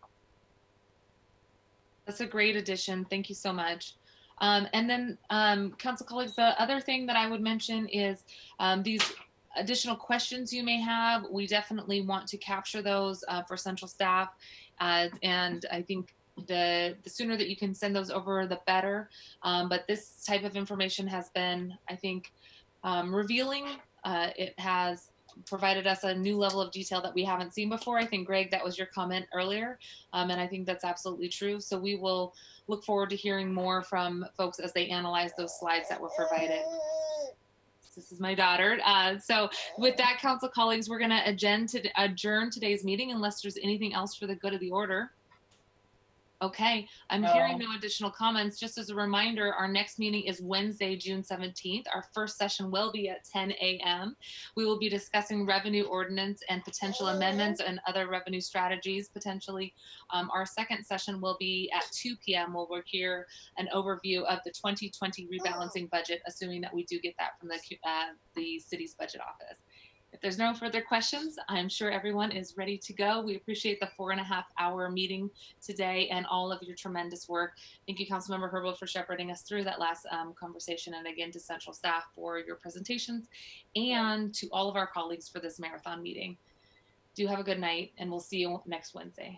C: That's a great addition. Thank you so much. And then, council colleagues, the other thing that I would mention is these additional questions you may have. We definitely want to capture those for central staff. And I think the sooner that you can send those over, the better. But this type of information has been, I think, revealing. It has provided us a new level of detail that we haven't seen before. I think, Greg, that was your comment earlier. And I think that's absolutely true. So we will look forward to hearing more from folks as they analyze those slides that were provided. This is my daughter. So with that, council colleagues, we're going to adjourn today's meeting unless there's anything else for the good of the order. Okay, I'm hearing no additional comments. Just as a reminder, our next meeting is Wednesday, June 17th. Our first session will be at 10 a.m. We will be discussing revenue ordinance and potential amendments and other revenue strategies potentially. Our second session will be at 2 p.m. We'll hear an overview of the 2020 rebalancing budget, assuming that we do get that from the city's budget office. If there's no further questions, I'm sure everyone is ready to go. We appreciate the 4.5-hour meeting today and all of your tremendous work. Thank you, Councilmember Herbold, for shepherding us through that last conversation, and again to central staff for your presentations, and to all of our colleagues for this marathon meeting. Do have a good night, and we'll see you next Wednesday.